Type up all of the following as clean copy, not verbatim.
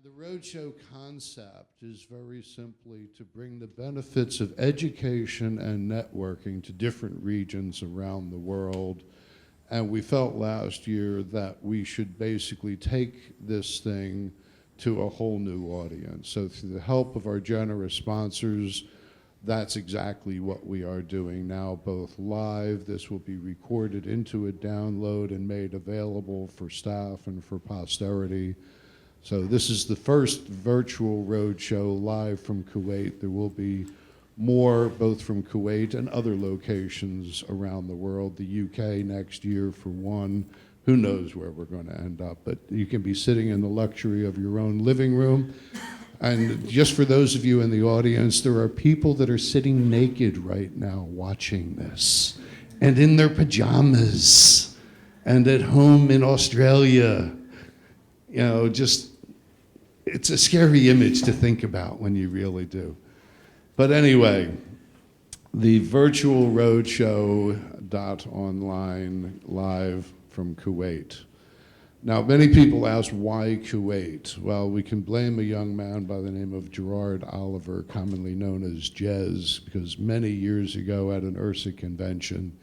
The Roadshow concept is very simply to bring the benefits of education and networking to different regions around the world. And we felt last year that we should basically take this thing to a whole new audience. So through the help of our generous sponsors, that's exactly what we are doing now, both live. This will be recorded into a download and made available for staff and for posterity. So this is the first virtual roadshow live from Kuwait. There will be more both from Kuwait and other locations around the world, the UK next year for one. Who knows where we're going to end up, but you can be sitting in the luxury of your own living room. And just for those of you in the audience, there are people that are sitting naked right now watching this, and in their pajamas, and at home in Australia. You know, just, it's a scary image to think about when you really do. But anyway, the VirtualRoadShow.online live from Kuwait. Now, many people ask, why Kuwait? Well, we can blame a young man by the name of Gerard Oliver, commonly known as Jez, because many years ago at an URSA convention,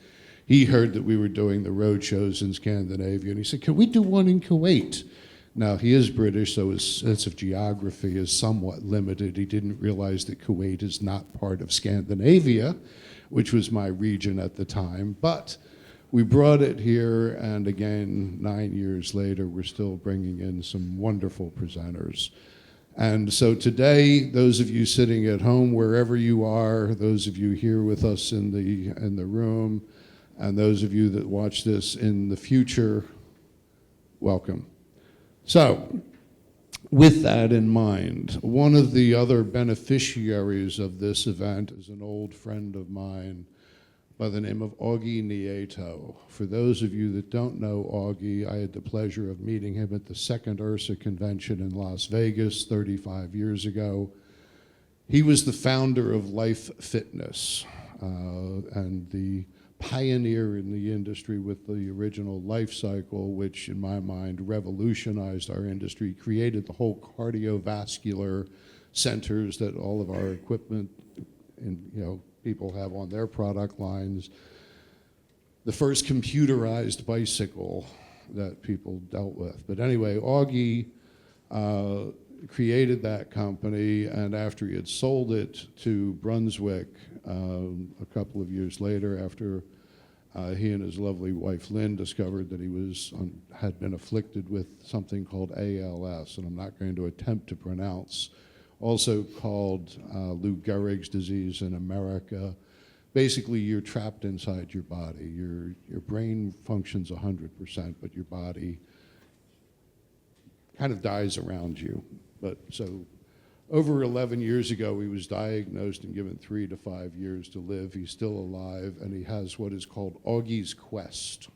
he heard that we were doing the road shows in Scandinavia, and he said, can we do one in Kuwait? Now, he is British, so his sense of geography is somewhat limited. He didn't realize that Kuwait is not part of Scandinavia, which was my region at the time, but we brought it here, and again, 9 years later, we're still bringing in some wonderful presenters. And so today, those of you sitting at home, wherever you are, those of you here with us in the room, and those of you that watch this in the future, welcome. So, with that in mind, one of the other beneficiaries of this event is an old friend of mine by the name of Augie Nieto. For those of you that don't know Augie, I had the pleasure of meeting him at the second URSA convention in Las Vegas 35 years ago. He was the founder of Life Fitness and the pioneer in the industry with the original Life Cycle, which in my mind revolutionized our industry, created the whole cardiovascular centers that all of our equipment and people have on their product lines. The first computerized bicycle that people dealt with. But anyway, Augie created that company, and after he had sold it to Brunswick a couple of years later, after he and his lovely wife Lynn discovered that he had been afflicted with something called ALS, and I'm not going to attempt to pronounce, also called Lou Gehrig's disease in America. Basically, you're trapped inside your body. Your brain functions 100%, but your body kind of dies around you. But so over 11 years ago, he was diagnosed and given 3 to 5 years to live. He's still alive, and he has what is called Augie's Quest.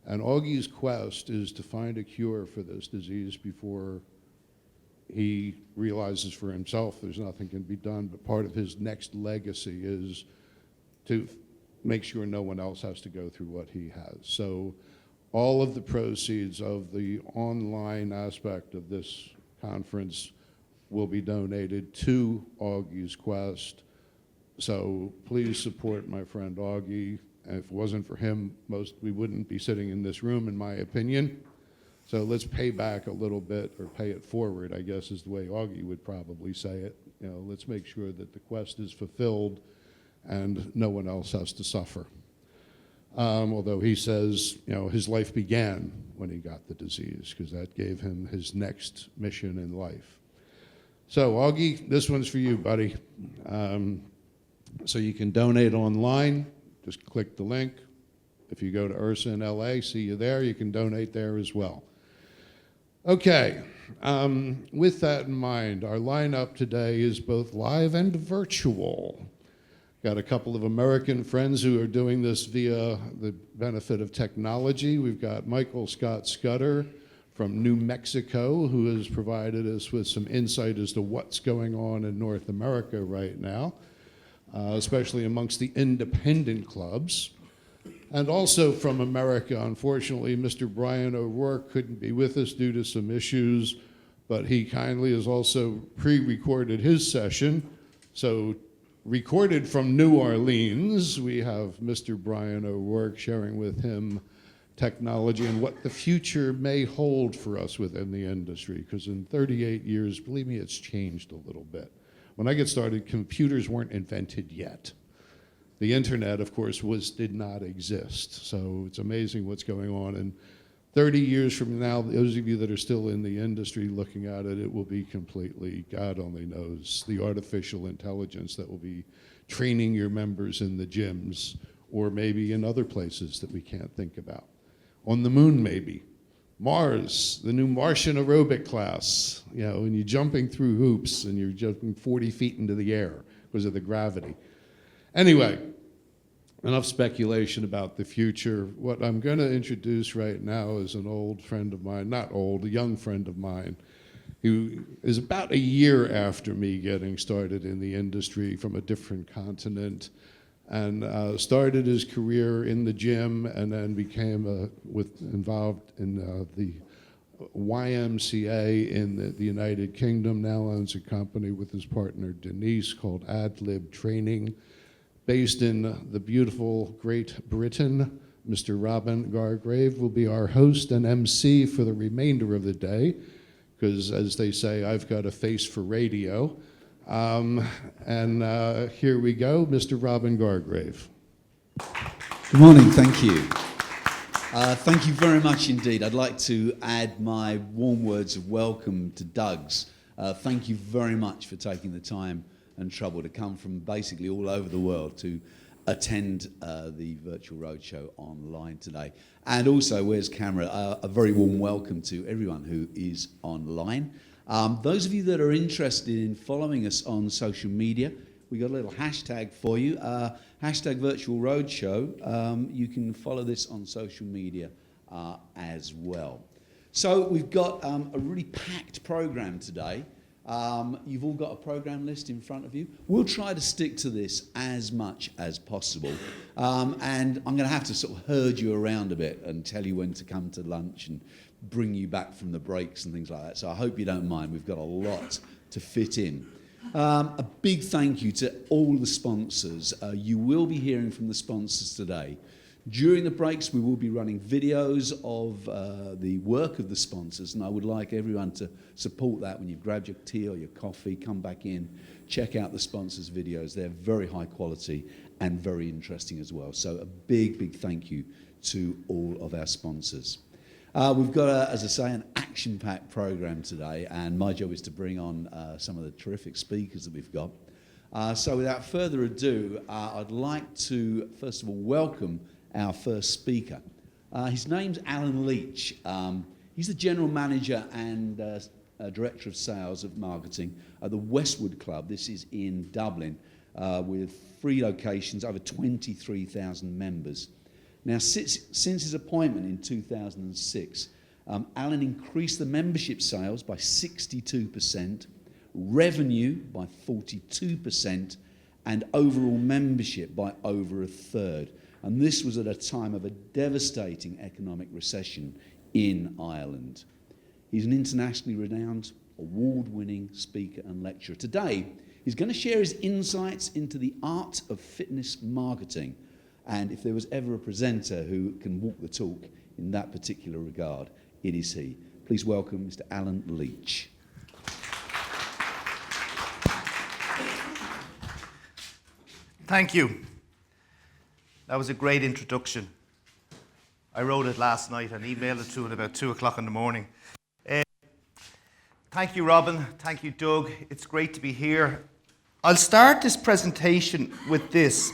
And Augie's Quest is to find a cure for this disease before he realizes for himself there's nothing can be done, but part of his next legacy is to make sure no one else has to go through what he has. So all of the proceeds of the online aspect of this conference will be donated to Augie's Quest. So please support my friend Augie. And if it wasn't for him, we wouldn't be sitting in this room, in my opinion. So let's pay back a little bit, or pay it forward, I guess is the way Augie would probably say it. Let's make sure that the quest is fulfilled and no one else has to suffer. Although he says, his life began when he got the disease, because that gave him his next mission in life. So Augie, this one's for you, buddy. So you can donate online. Just click the link. If you go to URSA in LA, see you there. You can donate there as well. Okay, with that in mind, our lineup today is both live and virtual. Got a couple of American friends who are doing this via the benefit of technology. We've got Michael Scott Scudder from New Mexico, who has provided us with some insight as to what's going on in North America right now, especially amongst the independent clubs. And also from America, unfortunately, Mr. Brian O'Rourke couldn't be with us due to some issues, but he kindly has also pre-recorded his session. So recorded from New Orleans, we have Mr. Brian O'Rourke sharing with him technology and what the future may hold for us within the industry, because in 38 years, believe me, it's changed a little bit. When I get started, computers weren't invented yet. The internet, of course, did not exist. So it's amazing what's going on. And 30 years from now, those of you that are still in the industry looking at it, it will be completely, God only knows, the artificial intelligence that will be training your members in the gyms, or maybe in other places that we can't think about. On the moon, maybe. Mars, the new Martian aerobic class, you know, and you're jumping through hoops and you're jumping 40 feet into the air because of the gravity. Anyway, enough speculation about the future. What I'm going to introduce right now is an old friend of mine, not old, a young friend of mine, who is about a year after me getting started in the industry from a different continent, and started his career in the gym and then became involved in the YMCA in the United Kingdom. Now owns a company with his partner Denise called AdLib Training, based in the beautiful Great Britain. Mr. Robin Gargrave will be our host and MC for the remainder of the day, because as they say, I've got a face for radio. Here we go, Mr. Robin Gargrave. Good morning, thank you. Thank you very much indeed. I'd like to add my warm words of welcome to Doug's. Thank you very much for taking the time and trouble to come from basically all over the world to attend the Virtual Roadshow online today. And also, where's camera? A very warm welcome to everyone who is online. Those of you that are interested in following us on social media, we got a little hashtag for you, hashtag Virtual Roadshow. You can follow this on social media as well. So we've got a really packed program today. You've all got a program list in front of you. We'll try to stick to this as much as possible. And I'm going to have to sort of herd you around a bit and tell you when to come to lunch and bring you back from the breaks and things like that. So I hope you don't mind. We've got a lot to fit in. A big thank you to all the sponsors. You will be hearing from the sponsors today. During the breaks, we will be running videos of the work of the sponsors, and I would like everyone to support that. When you've grabbed your tea or your coffee, come back in, check out the sponsors' videos. They're very high quality and very interesting as well. So a big, big thank you to all of our sponsors. We've got, as I say, an action-packed program today, and my job is to bring on some of the terrific speakers that we've got. So without further ado, I'd like to, first of all, welcome our first speaker. His name's Alan Leach. He's the General Manager and Director of Sales of Marketing at the Westwood Club. This is in Dublin, with 3 locations, over 23,000 members. Now, since his appointment in 2006, Alan increased the membership sales by 62%, revenue by 42%, and overall membership by over a third. And this was at a time of a devastating economic recession in Ireland. He's an internationally renowned, award-winning speaker and lecturer. Today, he's going to share his insights into the art of fitness marketing. And if there was ever a presenter who can walk the talk in that particular regard, it is he. Please welcome Mr. Alan Leach. Thank you. That was a great introduction. I wrote it last night and emailed it to him about 2 o'clock in the morning. Thank you, Robin. Thank you, Doug. It's great to be here. I'll start this presentation with this.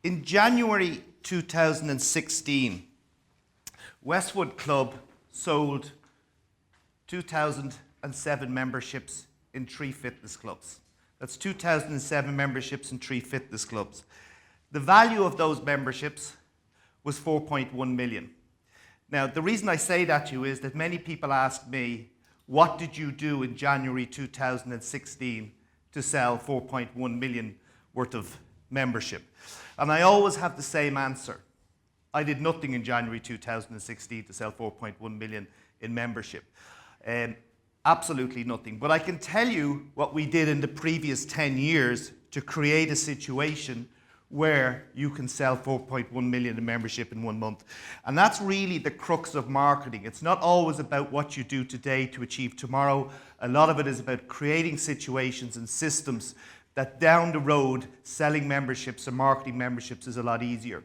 In January 2016, Westwood Club sold 2,007 memberships in 3 fitness clubs. That's 2,007 memberships in 3 fitness clubs. The value of those memberships was 4.1 million. Now, the reason I say that to you is that many people ask me, what did you do in January 2016 to sell 4.1 million worth of membership? And I always have the same answer. I did nothing in January 2016 to sell 4.1 million in membership. Absolutely nothing. But I can tell you what we did in the previous 10 years to create a situation where you can sell 4.1 million in membership in 1 month. And that's really the crux of marketing. It's not always about what you do today to achieve tomorrow. A lot of it is about creating situations and systems that down the road, selling memberships and marketing memberships is a lot easier.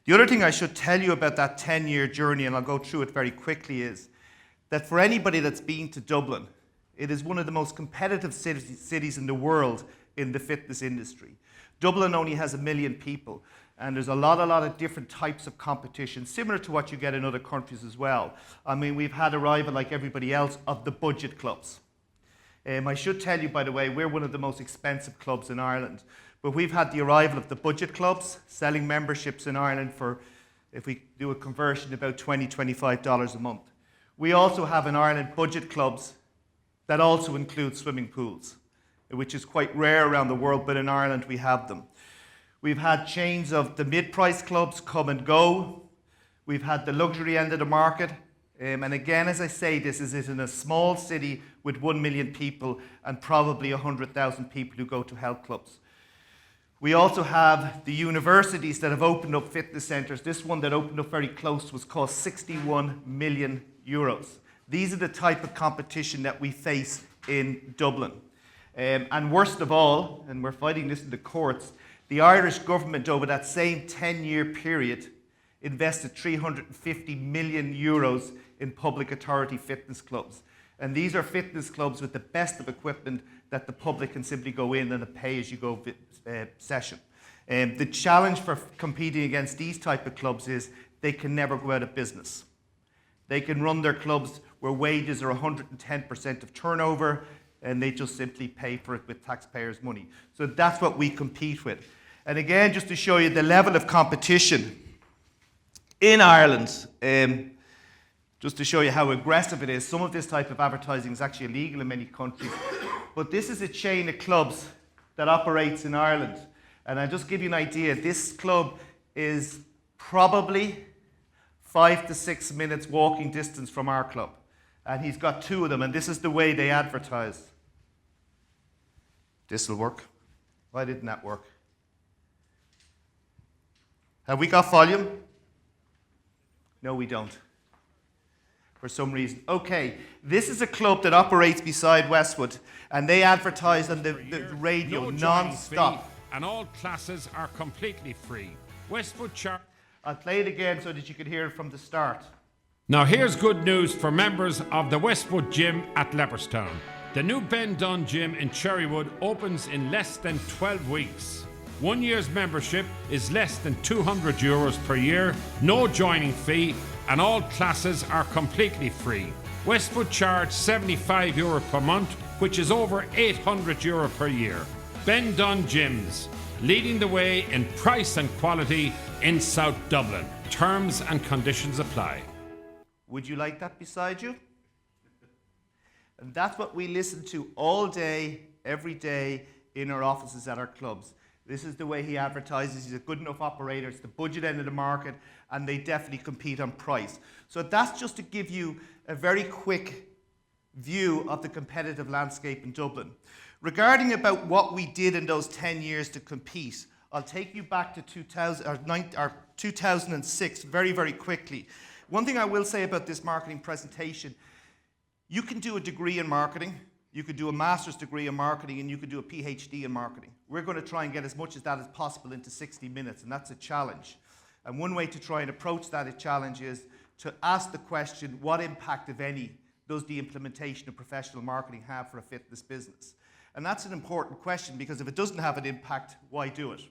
The other thing I should tell you about that 10-year journey, and I'll go through it very quickly, is that for anybody that's been to Dublin, it is one of the most competitive cities in the world in the fitness industry. Dublin only has 1 million people, and there's a lot of different types of competition, similar to what you get in other countries as well. I mean, we've had arrival, like everybody else, of the budget clubs. I should tell you, by the way, we're one of the most expensive clubs in Ireland, but we've had the arrival of the budget clubs, selling memberships in Ireland for, if we do a conversion, about $20, $25 a month. We also have in Ireland budget clubs that also include swimming pools, which is quite rare around the world, but in Ireland we have them. We've had chains of the mid-price clubs come and go. We've had the luxury end of the market. And again, as I say, this is in a small city with 1 million people and probably 100,000 people who go to health clubs. We also have the universities that have opened up fitness centres. This one that opened up very close was cost 61 million euros. These are the type of competition that we face in Dublin. And worst of all, and we're fighting this in the courts, the Irish government over that same 10-year period invested 350 million euros in public authority fitness clubs. And these are fitness clubs with the best of equipment that the public can simply go in and a pay-as-you-go session. The challenge for competing against these type of clubs is they can never go out of business. They can run their clubs where wages are 110% of turnover, and they just simply pay for it with taxpayers' money. So that's what we compete with. And again, just to show you the level of competition in Ireland, just to show you how aggressive it is, some of this type of advertising is actually illegal in many countries. But this is a chain of clubs that operates in Ireland. And I'll just give you an idea. This club is probably 5 to 6 minutes walking distance from our club. And he's got 2 of them, and this is the way they advertise. This will work. Why didn't that work? Have we got volume? No, we don't. For some reason. Okay, this is a club that operates beside Westwood, and they advertise on the radio non-stop. And all classes are completely free. Westwood Church. I'll play it again so that you can hear it from the start. Now here's good news for members of the Westwood Gym at Leopardstown. The new Ben Dunn Gym in Cherrywood opens in less than 12 weeks. 1 year's membership is less than €200 per year, no joining fee, and all classes are completely free. Westwood charge €75 per month, which is over €800 per year. Ben Dunn Gyms, leading the way in price and quality in South Dublin. Terms and conditions apply. Would you like that beside you? And that's what we listen to all day, every day in our offices at our clubs. This is the way he advertises. He's a good enough operator. It's the budget end of the market, and they definitely compete on price. So that's just to give you a very quick view of the competitive landscape in Dublin. Regarding about what we did in those 10 years to compete, I'll take you back to 2006 very, very quickly. One thing I will say about this marketing presentation, you can do a degree in marketing, you could do a master's degree in marketing, and you could do a PhD in marketing. We're going to try and get as much of that as possible into 60 minutes, and that's a challenge. And one way to try and approach that challenge is to ask the question, what impact, if any, does the implementation of professional marketing have for a fitness business? And that's an important question, because if it doesn't have an impact, why do it?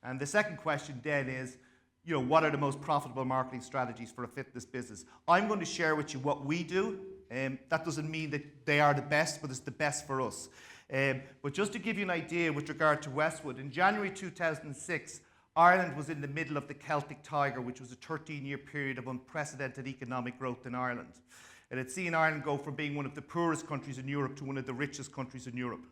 And the second question then is, what are the most profitable marketing strategies for a fitness business? I'm going to share with you what we do. That doesn't mean that they are the best, but it's the best for us. But just to give you an idea with regard to Westwood, in January 2006, Ireland was in the middle of the Celtic Tiger, which was a 13-year period of unprecedented economic growth in Ireland. It had seen Ireland go from being one of the poorest countries in Europe to one of the richest countries in Europe.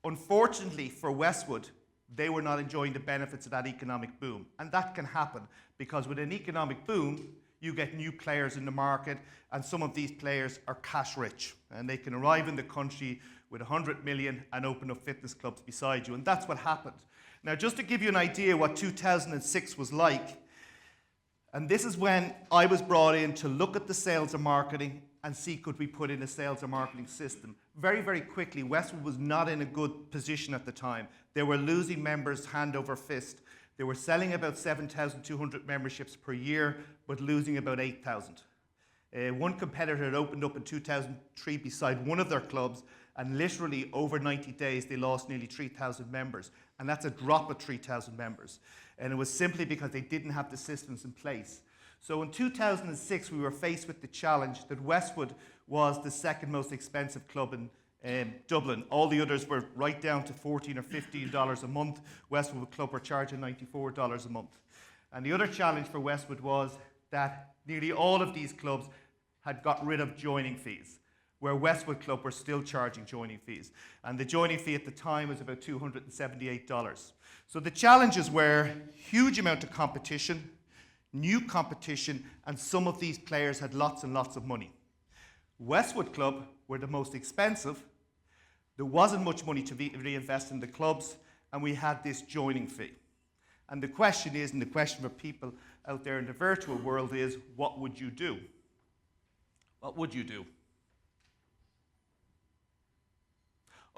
Unfortunately for Westwood, they were not enjoying the benefits of that economic boom. And that can happen, because with an economic boom, you get new players in the market, and some of these players are cash rich, and they can arrive in the country with 100 million and open up fitness clubs beside you, and that's what happened. Now, just to give you an idea what 2006 was like, and this is when I was brought in to look at the sales and marketing and see could we put in a sales and marketing system. Very, very quickly, Westwood was not in a good position at the time. They were losing members hand over fist. They were selling about 7,200 memberships per year, but losing about 8,000. One competitor had opened up in 2003 beside one of their clubs, and literally over 90 days, they lost nearly 3,000 members. And that's a drop of 3,000 members. And it was simply because they didn't have the systems in place. So in 2006, we were faced with the challenge that Westwood was the second most expensive club in Dublin. All the others were right down to $14 or $15 a month. Westwood Club were charging $94 a month. And the other challenge for Westwood was that nearly all of these clubs had got rid of joining fees, where Westwood Club were still charging joining fees. And the joining fee at the time was about $278. So the challenges were huge amount of competition, new competition, and some of these players had lots and lots of money. Westwood Club were the most expensive. There wasn't much money to reinvest in the clubs, and we had this joining fee. And the question is, and the question for people out there in the virtual world is, what would you do? What would you do?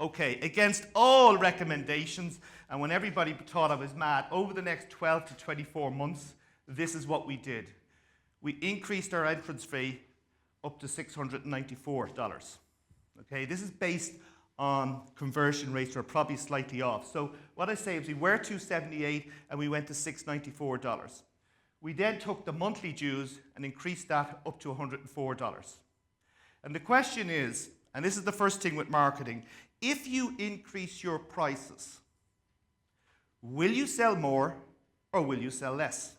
Okay, against all recommendations, and when everybody thought I was mad, over the next 12 to 24 months, this is what we did. We increased our entrance fee up to $694. Okay, this is based on conversion rates, are probably slightly off. So what I say is we were $278 and we went to $694. We then took the monthly dues and increased that up to $104. And the question is, and this is the first thing with marketing, if you increase your prices, will you sell more or will you sell less?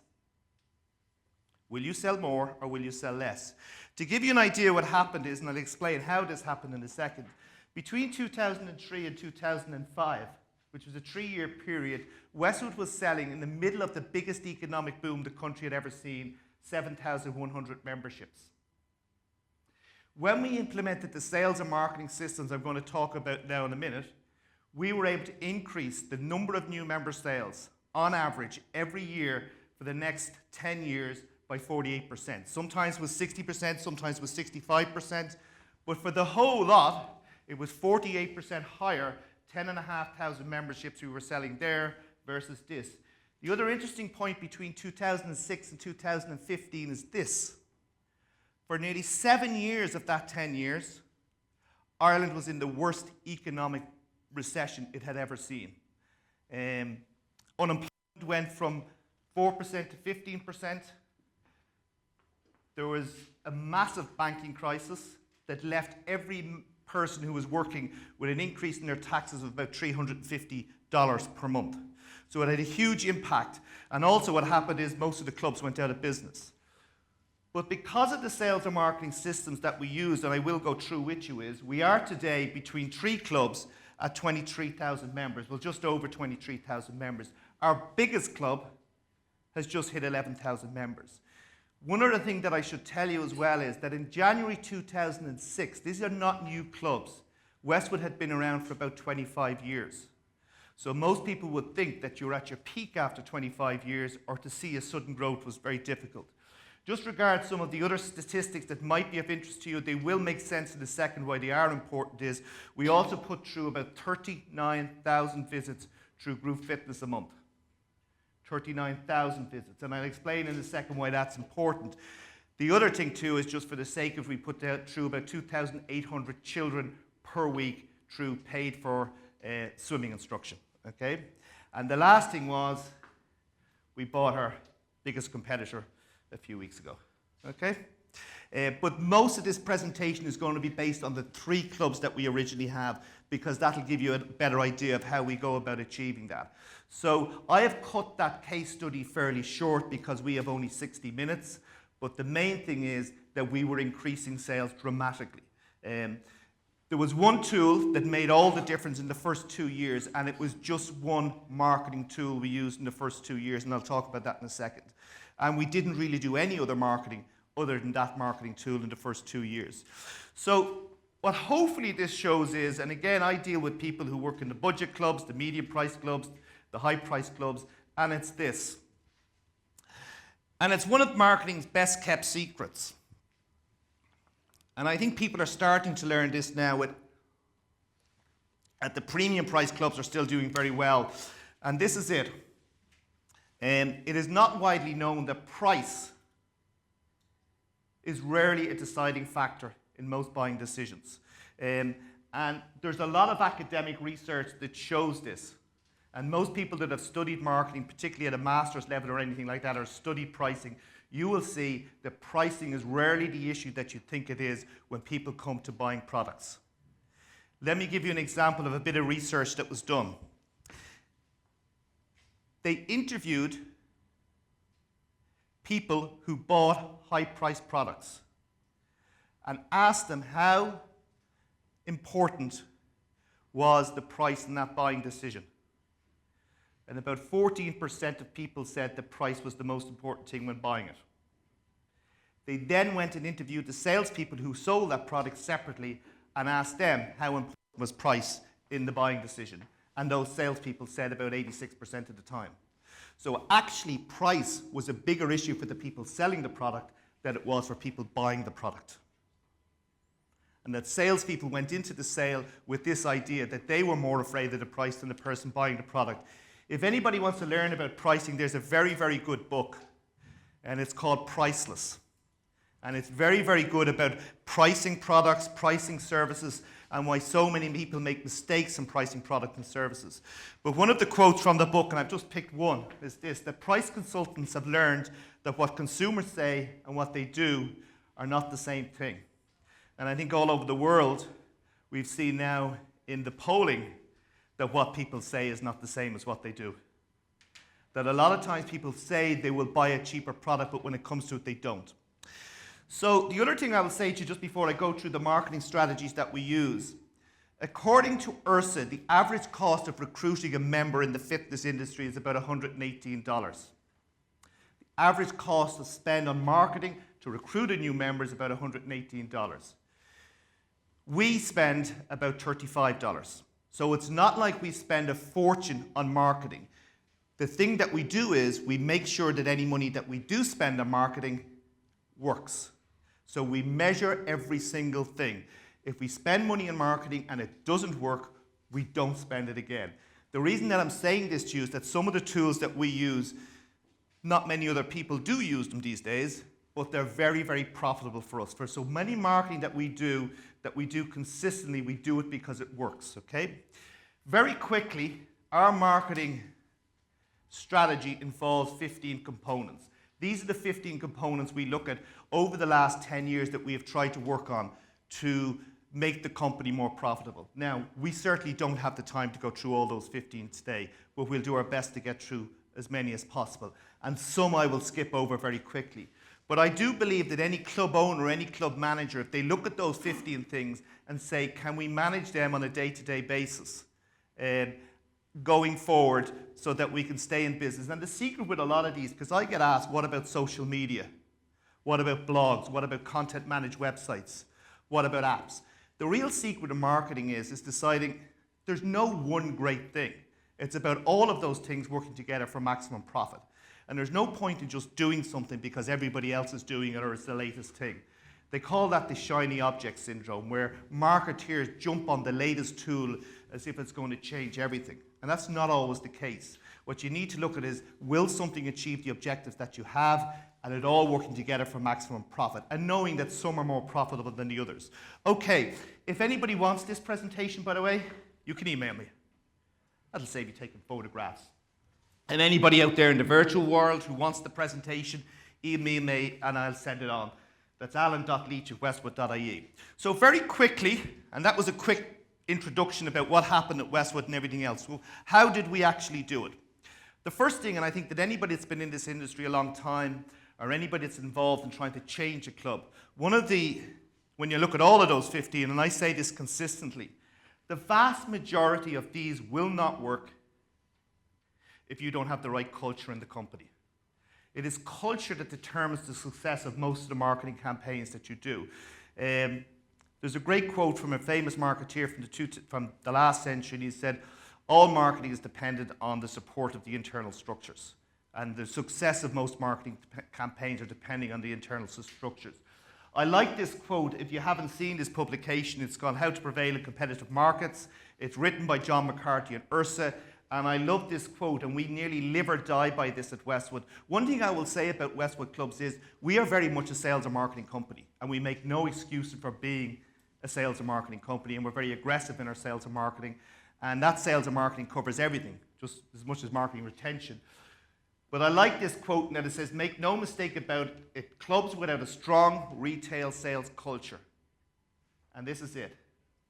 Will you sell more or will you sell less? To give you an idea what happened is, and I'll explain how this happened in a second, between 2003 and 2005, which was a 3-year period, Westwood was selling, in the middle of the biggest economic boom the country had ever seen, 7,100 memberships. When we implemented the sales and marketing systems I'm going to talk about now in a minute, we were able to increase the number of new member sales on average every year for the next 10 years by 48%. Sometimes it was 60%, sometimes it was 65%, but for the whole lot, it was 48% higher, 10,500 memberships we were selling there versus this. The other interesting point between 2006 and 2015 is this. For nearly 7 years of that 10 years, Ireland was in the worst economic recession it had ever seen. Unemployment went from 4% to 15%. There was a massive banking crisis that left every person who was working with an increase in their taxes of about $350 per month. So it had a huge impact. And also what happened is most of the clubs went out of business. But because of the sales and marketing systems that we used, and I will go through with you, is we are today between 3 clubs at 23,000 members, well, just over 23,000 members. Our biggest club has just hit 11,000 members. One other thing that I should tell you as well is that in January 2006, these are not new clubs. Westwood had been around for about 25 years. So most people would think that you're at your peak after 25 years, or to see a sudden growth was very difficult. Just regard some of the other statistics that might be of interest to you. They will make sense in a second why they are important. Is we also put through about 39,000 visits through group fitness a month. 39,000 visits, and I'll explain in a second why that's important. The other thing too is, just for the sake of, we put through about 2,800 children per week through paid for swimming instruction, okay? And the last thing was, we bought our biggest competitor a few weeks ago, okay? But most of this presentation is going to be based on the 3 clubs that we originally have, because that'll give you a better idea of how we go about achieving that. So I have cut that case study fairly short because we have only 60 minutes, but the main thing is that we were increasing sales dramatically. There was one tool that made all the difference in the first 2 years, and it was just one marketing tool we used in the first 2 years, and I'll talk about that in a second. And we didn't really do any other marketing. other than that marketing tool in the first 2 years. So what hopefully this shows is, and again, I deal with people who work in the budget clubs, the medium price clubs, the high price clubs, and it's this. And it's one of marketing's best kept secrets. And I think people are starting to learn this now. At the premium price clubs are still doing very well. And this is it. It is not widely known that price is rarely a deciding factor in most buying decisions. And there's a lot of academic research that shows this. And most people that have studied marketing, particularly at a master's level or anything like that, or studied pricing, you will see that pricing is rarely the issue that you think it is when people come to buying products. Let me give you an example of a bit of research that was done. They interviewed people who bought high-priced products and asked them how important was the price in that buying decision. And about 14% of people said the price was the most important thing when buying it. They then went and interviewed the salespeople who sold that product separately and asked them how important was price in the buying decision. And those salespeople said about 86% of the time. So actually, price was a bigger issue for the people selling the product than it was for people buying the product. And that salespeople went into the sale with this idea that they were more afraid of the price than the person buying the product. If anybody wants to learn about pricing, there's a very, very good book, and it's called Priceless. And it's very, very good about pricing products, pricing services, and why so many people make mistakes in pricing products and services. But one of the quotes from the book, and I've just picked one, is this: that price consultants have learned that what consumers say and what they do are not the same thing. And I think all over the world, we've seen now in the polling that what people say is not the same as what they do. That a lot of times people say they will buy a cheaper product, but when it comes to it, they don't. So the other thing I will say to you just before I go through the marketing strategies that we use, according to IRSA, the average cost of recruiting a member in the fitness industry is about $118. The average cost of spend on marketing to recruit a new member is about $118. We spend about $35. So it's not like we spend a fortune on marketing. The thing that we do is we make sure that any money that we do spend on marketing works. So we measure every single thing. If we spend money on marketing and it doesn't work, we don't spend it again. The reason that I'm saying this to you is that some of the tools that we use, not many other people do use them these days, but they're very, very profitable for us. For so many marketing that we do consistently, we do it because it works, okay? Very quickly, our marketing strategy involves 15 components. These are the 15 components we look at over the last 10 years that we have tried to work on to make the company more profitable. Now, we certainly don't have the time to go through all those 15 today, but we'll do our best to get through as many as possible. And some I will skip over very quickly. But I do believe that any club owner, any club manager, if they look at those 15 things and say, can we manage them on a day-to-day basis going forward so that we can stay in business? And the secret with a lot of these, because I get asked, what about social media? What about blogs? What about content-managed websites? What about apps? The real secret of marketing is deciding there's no one great thing. It's about all of those things working together for maximum profit. And there's no point in just doing something because everybody else is doing it or it's the latest thing. They call that the shiny object syndrome, where marketeers jump on the latest tool as if it's going to change everything. And that's not always the case. What you need to look at is, will something achieve the objectives that you have, and it all working together for maximum profit, and knowing that some are more profitable than the others. Okay, if anybody wants this presentation, by the way, you can email me. That'll save you taking photographs. And anybody out there in the virtual world who wants the presentation, email me and I'll send it on. That's alan.leach@westwood.ie. So very quickly, and that was a quick introduction about what happened at Westwood and everything else. Well, how did we actually do it? The first thing, and I think that anybody that's been in this industry a long time, or anybody that's involved in trying to change a club, when you look at all of those 15, and I say this consistently, the vast majority of these will not work if you don't have the right culture in the company. It is culture that determines the success of most of the marketing campaigns that you do. There's a great quote from a famous marketeer from the last century, and he said, all marketing is dependent on the support of the internal structures. And the success of most marketing campaigns are depending on the internal structures. I like this quote. If you haven't seen this publication, it's called How to Prevail in Competitive Markets. It's written by John McCarthy and Ursa. And I love this quote, and we nearly live or die by this at Westwood. One thing I will say about Westwood Clubs is we are very much a sales and marketing company, and we make no excuses for being a sales and marketing company, and we're very aggressive in our sales and marketing. And that sales and marketing covers everything, just as much as marketing retention. But I like this quote, and it says, make no mistake about it, clubs without a strong retail sales culture, and this is it,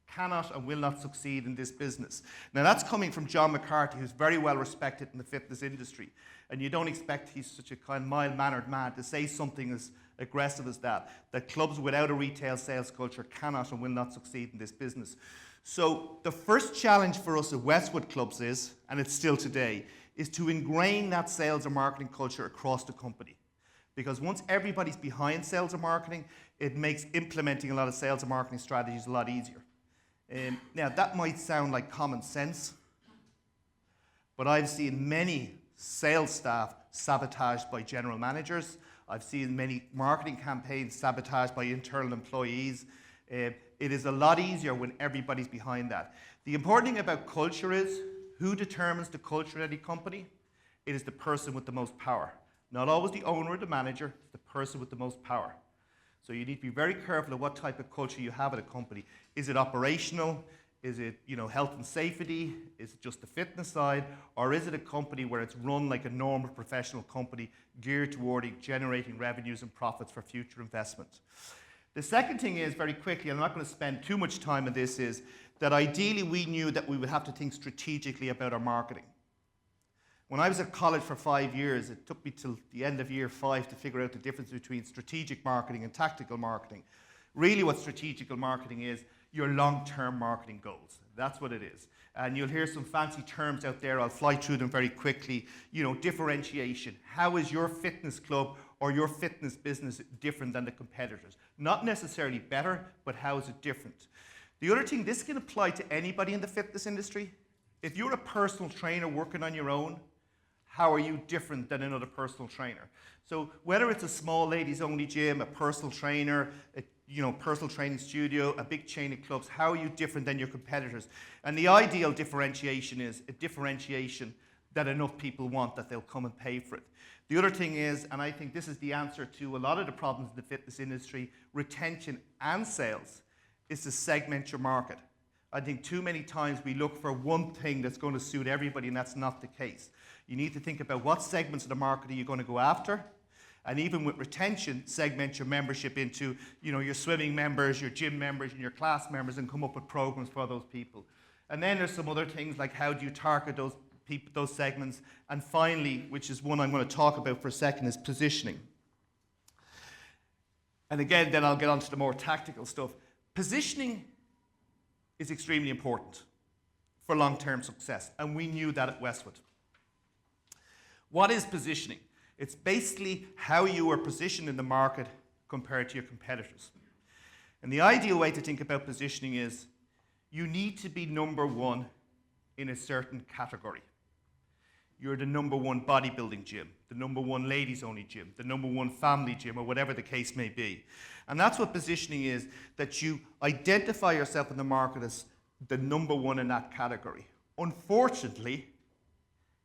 cannot and will not succeed in this business. Now that's coming from John McCarthy, who's very well respected in the fitness industry. And you don't expect he's such a kind of mild-mannered man to say something as aggressive as that clubs without a retail sales culture cannot and will not succeed in this business. So the first challenge for us at Westwood Clubs is, and it's still today, is to ingrain that sales and marketing culture across the company. Because once everybody's behind sales and marketing, it makes implementing a lot of sales and marketing strategies a lot easier. Now, that might sound like common sense, but I've seen many sales staff sabotaged by general managers. I've seen many marketing campaigns sabotaged by internal employees. It is a lot easier when everybody's behind that. The important thing about culture is who determines the culture at any company? It is the person with the most power. Not always the owner or the manager, it's the person with the most power. So you need to be very careful of what type of culture you have at a company. Is it operational? Is it, health and safety? Is it just the fitness side? Or is it a company where it's run like a normal professional company geared toward generating revenues and profits for future investment? The second thing is, very quickly, and I'm not going to spend too much time on this, is that ideally we knew that we would have to think strategically about our marketing. When I was at college for 5 years, it took me till the end of year 5 to figure out the difference between strategic marketing and tactical marketing. Really what strategic marketing is, your long-term marketing goals. That's what it is. And you'll hear some fancy terms out there. I'll fly through them very quickly. Differentiation. How is your fitness club or your fitness business different than the competitors? Not necessarily better, but how is it different? The other thing, this can apply to anybody in the fitness industry. If you're a personal trainer working on your own, how are you different than another personal trainer? So whether it's a small ladies only gym, a personal trainer, a personal training studio, a big chain of clubs, how are you different than your competitors? And the ideal differentiation is a differentiation that enough people want that they'll come and pay for it. The other thing is, and I think this is the answer to a lot of the problems in the fitness industry, retention and sales, is to segment your market. I think too many times we look for one thing that's going to suit everybody, and that's not the case. You need to think about what segments of the market are you going to go after, and even with retention, segment your membership into, your swimming members, your gym members, and your class members, and come up with programs for those people. And then there's some other things like how do you target those people, those segments, and finally, which is one I'm going to talk about for a second, is positioning. And again, then I'll get on to the more tactical stuff. Positioning is extremely important for long-term success, and we knew that at Westwood. What is positioning? It's basically how you are positioned in the market compared to your competitors. And the ideal way to think about positioning is you need to be number one in a certain category. You're the number one bodybuilding gym, the number one ladies-only gym, the number one family gym, or whatever the case may be. And that's what positioning is, that you identify yourself in the market as the number one in that category. Unfortunately,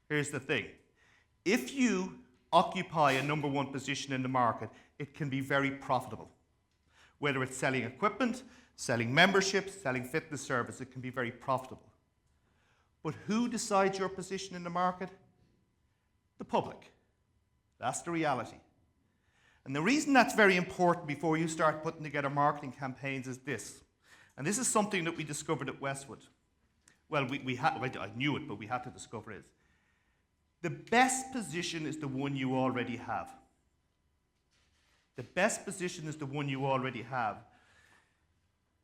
here's the thing. If you occupy a number one position in the market, it can be very profitable. Whether it's selling equipment, selling memberships, selling fitness service, it can be very profitable. But who decides your position in the market? The public. That's the reality. And the reason that's very important before you start putting together marketing campaigns is this. And this is something that we discovered at Westwood. Well, I knew it, but we had to discover it. The best position is the one you already have. The best position is the one you already have.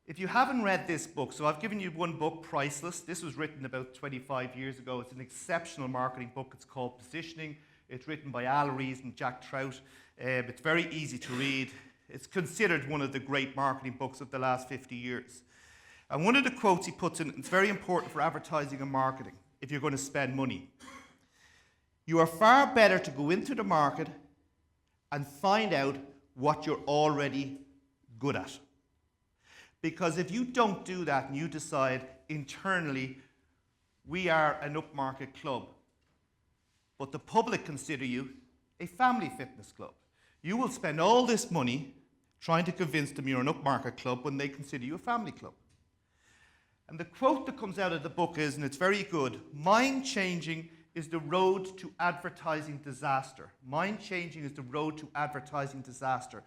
If you haven't read this book, so I've given you one book, Priceless. This was written about 25 years ago. It's an exceptional marketing book. It's called Positioning. It's written by Al Rees and Jack Trout. It's very easy to read. It's considered one of the great marketing books of the last 50 years. And one of the quotes he puts in, it's very important for advertising and marketing if you're going to spend money. You are far better to go into the market and find out what you're already good at. Because if you don't do that and you decide internally, we are an upmarket club, but the public consider you a family fitness club, you will spend all this money trying to convince them you're an upmarket club when they consider you a family club. And the quote that comes out of the book is, and it's very good, mind-changing is the road to advertising disaster. Mind-changing is the road to advertising disaster.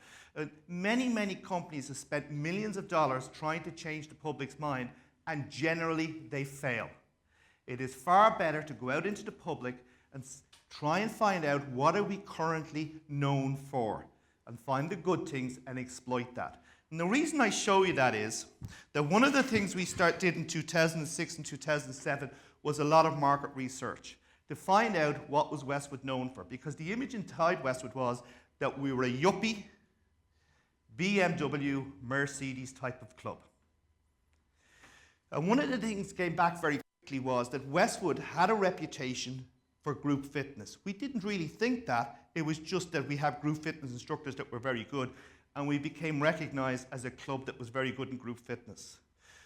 Many companies have spent millions of dollars trying to change the public's mind, and generally they fail. It is far better to go out into the public and try and find out what are we currently known for, and find the good things and exploit that. And the reason I show you that is that one of the things we did in 2006 and 2007 was a lot of market research to find out what was Westwood known for, because the image inside Westwood was that we were a yuppie, BMW, Mercedes type of club. And one of the things came back very quickly was that Westwood had a reputation for group fitness. We didn't really think that. It was just that we have group fitness instructors that were very good, and we became recognized as a club that was very good in group fitness.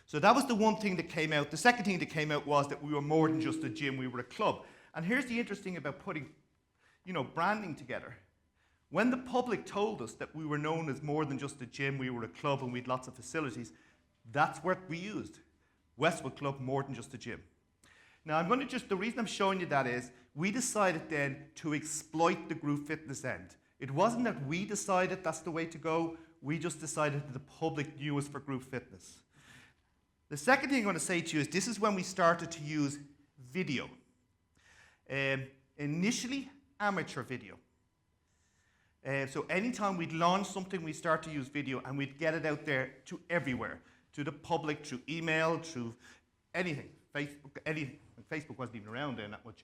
So that was the one thing that came out. The second thing that came out was that we were more than just a gym, we were a club. And here's the interesting about putting, branding together. When the public told us that we were known as more than just a gym, we were a club and we had lots of facilities, that's what we used. Westwood Club, more than just a gym. Now the reason I'm showing you that is, we decided then to exploit the group fitness end. It wasn't that we decided that's the way to go, we just decided that the public knew us for group fitness. The second thing I'm going to say to you is, this is when we started to use video. Initially, amateur video. So anytime we'd launch something, we'd start to use video, and we'd get it out there to everywhere, to the public, through email, through anything. Facebook wasn't even around then that much.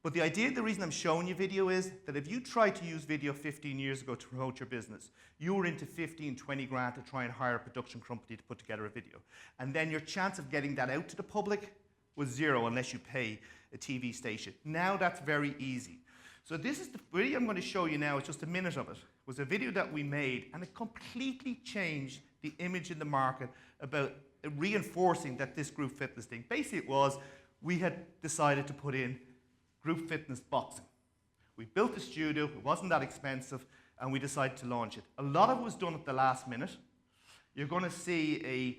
But the reason I'm showing you video is that if you tried to use video 15 years ago to promote your business, you were into 15, 20 grand to try and hire a production company to put together a video. And then your chance of getting that out to the public was zero unless you pay a TV station. Now that's very easy. So this is the video I'm going to show you now. It's just a minute of it. It was a video that we made, and it completely changed the image in the market about reinforcing that this group fitness thing. Basically it was, we had decided to put in group fitness boxing. We built a studio, it wasn't that expensive, and we decided to launch it. A lot of it was done at the last minute. You're going to see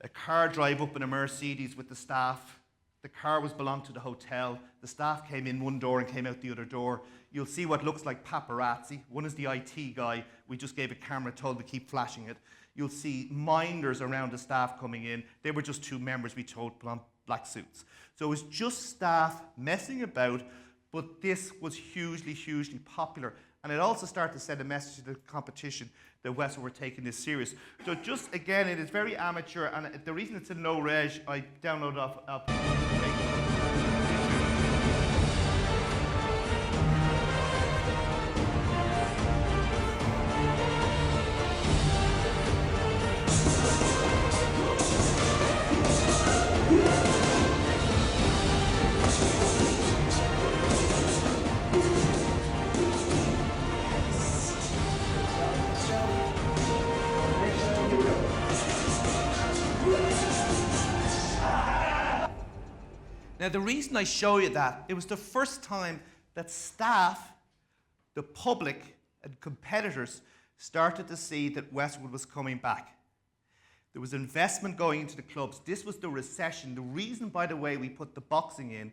a car drive up in a Mercedes with the staff. The car belonged to the hotel. The staff came in one door and came out the other door. You'll see what looks like paparazzi. One is the IT guy. We just gave a camera, told to keep flashing it. You'll see minders around the staff coming in. They were just two members we told put on black suits. So it was just staff messing about, but this was hugely popular. And it also started to send a message to the competition that Westwood were taking this serious. So just, again, it is very amateur, and the reason it's in low res, I downloaded off Now, the reason I show you that, it was the first time that staff, the public, and competitors started to see that Westwood was coming back. There was investment going into the clubs. This was the recession. The reason, by the way, we put the boxing in,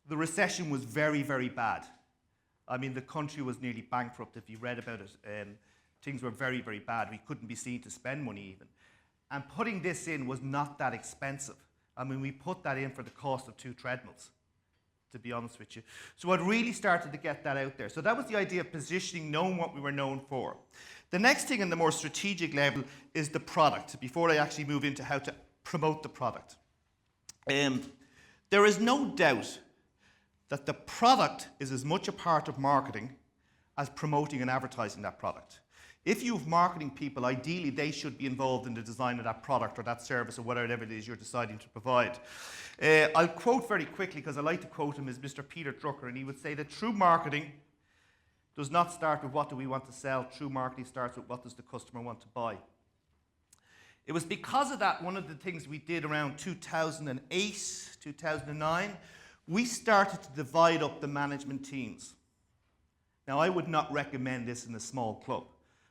the recession was very bad. I mean, the country was nearly bankrupt. If you read about it, things were very bad. We couldn't be seen to spend money even. And putting this in was not that expensive. I mean, we put that in for the cost of 2 treadmills, to be honest with you. So it really started to get that out there. So that was the idea of positioning, knowing what we were known for. The next thing on the more strategic level is the product, before I actually move into how to promote the product. There is no doubt that the product is as much a part of marketing as promoting and advertising that product. If you have marketing people, ideally they should be involved in the design of that product or that service or whatever it is you're deciding to provide. I'll quote very quickly, because I like to quote him, as Mr. Peter Drucker, and he would say that true marketing does not start with what do we want to sell. True marketing starts with what does the customer want to buy. It was because of that, one of the things we did around 2008, 2009, we started to divide up the management teams. Now, I would not recommend this in a small club,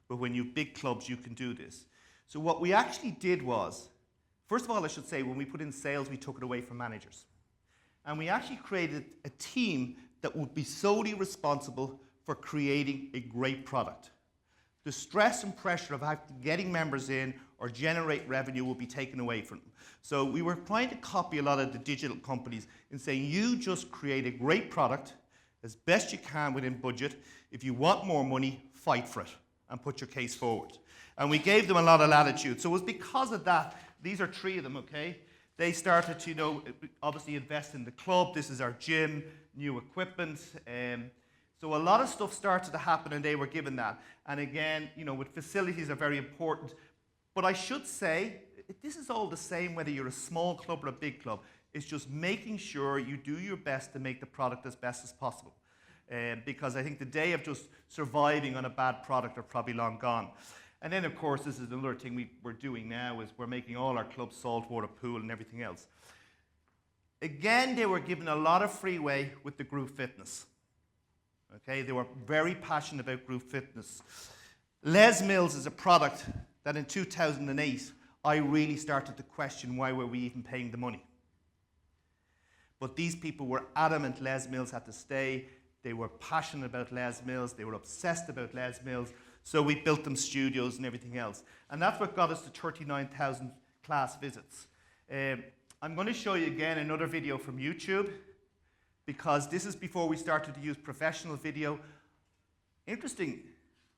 but when you have big clubs, you can do this. So what we actually did was, first of all, I should say, when we put in sales, we took it away from managers. And we actually created a team that would be solely responsible for creating a great product. The stress and pressure of getting members in or generate revenue will be taken away from them. So we were trying to copy a lot of the digital companies in saying, you just create a great product as best you can within budget. If you want more money, fight for it and put your case forward. And we gave them a lot of latitude. So it was because of that, these are three of them, okay? They started to, obviously invest in the club. This is our gym, new equipment. So a lot of stuff started to happen and they were given that. And again, with facilities are very important. But I should say, this is all the same whether you're a small club or a big club. It's just making sure you do your best to make the product as best as possible. Because I think the day of just surviving on a bad product are probably long gone. And then, of course, this is another thing we're doing now, is we're making all our clubs saltwater pool and everything else. Again, they were given a lot of freeway with the group fitness. Okay, they were very passionate about group fitness. Les Mills is a product that in 2008, I really started to question why were we even paying the money. But these people were adamant Les Mills had to stay. They were passionate about Les Mills. They were obsessed about Les Mills. So we built them studios and everything else. And that's what got us to 39,000 class visits. I'm going to show you again another video from YouTube, because this is before we started to use professional video. Interesting,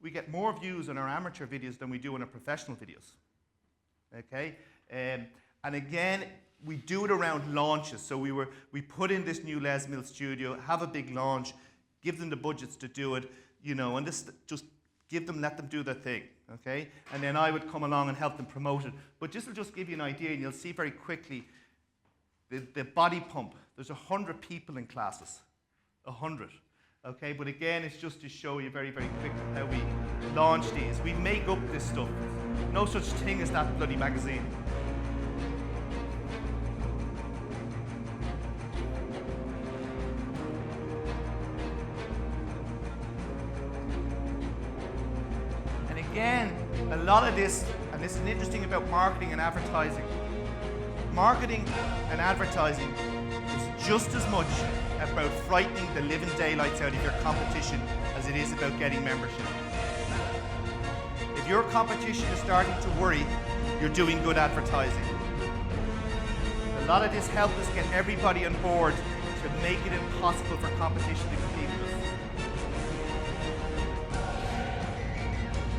we get more views on our amateur videos than we do on our professional videos. Okay? And again, we do it around launches. So we put in this new Les Mills studio, have a big launch, give them the budgets to do it, and this just let them do their thing, okay? And then I would come along and help them promote it. But this will just give you an idea, and you'll see very quickly the body pump. There's 100 people in classes, 100, okay? But again, it's just to show you very, very quickly how we launch these. We make up this stuff. No such thing as that bloody magazine. Again, a lot of this, and this is interesting about marketing and advertising. Marketing and advertising is just as much about frightening the living daylights out of your competition as it is about getting membership. If your competition is starting to worry, you're doing good advertising. A lot of this helped us get everybody on board to make it impossible for competition to compete with us.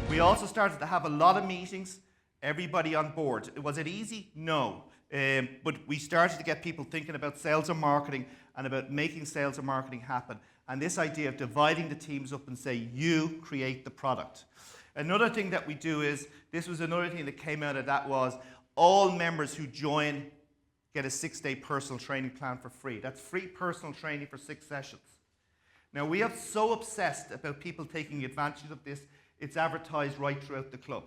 We also started to have a lot of meetings, everybody on board. Was it easy? No. But we started to get people thinking about sales and marketing and about making sales and marketing happen. And this idea of dividing the teams up and say, you create the product. Another thing that we do is, this was another thing that came out of that, was all members who join get a 6-day personal training plan for free. That's free personal training for 6 sessions. Now, we are so obsessed about people taking advantage of this. It's advertised right throughout the club.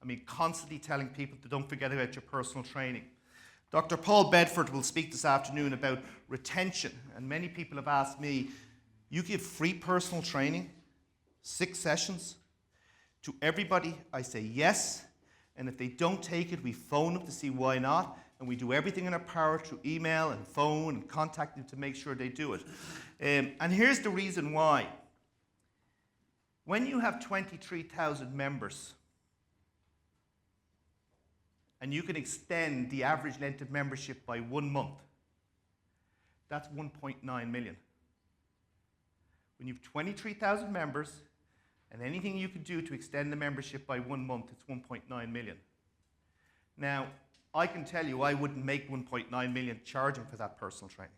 I mean, constantly telling people to don't forget about your personal training. Dr. Paul Bedford will speak this afternoon about retention, and many people have asked me, you give free personal training, 6 sessions, to everybody? I say yes, and if they don't take it, we phone them to see why not, and we do everything in our power through email and phone and contact them to make sure they do it. And here's the reason why. When you have 23,000 members, and you can extend the average length of membership by 1 month, that's 1.9 million. When you have 23,000 members, and anything you can do to extend the membership by 1 month, it's 1.9 million. Now, I can tell you I wouldn't make 1.9 million charging for that personal training.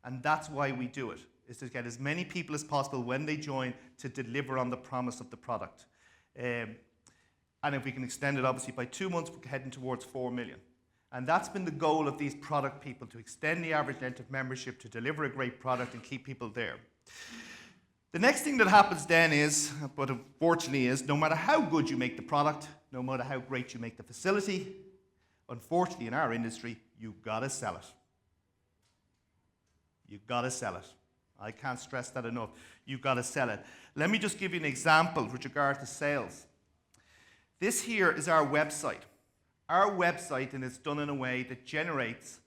And that's why we do it, is to get as many people as possible when they join to deliver on the promise of the product. And if we can extend it, obviously, by 2 months, we're heading towards 4 million. And that's been the goal of these product people, to extend the average length of membership, to deliver a great product and keep people there. The next thing that happens then is, but unfortunately is, no matter how good you make the product, no matter how great you make the facility, unfortunately in our industry, you've got to sell it. You've got to sell it. I can't stress that enough. You've got to sell it. Let me just give you an example with regard to sales. This here is our website. Our website, and it's done in a way that generates,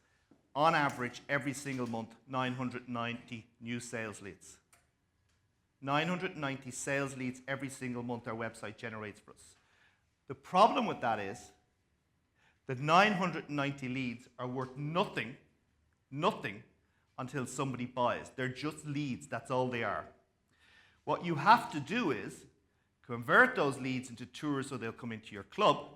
on average, every single month, 990 new sales leads. 990 sales leads every single month our website generates for us. The problem with that is that 990 leads are worth nothing until somebody buys. They're just leads, that's all they are. What you have to do is convert those leads into tours so they'll come into your club.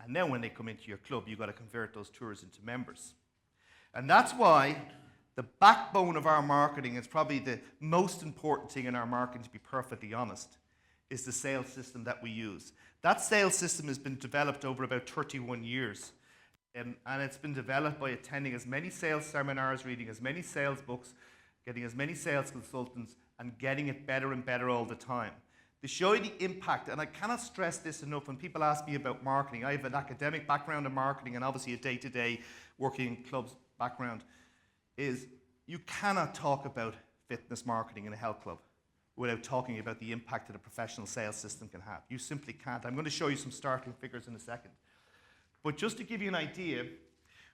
And then when they come into your club, you've got to convert those tours into members. And that's why the backbone of our marketing is probably the most important thing in our marketing, to be perfectly honest, is the sales system that we use. That sales system has been developed over about 31 years. And it's been developed by attending as many sales seminars, reading as many sales books, getting as many sales consultants, and getting it better and better all the time. To show you the impact, and I cannot stress this enough when people ask me about marketing. I have an academic background in marketing and obviously a day-to-day working in clubs background, is you cannot talk about fitness marketing in a health club without talking about the impact that a professional sales system can have. You simply can't. I'm going to show you some startling figures in a second. But just to give you an idea,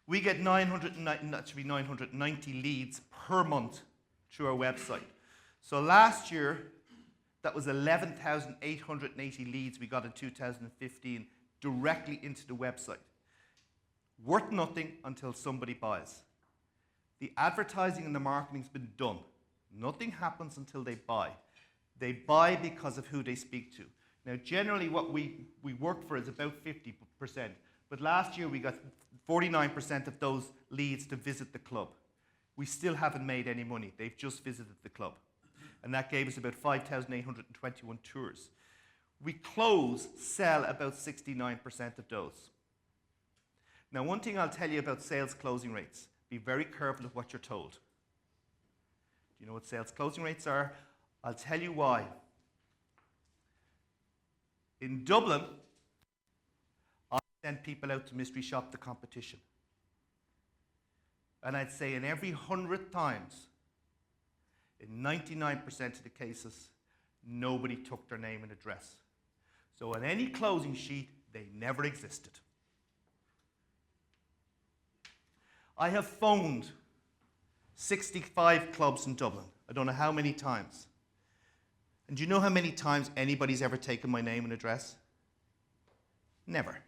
we get 990 leads per month through our website. So last year, that was 11,880 leads we got in 2015 directly into the website. Worth nothing until somebody buys. The advertising and the marketing's been done. Nothing happens until they buy. They buy because of who they speak to. Now, generally what we work for is about 50%. But last year we got 49% of those leads to visit the club. We still haven't made any money. They've just visited the club. And that gave us about 5,821 tours. We sell about 69% of those. Now, one thing I'll tell you about sales closing rates, be very careful of what you're told. Do you know what sales closing rates are? I'll tell you why. In Dublin, I send people out to mystery shop the competition. And I'd say in every 100 times, in 99% of the cases, nobody took their name and address. So on any closing sheet, they never existed. I have phoned 65 clubs in Dublin. I don't know how many times. And do you know how many times anybody's ever taken my name and address? Never.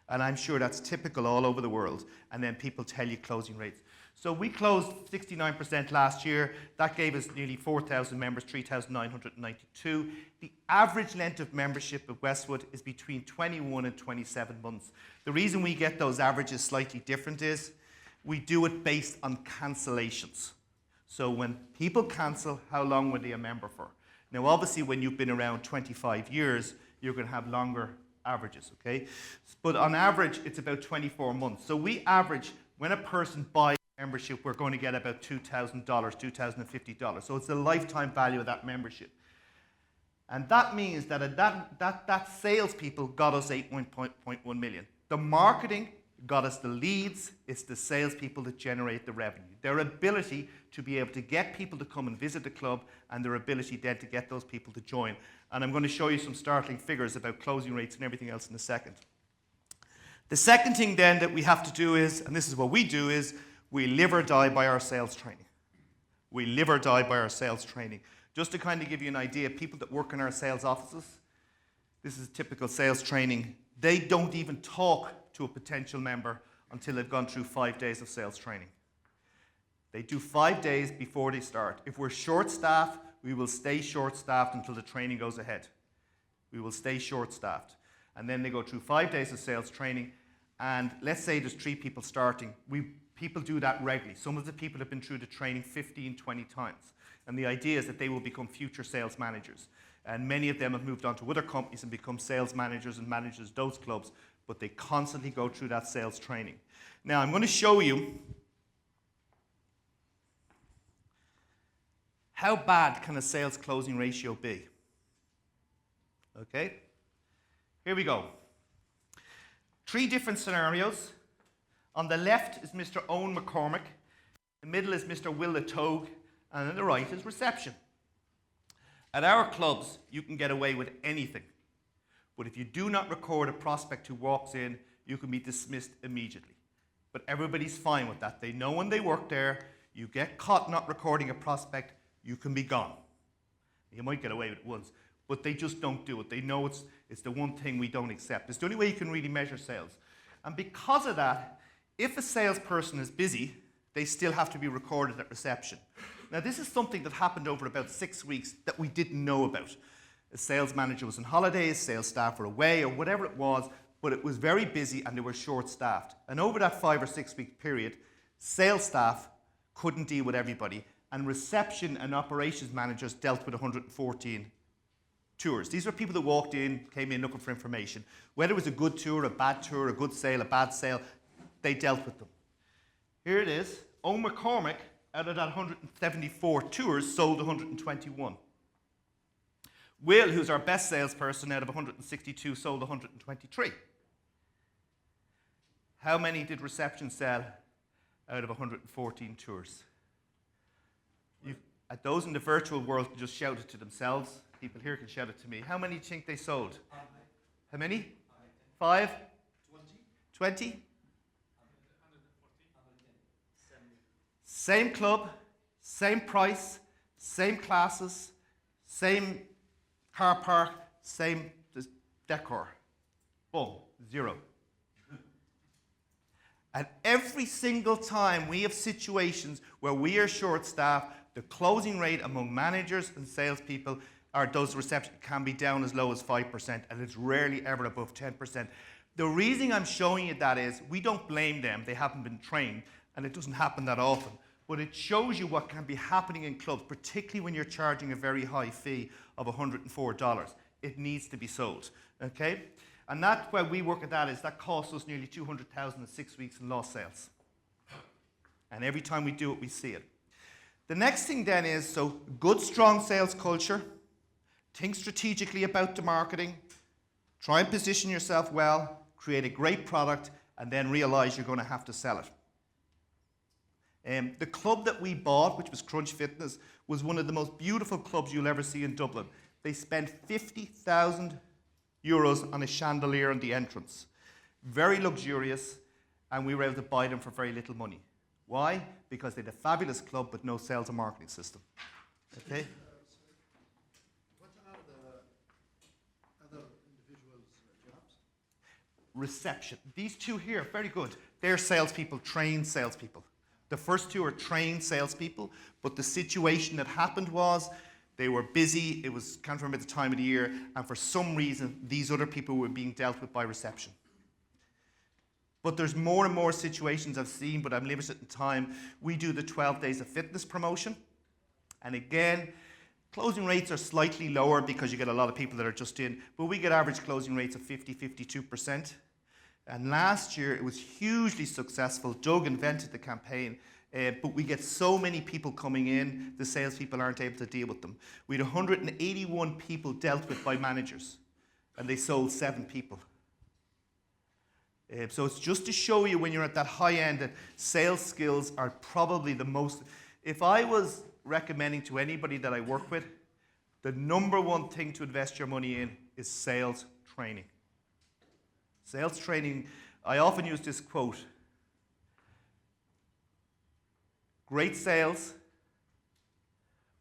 And I'm sure that's typical all over the world. And then people tell you closing rates. So we closed 69% last year. That gave us nearly 4,000 members, 3,992. The average length of membership at Westwood is between 21 and 27 months. The reason we get those averages slightly different is we do it based on cancellations. So when people cancel, how long were they a member for? Now, obviously, when you've been around 25 years, you're going to have longer averages, okay? But on average, it's about 24 months. So we average, when a person buys membership, we're going to get about $2,000, $2,050. So it's the lifetime value of that membership. And that means that that salespeople got us 8.1 million. The marketing got us the leads. It's the salespeople that generate the revenue. Their ability to be able to get people to come and visit the club, and their ability then to get those people to join. And I'm going to show you some startling figures about closing rates and everything else in a second. The second thing then that we have to do is, and this is what we do, is we live or die by our sales training. We live or die by our sales training. Just to kind of give you an idea, people that work in our sales offices, this is typical sales training, they don't even talk to a potential member until they've gone through 5 days of sales training. They do 5 days before they start. If we're short-staffed, we will stay short-staffed until the training goes ahead. We will stay short-staffed. And then they go through 5 days of sales training, and let's say there's 3 people starting. People do that regularly. Some of the people have been through the training 15, 20 times. And the idea is that they will become future sales managers. And many of them have moved on to other companies and become sales managers and managers those clubs, but they constantly go through that sales training. Now, I'm going to show you how bad can a sales closing ratio be. Okay? Here we go. 3 different scenarios. On the left is Mr. Owen McCormick, the middle is Mr. Will Togue, and on the right is reception. At our clubs, you can get away with anything. But if you do not record a prospect who walks in, you can be dismissed immediately. But everybody's fine with that. They know when they work there, you get caught not recording a prospect, you can be gone. You might get away with it once, but they just don't do it. They know it's the one thing we don't accept. It's the only way you can really measure sales. And because of that, if a salesperson is busy, they still have to be recorded at reception. Now, this is something that happened over about 6 weeks that we didn't know about. A sales manager was on holidays, sales staff were away, or whatever it was, but it was very busy and they were short-staffed. And over that 5 or 6 week period, sales staff couldn't deal with everybody, and reception and operations managers dealt with 114 tours. These were people that walked in, came in looking for information. Whether it was a good tour, a bad tour, a good sale, a bad sale, they dealt with them. Here it is. Owen McCormick, out of that 174 tours, sold 121. Will, who's our best salesperson, out of 162, sold 123. How many did reception sell out of 114 tours? At those in the virtual world can just shout it to themselves. People here can shout it to me. How many do you think they sold? How many? 5? 20? Same club, same price, same classes, same car park, same decor. Boom, 0. And every single time we have situations where we are short-staffed, the closing rate among managers and salespeople or those reception can be down as low as 5%, and it's rarely ever above 10%. The reason I'm showing you that is we don't blame them. They haven't been trained, and it doesn't happen that often. But it shows you what can be happening in clubs, particularly when you're charging a very high fee of $104. It needs to be sold, okay? And that's where we work at that is that costs us nearly $200,000 in 6 weeks in lost sales. And every time we do it, we see it. The next thing then is, so good, strong sales culture. Think strategically about the marketing. Try and position yourself well. Create a great product, and then realize you're going to have to sell it. The club that we bought, which was Crunch Fitness, was one of the most beautiful clubs you'll ever see in Dublin. They spent €50,000 on a chandelier on the entrance. Very luxurious, and we were able to buy them for very little money. Why? Because they had a fabulous club but no sales and marketing system. Okay? What are the other individuals' jobs? Reception. These two here, very good. They're salespeople, trained salespeople. The first two are trained salespeople, but the situation that happened was they were busy, it was can't remember the time of the year, and for some reason, these other people were being dealt with by reception. But there's more and more situations I've seen, but I'm limited in time. We do the 12 days of fitness promotion. And again, closing rates are slightly lower because you get a lot of people that are just in, but we get average closing rates of 50, 52%. And last year, it was hugely successful. Doug invented the campaign, but we get so many people coming in, the salespeople aren't able to deal with them. We had 181 people dealt with by managers, and they sold 7 people. So it's just to show you when you're at that high end that sales skills are probably the most. If I was recommending to anybody that I work with, the number one thing to invest your money in is sales training. Sales training, I often use this quote. Great sales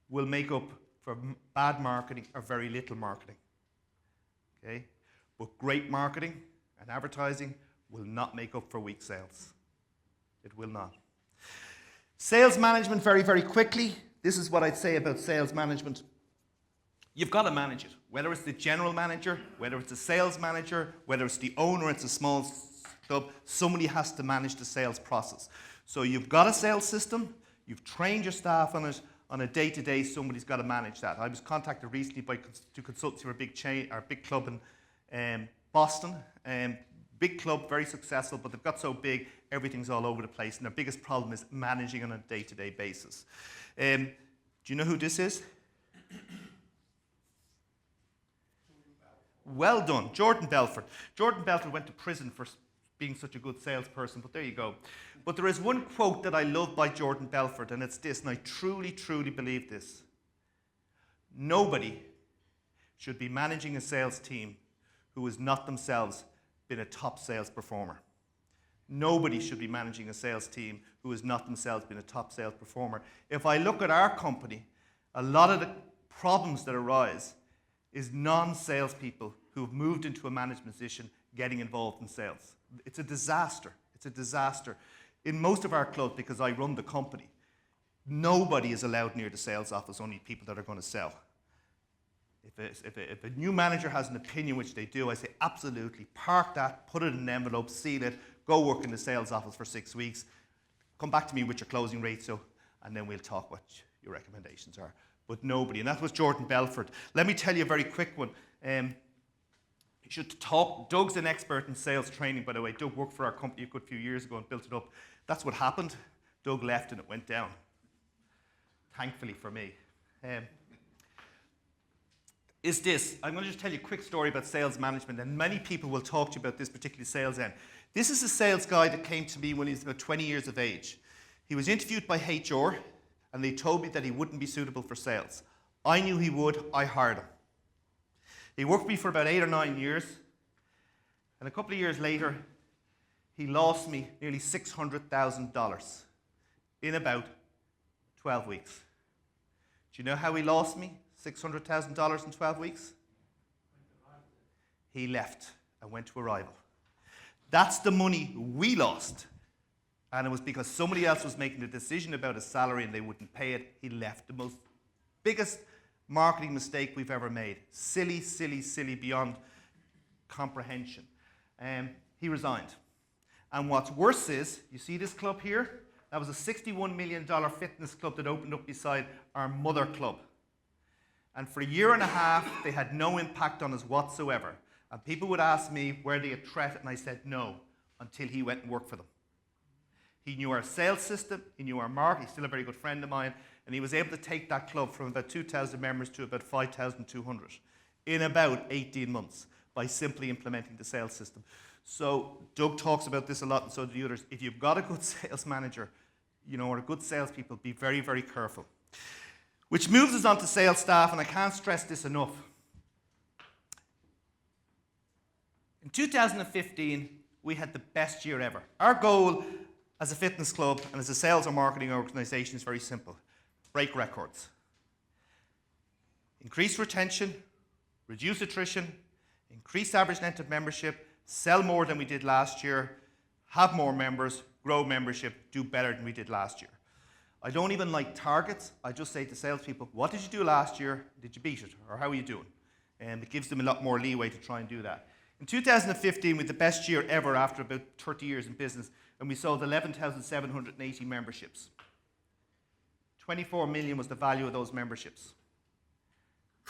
will make up for bad marketing or very little marketing. Okay? But great marketing and advertising will not make up for weak sales. It will not. Sales management, very, very quickly. This is what I'd say about sales management. You've got to manage it. Whether it's the general manager, whether it's the sales manager, whether it's the owner, it's a small club, somebody has to manage the sales process. So you've got a sales system, you've trained your staff on it, on a day-to-day, somebody's got to manage that. I was contacted recently by two consultants for a big chain, or a big club in Boston. Big club, very successful, but they've got so big, everything's all over the place, and their biggest problem is managing on a day-to-day basis. Do you know who this is? Well done, Jordan Belfort. Jordan Belfort went to prison for being such a good salesperson, but there you go. But there is one quote that I love by Jordan Belfort, and it's this, and I truly, truly believe this. Nobody should be managing a sales team who has not themselves been a top sales performer. Nobody should be managing a sales team who has not themselves been a top sales performer. If I look at our company, a lot of the problems that arise is non-salespeople who have moved into a management position getting involved in sales. It's a disaster. It's a disaster. In most of our clubs, because I run the company, nobody is allowed near the sales office, only people that are going to sell. If a new manager has an opinion, which they do, I say absolutely park that, put it in an envelope, seal it, go work in the sales office for 6 weeks, come back to me with your closing ratio, and then we'll talk what your recommendations are. But nobody, and that was Jordan Belfort. Let me tell you a very quick one. You should talk. Doug's an expert in sales training, by the way. Doug worked for our company a good few years ago and built it up. That's what happened. Doug left and it went down. Thankfully for me. Is this. I'm going to just tell you a quick story about sales management, and many people will talk to you about this particular sales end. This is a sales guy that came to me when he was about 20 years of age. He was interviewed by HR, and they told me that he wouldn't be suitable for sales. I knew he would. I hired him. He worked with me for about 8 or 9 years, and a couple of years later, he lost me nearly $600,000 in about 12 weeks. Do you know how he lost me $600,000 in 12 weeks? He left and went to a rival. That's the money we lost. And it was because somebody else was making the decision about his salary and they wouldn't pay it. He left. The biggest marketing mistake we've ever made. Silly, silly, silly beyond comprehension. He resigned. And what's worse is, you see this club here? That was a $61 million fitness club that opened up beside our mother club. And for a year and a half, they had no impact on us whatsoever. And people would ask me, were they a threat? And I said no, until he went and worked for them. He knew our sales system, he knew our market, he's still a very good friend of mine, and he was able to take that club from about 2,000 members to about 5,200 in about 18 months by simply implementing the sales system. So Doug talks about this a lot, and so do the others. If you've got a good sales manager, or a good salespeople, be very, very careful. Which moves us on to sales staff, and I can't stress this enough. In 2015, we had the best year ever. Our goal as a fitness club and as a sales or marketing organization is very simple. Break records. Increase retention, reduce attrition, increase average length of membership, sell more than we did last year, have more members, grow membership, do better than we did last year. I don't even like targets. I just say to salespeople, what did you do last year? Did you beat it? Or how are you doing? And it gives them a lot more leeway to try and do that. In 2015, we had the best year ever after about 30 years in business, and we sold 11,780 memberships. 24 million was the value of those memberships.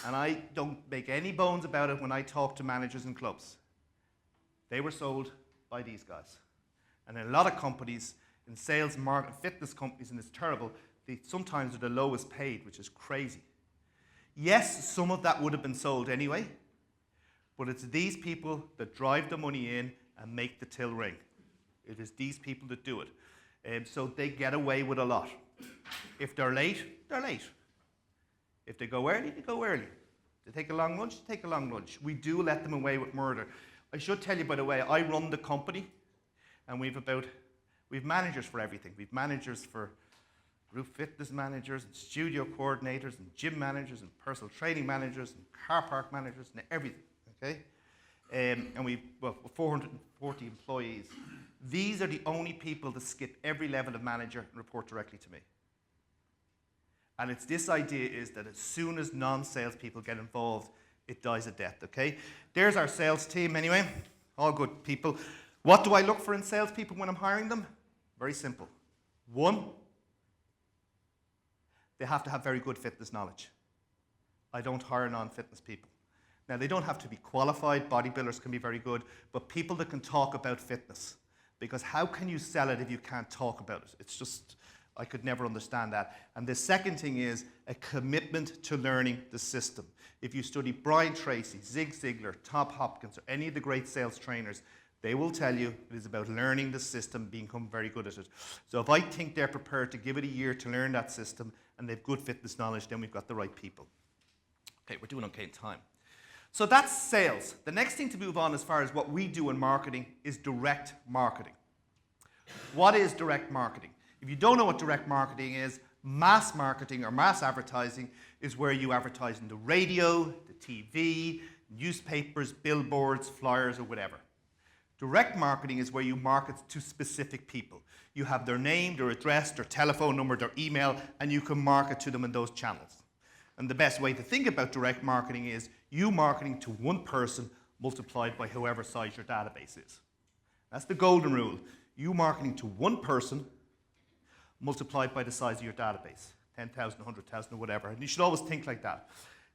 And I don't make any bones about it when I talk to managers and clubs. They were sold by these guys. And in a lot of companies, in sales, market, fitness companies, and it's terrible, they sometimes are the lowest paid, which is crazy. Yes, some of that would have been sold anyway, but it's these people that drive the money in and make the till ring. It is these people that do it. So they get away with a lot. If they're late, they're late. If they go early, they go early. If they take a long lunch, they take a long lunch. We do let them away with murder. I should tell you, by the way, I run the company, and we've managers for everything. We've managers for group fitness managers, and studio coordinators, and gym managers, and personal training managers, and car park managers, and everything. Okay? And we've 440 employees. These are the only people that skip every level of manager and report directly to me. And it's this idea is that as soon as non-sales people get involved, it dies a death, okay? There's our sales team anyway, all good people. What do I look for in salespeople when I'm hiring them? Very simple. One, they have to have very good fitness knowledge. I don't hire non-fitness people. Now, they don't have to be qualified. Bodybuilders can be very good, but people that can talk about fitness. Because how can you sell it if you can't talk about it? It's just, I could never understand that. And the second thing is a commitment to learning the system. If you study Brian Tracy, Zig Ziglar, Tom Hopkins, or any of the great sales trainers, they will tell you it is about learning the system, become very good at it. So if I think they're prepared to give it a year to learn that system and they've good fitness knowledge, then we've got the right people. Okay, we're doing okay in time. So that's sales. The next thing to move on as far as what we do in marketing is direct marketing. What is direct marketing? If you don't know what direct marketing is, mass marketing or mass advertising is where you advertise in the radio, the TV, newspapers, billboards, flyers, or whatever. Direct marketing is where you market to specific people. You have their name, their address, their telephone number, their email, and you can market to them in those channels. And the best way to think about direct marketing is you marketing to one person multiplied by however size your database is. That's the golden rule. You marketing to one person multiplied by the size of your database, 10,000, 100,000, or whatever. And you should always think like that.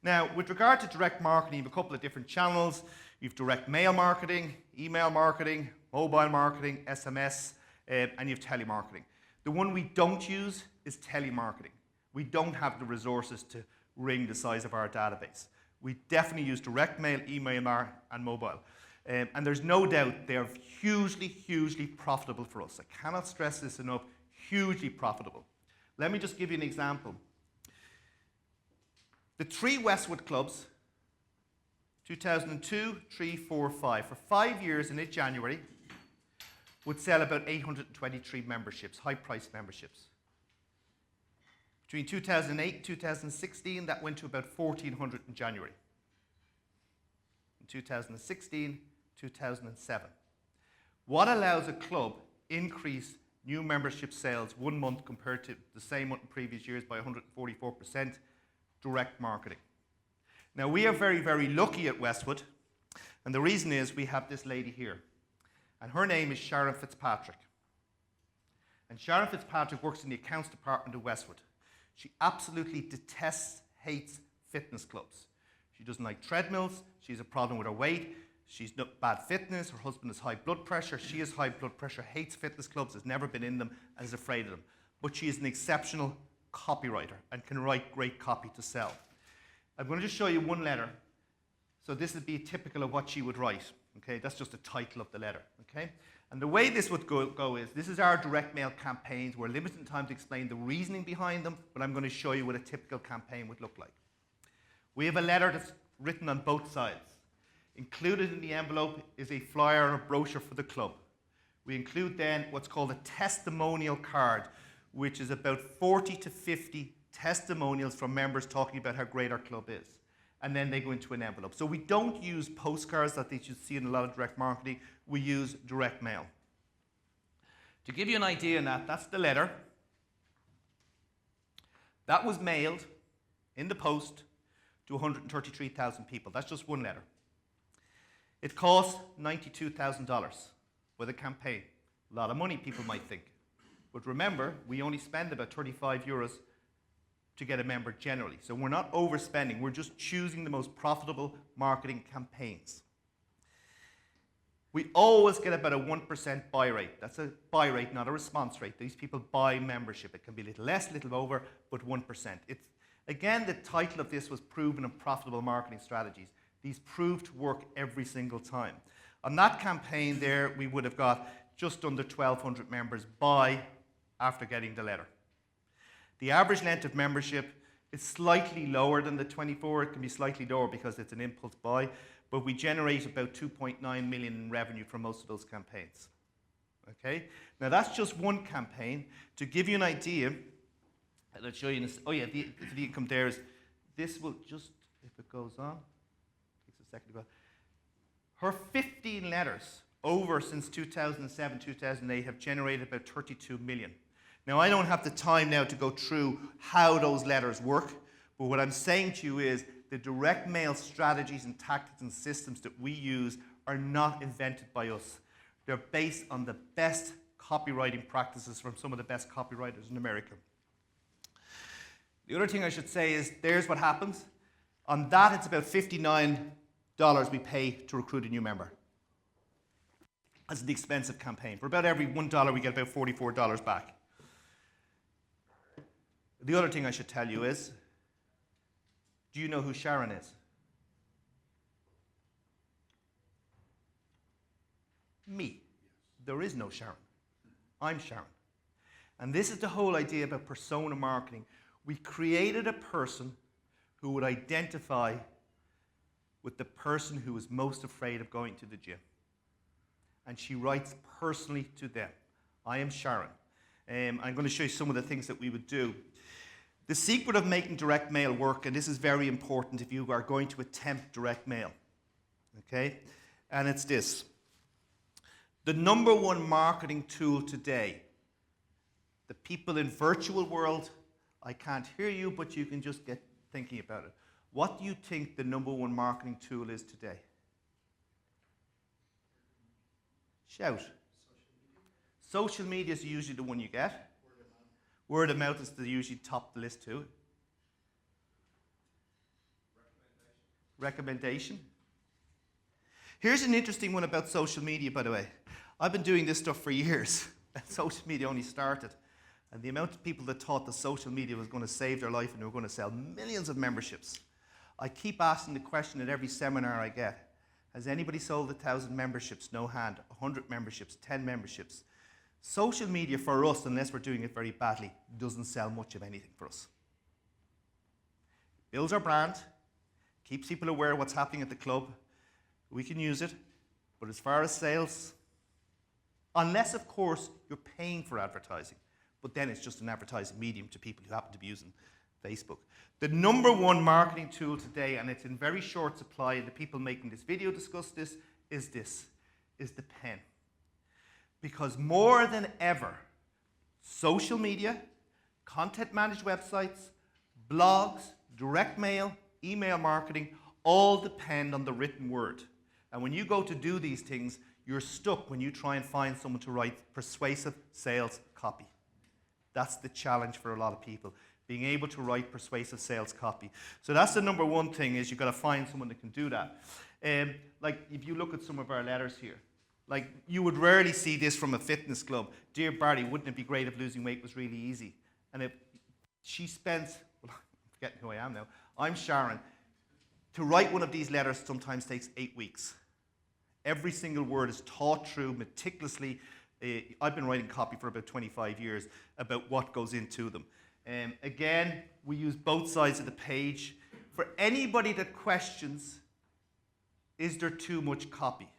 Now, with regard to direct marketing, you have a couple of different channels. You have direct mail marketing, email marketing, mobile marketing, SMS, and you have telemarketing. The one we don't use is telemarketing. We don't have the resources to ring the size of our database. We definitely use direct mail, email, and mobile. And there's no doubt they are hugely, hugely profitable for us. I cannot stress this enough, hugely profitable. Let me just give you an example. The 3 Westwood clubs, 2002, 3, 4, 5, for 5 years in January, would sell about 823 memberships, high-priced memberships. Between 2008 and 2016, that went to about 1,400 in January. In 2016, 2007. What allows a club increase new membership sales 1 month compared to the same month in previous years by 144%? Direct marketing. Now, we are very, very lucky at Westwood, and the reason is we have this lady here, and her name is Sharon Fitzpatrick. And Sharon Fitzpatrick works in the accounts department of Westwood. She absolutely detests, hates fitness clubs. She doesn't like treadmills. She has a problem with her weight. She's not bad fitness. Her husband has high blood pressure. She has high blood pressure, hates fitness clubs, has never been in them, and is afraid of them. But she is an exceptional copywriter and can write great copy to sell. I'm going to just show you one letter. So this would be typical of what she would write. Okay, that's just the title of the letter. Okay, and the way this would go is, this is our direct mail campaigns. We're limited in time to explain the reasoning behind them, but I'm going to show you what a typical campaign would look like. We have a letter that's written on both sides. Included in the envelope is a flyer or a brochure for the club. We include then what's called a testimonial card, which is about 40 to 50 testimonials from members talking about how great our club is. And then they go into an envelope. So we don't use postcards that you see in a lot of direct marketing. We use direct mail. To give you an idea on that, that's the letter. That was mailed in the post to 133,000 people. That's just one letter. It cost $92,000 for the campaign. A lot of money, people might think. But remember, we only spend about 35 euros to get a member generally. So we're not overspending. We're just choosing the most profitable marketing campaigns. We always get about a 1% buy rate. That's a buy rate, not a response rate. These people buy membership. It can be a little less, a little over, but 1%. It's, again, the title of this was Proven and Profitable Marketing Strategies. These proved to work every single time. On that campaign there, we would have got just under 1,200 members buy after getting the letter. The average length of membership is slightly lower than the 24. It can be slightly lower because it's an impulse buy, but we generate about 2.9 million in revenue from most of those campaigns. Okay? Now that's just one campaign. To give you an idea, I'll show you this. Oh yeah, the income there is, this will just, if it goes on, takes a second to go. Her 15 letters over since 2007, 2008 have generated about 32 million. Now, I don't have the time now to go through how those letters work, but what I'm saying to you is the direct mail strategies and tactics and systems that we use are not invented by us. They're based on the best copywriting practices from some of the best copywriters in America. The other thing I should say is there's what happens. On that, it's about $59 we pay to recruit a new member. That's the expensive campaign. For about every $1, we get about $44 back. The other thing I should tell you is, do you know who Sharon is? Me. There is no Sharon. I'm Sharon. And this is the whole idea about persona marketing. We created a person who would identify with the person who is most afraid of going to the gym. And she writes personally to them. I am Sharon. I'm going to show you some of the things that we would do. The secret of making direct mail work, and this is very important if you are going to attempt direct mail, okay? And it's this. The number one marketing tool today, the people in virtual world, I can't hear you, but you can just get thinking about it. What do you think the number one marketing tool is today? Shout. Social media is usually the one you get. Word of mouth is usually top the list too. Recommendation. Here's an interesting one about social media, by the way. I've been doing this stuff for years. Social media only started. And the amount of people that thought that social media was going to save their life and they were going to sell millions of memberships. I keep asking the question at every seminar I get. Has anybody sold 1,000 memberships? No hand. 100 memberships, 10 memberships. Social media for us, unless we're doing it very badly, doesn't sell much of anything for us. Builds our brand, keeps people aware of what's happening at the club. We can use it, but as far as sales, unless of course you're paying for advertising, but then it's just an advertising medium to people who happen to be using Facebook. The number one marketing tool today, and it's in very short supply, and the people making this video discuss this, is the pen. Because more than ever, social media, content managed websites, blogs, direct mail, email marketing, all depend on the written word. And when you go to do these things, you're stuck when you try and find someone to write persuasive sales copy. That's the challenge for a lot of people, being able to write persuasive sales copy. So that's the number one thing, is you've got to find someone that can do that. Like if you look at some of our letters here, like you would rarely see this from a fitness club. Dear Barry, wouldn't it be great if losing weight was really easy? And if she spends, well, I'm forgetting who I am now, I'm Sharon. To write one of these letters sometimes takes 8 weeks. Every single word is thought through meticulously. I've been writing copy for about 25 years about what goes into them. Again, we use both sides of the page. For anybody that questions, is there too much copy?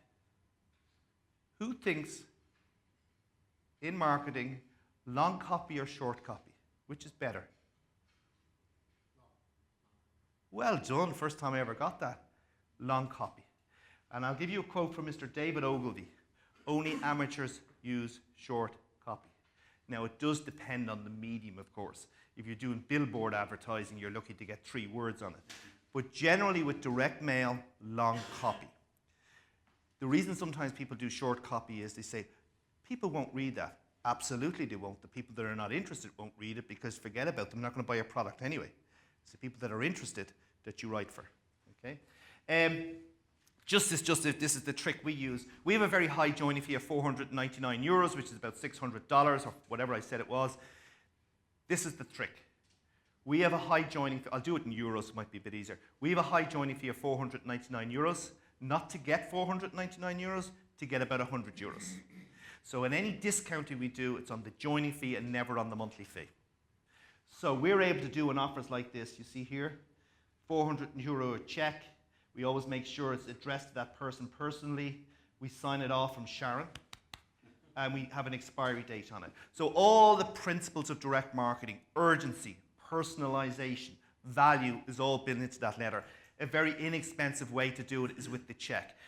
Who thinks in marketing, long copy or short copy? Which is better? Well done, first time I ever got that. Long copy. And I'll give you a quote from Mr. David Ogilvy. Only amateurs use short copy. Now, it does depend on the medium, of course. If you're doing billboard advertising, you're lucky to get 3 words on it. But generally with direct mail, long copy. The reason sometimes people do short copy is they say, people won't read that. Absolutely they won't. The people that are not interested won't read it, because forget about them, they're not going to buy your product anyway. It's the people that are interested that you write for. Okay? This is the trick we use. We have a very high joining fee of €499, which is about $600 or whatever I said it was. This is the trick. We have a high joining fee. I'll do it in euros, it might be a bit easier. We have a high joining fee of €499, not to get €499, to get about €100. So in any discounting we do, it's on the joining fee and never on the monthly fee. So we're able to do an offers like this. You see here, €400 a check. We always make sure it's addressed to that person personally. We sign it off from Sharon, and we have an expiry date on it. So all the principles of direct marketing, urgency, personalization, value, is all built into that letter. A very inexpensive way to do it is with the check.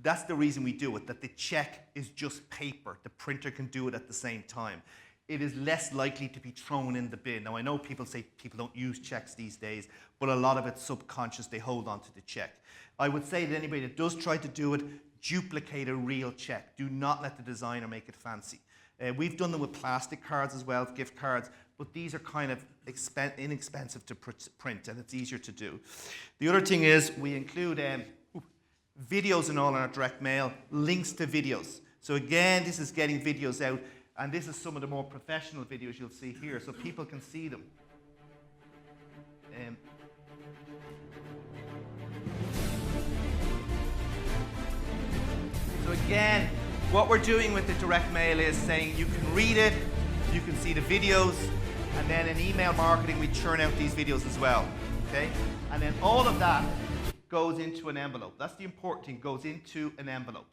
That's the reason we do it, that the check is just paper. The printer can do it at the same time. It is less likely to be thrown in the bin. Now, I know people say people don't use checks these days, but a lot of it's subconscious. They hold on to the check. I would say that anybody that does try to do it, duplicate a real check. Do not let the designer make it fancy. We've done them with plastic cards as well, gift cards, but these are kind of inexpensive to print, and it's easier to do. The other thing is we include videos and all in our direct mail, links to videos. So again, this is getting videos out, and this is some of the more professional videos you'll see here, so people can see them. So again, what we're doing with the direct mail is saying you can read it, you can see the videos, and then in email marketing we churn out these videos as well, okay? And then all of that goes into an envelope. That's the important thing, goes into an envelope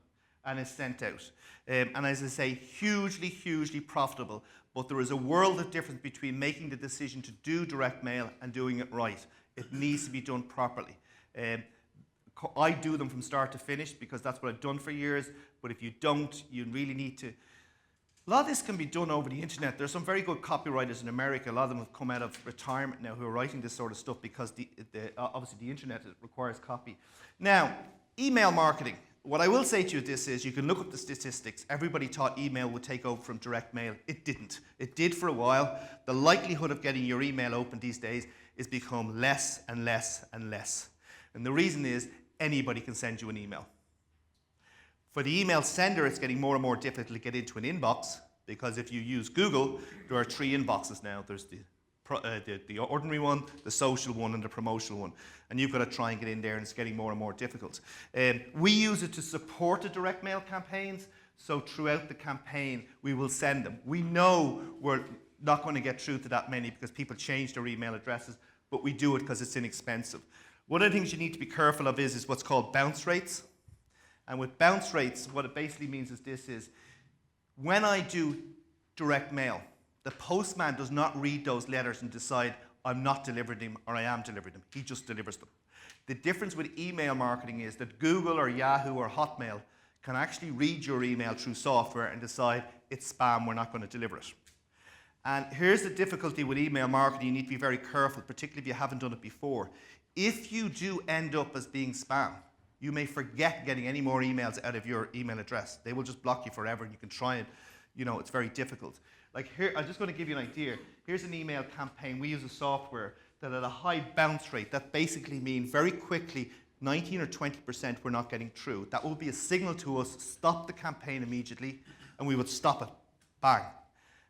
and is sent out. And as I say, hugely, hugely profitable, but there is a world of difference between making the decision to do direct mail and doing it right. It needs to be done properly. I do them from start to finish because that's what I've done for years, but if you don't, you really need to. A lot of this can be done over the internet. There's some very good copywriters in America. A lot of them have come out of retirement now who are writing this sort of stuff because obviously the internet requires copy. Now, email marketing. What I will say to you this is you can look up the statistics. Everybody thought email would take over from direct mail. It didn't. It did for a while. The likelihood of getting your email open these days is become less and less and less. And the reason is anybody can send you an email. For the email sender, it's getting more and more difficult to get into an inbox because if you use Google, there are 3 inboxes now. There's the ordinary one, the social one, and the promotional one. And you've got to try and get in there, and it's getting more and more difficult. We use it to support the direct mail campaigns, so throughout the campaign, we will send them. We know we're not going to get through to that many because people change their email addresses, but we do it because it's inexpensive. One of the things you need to be careful of is what's called bounce rates. And with bounce rates, what it basically means is this is, when I do direct mail, the postman does not read those letters and decide I'm not delivering them or I am delivering them. He just delivers them. The difference with email marketing is that Google or Yahoo or Hotmail can actually read your email through software and decide it's spam, we're not going to deliver it. And here's the difficulty with email marketing. You need to be very careful, particularly if you haven't done it before. If you do end up as being spam, you may forget getting any more emails out of your email address. They will just block you forever, and you can try it. You know, it's very difficult. Like here, I'm just going to give you an idea. Here's an email campaign. We use a software that at a high bounce rate, that basically means very quickly 19 or 20% we're not getting through. That will be a signal to us, stop the campaign immediately, and we would stop it. Bang.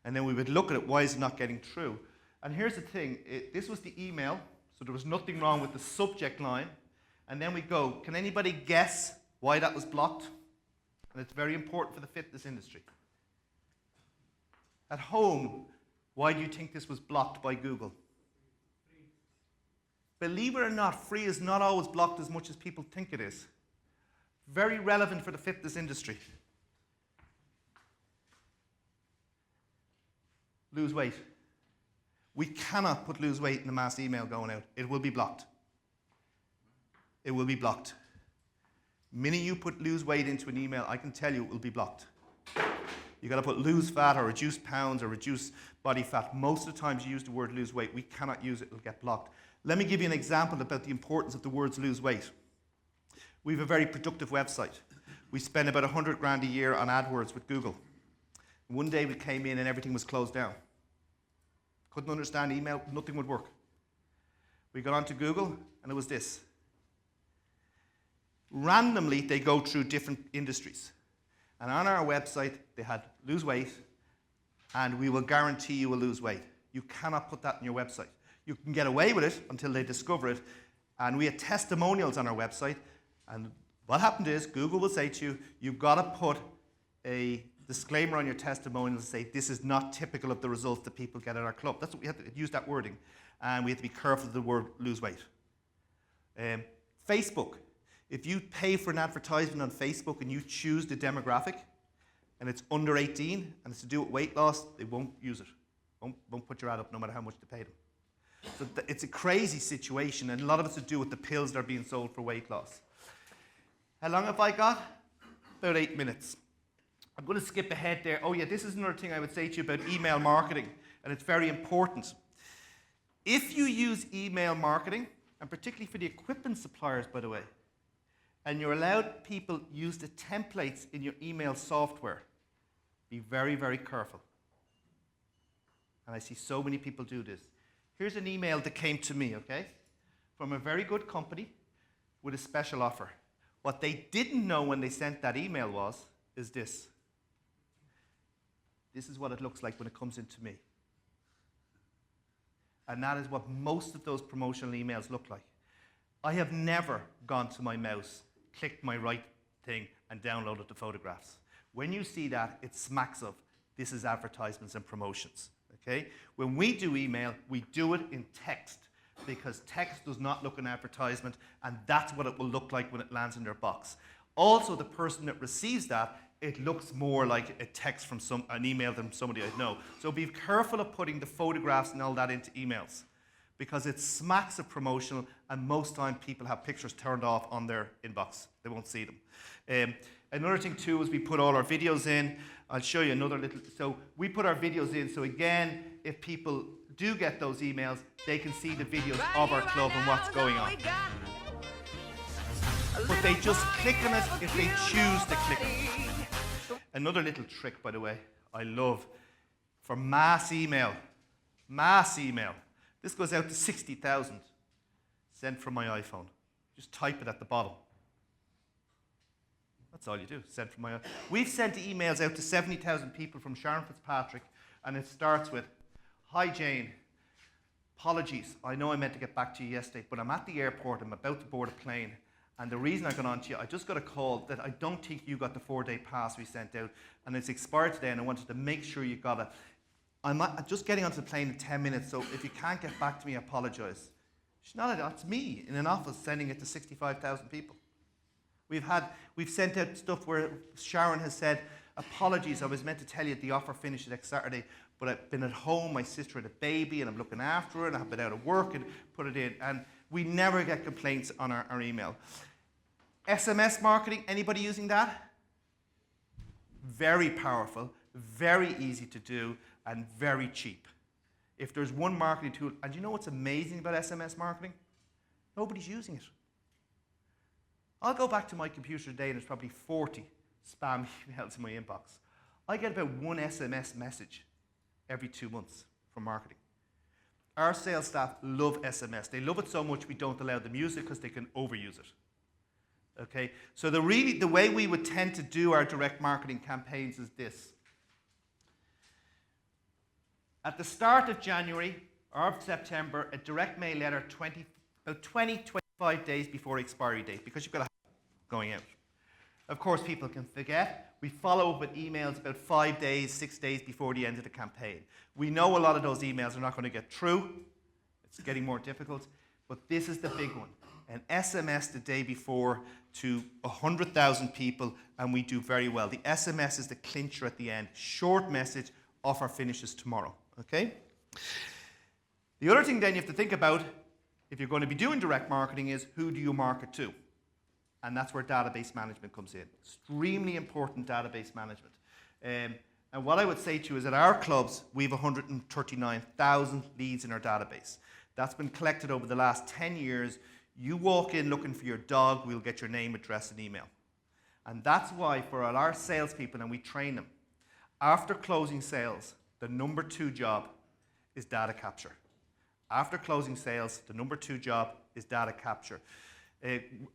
And then we would look at it, why is it not getting through? And here's the thing, this was the email, so there was nothing wrong with the subject line. And then we go, can anybody guess why that was blocked? And it's very important for the fitness industry. At home, why do you think this was blocked by Google? Believe it or not, free is not always blocked as much as people think it is. Very relevant for the fitness industry. Lose weight. We cannot put lose weight in the mass email going out. It will be blocked. It will be blocked. The minute you put lose weight into an email, I can tell you it will be blocked. You've got to put lose fat or reduce pounds or reduce body fat. Most of the times you use the word lose weight. We cannot use it. It will get blocked. Let me give you an example about the importance of the words lose weight. We have a very productive website. We spend about 100 grand a year on AdWords with Google. One day we came in and everything was closed down. Couldn't understand email, nothing would work. We got onto Google and it was this. Randomly, they go through different industries. And on our website, they had lose weight, and we will guarantee you will lose weight. You cannot put that on your website. You can get away with it until they discover it. And we had testimonials on our website. And what happened is, Google will say to you, you've got to put a disclaimer on your testimonials and say, this is not typical of the results that people get at our club. That's what we had to use that wording. And we have to be careful of the word lose weight. Facebook. If you pay for an advertisement on Facebook and you choose the demographic and it's under 18 and it's to do with weight loss, they won't use it. Won't put your ad up no matter how much they pay them. So it's a crazy situation, and a lot of it's to do with the pills that are being sold for weight loss. How long have I got? About 8 minutes. I'm going to skip ahead there. Oh yeah, this is another thing I would say to you about email marketing, and it's very important. If you use email marketing, and particularly for the equipment suppliers, by the way, and you're allowed people use the templates in your email software, Be very, very careful. And I see so many people do this. Here's an email that came to me, okay, from a very good company with a special offer. What they didn't know when they sent that email is this. This is what it looks like when it comes into me. And that is what most of those promotional emails look like. I have never gone to my mouse, clicked my right thing, and downloaded the photographs. When you see that, it smacks of, this is advertisements and promotions, okay? When we do email, we do it in text, because text does not look an advertisement, and that's what it will look like when it lands in their box. Also, the person that receives that, it looks more like a text from an email than somebody I know. So be careful of putting the photographs and all that into emails, because it smacks of promotional, and most time people have pictures turned off on their inbox. They won't see them. Another thing too is we put all our videos in. I'll show you another little, so we put our videos in, so again, if people do get those emails, they can see the videos of our club and what's going on. But they just click on it if they choose to click on it. Another little trick, by the way, I love, for mass email. This goes out to 60,000, sent from my iPhone. Just type it at the bottom. That's all you do, send from my iPhone. We've sent emails out to 70,000 people from Sharon Fitzpatrick, and it starts with, "Hi Jane, apologies, I know I meant to get back to you yesterday, but I'm at the airport, I'm about to board a plane, and the reason I got on to you, I just got a call that I don't think you got the 4-day pass we sent out, and it's expired today, and I wanted to make sure you got it. I'm just getting onto the plane in 10 minutes, so if you can't get back to me, I apologise." She's not, that's me in an office sending it to 65,000 people. We've sent out stuff where Sharon has said, "Apologies, I was meant to tell you the offer finished next Saturday, but I've been at home, my sister had a baby, and I'm looking after her, and I've been out of work," and put it in. And we never get complaints on our email. SMS marketing, anybody using that? Very powerful, very easy to do, and very cheap. If there's one marketing tool, and you know what's amazing about SMS marketing? Nobody's using it. I'll go back to my computer today and there's probably 40 spam emails in my inbox. I get about one SMS message every 2 months from marketing. Our sales staff love SMS. They love it so much we don't allow them to use it because they can overuse it. Okay, so the way we would tend to do our direct marketing campaigns is this. At the start of January or of September, a direct mail letter about 25 days before expiry date, because you've got to have it going out. Of course, people can forget. We follow up with emails about 5 days, 6 days before the end of the campaign. We know a lot of those emails are not going to get through. It's getting more difficult. But this is the big one. An SMS the day before to 100,000 people, and we do very well. The SMS is the clincher at the end. Short message, offer finishes tomorrow. Okay? The other thing then you have to think about, if you're going to be doing direct marketing, is who do you market to? And that's where database management comes in. Extremely important database management. And what I would say to you is at our clubs, we have 139,000 leads in our database. That's been collected over the last 10 years. You walk in looking for your dog, we'll get your name, address, and email. And that's why for our salespeople, and we train them, after closing sales, the number 2 job is data capture. After closing sales, the number 2 job is data capture.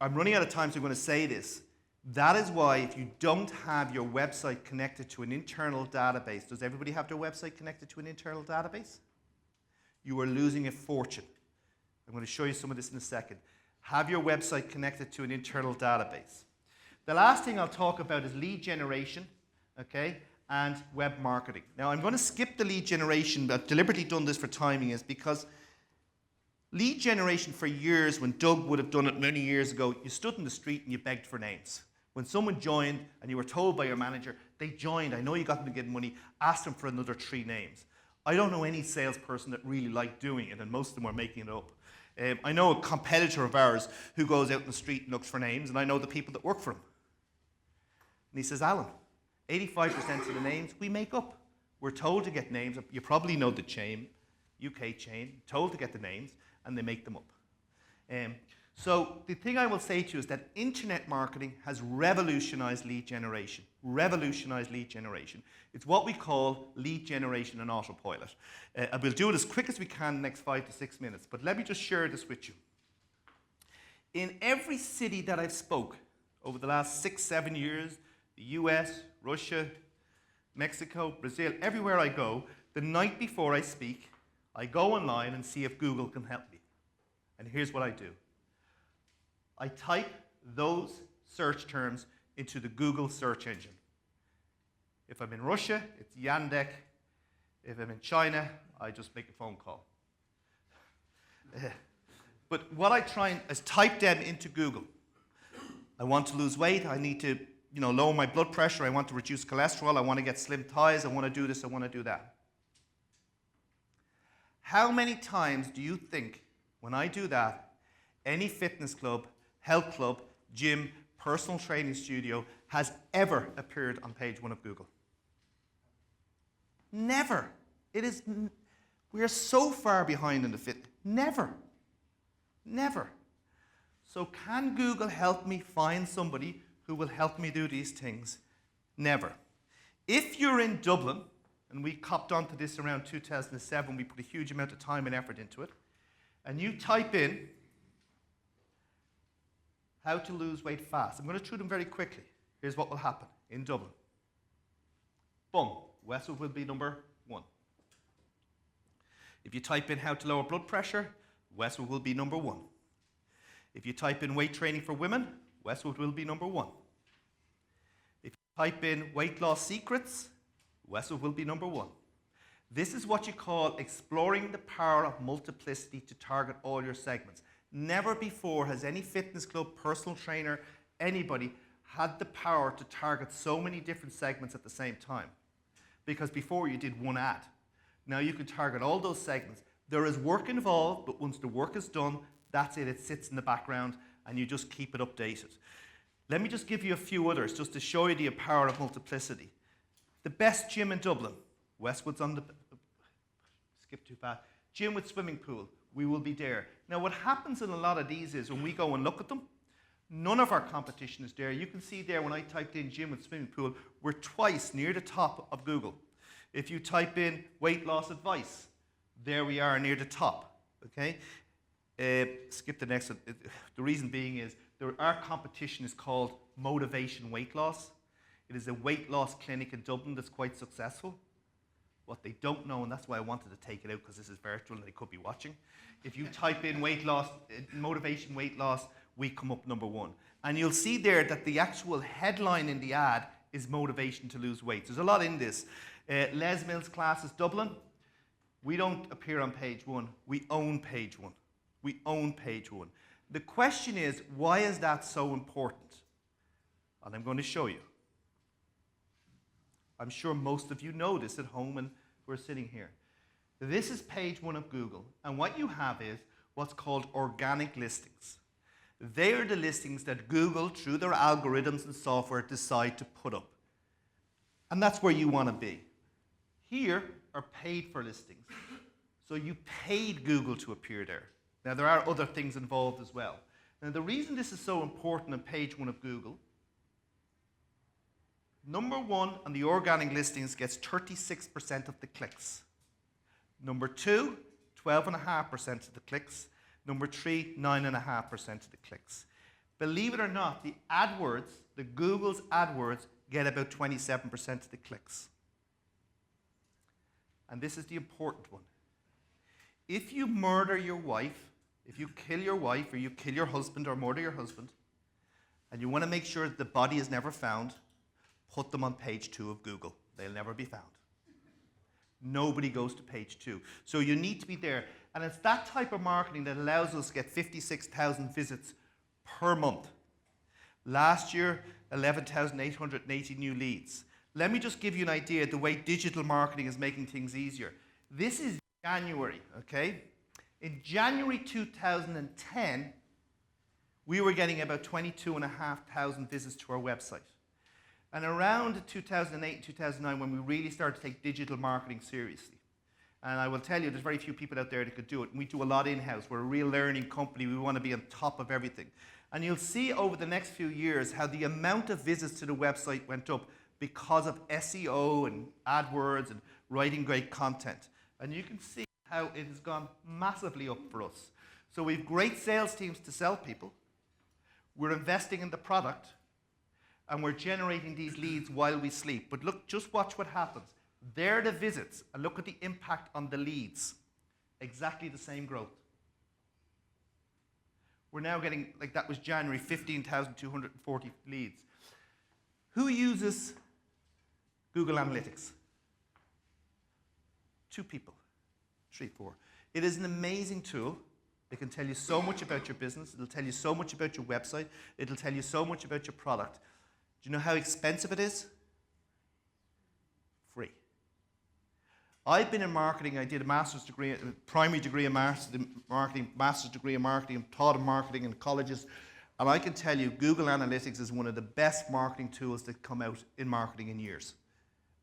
I'm running out of time, so I'm going to say this. That is why if you don't have your website connected to an internal database, does everybody have their website connected to an internal database? You are losing a fortune. I'm going to show you some of this in a second. Have your website connected to an internal database. The last thing I'll talk about is lead generation, okay, and web marketing. Now, I'm going to skip the lead generation, but I've deliberately done this for timing, is because lead generation for years, when Doug would have done it many years ago, you stood in the street and you begged for names. When someone joined and you were told by your manager, they joined, I know you got them to get money, ask them for another 3 names. I don't know any salesperson that really liked doing it, and most of them are making it up. I know a competitor of ours who goes out in the street and looks for names, and I know the people that work for him. And he says, "Alan, 85% of the names we make up. We're told to get names. You probably know the chain, UK chain, told to get the names, and they make them up." So the thing I will say to you is that internet marketing has revolutionized lead generation. Revolutionized lead generation. It's what we call lead generation and autopilot. And we'll do it as quick as we can in the next 5 to 6 minutes, but let me just share this with you. In every city that I've spoke over the last 6, 7 years, the US, Russia, Mexico, Brazil, everywhere I go, the night before I speak, I go online and see if Google can help me. And here's what I do. I type those search terms into the Google search engine. If I'm in Russia, it's Yandex. If I'm in China, I just make a phone call. But what I try and is type them into Google. I want to lose weight. I need to, lower my blood pressure. I want to reduce cholesterol. I want to get slim thighs. I want to do this. I want to do that. How many times do you think when I do that, any fitness club, health club, gym, personal training studio has ever appeared on page 1 of Google? Never. We are so far behind in the fit. Never. Never. So can Google help me find somebody who will help me do these things? Never. If you're in Dublin, and we copped onto this around 2007, we put a huge amount of time and effort into it, and you type in how to lose weight fast. I'm going to through them very quickly. Here's what will happen in Dublin. Boom. Westwood will be number 1. If you type in how to lower blood pressure, Westwood will be number 1. If you type in weight training for women, Westwood will be number 1. If you type in weight loss secrets, Westwood will be number 1. This is what you call exploring the power of multiplicity to target all your segments. Never before has any fitness club, personal trainer, anybody had the power to target so many different segments at the same time. Because before you did one ad. Now you can target all those segments. There is work involved, but once the work is done, that's it. It sits in the background and you just keep it updated. Let me just give you a few others just to show you the power of multiplicity. The best gym in Dublin, Westwood's on the, skip too fast, gym with swimming pool, we will be there. Now what happens in a lot of these is when we go and look at them, none of our competition is there. You can see there when I typed in gym with swimming pool, we're twice near the top of Google. If you type in weight loss advice, there we are near the top, okay? Skip the next one. The reason being is our competition is called Motivation Weight Loss. It is a weight loss clinic in Dublin that's quite successful. What they don't know, and that's why I wanted to take it out because this is virtual and they could be watching. If you type in weight loss, motivation weight loss, we come up number 1. And you'll see there that the actual headline in the ad is motivation to lose weight. There's a lot in this. Les Mills Classes Dublin, we don't appear on page 1. We own page 1. We own page 1. The question is, why is that so important? And I'm going to show you. I'm sure most of you know this at home and we're sitting here. This is page 1 of Google, and what you have is what's called organic listings. They are the listings that Google, through their algorithms and software, decide to put up. And that's where you want to be. Here are paid for listings. So you paid Google to appear there. Now there are other things involved as well. Now the reason this is so important on page 1 of Google, number 1 on the organic listings gets 36% of the clicks. Number 2, 12.5% of the clicks. Number 3, 9.5% of the clicks. Believe it or not, the AdWords, the Google's AdWords, get about 27% of the clicks. And this is the important one. If you murder your wife, if you kill your wife or you kill your husband or murder your husband, and you want to make sure that the body is never found, put them on page 2 of Google. They'll never be found. Nobody goes to page 2. So you need to be there. And it's that type of marketing that allows us to get 56,000 visits per month. Last year, 11,880 new leads. Let me just give you an idea of the way digital marketing is making things easier. This is January, okay? In January 2010, we were getting about 22,500 visits to our website. And around 2008, 2009, when we really started to take digital marketing seriously, And I will tell you, there's very few people out there that could do it. And we do a lot in-house. We're a real learning company. We want to be on top of everything. And you'll see over the next few years how the amount of visits to the website went up because of SEO and AdWords and writing great content. And you can see how it has gone massively up for us. So we have great sales teams to sell people. We're investing in the product. And we're generating these leads while we sleep. But look, just watch what happens. They're the visits, and look at the impact on the leads. Exactly the same growth. We're now getting, like that was January, 15,240 leads. Who uses Google Analytics? 2 people, 3, 4. It is an amazing tool. It can tell you so much about your business. It'll tell you so much about your website. It'll tell you so much about your product. Do you know how expensive it is? Free. I've been in marketing. I did a master's degree, a primary degree in marketing, master's degree in marketing, and taught in marketing in colleges. And I can tell you, Google Analytics is one of the best marketing tools that come out in marketing in years.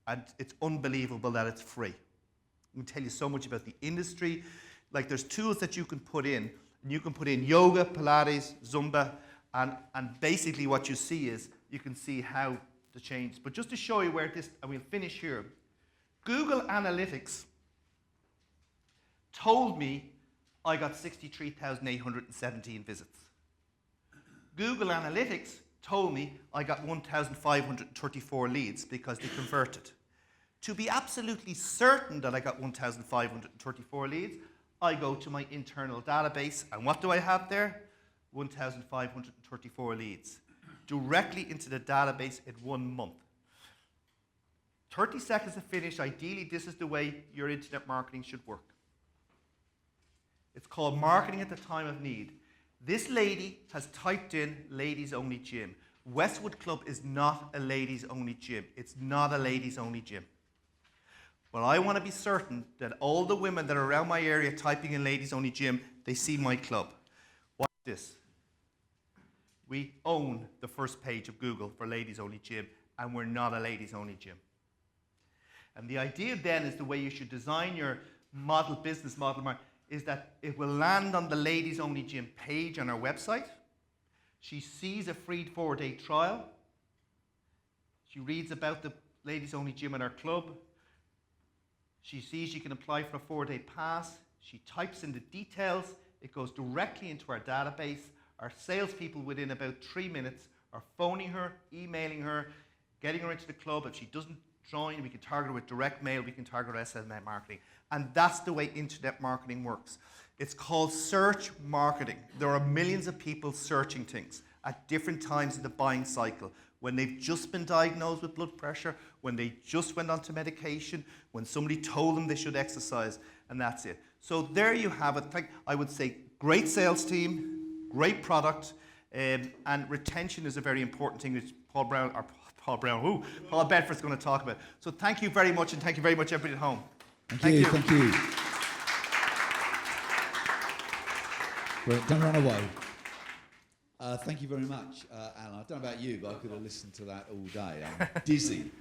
And it's unbelievable that it's free. I can tell you so much about the industry. Like there's tools that you can put in. And you can put in yoga, Pilates, Zumba, and basically what you see is you can see how to change. But just to show you where this, and we'll finish here. Google Analytics told me I got 63,817 visits. Google Analytics told me I got 1,534 leads because they converted. To be absolutely certain that I got 1,534 leads, I go to my internal database, and what do I have there? 1,534 leads. Directly into the database in 1 month. 30 seconds to finish. Ideally, this is the way your internet marketing should work. It's called marketing at the time of need. This lady has typed in ladies only gym. Westwood Club is not a ladies only gym. It's not a ladies only gym. But I want to be certain that all the women that are around my area typing in ladies only gym, they see my club. Watch this. We own the first page of Google for ladies only gym, and we're not a ladies only gym. And the idea then is the way you should design your model, business model, is that it will land on the ladies only gym page on our website. She sees a free 4-day trial. She reads about the ladies only gym at our club. She sees she can apply for a 4-day pass. She types in the details. It goes directly into our database. Our salespeople within about 3 minutes are phoning her, emailing her, getting her into the club. If she doesn't join, we can target her with direct mail, we can target her with SMS marketing. And that's the way internet marketing works. It's called search marketing. There are millions of people searching things at different times in the buying cycle. When they've just been diagnosed with blood pressure, when they just went onto medication, when somebody told them they should exercise, and that's it. So there you have it. I would say great sales team, great product, and retention is a very important thing, which Paul Bedford's going to talk about. So thank you very much, and thank you very much everybody at home. Thank you. Thank you. Great. Don't run away. Thank you very much, Alan. I don't know about you, but I could have listened to that all day. I'm dizzy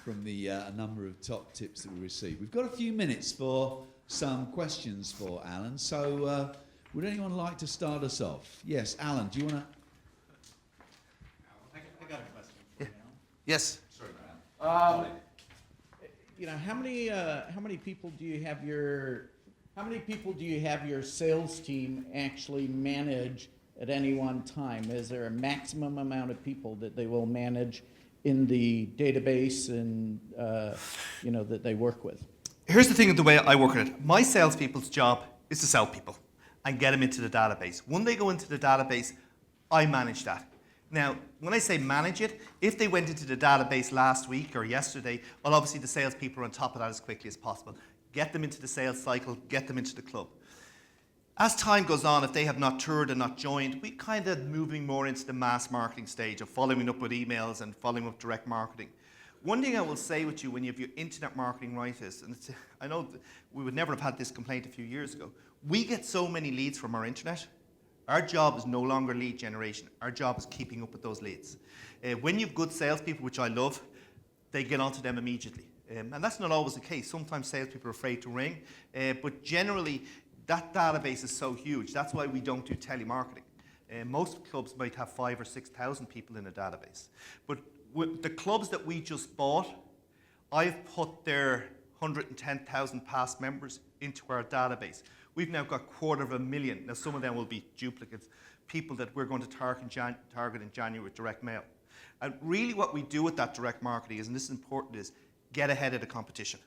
from the number of top tips that we received. We've got a few minutes for some questions for Alan. So would anyone like to start us off? Yes, Alan, do you want to? I got a question for you, Alan. Yes. Sorry, Alan. You know, how many people do you have your sales team actually manage at any one time? Is there a maximum amount of people that they will manage in the database and that they work with? Here's the thing of the way I work at it. My salespeople's job is to sell people and get them into the database. When they go into the database, I manage that. Now, when I say manage it, if they went into the database last week or yesterday, well, obviously the salespeople are on top of that as quickly as possible. Get them into the sales cycle, get them into the club. As time goes on, if they have not toured and not joined, we kind of moving more into the mass marketing stage of following up with emails and following up direct marketing. One thing I will say with you when you have your internet marketing right is, and I know we would never have had this complaint a few years ago, we get so many leads from our internet. Our job is no longer lead generation. Our job is keeping up with those leads. When you have good salespeople, which I love, they get onto them immediately. And that's not always the case. Sometimes salespeople are afraid to ring, but generally that database is so huge. That's why we don't do telemarketing. Most clubs might have 5,000 or 6,000 people in a database. But with the clubs that we just bought, I've put their 110,000 past members into our database. We've now got 250,000. Now some of them will be duplicates, people that we're going to target in January with direct mail. And really what we do with that direct marketing is, and this is important, is get ahead of the competition.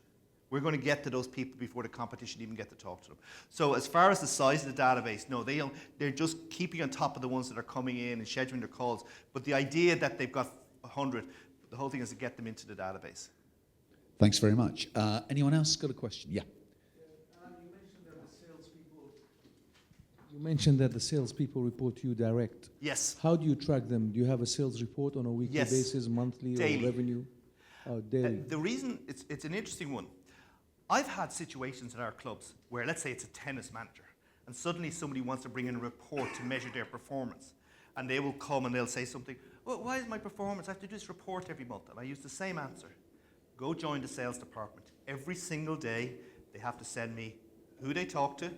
We're going to get to those people before the competition even get to talk to them. So as far as the size of the database, no, they're just keeping on top of the ones that are coming in and scheduling their calls. But the idea that they've got 100, the whole thing is to get them into the database. Thanks very much. Anyone else got a question? Yeah. You mentioned that the salespeople report to you direct. Yes. How do you track them? Do you have a sales report on a weekly Yes. basis, monthly, Daily. or revenue? Daily. The reason, it's an interesting one. I've had situations in our clubs where, let's say it's a tennis manager, and suddenly somebody wants to bring in a report to measure their performance. And they will come and they'll say something, well, why is my performance? I have to do this report every month. And I use the same answer. Go join the sales department. Every single day, they have to send me who they talked to,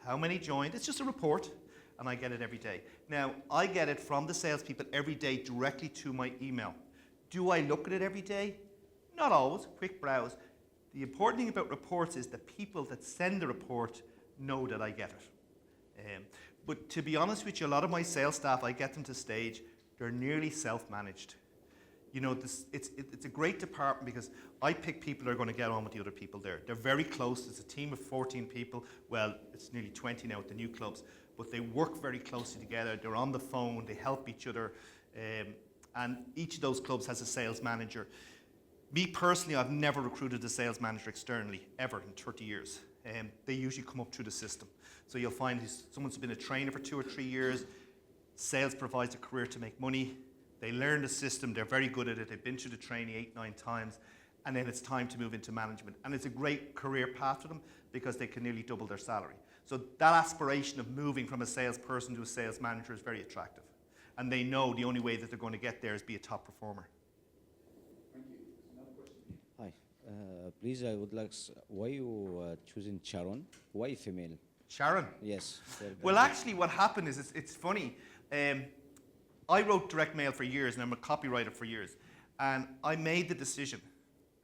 how many joined. It's just a report, and I get it every day. Now, I get it from the salespeople every day directly to my email. Do I look at it every day? Not always, quick browse. The important thing about reports is the people that send the report know that I get it. But to be honest with you, a lot of my sales staff, I get them to stage, they're nearly self-managed. You know, it's a great department because I pick people that are going to get on with the other people there. They're very close. It's a team of 14 people. Well, it's nearly 20 now with the new clubs. But they work very closely together. They're on the phone. They help each other. And each of those clubs has a sales manager. Me personally, I've never recruited a sales manager externally, ever, in 30 years. They usually come up through the system. So you'll find someone's been a trainer for 2 or 3 years. Sales provides a career to make money. They learn the system, they're very good at it, they've been through the training 8, 9 times, and then it's time to move into management. And it's a great career path for them because they can nearly double their salary. So that aspiration of moving from a salesperson to a sales manager is very attractive. And they know the only way that they're going to get there is be a top performer. Hi. Please, I would like, why you choosing Sharon? Why female? Sharon? Yes. Well, actually what happened is, it's funny. I wrote direct mail for years, and I'm a copywriter for years. And I made the decision,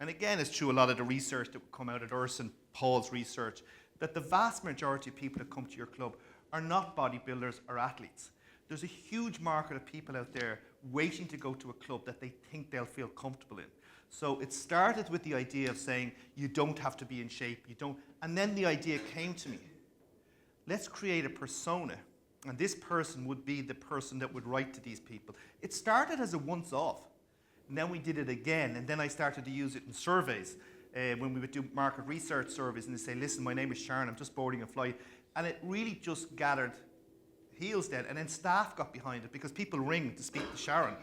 and again, it's through a lot of the research that would come out of Urs and Paul's research, that the vast majority of people that come to your club are not bodybuilders or athletes. There's a huge market of people out there waiting to go to a club that they think they'll feel comfortable in. So it started with the idea of saying, you don't have to be in shape, and then the idea came to me, let's create a persona. And this person would be the person that would write to these people. It started as a once-off. And then we did it again. And then I started to use it in surveys. When we would do market research surveys and they say, listen, my name is Sharon, I'm just boarding a flight. And it really just gathered heels then. And then staff got behind it because people ring to speak to Sharon.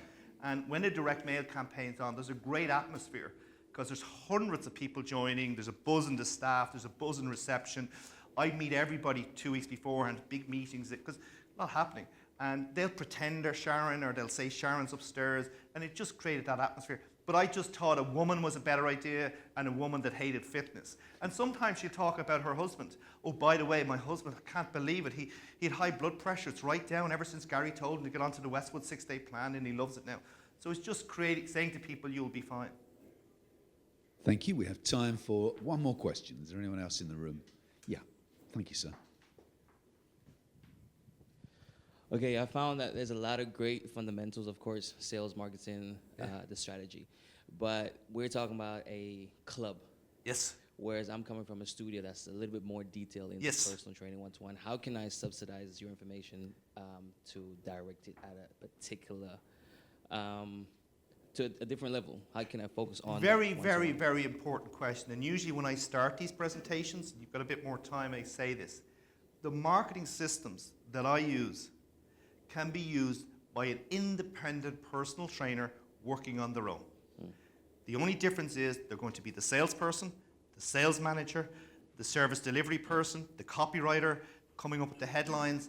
And when a direct mail campaign's on, there's a great atmosphere because there's hundreds of people joining. There's a buzz in the staff. There's a buzz in reception. I meet everybody 2 weeks beforehand, big meetings, because not happening. And they'll pretend they're Sharon, or they'll say Sharon's upstairs, and it just created that atmosphere. But I just thought a woman was a better idea, and a woman that hated fitness. And sometimes she'll talk about her husband. Oh, by the way, my husband, I can't believe it. He had high blood pressure. It's right down ever since Gary told him to get onto the Westwood 6-day plan, and he loves it now. So it's just saying to people, you'll be fine. Thank you. We have time for one more question. Is there anyone else in the room? Yeah. Thank you, sir. Okay, I found that there's a lot of great fundamentals, of course, sales, marketing, the strategy. But we're talking about a club. Yes. Whereas I'm coming from a studio that's a little bit more detailed into personal training one-to-one. How can I subsidize your information to direct it at a particular, to a different level? How can I focus on Very, very, very important question. And usually when I start these presentations, you've got a bit more time, I say this. The marketing systems that I use can be used by an independent personal trainer working on their own. The only difference is they're going to be the salesperson, the sales manager, the service delivery person, the copywriter, coming up with the headlines,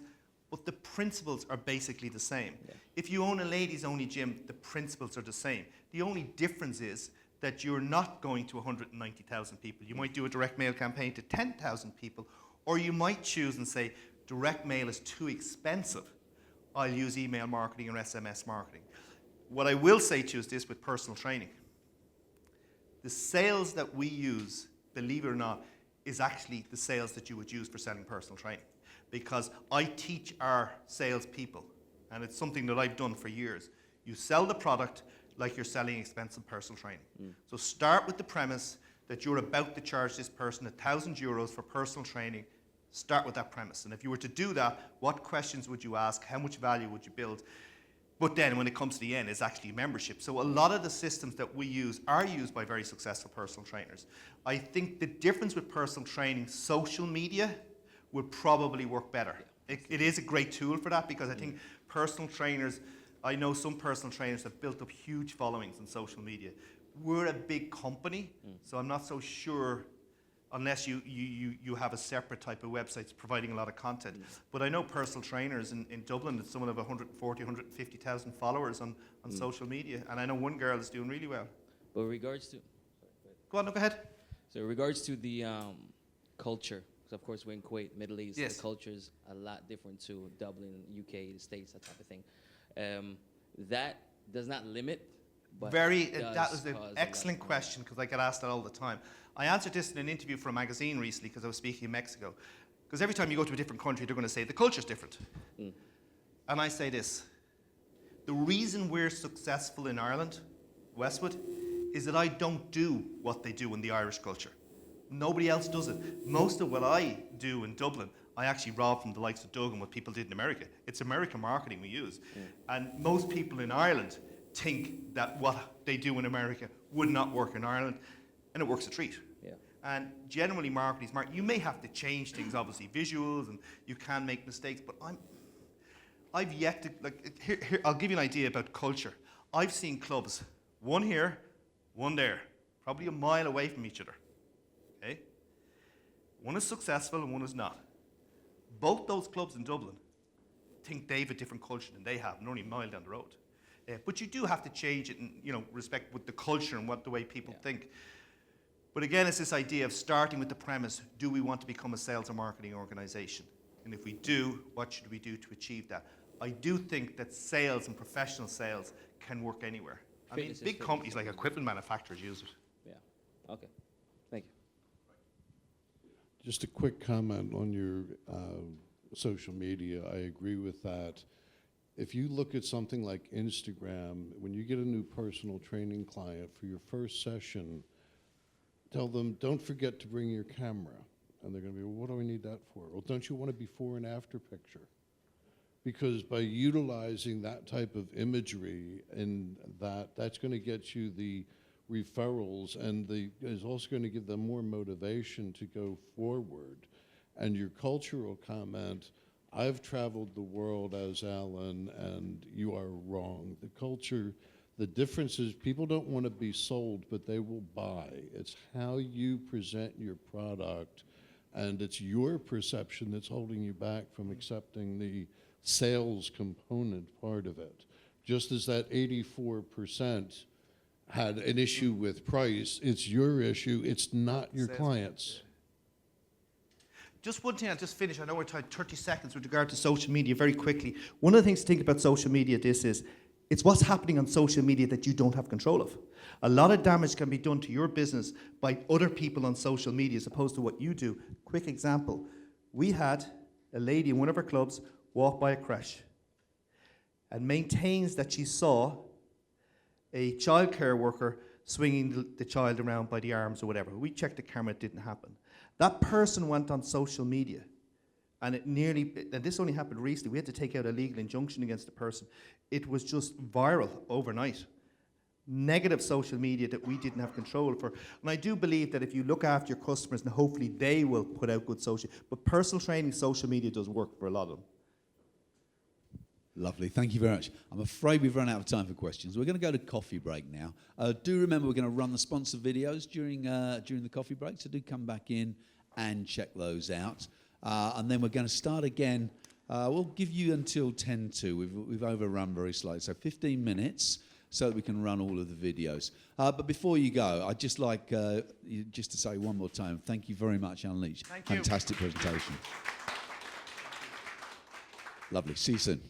but the principles are basically the same. Yeah. If you own a ladies-only gym, the principles are the same. The only difference is that you're not going to 190,000 people. You might do a direct mail campaign to 10,000 people, or you might choose and say, direct mail is too expensive. I'll use email marketing or SMS marketing. What I will say to you is this with personal training. The sales that we use, believe it or not, is actually the sales that you would use for selling personal training. Because I teach our salespeople, and it's something that I've done for years. You sell the product like you're selling expensive personal training. So start with the premise that you're about to charge this person €1,000 for personal training. Start with that premise. And if you were to do that, what questions would you ask? How much value would you build? But then when it comes to the end, it's actually membership. So a lot of the systems that we use are used by very successful personal trainers. I think the difference with personal training, social media would probably work better. It is a great tool for that, because I think personal trainers, I know some personal trainers have built up huge followings on social media. We're a big company, so I'm not so sure unless you have a separate type of website providing a lot of content. But I know personal trainers in Dublin that someone have 140, 150,000 followers on social media. And I know one girl is doing really well. But in regards to, Go on, no, go ahead. so in regards to the culture, because of course we're in Kuwait, Middle East, Yes. the culture is a lot different to Dublin, UK, the States, that type of thing. That does not limit, but That does was an cause a lot excellent of- question, because I get asked that all the time. I answered this in an interview for a magazine recently, because I was speaking in Mexico. Because every time you go to a different country, they're going to say, the culture's different. And I say this, the reason we're successful in Ireland, Westwood, is that I don't do what they do in the Irish culture. Nobody else does it. Most of what I do in Dublin, I actually rob from the likes of Doug and what people did in America. It's American marketing we use. And most people in Ireland think that what they do in America would not work in Ireland, and it works a treat. Yeah. And generally marketing is marketing. You may have to change things, obviously, visuals, and you can make mistakes, but I've yet to, like, here, I'll give you an idea about culture. I've seen clubs, one here, one there, probably a mile away from each other. Okay? One is successful and one is not. Both those clubs in Dublin think they have a different culture than they have, and only a mile down the road. But you do have to change it in respect with the culture and the way people think. But again, it's this idea of starting with the premise, do we want to become a sales or marketing organization? And if we do, what should we do to achieve that? I do think that sales and professional sales can work anywhere. I mean, Fitness is big fitness. companies like equipment manufacturers use it. Yeah. Okay. Thank you. Just a quick comment on your social media. I agree with that. If you look at something like Instagram, when you get a new personal training client for your first session, tell them, don't forget to bring your camera. And they're going to be, well, what do I need that for? Well, don't you want a before and after picture? Because by utilizing that type of imagery, and that's going to get you the referrals, and is also going to give them more motivation to go forward. And your cultural comment, I've traveled the world as Alan, and you are wrong. The culture, the difference is people don't want to be sold, but they will buy. It's how you present your product, and it's your perception that's holding you back from accepting the sales component part of it. Just as that 84% had an issue with price, it's your issue, it's not your Sales. clients. Just one thing, I'll just finish. I know we're tied 30 seconds with regard to social media very quickly. One of the things to think about social media, it's what's happening on social media that you don't have control of. A lot of damage can be done to your business by other people on social media as opposed to what you do. Quick example, we had a lady in one of our clubs walk by a creche and maintains that she saw a childcare worker swinging the child around by the arms or whatever. We checked the camera, it didn't happen. That person went on social media, and and this only happened recently, we had to take out a legal injunction against the person. It was just viral overnight. Negative social media that we didn't have control for. And I do believe that if you look after your customers, and hopefully they will put out good social, but personal training, social media does work for a lot of them. Lovely, thank you very much. I'm afraid we've run out of time for questions. We're going to go to coffee break now. Do remember we're going to run the sponsored videos during the coffee break, so do come back in and check those out. And then we're going to start again. We'll give you until 10 to. We've overrun very slightly, so 15 minutes. so that we can run all of the videos. But before you go, I'd just like just to say one more time, thank you very much, Unleash. Thank you. Fantastic presentation. Lovely. See you soon.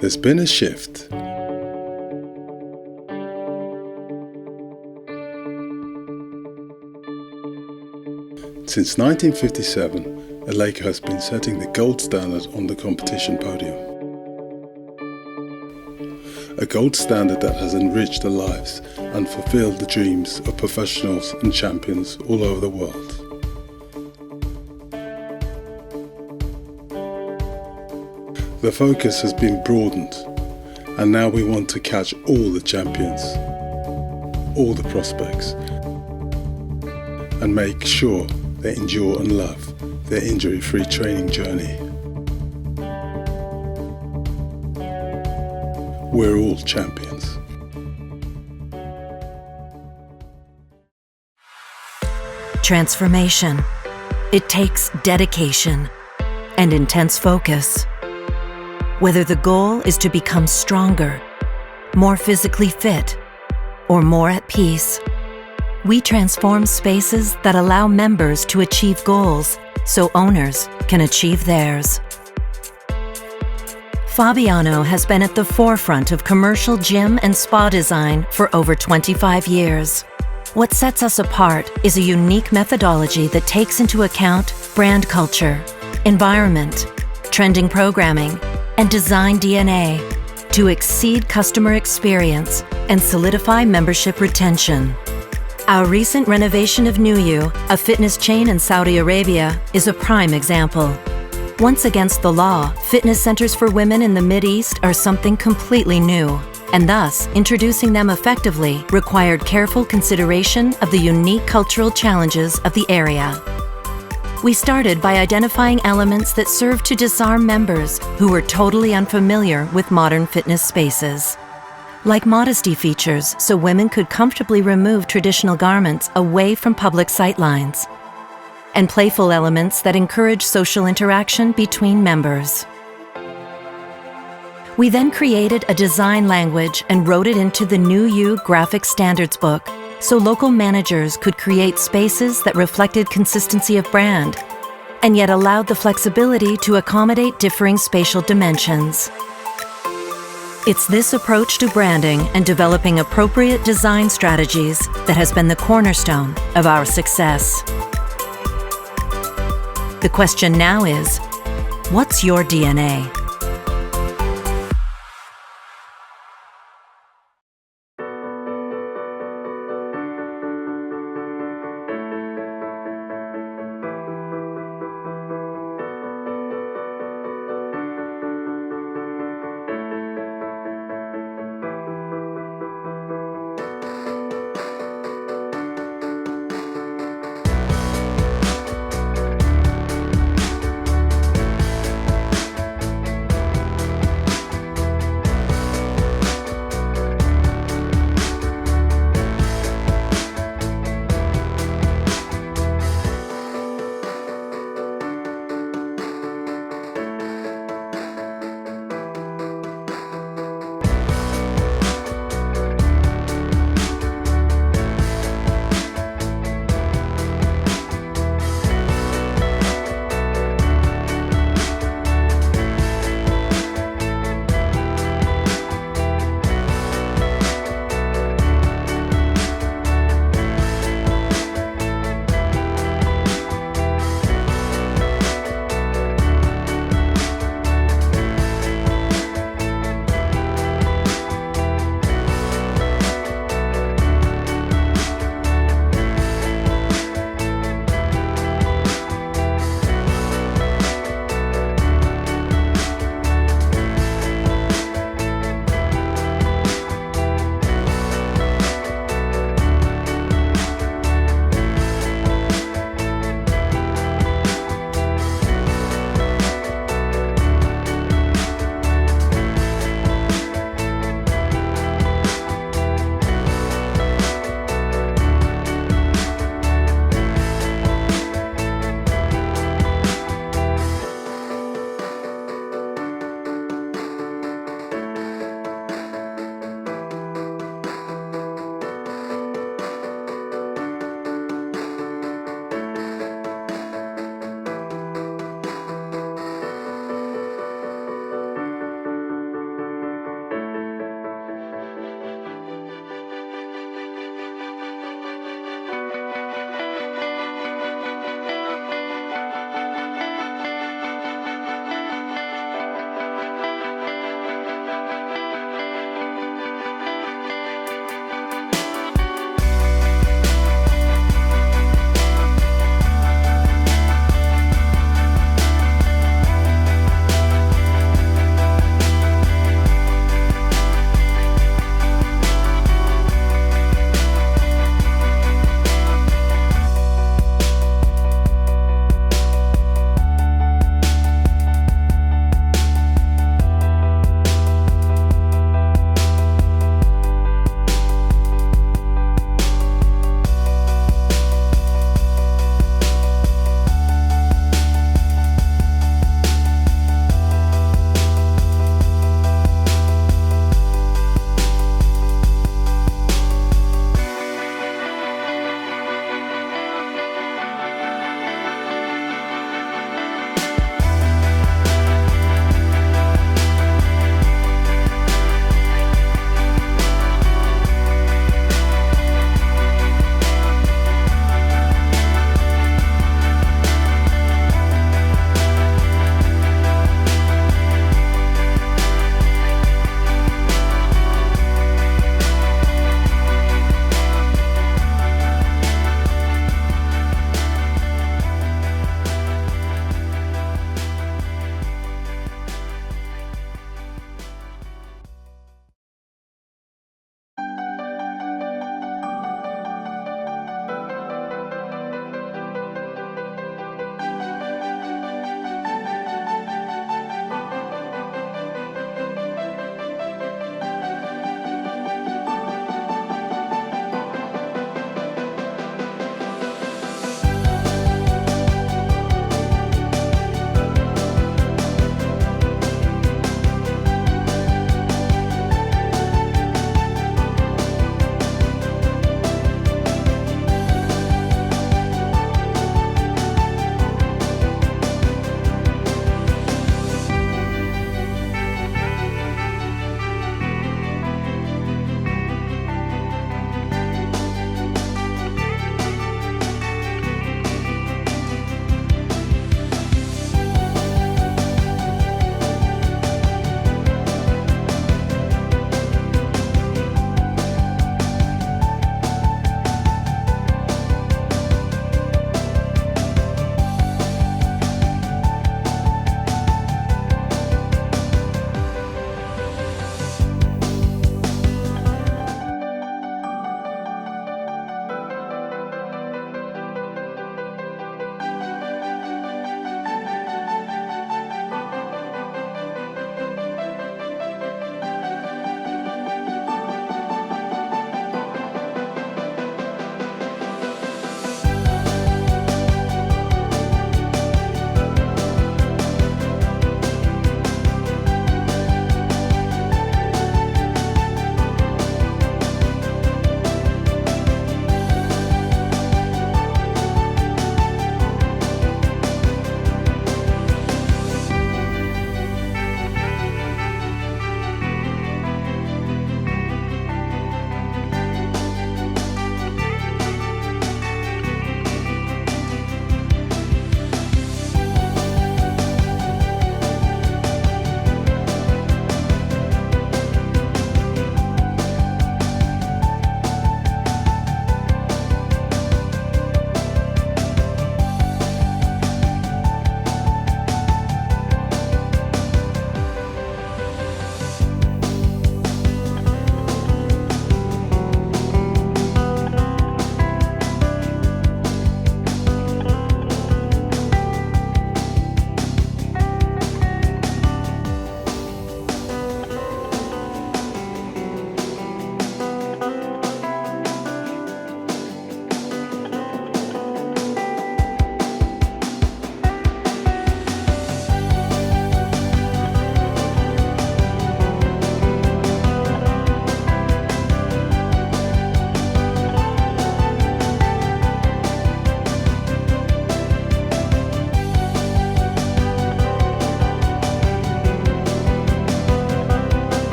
There's been a shift. Since 1957, Aleko has been setting the gold standard on the competition podium. A gold standard that has enriched the lives and fulfilled the dreams of professionals and champions all over the world. The focus has been broadened, and now we want to catch all the champions, all the prospects, and make sure they endure and love their injury-free training journey. We're all champions. Transformation. It takes dedication and intense focus. Whether the goal is to become stronger, more physically fit, or more at peace, we transform spaces that allow members to achieve goals so owners can achieve theirs. Fabiano has been at the forefront of commercial gym and spa design for over 25 years. What sets us apart is a unique methodology that takes into account brand culture, environment, trending programming, and design DNA to exceed customer experience and solidify membership retention. Our recent renovation of Nuyu, a fitness chain in Saudi Arabia, is a prime example. Once against the law, fitness centers for women in the Mideast are something completely new, and thus introducing them effectively required careful consideration of the unique cultural challenges of the area. We started by identifying elements that served to disarm members who were totally unfamiliar with modern fitness spaces. Like modesty features so women could comfortably remove traditional garments away from public sightlines, and playful elements that encourage social interaction between members. We then created a design language and wrote it into the Nuyu Graphic Standards book so local managers could create spaces that reflected consistency of brand and yet allowed the flexibility to accommodate differing spatial dimensions. It's this approach to branding and developing appropriate design strategies that has been the cornerstone of our success. The question now is, what's your DNA?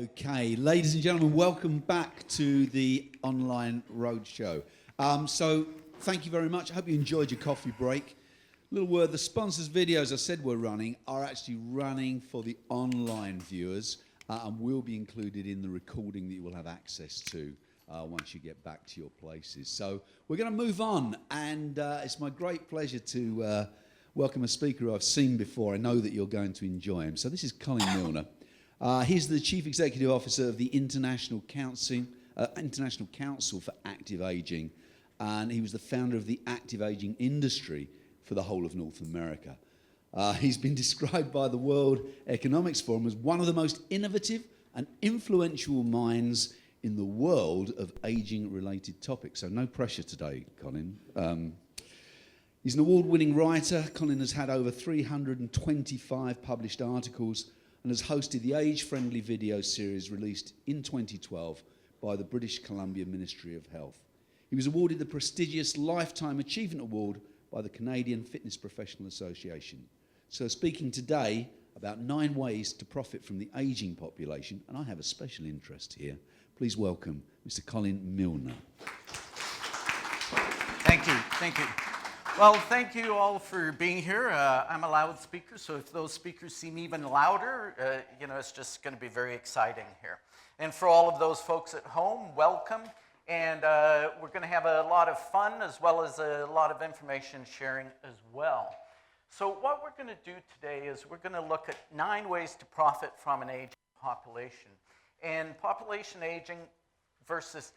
Okay, ladies and gentlemen, welcome back to the online roadshow. So thank you very much. I hope you enjoyed your coffee break. Little word, the sponsors' videos I said we're running are actually running for the online viewers and will be included in the recording that you will have access to once you get back to your places. So we're going to move on, and it's my great pleasure to welcome a speaker who I've seen before. I know that you're going to enjoy him. So this is Colin Milner. He's the Chief Executive Officer of the International Council for Active Aging, and he was the founder of the active aging industry for the whole of North America. He's been described by the World Economics Forum as one of the most innovative and influential minds in the world of aging-related topics. So no pressure today, Colin. He's an award-winning writer. Colin has had over 325 published articles and has hosted the age-friendly video series released in 2012 by the British Columbia Ministry of Health. He was awarded the prestigious Lifetime Achievement Award by the Canadian Fitness Professional Association. So speaking today about 9 ways to profit from the ageing population, and I have a special interest here, please welcome Mr. Colin Milner. Thank you, thank you. Well, thank you all for being here. I'm a loudspeaker, so if those speakers seem even louder, it's just going to be very exciting here. And for all of those folks at home, welcome. And we're going to have a lot of fun as well as a lot of information sharing as well. So what we're going to do today is we're going to look at 9 ways to profit from an aging population. And population aging versus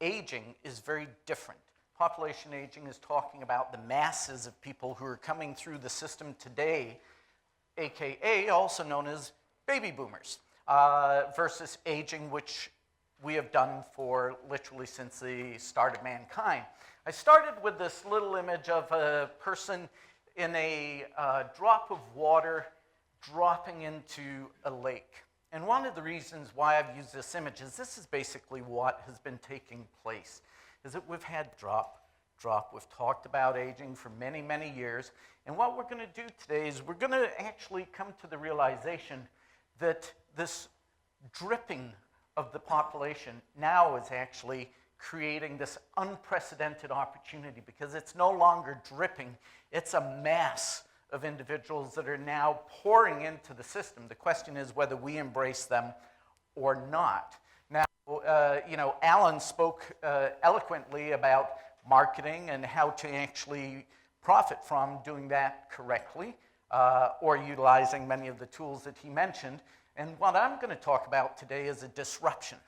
aging is very different. Population aging is talking about the masses of people who are coming through the system today, aka also known as baby boomers, versus aging, which we have done for literally since the start of mankind. I started with this little image of a person in a drop of water dropping into a lake. And one of the reasons why I've used this image is this is basically what has been taking place, is that we've had drop. We've talked about aging for many, many years. And what we're going to do today is we're going to actually come to the realization that this dripping of the population now is actually creating this unprecedented opportunity, because it's no longer dripping, it's a mass of individuals that are now pouring into the system. The question is whether we embrace them or not. Now, Alan spoke eloquently about marketing and how to actually profit from doing that correctly, or utilizing many of the tools that he mentioned. And what I'm going to talk about today is a disruption,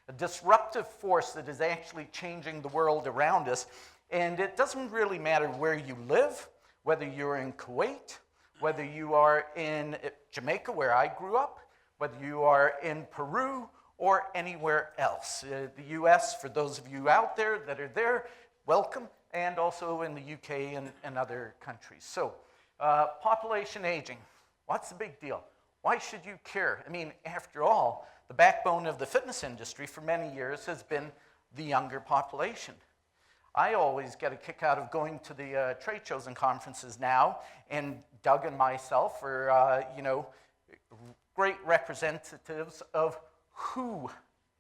a disruptive force that is actually changing the world around us. And it doesn't really matter where you live, whether you're in Kuwait, whether you are in Jamaica, where I grew up, whether you are in Peru, or anywhere else. The US, for those of you out there that are there, welcome, and also in the UK and other countries. So, population aging, what's the big deal? Why should you care? I mean, after all, the backbone of the fitness industry for many years has been the younger population. I always get a kick out of going to the trade shows and conferences now, and Doug and myself are, great representatives of who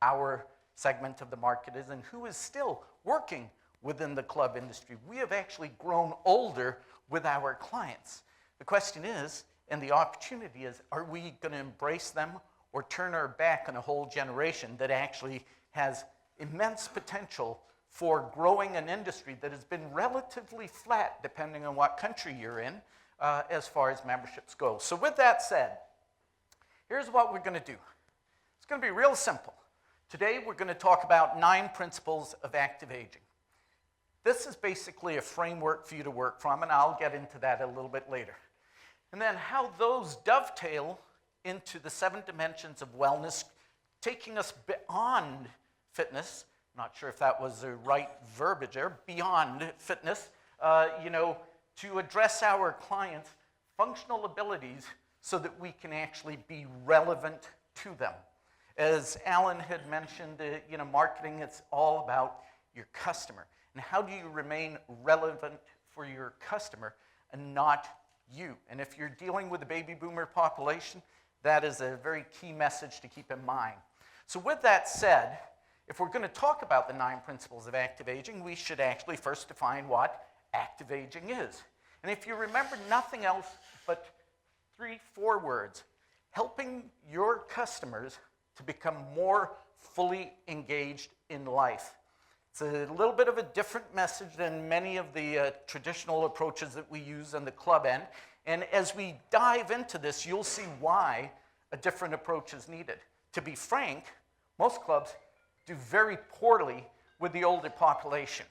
our segment of the market is and who is still working within the club industry. We have actually grown older with our clients. The question is, and the opportunity is, are we going to embrace them or turn our back on a whole generation that actually has immense potential for growing an industry that has been relatively flat, depending on what country you're in, as far as memberships go. So with that said, here's what we're going to do. It's going to be real simple. Today, we're going to talk about 9 principles of active aging. This is basically a framework for you to work from, and I'll get into that a little bit later. And then how those dovetail into the 7 dimensions of wellness, taking us beyond fitness. I'm not sure if that was the right verbiage there, beyond fitness, to address our clients' functional abilities so that we can actually be relevant to them. As Alan had mentioned, marketing, it's all about your customer. And how do you remain relevant for your customer and not you? And if you're dealing with a baby boomer population, That is a very key message to keep in mind. So with that said, if we're going to talk about the 9 principles of active aging, we should actually first define what active aging is. And if you remember nothing else but 3-4 words, helping your customers to become more fully engaged in life. It's a little bit of a different message than many of the traditional approaches that we use on the club end. And as we dive into this, you'll see why a different approach is needed. To be frank, most clubs do very poorly with the older population,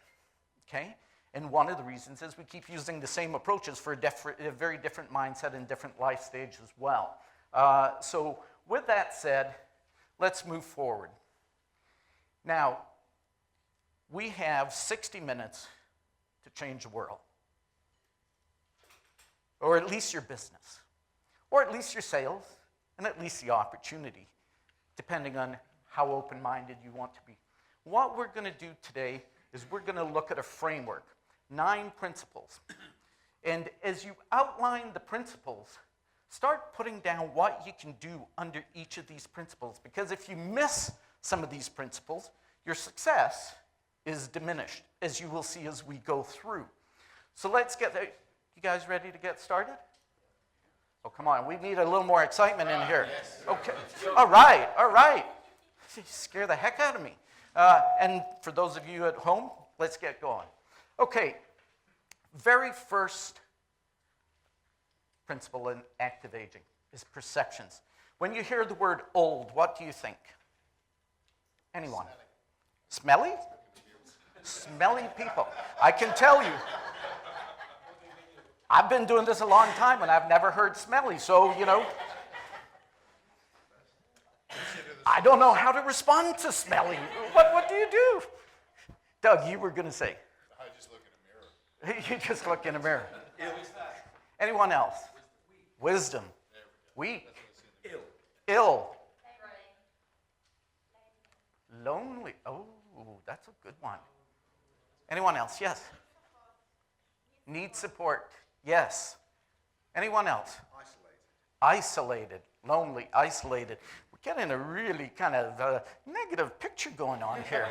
okay? And one of the reasons is we keep using the same approaches for a very different mindset and different life stage as well. So with that said, let's move forward. Now, we have 60 minutes to change the world. Or at least your business. Or at least your sales. And at least the opportunity, depending on how open-minded you want to be. What we're going to do today is we're going to look at a framework, 9 principles. And as you outline the principles, start putting down what you can do under each of these principles. Because if you miss some of these principles, your success is diminished, as you will see as we go through. So let's get there. You guys ready to get started? Oh, come on. We need a little more excitement in here. Okay. All right. All right. You scare the heck out of me. And for those of you at home, let's get going. Okay. Very first principle in active aging is perceptions. When you hear the word old, what do you think? Anyone? Smelly? Smelly people. I can tell you. I've been doing this a long time and I've never heard smelly, so, you know. I don't know how to respond to smelly. What do you do? Doug, you were going to say. I just look in a mirror. You just look in a mirror. Anyone else? Wisdom. Weak. Ill. Lonely. Oh, that's a good one. Anyone else? Yes. Need support. Yes. Anyone else? Isolated. Lonely. Isolated. We're getting a really kind of negative picture going on here.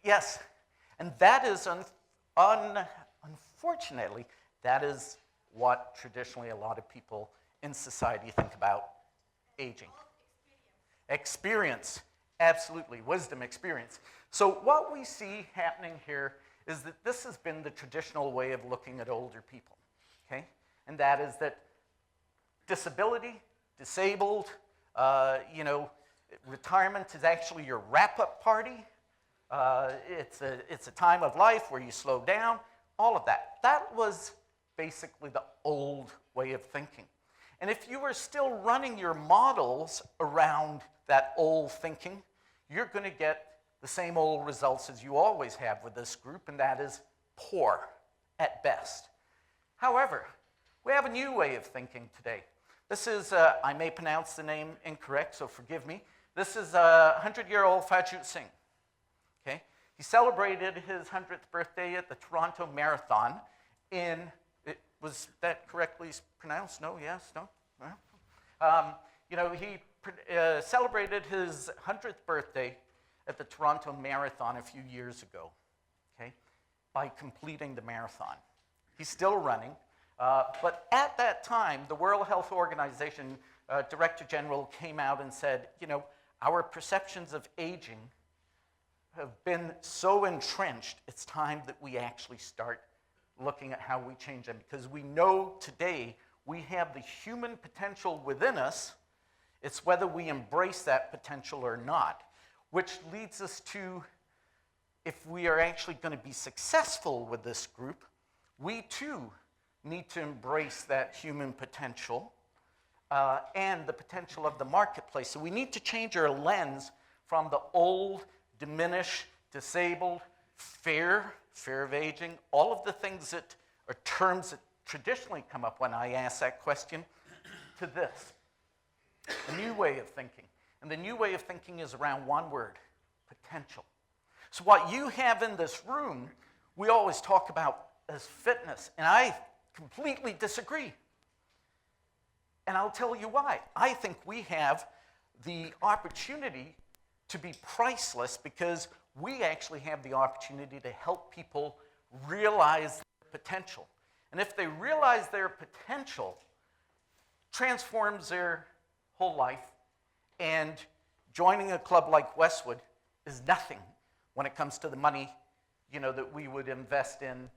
Yes. And that is, unfortunately, that is what traditionally a lot of people in society think about aging. Experience. Absolutely. Wisdom, experience. So what we see happening here is that this has been the traditional way of looking at older people, okay? And that is that disability, disabled, retirement is actually your wrap-up party. It's a time of life where you slow down, all of that. That was basically the old way of thinking. And if you are still running your models around that old thinking, you're going to get the same old results as you always have with this group, and that is poor at best. However, we have a new way of thinking today. This is, I may pronounce the name incorrect, so forgive me. This is 100-year-old Fajut Singh. Okay? He celebrated his 100th birthday at the Toronto Marathon was that correctly pronounced? No? Yes? No? He celebrated his 100th birthday at the Toronto Marathon a few years ago, okay, by completing the marathon. He's still running, but at that time, the World Health Organization Director General came out and said, our perceptions of aging have been so entrenched, it's time that we actually start looking at how we change them, because we know today we have the human potential within us. It's whether we embrace that potential or not, which leads us to, if we are actually going to be successful with this group, we too need to embrace that human potential and the potential of the marketplace. So we need to change our lens from the old, diminished, disabled, fear of aging, all of the things that are terms that traditionally come up when I ask that question, to this, a new way of thinking. And the new way of thinking is around one word, potential. So what you have in this room, we always talk about as fitness, and I completely disagree. And I'll tell you why. I think we have the opportunity to be priceless because we actually have the opportunity to help people realize their potential. And if they realize their potential, transforms their whole life, and joining a club like Westwood is nothing when it comes to the money, that we would invest in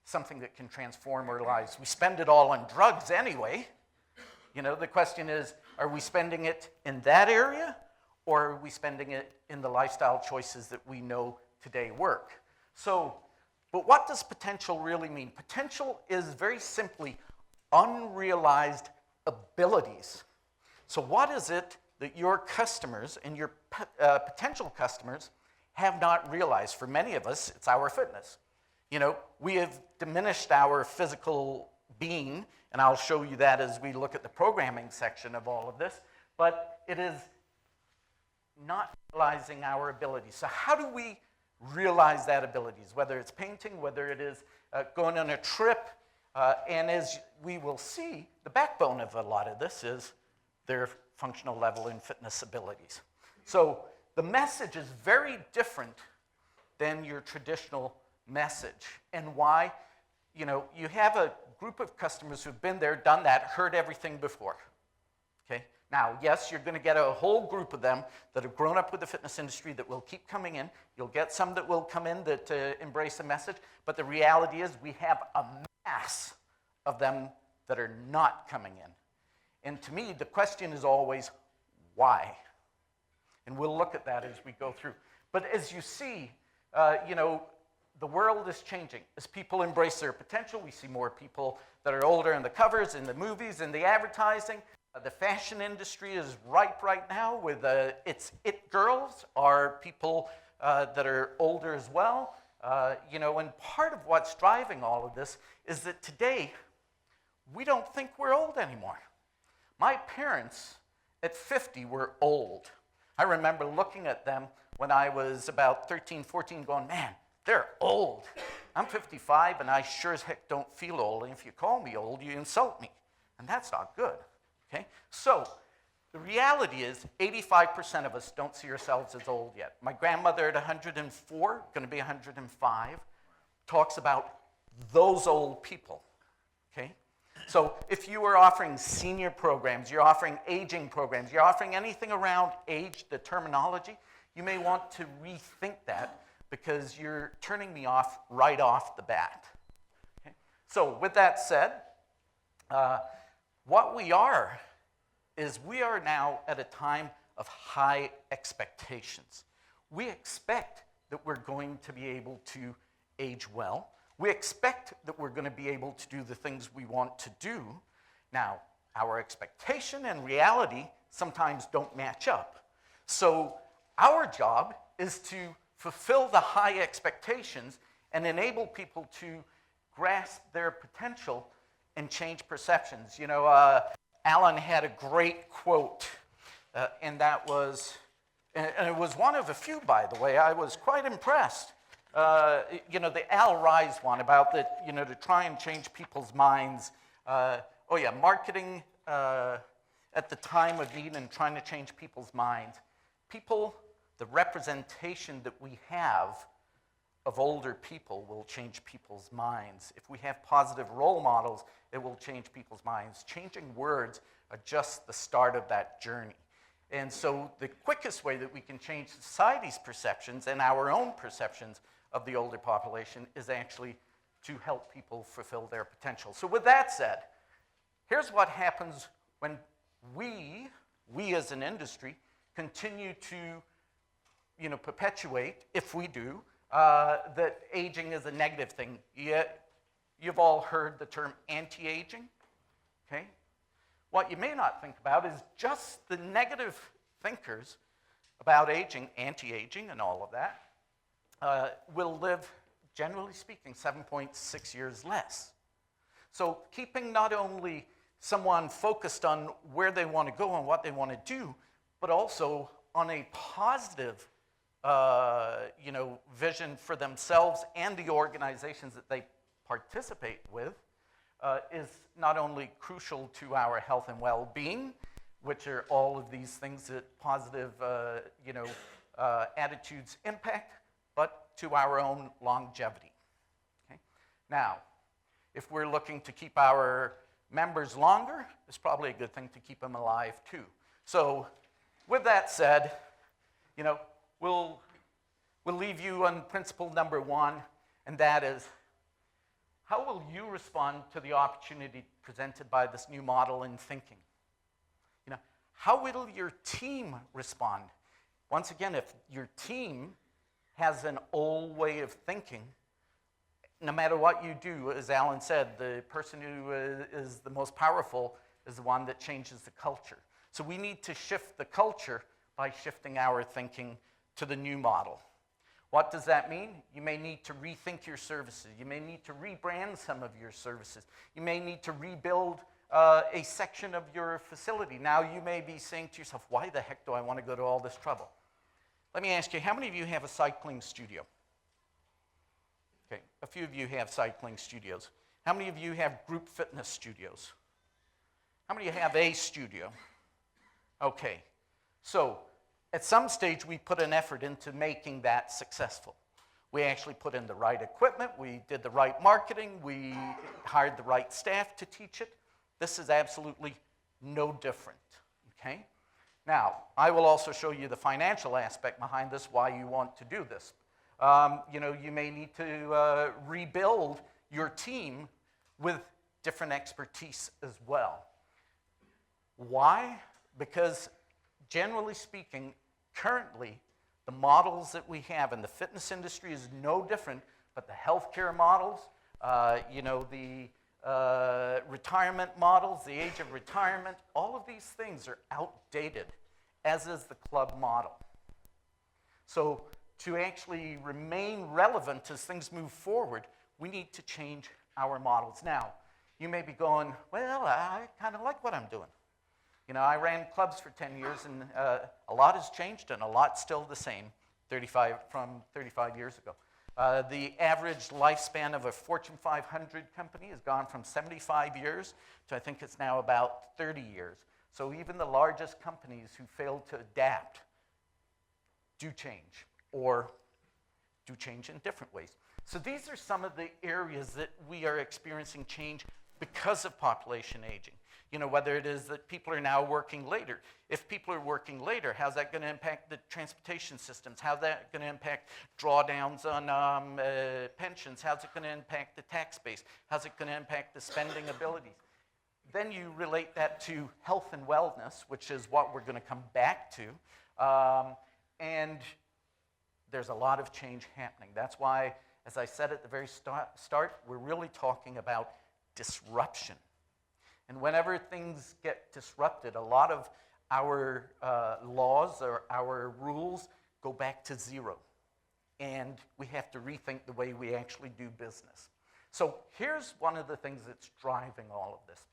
something that can transform our lives. We spend it all on drugs anyway. The question is, are we spending it in that area, or are we spending it in the lifestyle choices that we know today work? But what does potential really mean? Potential is very simply unrealized abilities. So what is it that your customers and your potential customers have not realized? For many of us, it's our fitness. We have diminished our physical being, and I'll show you that as we look at the programming section of all of this, but it is not realizing our abilities. So how do we realize that abilities, whether it's painting, whether it is going on a trip, and as we will see, the backbone of a lot of this is their functional level and fitness abilities. So the message is very different than your traditional message. And why? You have a group of customers who've been there, done that, heard everything before. Okay? Now, yes, you're going to get a whole group of them that have grown up with the fitness industry that will keep coming in. You'll get some that will come in that embrace the message. But the reality is we have a mass of them that are not coming in. And to me, the question is always, why? And we'll look at that as we go through. But as you see, the world is changing. As people embrace their potential, we see more people that are older in the covers, in the movies, in the advertising. The fashion industry is ripe right now with its it girls are people that are older as well. And part of what's driving all of this is that today, we don't think we're old anymore. My parents at 50 were old. I remember looking at them when I was about 13, 14 going, man, they're old. I'm 55 and I sure as heck don't feel old. And if you call me old, you insult me. And that's not good. Okay? So the reality is 85% of us don't see ourselves as old yet. My grandmother at 104, going to be 105, talks about those old people. Okay? So if you are offering senior programs, you're offering aging programs, you're offering anything around age, the terminology, you may want to rethink that because you're turning me off right off the bat. Okay? So with that said, what we are is we are now at a time of high expectations. We expect that we're going to be able to age well. We expect that we're going to be able to do the things we want to do. Now, our expectation and reality sometimes don't match up. So our job is to fulfill the high expectations and enable people to grasp their potential and change perceptions. Alan had a great quote, and that was, and it was one of a few, by the way. I was quite impressed. The Al Rise one about to try and change people's minds. Marketing at the time of need and trying to change people's minds. People, the representation that we have of older people will change people's minds. If we have positive role models, it will change people's minds. Changing words are just the start of that journey. And so the quickest way that we can change society's perceptions and our own perceptions of the older population is actually to help people fulfill their potential. So with that said, here's what happens when we as an industry, continue to perpetuate, if we do, that aging is a negative thing. You've all heard the term anti-aging, okay? What you may not think about is just the negative thinkers about aging, anti-aging and all of that, will live, generally speaking, 7.6 years less. So keeping not only someone focused on where they want to go and what they want to do, but also on a positive vision for themselves and the organizations that they participate with, is not only crucial to our health and well-being, which are all of these things that positive attitudes impact, but to our own longevity. Okay? Now, if we're looking to keep our members longer, it's probably a good thing to keep them alive too. So with that said, we'll leave you on principle number one, and that is, how will you respond to the opportunity presented by this new model in thinking? How will your team respond? Once again, if your team has an old way of thinking, no matter what you do, as Alan said, the person who is the most powerful is the one that changes the culture. So we need to shift the culture by shifting our thinking to the new model. What does that mean? You may need to rethink your services. You may need to rebrand some of your services. You may need to rebuild a section of your facility. Now you may be saying to yourself, why the heck do I want to go to all this trouble? Let me ask you, how many of you have a cycling studio? Okay, a few of you have cycling studios. How many of you have group fitness studios? How many of you have a studio? Okay, so at some stage we put an effort into making that successful. We actually put in the right equipment, we did the right marketing, we hired the right staff to teach it. This is absolutely no different, okay? Now, I will also show you the financial aspect behind this, why you want to do this. You may need to rebuild your team with different expertise as well. Why? Because generally speaking, currently, the models that we have in the fitness industry is no different, but the healthcare models, the retirement models, the age of retirement, all of these things are outdated, as is the club model. So to actually remain relevant as things move forward, we need to change our models. Now, you may be going, well, I kind of like what I'm doing. I ran clubs for 10 years, and a lot has changed, and a lot's still the same from 35 years ago. The average lifespan of a Fortune 500 company has gone from 75 years to I think it's now about 30 years. So even the largest companies who fail to adapt do change, or do change in different ways. So these are some of the areas that we are experiencing change because of population aging. Whether it is that people are now working later. If people are working later, how's that going to impact the transportation systems? How's that going to impact drawdowns on pensions? How's it going to impact the tax base? How's it going to impact the spending abilities? Then you relate that to health and wellness, which is what we're going to come back to. And there's a lot of change happening. That's why, as I said at the very start, we're really talking about disruption. And whenever things get disrupted, a lot of our laws or our rules go back to zero. And we have to rethink the way we actually do business. So here's one of the things that's driving all of this.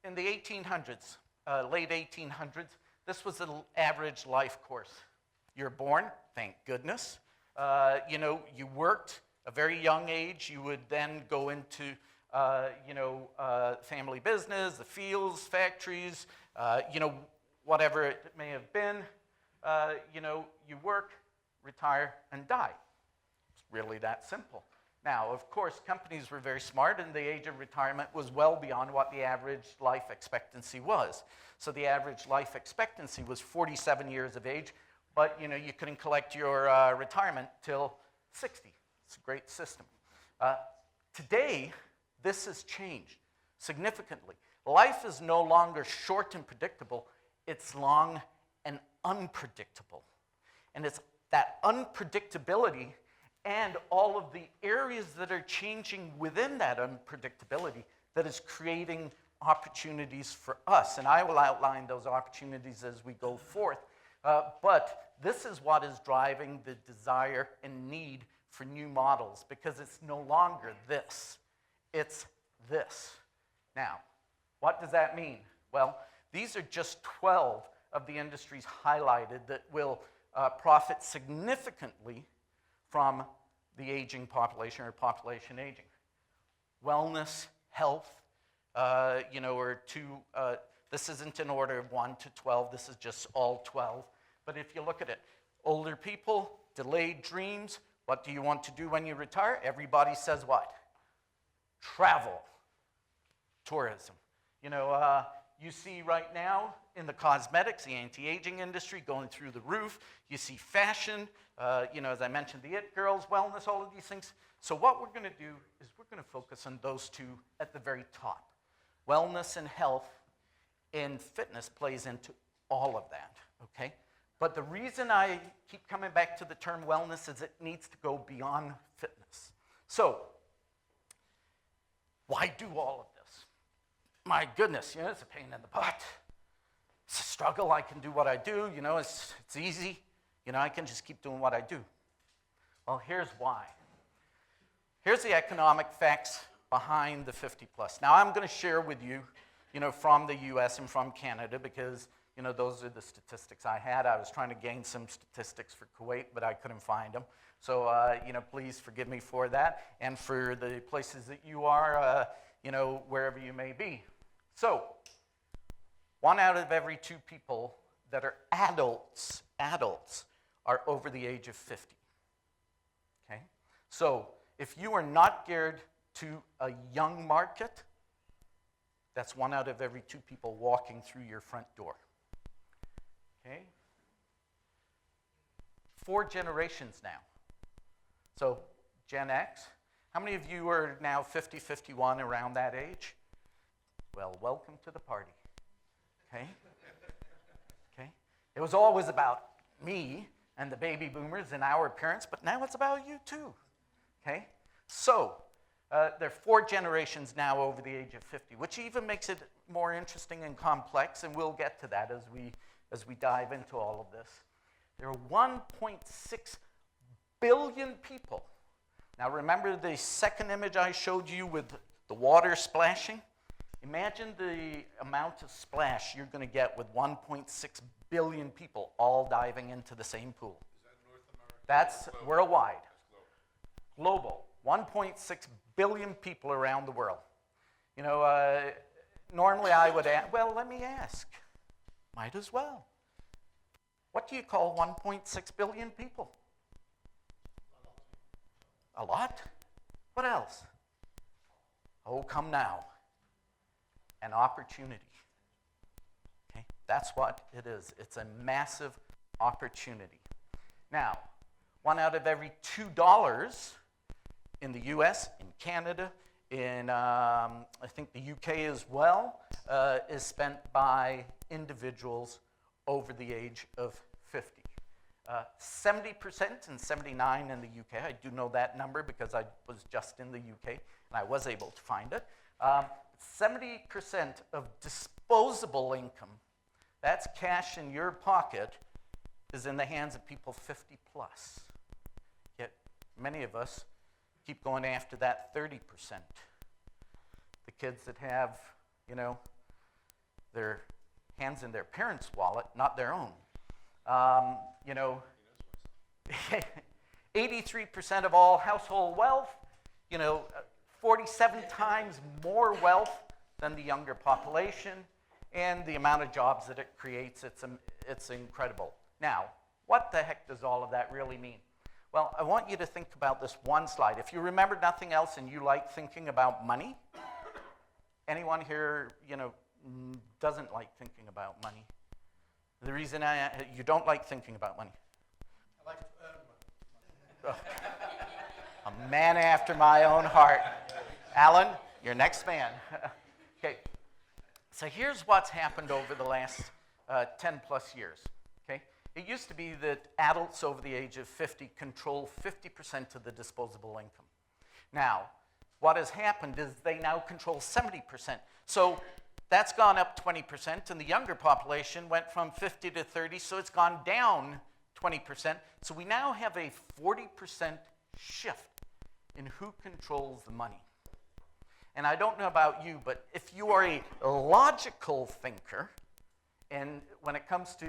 In the 1800s, late 1800s, this was an average life course. You're born, thank goodness. You worked a very young age. You would then go into family business, the fields, factories, whatever it may have been. You work, retire, and die. It's really that simple. Now, of course, companies were very smart, and the age of retirement was well beyond what the average life expectancy was. So the average life expectancy was 47 years of age, but you couldn't collect your retirement till 60. It's a great system. Today, this has changed significantly. Life is no longer short and predictable, it's long and unpredictable. And it's that unpredictability and all of the areas that are changing within that unpredictability that is creating opportunities for us. And I will outline those opportunities as we go forth. But this is what is driving the desire and need for new models, because it's no longer this. It's this. Now, what does that mean? Well, these are just 12 of the industries highlighted that will profit significantly from the aging population or population aging. wellness, health, or this isn't in order of 1 to 12, this is just all 12. But if you look at it, older people, delayed dreams, what do you want to do when you retire? Everybody says what? Travel, tourism. You see right now in the cosmetics, the anti-aging industry going through the roof. You see fashion, as I mentioned, the it girls, wellness, all of these things. So what we're going to do is we're going to focus on those two at the very top. Wellness and health and fitness plays into all of that, okay? But the reason I keep coming back to the term wellness is it needs to go beyond fitness. So, why do all of this? My goodness, it's a pain in the butt. It's a struggle. I can do what I do. It's easy. I can just keep doing what I do. Well, here's why. Here's the economic facts behind the 50 plus. Now, I'm going to share with you, from the US and from Canada because, those are the statistics I had. I was trying to gain some statistics for Kuwait, but I couldn't find them. So, please forgive me for that. And for the places that you are, wherever you may be. So, 1 out of every 2 people that are adults are over the age of 50. Okay? So, if you are not geared to a young market, that's 1 out of every 2 people walking through your front door. Okay? 4 generations now. So, Gen X. How many of you are now 50, 51, around that age? Well, welcome to the party. Okay? Okay? It was always about me and the baby boomers and our parents, but now it's about you too. Okay? So, there are 4 generations now over the age of 50, which even makes it more interesting and complex, and we'll get to that as we dive into all of this. There are 1.6 billion people. Now remember the second image I showed you with the water splashing? Imagine the amount of splash you're going to get with 1.6 billion people all diving into the same pool. Is that North America? That's worldwide. That's global. 1.6 billion people around the world. Normally I would ask, well, let me ask. Might as well. What do you call 1.6 billion people? A lot? What else? Oh, come now. An opportunity. Okay? That's what it is. It's a massive opportunity. Now, 1 out of every $2 in the US, in Canada, in I think the UK as well, is spent by individuals over the age of 50. 70% and 79% in the UK. I do know that number because I was just in the UK and I was able to find it. 70% of disposable income, that's cash in your pocket, is in the hands of people 50 plus. Yet many of us keep going after that 30%. The kids that have, their hands in their parents' wallet, not their own. 83% of all household wealth, 47 times more wealth than the younger population, and the amount of jobs that it creates, it's incredible. Now, what the heck does all of that really mean? Well, I want you to think about this one slide. If you remember nothing else and you like thinking about money, anyone here, doesn't like thinking about money? The reason you don't like thinking about money? I like to earn money. A man after my own heart. Alan, you're next man. Okay, so here's what's happened over the last 10 plus years. Okay, it used to be that adults over the age of 50 control 50% of the disposable income. Now, what has happened is they now control 70%. So that's gone up 20%, and the younger population went from 50 to 30, so it's gone down 20%. So we now have a 40% shift in who controls the money. And I don't know about you, but if you are a logical thinker, and when it comes to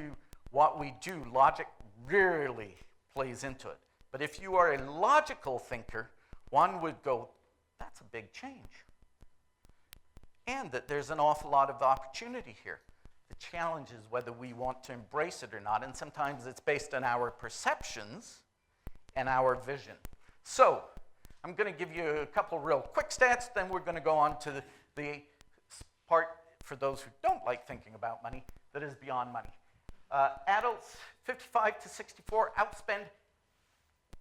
what we do, logic rarely plays into it. But if you are a logical thinker, one would go, that's a big change. And that there's an awful lot of opportunity here. The challenge is whether we want to embrace it or not, and sometimes it's based on our perceptions and our vision. So, I'm going to give you a couple real quick stats, then we're going to go on to the part for those who don't like thinking about money that is beyond money. Adults 55 to 64 outspend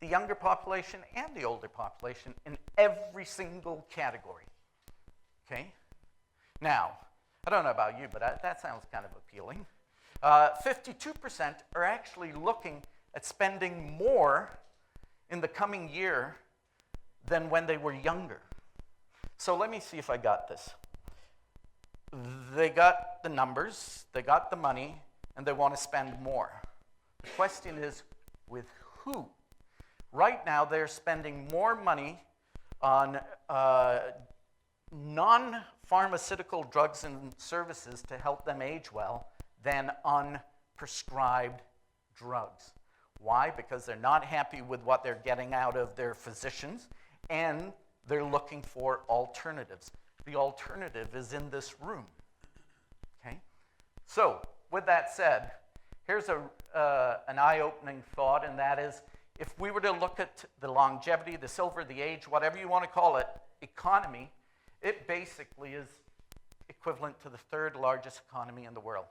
the younger population and the older population in every single category. Okay? Now, I don't know about you, but that sounds kind of appealing. 52% are actually looking at spending more in the coming year than when they were younger. So let me see if I got this. They got the numbers, they got the money, and they want to spend more. The question is, with who? Right now, they're spending more money on non-pharmaceutical drugs and services to help them age well than on prescribed drugs. Why? Because they're not happy with what they're getting out of their physicians, and they're looking for alternatives. The alternative is in this room. Okay? So, with that said, here's an eye-opening thought, and that is, if we were to look at the longevity, the silver, the age, whatever you want to call it, economy, it basically is equivalent to the third largest economy in the world,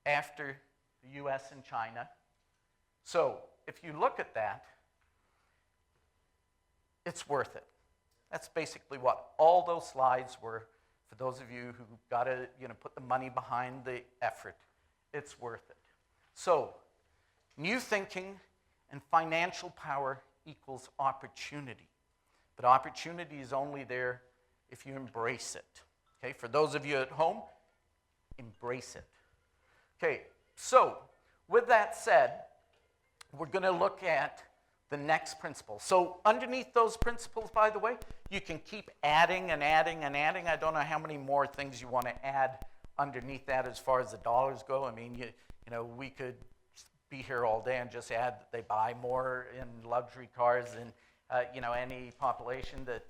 after the US and China. So, if you look at that, it's worth it. That's basically what all those slides were. For those of you who got to put the money behind the effort, it's worth it. So, new thinking and financial power equals opportunity. But opportunity is only there if you embrace it. Okay, for those of you at home, embrace it. Okay, so with that said, we're going to look at the next principle. So underneath those principles, by the way, you can keep adding and adding and adding. I don't know how many more things you want to add underneath that as far as the dollars go. I mean, we could be here all day and just add that they buy more in luxury cars than any population that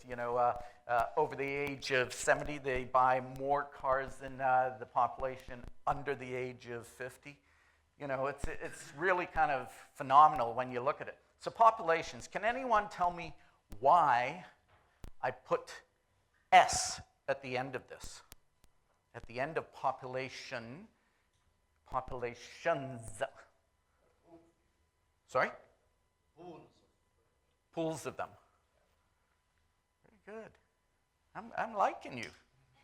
over the age of 70 they buy more cars than the population under the age of 50. It's really kind of phenomenal when you look at it. So populations, can anyone tell me why I put S at the end of this? At the end of populations. Sorry? Pools of them. Very good. I'm liking you.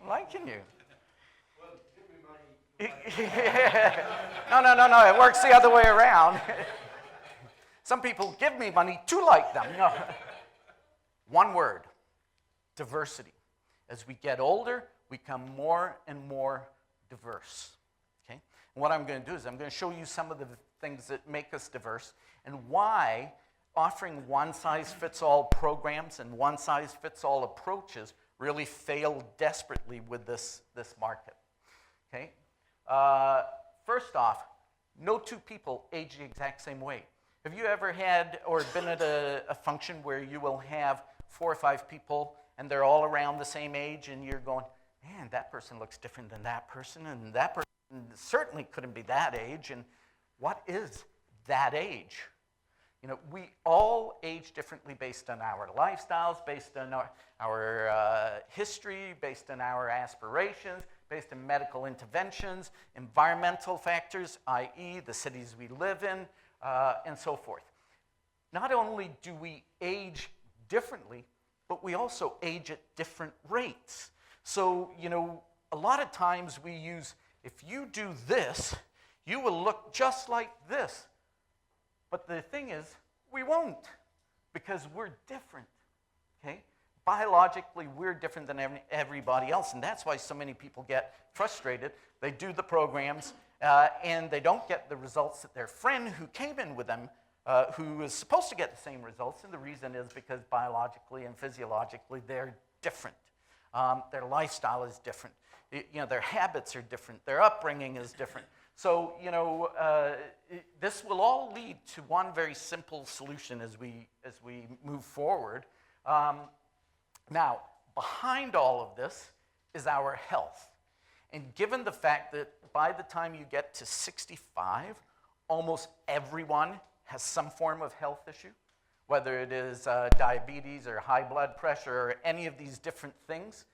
I'm liking you. Well, give me money. No. It works the other way around. Some people give me money to like them. No. One word, diversity. As we get older, we become more and more diverse. Okay? And what I'm going to do is I'm going to show you some of the things that make us diverse and why offering one-size-fits-all programs and one-size-fits-all approaches really fail desperately with this market. Okay? First off, no two people age the exact same way. Have you ever had or been at a function where you will have 4 or 5 people and they're all around the same age and you're going, man, that person looks different than that person and that person certainly couldn't be that age, and what is that age? We all age differently based on our lifestyles, based on our history, based on our aspirations, based on medical interventions, environmental factors, i.e. the cities we live in, and so forth. Not only do we age differently, but we also age at different rates. So, a lot of times we use, if you do this, you will look just like this. But the thing is, we won't, because we're different, okay? Biologically, we're different than everybody else, and that's why so many people get frustrated. They do the programs, and they don't get the results that their friend who came in with them, who is supposed to get the same results, and the reason is because biologically and physiologically, they're different. Their lifestyle is different. Their habits are different. Their upbringing is different. So, this will all lead to one very simple solution as we move forward. Now, behind all of this is our health. And given the fact that by the time you get to 65, almost everyone has some form of health issue, whether it is diabetes or high blood pressure or any of these different things,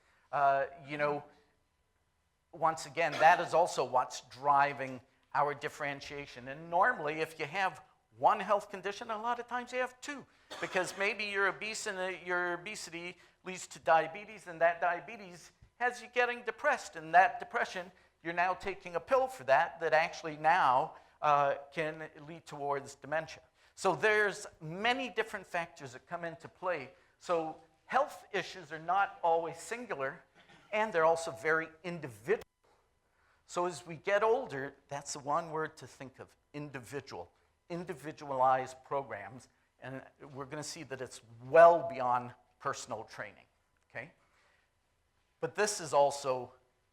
once again, that is also what's driving our differentiation. And normally, if you have one health condition, a lot of times you have two, because maybe you're obese and your obesity leads to diabetes, and that diabetes has you getting depressed, and that depression, you're now taking a pill for that actually now can lead towards dementia. So there's many different factors that come into play. So health issues are not always singular, and they're also very individual. So as we get older, that's the one word to think of, individual. Individualized programs, and we're going to see that it's well beyond personal training, okay? But this is also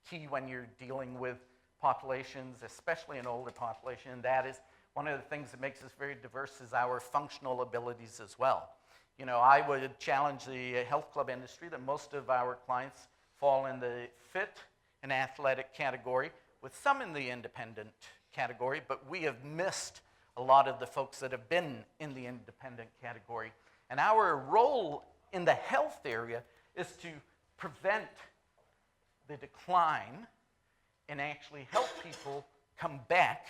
key when you're dealing with populations, especially an older population, and that is one of the things that makes us very diverse is our functional abilities as well. You know, I would challenge the health club industry that most of our clients fall in the fit and athletic category, with some in the independent category, but we have missed a lot of the folks that have been in the independent category. And our role in the health area is to prevent the decline and actually help people come back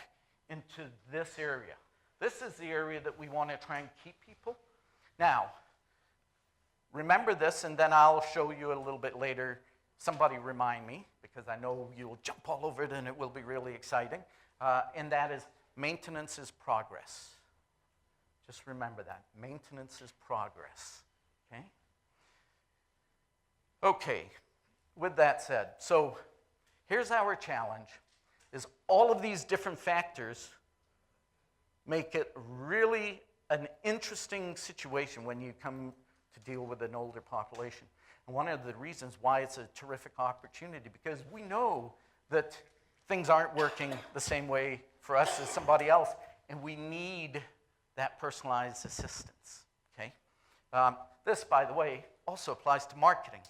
into this area. This is the area that we want to try and keep people. Now, remember this, and then I'll show you a little bit later. Somebody remind me, because I know you'll jump all over it and it will be really exciting. And that is, maintenance is progress. Just remember that. Maintenance is progress. Okay? Okay, with that said, so here's our challenge, is all of these different factors make it really an interesting situation when you come to deal with an older population. And one of the reasons why it's a terrific opportunity, because we know that things aren't working the same way for us as somebody else, and we need that personalized assistance, okay? This, by the way, also applies to marketing.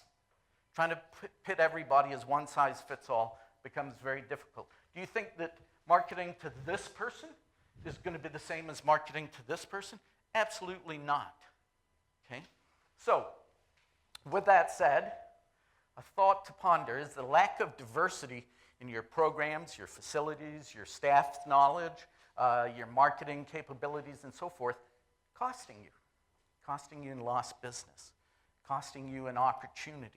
Trying to pit everybody as one size fits all becomes very difficult. Do you think that marketing to this person is going to be the same as marketing to this person? Absolutely not, okay? So, with that said, a thought to ponder is the lack of diversity in your programs, your facilities, your staff's knowledge, your marketing capabilities, and so forth, costing you in lost business, costing you an opportunity.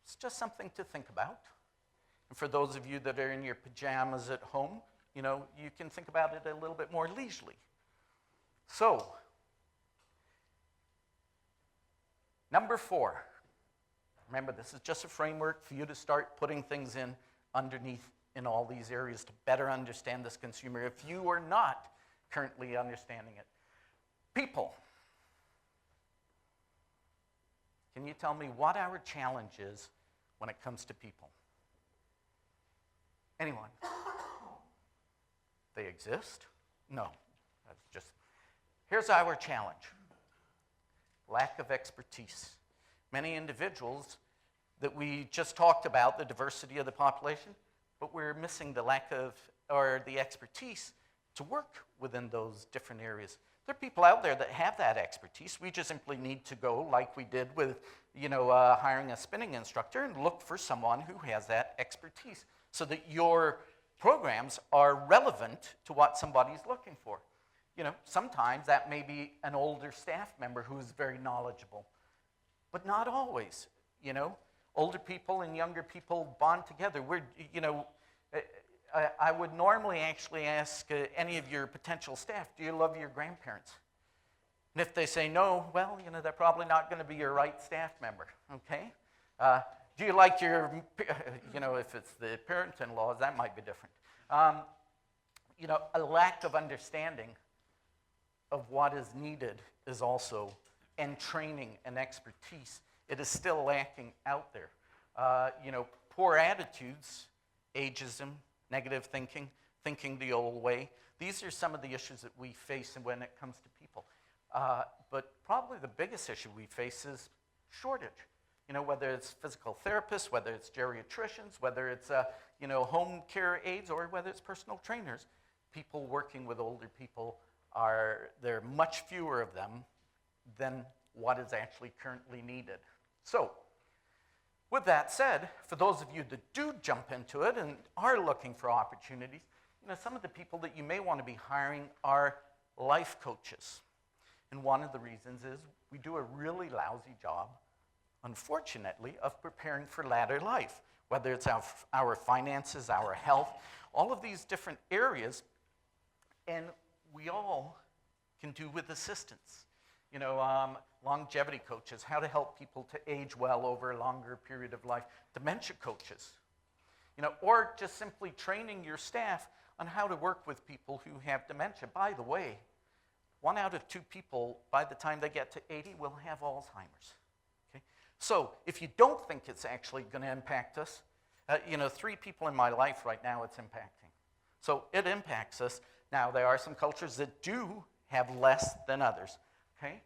It's just something to think about. And for those of you that are in your pajamas at home, you know, you can think about it a little bit more leisurely. So, number 4. Remember, this is just a framework for you to start putting things in underneath in all these areas to better understand this consumer if you are not currently understanding it. People. Can you tell me what our challenge is when it comes to people? Anyone? They exist? No. That's just, here's our challenge. Lack of expertise. Many individuals that we just talked about, the diversity of the population, but we're missing the lack of, or the expertise to work within those different areas. There are people out there that have that expertise. We just simply need to go, like we did with, hiring a spinning instructor, and look for someone who has that expertise so that your programs are relevant to what somebody's looking for. You know, sometimes that may be an older staff member who is very knowledgeable, but not always, you know. Older people and younger people bond together. I would normally actually ask any of your potential staff, do you love your grandparents? And if they say no, well, they're probably not going to be your right staff member, okay? Do you like your, if it's the parent-in-laws, that might be different. A lack of understanding of what is needed is also, and training and expertise, it is still lacking out there. Poor attitudes, ageism, negative thinking, thinking the old way. These are some of the issues that we face when it comes to people. But probably the biggest issue we face is shortage. You know, whether it's physical therapists, whether it's geriatricians, whether it's home care aides, or whether it's personal trainers, people working with older people there are much fewer of them than what is actually currently needed. So, with that said, for those of you that do jump into it and are looking for opportunities, you know, some of the people that you may want to be hiring are life coaches. And one of the reasons is we do a really lousy job, unfortunately, of preparing for latter life, whether it's our finances, our health, all of these different areas, and we all can do with assistance. You know, longevity coaches, how to help people to age well over a longer period of life, dementia coaches, you know, or just simply training your staff on how to work with people who have dementia. By the way, 1 out of 2 people, by the time they get to 80, will have Alzheimer's. Okay? So if you don't think it's actually going to impact us, 3 people in my life right now it's impacting. So it impacts us. Now, there are some cultures that do have less than others. Okay?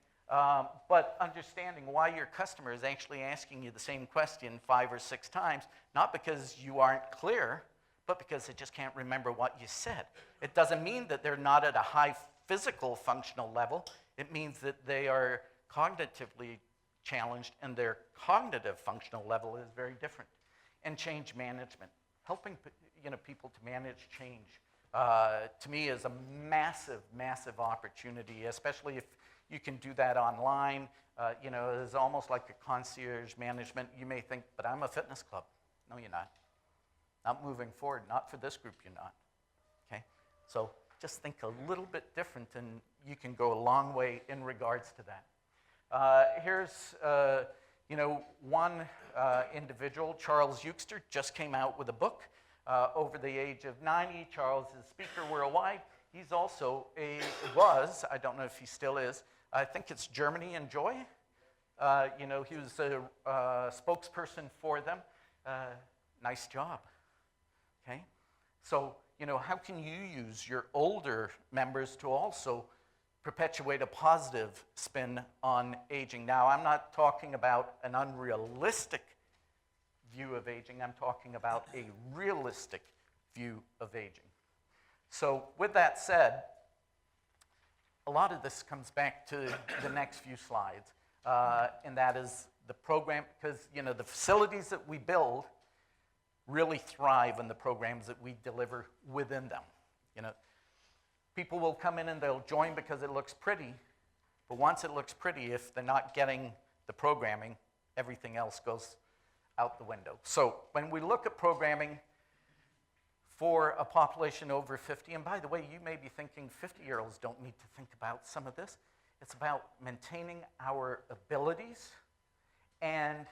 But understanding why your customer is actually asking you the same question 5 or 6 times, not because you aren't clear, but because they just can't remember what you said. It doesn't mean that they're not at a high physical functional level. It means that they are cognitively challenged, and their cognitive functional level is very different. And change management, helping people to manage change, to me is a massive, massive opportunity, especially if you can do that online. It's almost like a concierge management. You may think, but I'm a fitness club. No, you're not. Not moving forward, not for this group, you're not. Okay? So just think a little bit different, and you can go a long way in regards to that. Here's one individual, Charles Euxter, just came out with a book. Over the age of 90, Charles is speaker worldwide. He's also I don't know if he still is, I think it's Germany and Joy. He was a spokesperson for them. Nice job, okay? So, how can you use your older members to also perpetuate a positive spin on aging? Now, I'm not talking about an unrealistic view of aging. I'm talking about a realistic view of aging. So with that said, a lot of this comes back to the next few slides, and that is the program, because the facilities that we build really thrive in the programs that we deliver within them. People will come in and they'll join because it looks pretty, but once it looks pretty, if they're not getting the programming, everything else goes out the window. So when we look at programming for a population over 50, and by the way, you may be thinking 50-year-olds don't need to think about some of this. It's about maintaining our abilities and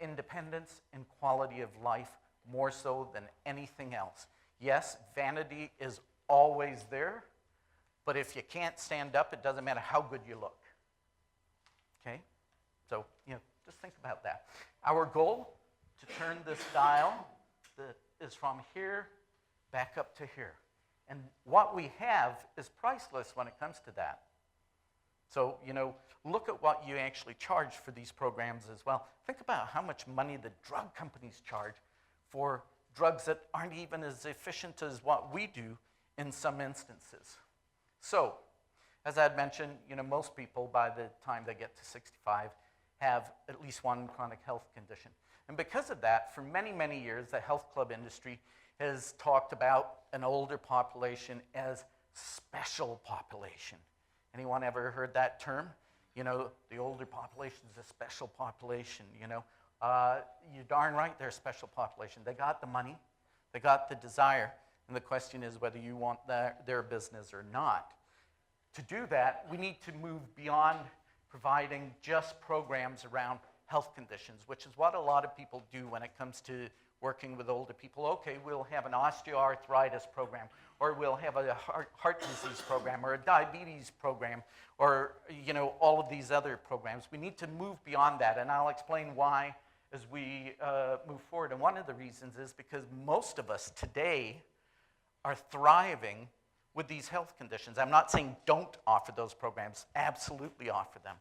independence and quality of life more so than anything else. Yes, vanity is always there, but if you can't stand up, it doesn't matter how good you look. Okay? So, just think about that. Our goal to turn this dial that is from here back up to here. And what we have is priceless when it comes to that. So, look at what you actually charge for these programs as well. Think about how much money the drug companies charge for drugs that aren't even as efficient as what we do in some instances. So, as I had mentioned, most people by the time they get to 65 have at least one chronic health condition. And because of that, for many, many years, the health club industry has talked about an older population as special population. Anyone ever heard that term? The older population is a special population, You're darn right they're a special population. They got the money, they got the desire, and the question is whether you want their business or not. To do that, we need to move beyond providing just programs around health conditions, which is what a lot of people do when it comes to working with older people. Okay, we'll have an osteoarthritis program, or we'll have a heart disease program, or a diabetes program, or all of these other programs. We need to move beyond that, and I'll explain why as we move forward. And one of the reasons is because most of us today are thriving with these health conditions. I'm not saying don't offer those programs, absolutely offer them.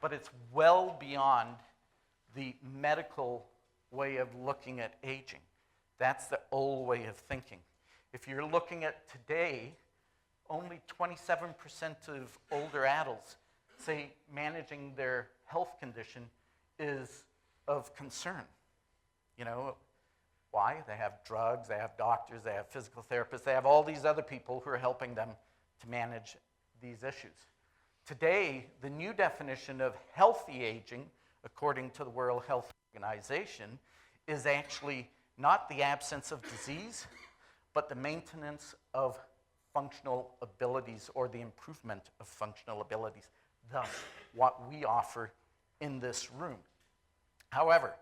but it's well beyond the medical way of looking at aging. That's the old way of thinking. If you're looking at today, only 27% of older adults say managing their health condition is of concern. You know, why? They have drugs, they have doctors, they have physical therapists, they have all these other people who are helping them to manage these issues. Today, the new definition of healthy aging, according to the World Health Organization, is actually not the absence of disease, but the maintenance of functional abilities or the improvement of functional abilities, thus what we offer in this room. However,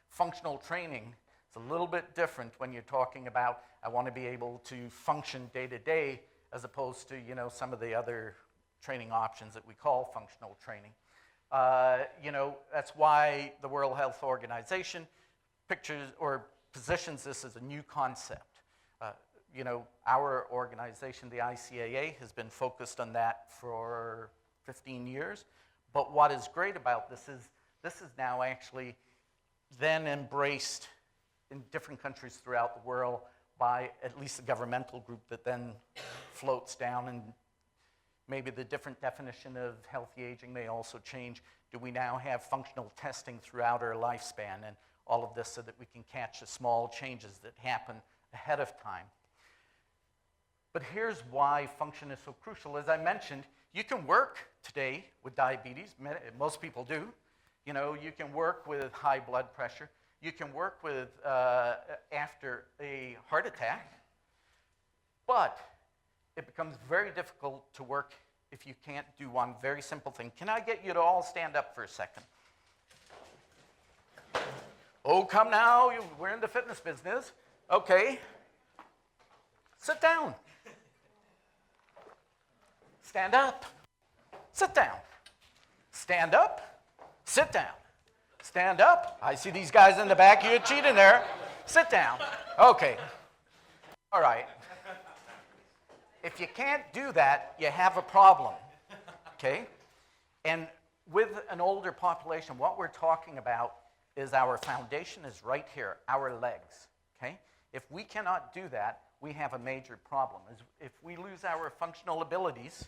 functional training is a little bit different when you're talking about, I want to be able to function day to day, as opposed to, you know, some of the other training options that we call functional training. You know, that's why the World Health Organization pictures or positions this as a new concept. You know, our organization, the ICAA, has been focused on that for 15 years. But what is great about this is now actually then embraced in different countries throughout the world by at least a governmental group that then floats down, and maybe the different definition of healthy aging may also change. Do we now have functional testing throughout our lifespan and all of this so that we can catch the small changes that happen ahead of time? But here's why function is so crucial. As I mentioned, you can work today with diabetes. Most people do. You know, you can work with high blood pressure. You can work with after a heart attack. But it becomes very difficult to work if you can't do one very simple thing. Can I get you to all stand up for a second? Oh, come now. We're in the fitness business. Okay. Sit down. Stand up. Sit down. Stand up. Sit down. Stand up. I see these guys in the back. You're cheating there. Sit down. Okay. All right. If you can't do that, you have a problem. Okay? And with an older population, what we're talking about is our foundation is right here, our legs. Okay? If we cannot do that, we have a major problem. If we lose our functional abilities,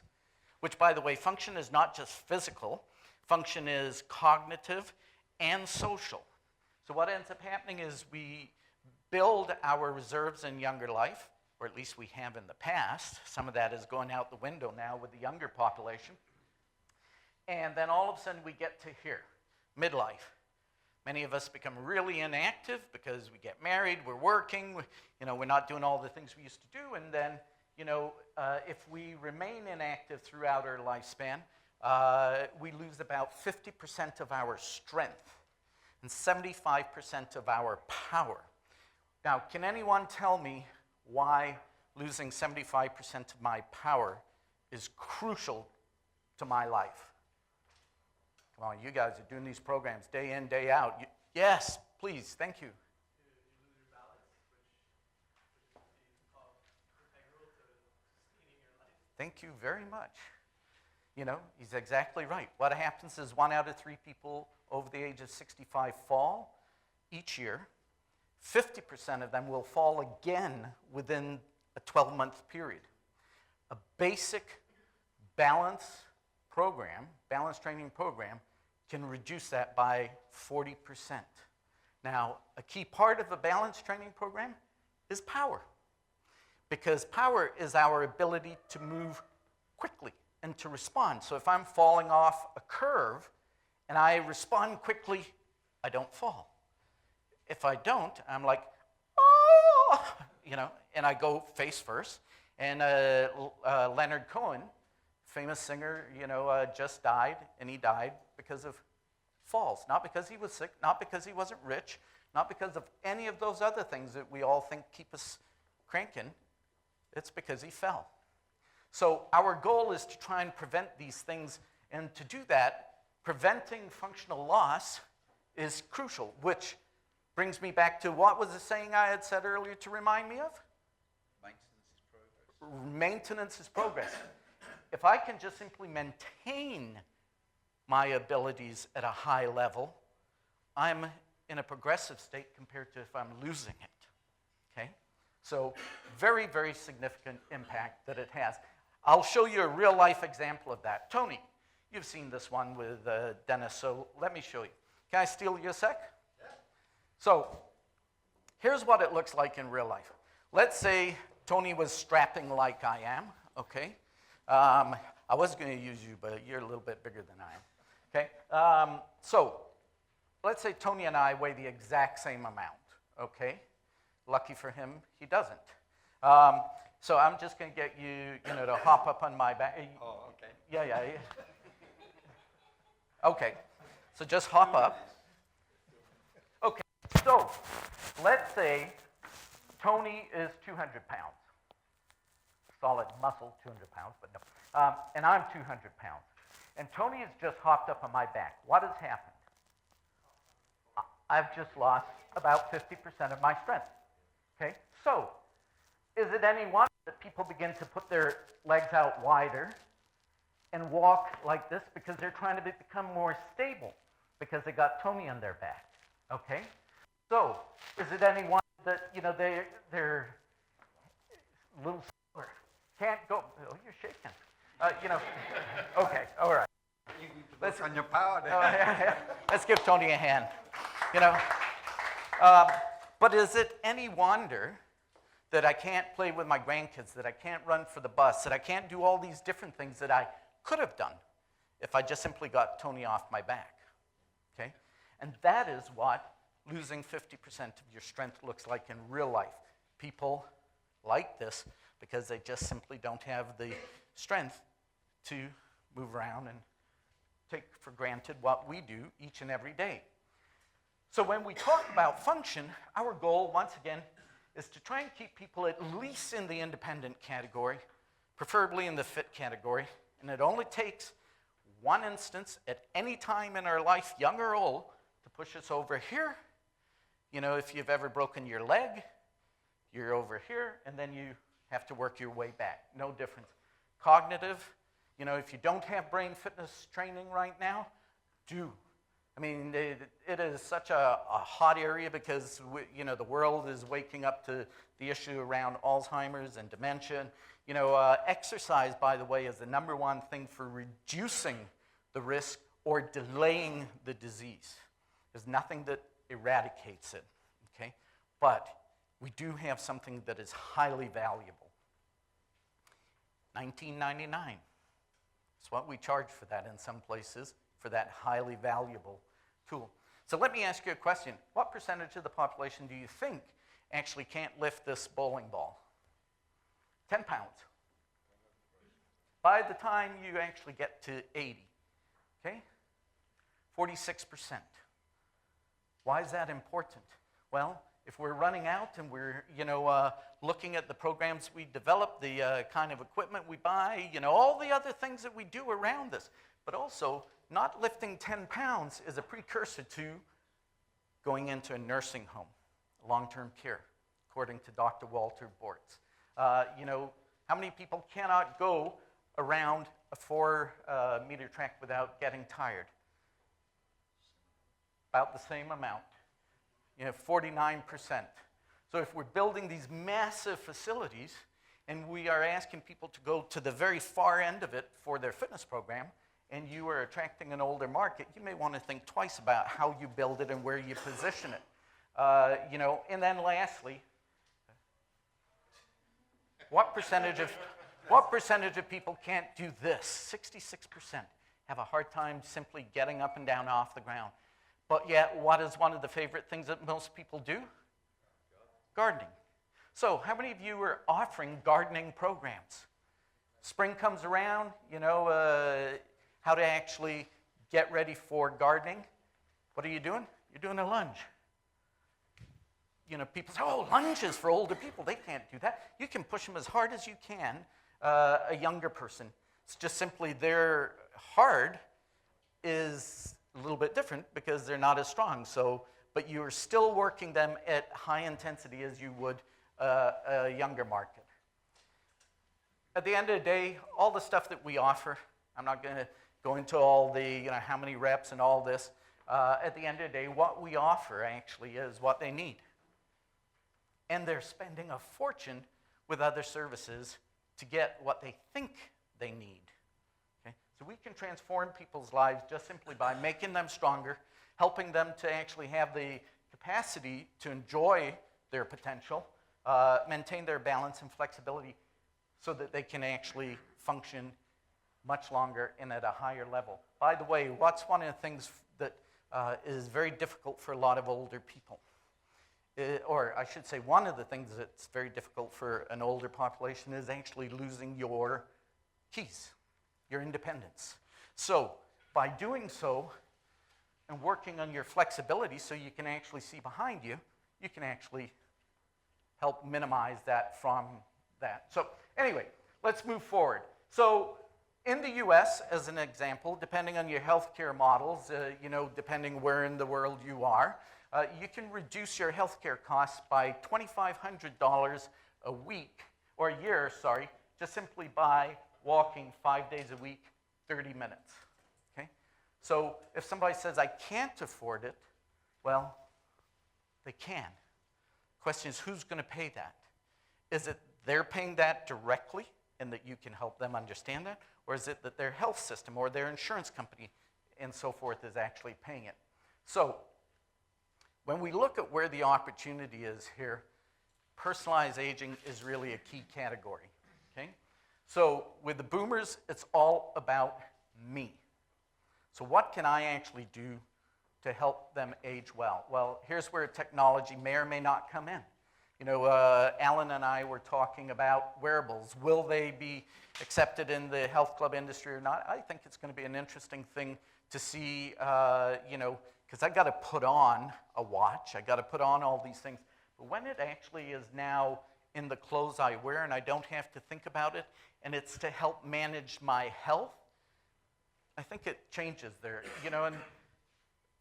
which, by the way, function is not just physical, function is cognitive and social. So what ends up happening is we build our reserves in younger life, or at least we have in the past. Some of that is going out the window now with the younger population. And then all of a sudden we get to here, midlife. Many of us become really inactive because we get married, we're working, you know, we're not doing all the things we used to do, and then, you know, if we remain inactive throughout our lifespan, we lose about 50% of our strength and 75% of our power. Now, can anyone tell me why losing 75% of my power is crucial to my life? Come on, you guys are doing these programs day in, day out. Yes, please, thank you. Thank you very much. You know, he's exactly right. What happens is 1 out of 3 people over the age of 65 fall each year. 50% of them will fall again within a 12-month period. A basic balance program, balance training program, can reduce that by 40%. Now, a key part of a balance training program is power. Because power is our ability to move quickly and to respond. So if I'm falling off a curve and I respond quickly, I don't fall. If I don't, I'm like, oh, you know, and I go face first. And Leonard Cohen, famous singer, you know, just died, and he died because of falls. Not because he was sick, not because he wasn't rich, not because of any of those other things that we all think keep us cranking. It's because he fell. So our goal is to try and prevent these things, and to do that, preventing functional loss is crucial, which brings me back to what was the saying I had said earlier to remind me of? Maintenance is progress. If I can just simply maintain my abilities at a high level, I'm in a progressive state compared to if I'm losing it, okay? So very, very significant impact that it has. I'll show you a real-life example of that. Tony, you've seen this one with Dennis, so let me show you. Can I steal you a sec? Yeah. So here's what it looks like in real life. Let's say Tony was strapping like I am, okay? I was going to use you, but you're a little bit bigger than I am, okay? So let's say Tony and I weigh the exact same amount, okay? Lucky for him, he doesn't. So I'm just going to get you, to hop up on my back. Oh, okay. Yeah. Okay, so just hop up. Okay, so let's say Tony is 200 pounds. Solid muscle, 200 pounds, but no. And I'm 200 pounds. And Tony has just hopped up on my back. What has happened? I've just lost about 50% of my strength. Okay, so is it any wonder that people begin to put their legs out wider and walk like this because they're trying to become more stable because they got Tony on their back? Okay, so is it any wonder that they're a little slower, can't go? Oh, you're shaking. Okay, all right. Let's on your power there. Yeah. Let's give Tony a hand. But is it any wonder that I can't play with my grandkids, that I can't run for the bus, that I can't do all these different things that I could have done if I just simply got Tony off my back? Okay? And that is what losing 50% of your strength looks like in real life. People like this because they just simply don't have the strength to move around and take for granted what we do each and every day. So when we talk about function, our goal, once again, is to try and keep people at least in the independent category, preferably in the fit category. And it only takes one instance at any time in our life, young or old, to push us over here. If you've ever broken your leg, you're over here, and then you have to work your way back. No difference. Cognitive, if you don't have brain fitness training right now, do. I mean, it is such a hot area because, the world is waking up to the issue around Alzheimer's and dementia. Exercise, by the way, is the number one thing for reducing the risk or delaying the disease. There's nothing that eradicates it, okay? But we do have something that is highly valuable. $19.99. That's what we charge for that in some places, for that highly valuable tool. So let me ask you a question. What percentage of the population do you think actually can't lift this bowling ball? 10 pounds. By the time you actually get to 80, okay? 46%. Why is that important? Well, if we're running out and we're, looking at the programs we develop, the kind of equipment we buy, all the other things that we do around this, but also not lifting 10 pounds is a precursor to going into a nursing home, long-term care, according to Dr. Walter Bortz. How many people cannot go around a 4-meter track without getting tired? About the same amount, 49%. So if we're building these massive facilities and we are asking people to go to the very far end of it for their fitness program, and you are attracting an older market, you may want to think twice about how you build it and where you position it. And then lastly, what percentage of people can't do this? 66% have a hard time simply getting up and down off the ground. But yet, what is one of the favorite things that most people do? Gardening. So how many of you are offering gardening programs? Spring comes around, how to actually get ready for gardening. What are you doing? You're doing a lunge. People say, oh, lunges for older people. They can't do that. You can push them as hard as you can, a younger person. It's just simply their hard is a little bit different because they're not as strong. But you're still working them at high intensity as you would a younger market. At the end of the day, all the stuff that we offer, I'm not going to go into all the, how many reps and all this. At the end of the day, what we offer actually is what they need. And they're spending a fortune with other services to get what they think they need. Okay? So we can transform people's lives just simply by making them stronger, helping them to actually have the capacity to enjoy their potential, maintain their balance and flexibility so that they can actually function much longer and at a higher level. By the way, what's one of the things that is very difficult for a lot of older people? Or I should say, one of the things that's very difficult for an older population is actually losing your keys, your independence. So by doing so and working on your flexibility so you can actually see behind you, you can actually help minimize that from that. So anyway, let's move forward. So in the US, as an example, depending on your healthcare models, depending where in the world you are, you can reduce your healthcare costs by $2,500 a week, or a year, sorry, just simply by walking 5 days a week, 30 minutes. Okay? So if somebody says, I can't afford it, well, they can. Question is, who's going to pay that? Is it they're paying that directly and that you can help them understand that? Or is it that their health system or their insurance company and so forth is actually paying it? So when we look at where the opportunity is here, personalized aging is really a key category. Okay? So with the boomers, it's all about me. So what can I actually do to help them age well? Well, here's where technology may or may not come in. Alan and I were talking about wearables. Will they be accepted in the health club industry or not? I think it's going to be an interesting thing to see, because I got to put on a watch. I got to put on all these things. But when it actually is now in the clothes I wear and I don't have to think about it, and it's to help manage my health, I think it changes there. And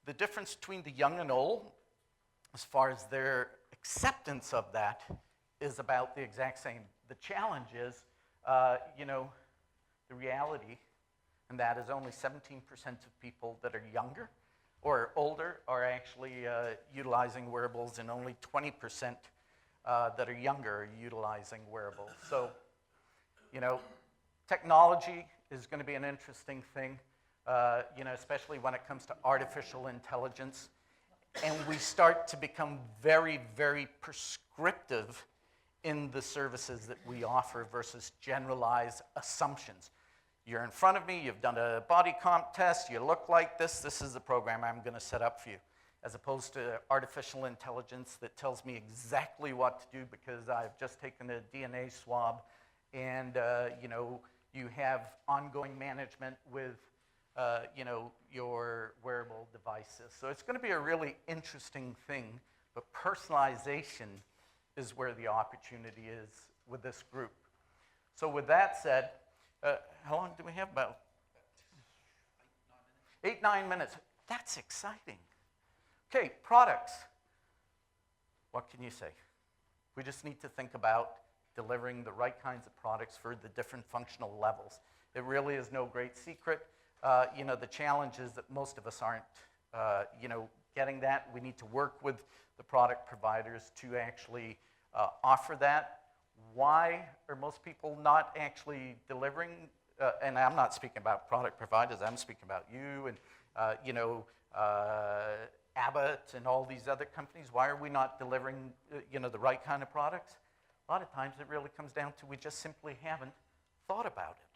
the difference between the young and old, as far as their acceptance of that, is about the exact same. The challenge is, the reality, and that is only 17% of people that are younger or older are actually utilizing wearables, and only 20% that are younger are utilizing wearables. So, technology is going to be an interesting thing, especially when it comes to artificial intelligence. And we start to become very, very prescriptive in the services that we offer versus generalized assumptions. You're in front of me, you've done a body comp test, you look like this is the program I'm going to set up for you, as opposed to artificial intelligence that tells me exactly what to do because I've just taken a DNA swab, and you have ongoing management with your wearable devices. So it's going to be a really interesting thing, but personalization is where the opportunity is with this group. So with that said, how long do we have? About 8-9 minutes. That's exciting. Okay, products. What can you say? We just need to think about delivering the right kinds of products for the different functional levels. It really is no great secret. The challenge is that most of us aren't, getting that. We need to work with the product providers to actually offer that. Why are most people not actually delivering? And I'm not speaking about product providers. I'm speaking about you and, Abbott and all these other companies. Why are we not delivering, the right kind of products? A lot of times it really comes down to we just simply haven't thought about it.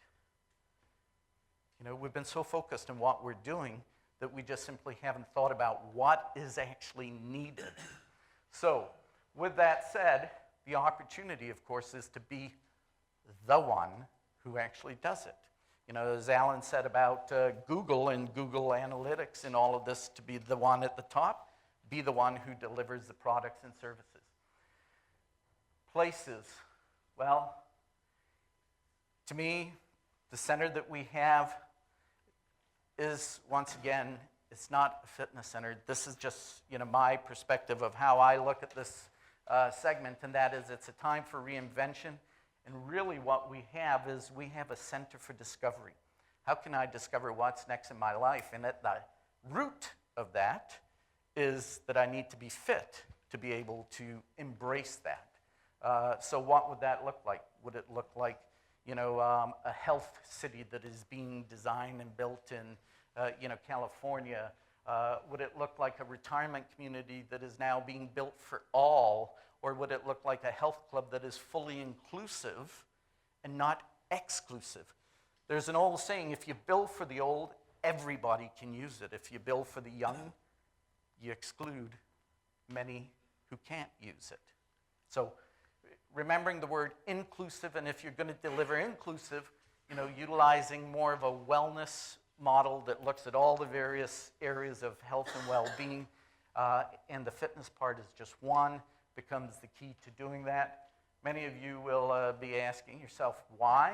We've been so focused on what we're doing that we just simply haven't thought about what is actually needed. So, with that said, the opportunity, of course, is to be the one who actually does it. As Alan said about Google and Google Analytics and all of this, to be the one at the top, be the one who delivers the products and services. Places. Well, to me, the center that we have is, once again, it's not a fitness center. This is just, my perspective of how I look at this segment, and that is it's a time for reinvention. And really what we have is we have a center for discovery. How can I discover what's next in my life? And at the root of that is that I need to be fit to be able to embrace that. So what would that look like? Would it look like, a health city that is being designed and built in, California? Would it look like a retirement community that is now being built for all? Or would it look like a health club that is fully inclusive and not exclusive? There's an old saying, if you build for the old, everybody can use it. If you build for the young, you exclude many who can't use it. So remembering the word inclusive, and if you're going to deliver inclusive, utilizing more of a wellness model that looks at all the various areas of health and well-being, and the fitness part is just one, becomes the key to doing that. Many of you will be asking yourself, why?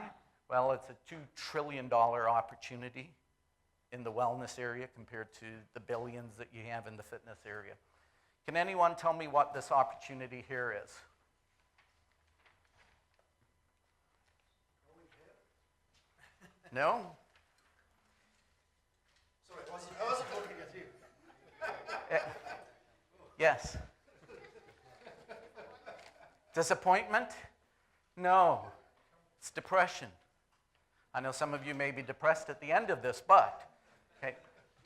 Well, it's a $2 trillion opportunity in the wellness area compared to the billions that you have in the fitness area. Can anyone tell me what this opportunity here is? No? Sorry, I wasn't looking at you. Yes. Disappointment? No. It's depression. I know some of you may be depressed at the end of this, but okay,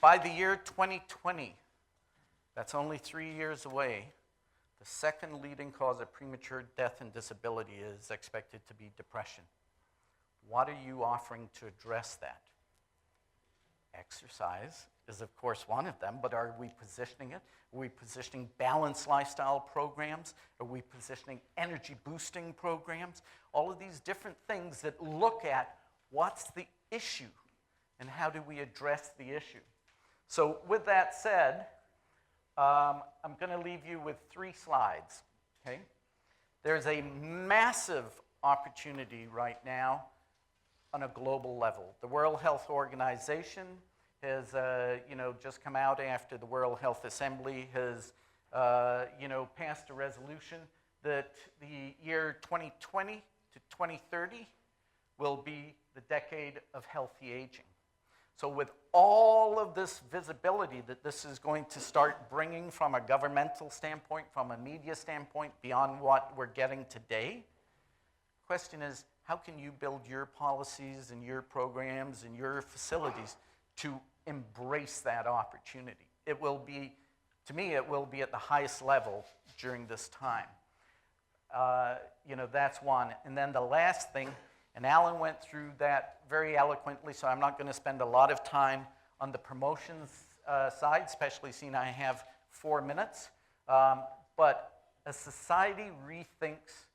by the year 2020, that's only 3 years away, the second leading cause of premature death and disability is expected to be depression. What are you offering to address that? Exercise is, of course, one of them, but are we positioning it? Are we positioning balanced lifestyle programs? Are we positioning energy boosting programs? All of these different things that look at what's the issue and how do we address the issue. So with that said, I'm going to leave you with 3 slides. Okay? There's a massive opportunity right now on a global level. The World Health Organization has just come out after the World Health Assembly has passed a resolution that the year 2020 to 2030 will be the decade of healthy aging. So with all of this visibility that this is going to start bringing from a governmental standpoint, from a media standpoint, beyond what we're getting today, the question is, how can you build your policies and your programs and your facilities to embrace that opportunity? It will be, to me, it will be at the highest level during this time. That's one. And then the last thing, and Alan went through that very eloquently, so I'm not going to spend a lot of time on the promotions side, especially seeing I have 4 minutes. But as society rethinks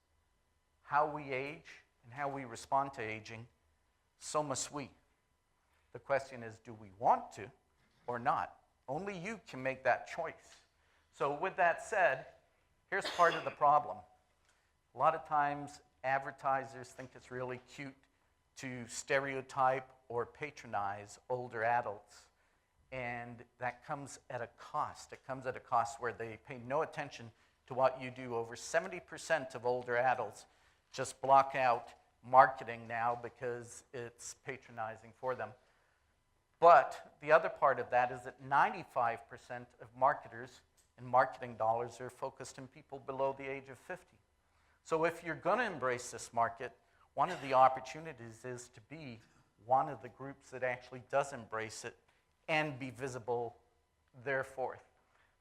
how we age and how we respond to aging, so must we. The question is, do we want to or not? Only you can make that choice. So with that said, here's part of the problem. A lot of times, advertisers think it's really cute to stereotype or patronize older adults. And that comes at a cost. It comes at a cost where they pay no attention to what you do. Over 70% of older adults just block out marketing now because it's patronizing for them. But the other part of that is that 95% of marketers and marketing dollars are focused on people below the age of 50. So if you're going to embrace this market, one of the opportunities is to be one of the groups that actually does embrace it and be visible thereforth.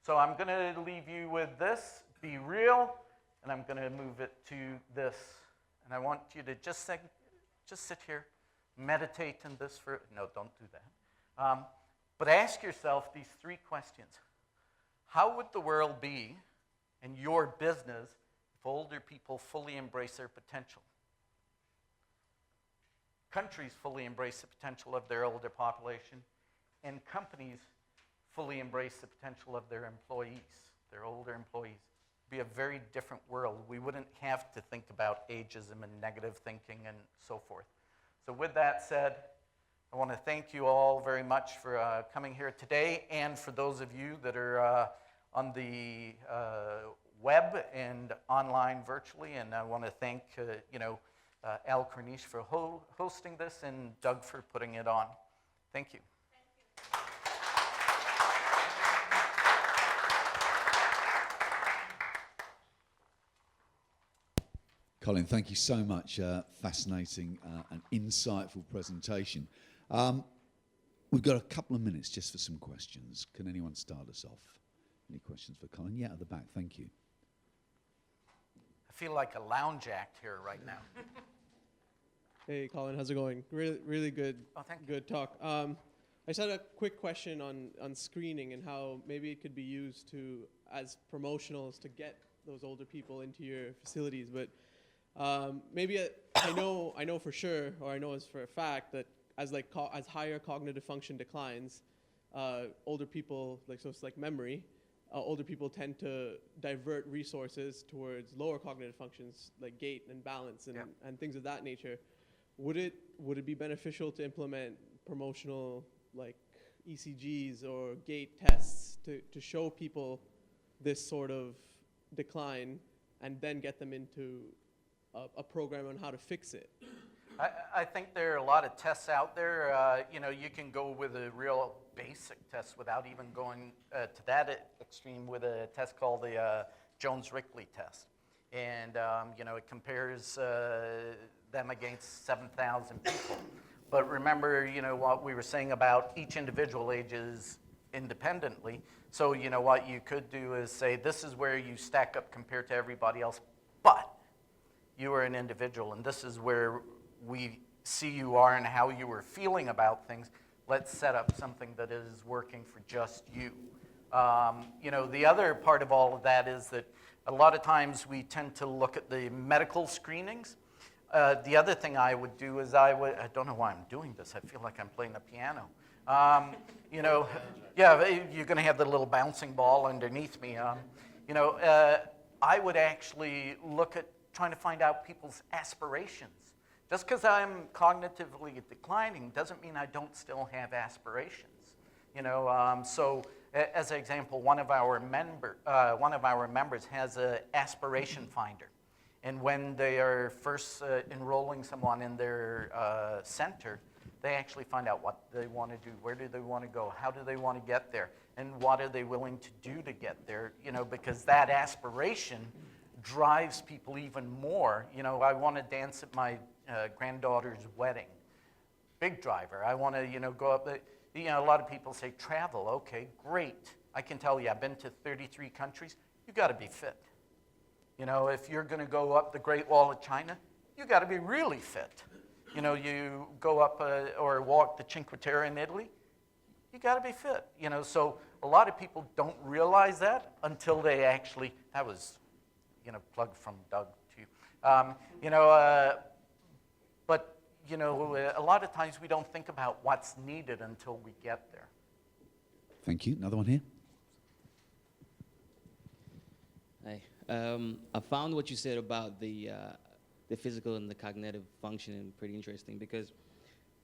So I'm going to leave you with this, be real, and I'm going to move it to this. And I want you to just sit here, meditate on this for, no, don't do that. But ask yourself these 3 questions. How would the world be and your business if older people fully embrace their potential? Countries fully embrace the potential of their older population, and companies fully embrace the potential of their employees, their older employees. It'd be a very different world. We wouldn't have to think about ageism and negative thinking and so forth. So with that said, I want to thank you all very much for coming here today, and for those of you that are on the web and online virtually. And I want to thank Al Corniche for hosting this, and Doug for putting it on. Thank you. Colin, thank you so much. Fascinating and insightful presentation. We've got a couple of minutes just for some questions. Can anyone start us off? Any questions for Colin? Yeah, at the back. Thank you. I feel like a lounge act here right now. Hey, Colin, how's it going? Really good, thank you. good talk. I just had a quick question on screening and how maybe it could be used as promotionals to get those older people into your facilities. But maybe I know for sure, or I know as for a fact that as higher cognitive function declines, older people, it's like memory, older people tend to divert resources towards lower cognitive functions like gait and balance and things of that nature. Would it be beneficial to implement promotional like ECGs or gait tests to show people this sort of decline and then get them into a program on how to fix it? I think there are a lot of tests out there. You can go with a real basic test without even going to that extreme with a test called the Jones-Rickley test. And, it compares them against 7,000 people. But remember, what we were saying about each individual ages independently. So, what you could do is say, this is where you stack up compared to everybody else, but you are an individual, and this is where we see you are and how you were feeling about things. Let's set up something that is working for just you. The other part of all of that is that a lot of times we tend to look at the medical screenings. The other thing I would do is I don't know why I'm doing this. I feel like I'm playing the piano. You're going to have the little bouncing ball underneath me. I would actually look at trying to find out people's aspirations. Just because I'm cognitively declining doesn't mean I don't still have aspirations. So as an example, one of our members has an aspiration finder. And when they are first enrolling someone in their center, they actually find out what they want to do, where do they want to go, how do they want to get there, and what are they willing to do to get there, because that aspiration drives people even more. I want to dance at my granddaughter's wedding. Big driver. I want to, go up. A lot of people say travel. Okay, great. I can tell you, I've been to 33 countries. You got to be fit. If you're going to go up the Great Wall of China, you got to be really fit. You go up or walk the Cinque Terre in Italy, you got to be fit. So a lot of people don't realize that until they actually. That was, plug from Doug to you. But a lot of times we don't think about what's needed until we get there. Thank you. Another one here. Hi. I found what you said about the physical and the cognitive functioning pretty interesting, because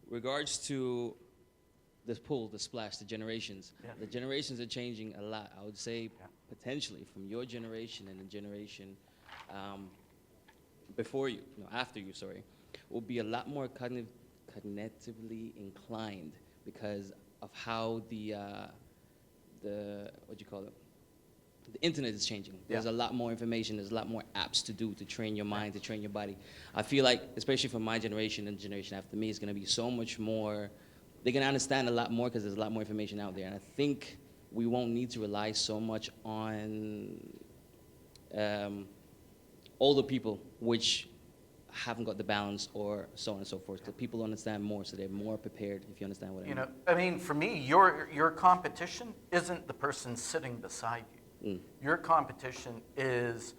regards to this pull, the splash, the generations, the generations are changing a lot. I would say potentially from your generation and the generation before you, after you, will be a lot more cognitively inclined because of how the what do you call it? The internet is changing. There's a lot more information. There's a lot more apps to do to train your mind, to train your body. I feel like, especially for my generation and the generation after me, it's going to be so much more. They're going to understand a lot more because there's a lot more information out there. And I think we won't need to rely so much on older people, which haven't got the balance or so on and so forth. Because people understand more, so they're more prepared, if you understand what I mean. For me, your competition isn't the person sitting beside you. Your competition is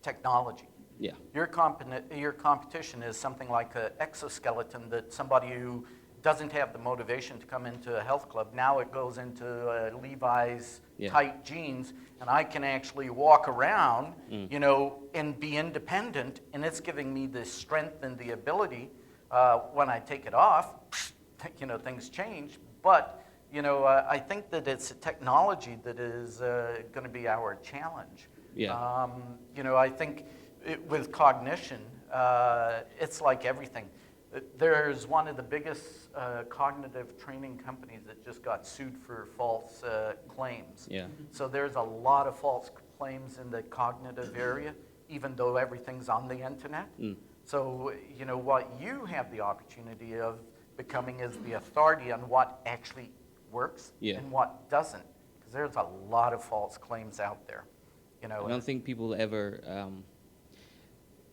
technology. Yeah. Your competition is something like an exoskeleton that somebody who doesn't have the motivation to come into a health club, now it goes into Levi's tight jeans, and I can actually walk around, and be independent, and it's giving me the strength and the ability. When I take it off, things change, but I think that it's a technology that is going to be our challenge. Yeah. I think with cognition, it's like everything. There's one of the biggest cognitive training companies that just got sued for false claims. Yeah. So there's a lot of false claims in the cognitive area, even though everything's on the internet. So, you know, what you have the opportunity of becoming is the authority on what actually works and what doesn't. Because there's a lot of false claims out there. You know, I don't think people ever,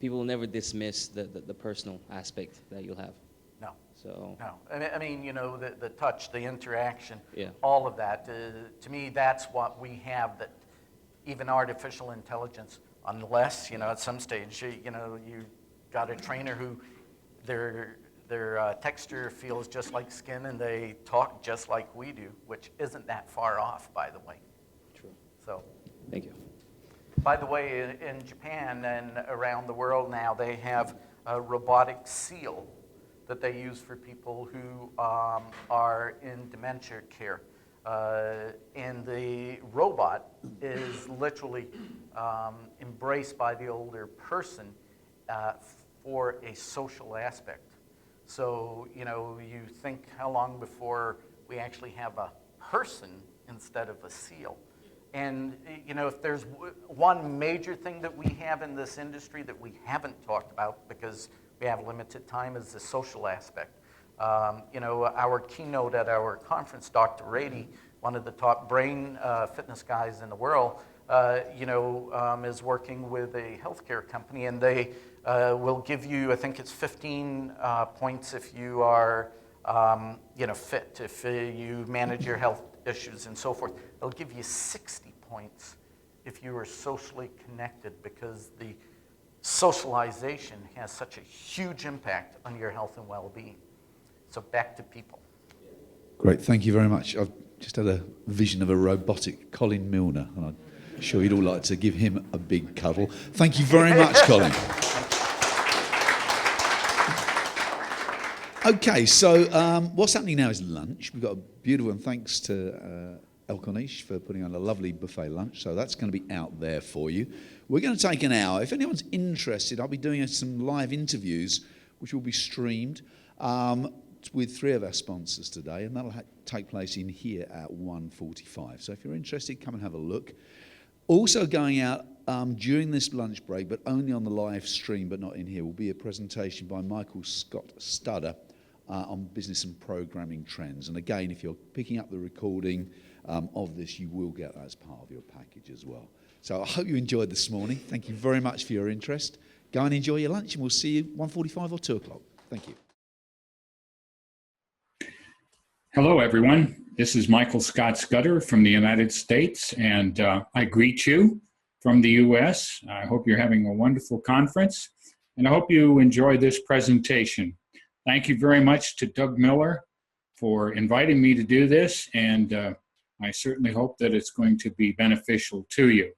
people will never dismiss the personal aspect that you'll have. No. So. No. I mean, you know, the touch, the interaction, Yeah. all of that. To me, that's what we have that even artificial intelligence, unless, you know, at some stage, you know, you got a trainer who their texture feels just like skin and they talk just like we do, which isn't that far off, by the way. True. So. Thank you. By the way, in Japan and around the world now, they have a robotic seal that they use for people who are in dementia care. And the robot is literally embraced by the older person for a social aspect. So, you know, you think how long before we actually have a person instead of a seal. And, you know, if there's one major thing that we have in this industry that we haven't talked about because we have limited time is the social aspect. You know, our keynote at our conference, Dr. Rady, one of the top brain fitness guys in the world, you know, is working with a healthcare company, and they will give you, I think it's 15 points if you are, you know, fit, if you manage your health issues and so forth. They'll give you 60 points if you are socially connected, because the socialization has such a huge impact on your health and well-being. So back to people. Great, thank you very much. I've just had a vision of a robotic Colin Milner, and I'm sure you'd all like to give him a big cuddle. Thank you very much, Colin. Okay, so what's happening now is lunch. We've got a beautiful, and thanks to El Corniche for putting on a lovely buffet lunch, so that's going to be out there for you. We're going to take an hour. If anyone's interested, I'll be doing some live interviews, which will be streamed with 3 of our sponsors today, and that'll take place in here at 1:45. So if you're interested, come and have a look. Also going out during this lunch break, but only on the live stream, but not in here, will be a presentation by Michael Scott Studder on business and programming trends. And again, if you're picking up the recording of this, you will get that as part of your package as well. So I hope you enjoyed this morning. Thank you very much for your interest. Go and enjoy your lunch, and we'll see you 1:45 or 2 o'clock. Thank you. Hello, everyone. This is Michael Scott Scudder from the United States, and I greet you from the U.S. I hope you're having a wonderful conference, and I hope you enjoy this presentation. Thank you very much to Doug Miller for inviting me to do this, and I certainly hope that it's going to be beneficial to you.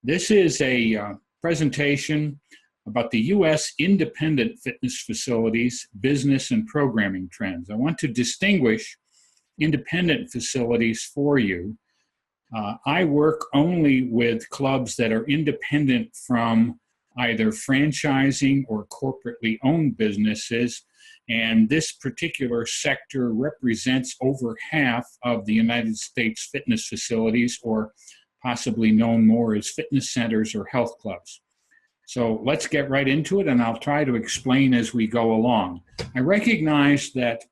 This is a presentation about the U.S. independent fitness facilities, business and programming trends. I want to distinguish independent facilities for you. I work only with clubs that are independent from either franchising or corporately owned businesses, and this particular sector represents over half of the United States fitness facilities, or possibly known more as fitness centers or health clubs. So let's get right into it, and I'll try to explain as we go along. I recognize that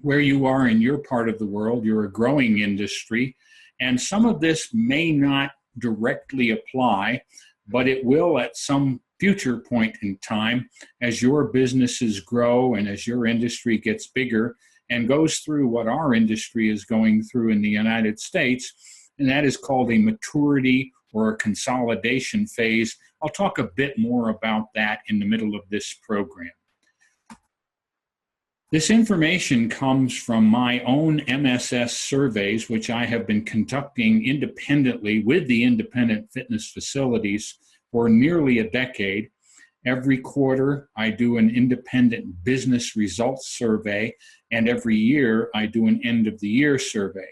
where you are in your part of the world, you're a growing industry, and some of this may not directly apply, but it will at some future point in time as your businesses grow and as your industry gets bigger and goes through what our industry is going through in the United States, and that is called a maturity or a consolidation phase. I'll talk a bit more about that in the middle of this program. This information comes from my own MSS surveys, which I have been conducting independently with the independent fitness facilities for nearly a decade. Every quarter, I do an independent business results survey, and every year, I do an end-of-the-year survey.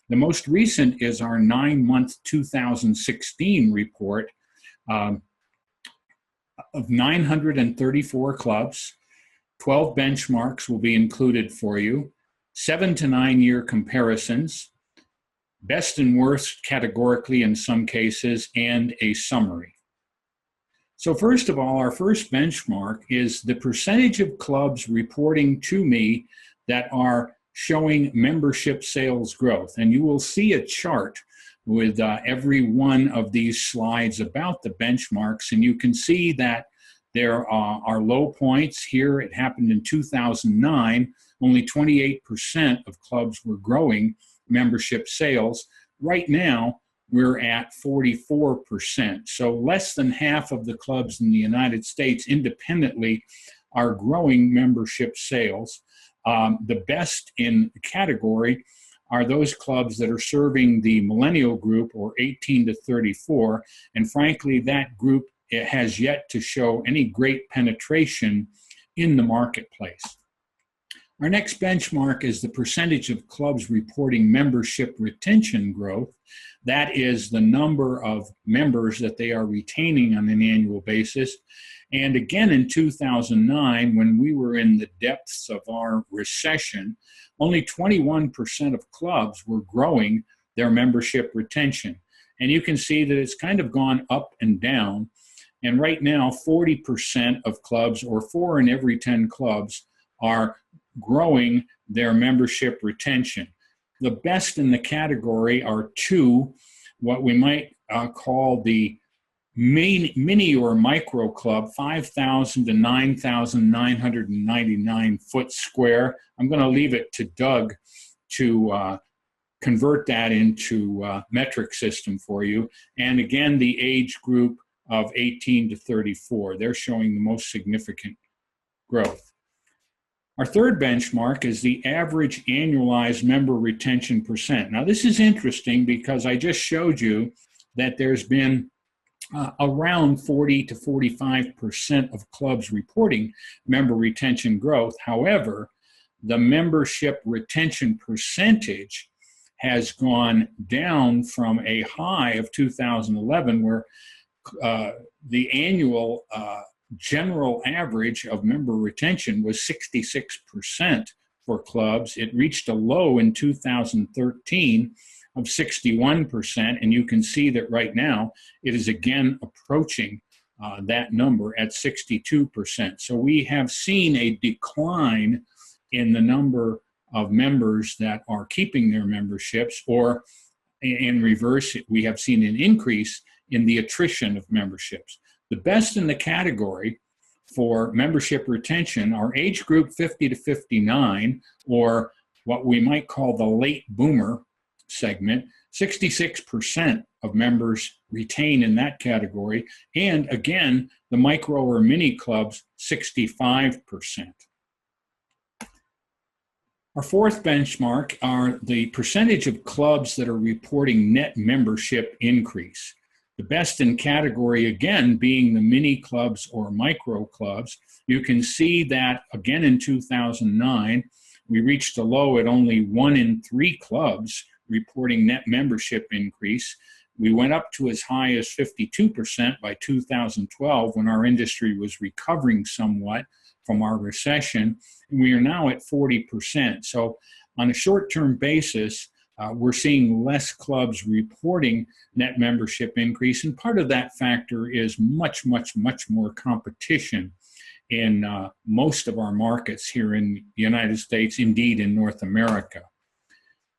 The most recent is our 9-month 2016 report. of 934 clubs. 12 benchmarks will be included for you, 7 to 9 year comparisons, best and worst categorically in some cases, and a summary. So first of all, our first benchmark is the percentage of clubs reporting to me that are showing membership sales growth. And you will see a chart with every one of these slides about the benchmarks, and you can see that there are low points. Here it happened in 2009. Only 28% of clubs were growing membership sales. Right now, we're at 44%. So less than half of the clubs in the United States independently are growing membership sales. The best in the category are those clubs that are serving the millennial group, or 18 to 34. And frankly, that group has yet to show any great penetration in the marketplace. Our next benchmark is the percentage of clubs reporting membership retention growth. That is the number of members that they are retaining on an annual basis. And again, in 2009, when we were in the depths of our recession, only 21% of clubs were growing their membership retention. And you can see that it's kind of gone up and down. And right now, 40% of clubs, or 4 in every 10 clubs, are growing their membership retention. The best in the category are 2, what we might call the mini or micro club, 5,000 to 9,999 foot square. I'm going to leave it to Doug to convert that into metric system for you. And again, the age group of 18 to 34, they're showing the most significant growth. Our third benchmark is the average annualized member retention percent. Now, this is interesting because I just showed you that there's been around 40 to 45% of clubs reporting member retention growth. However, the membership retention percentage has gone down from a high of 2011, where the annual general average of member retention was 66% for clubs. It reached a low in 2013 of 61%, and you can see that right now it is again approaching that number at 62%. So we have seen a decline in the number of members that are keeping their memberships, or in reverse, we have seen an increase in the attrition of memberships. The best in the category for membership retention are age group 50 to 59, or what we might call the late boomer segment. 66% of members retain in that category. And again, the micro or mini clubs, 65%. Our fourth benchmark are the percentage of clubs that are reporting net membership increase. The best in category, again, being the mini clubs or micro clubs. You can see that, again, in 2009, we reached a low at only 1 in 3 clubs reporting net membership increase. We went up to as high as 52% by 2012, when our industry was recovering somewhat from our recession. And we are now at 40%. So on a short-term basis, we're seeing less clubs reporting net membership increase. And part of that factor is much, much, much more competition in most of our markets here in the United States, indeed in North America.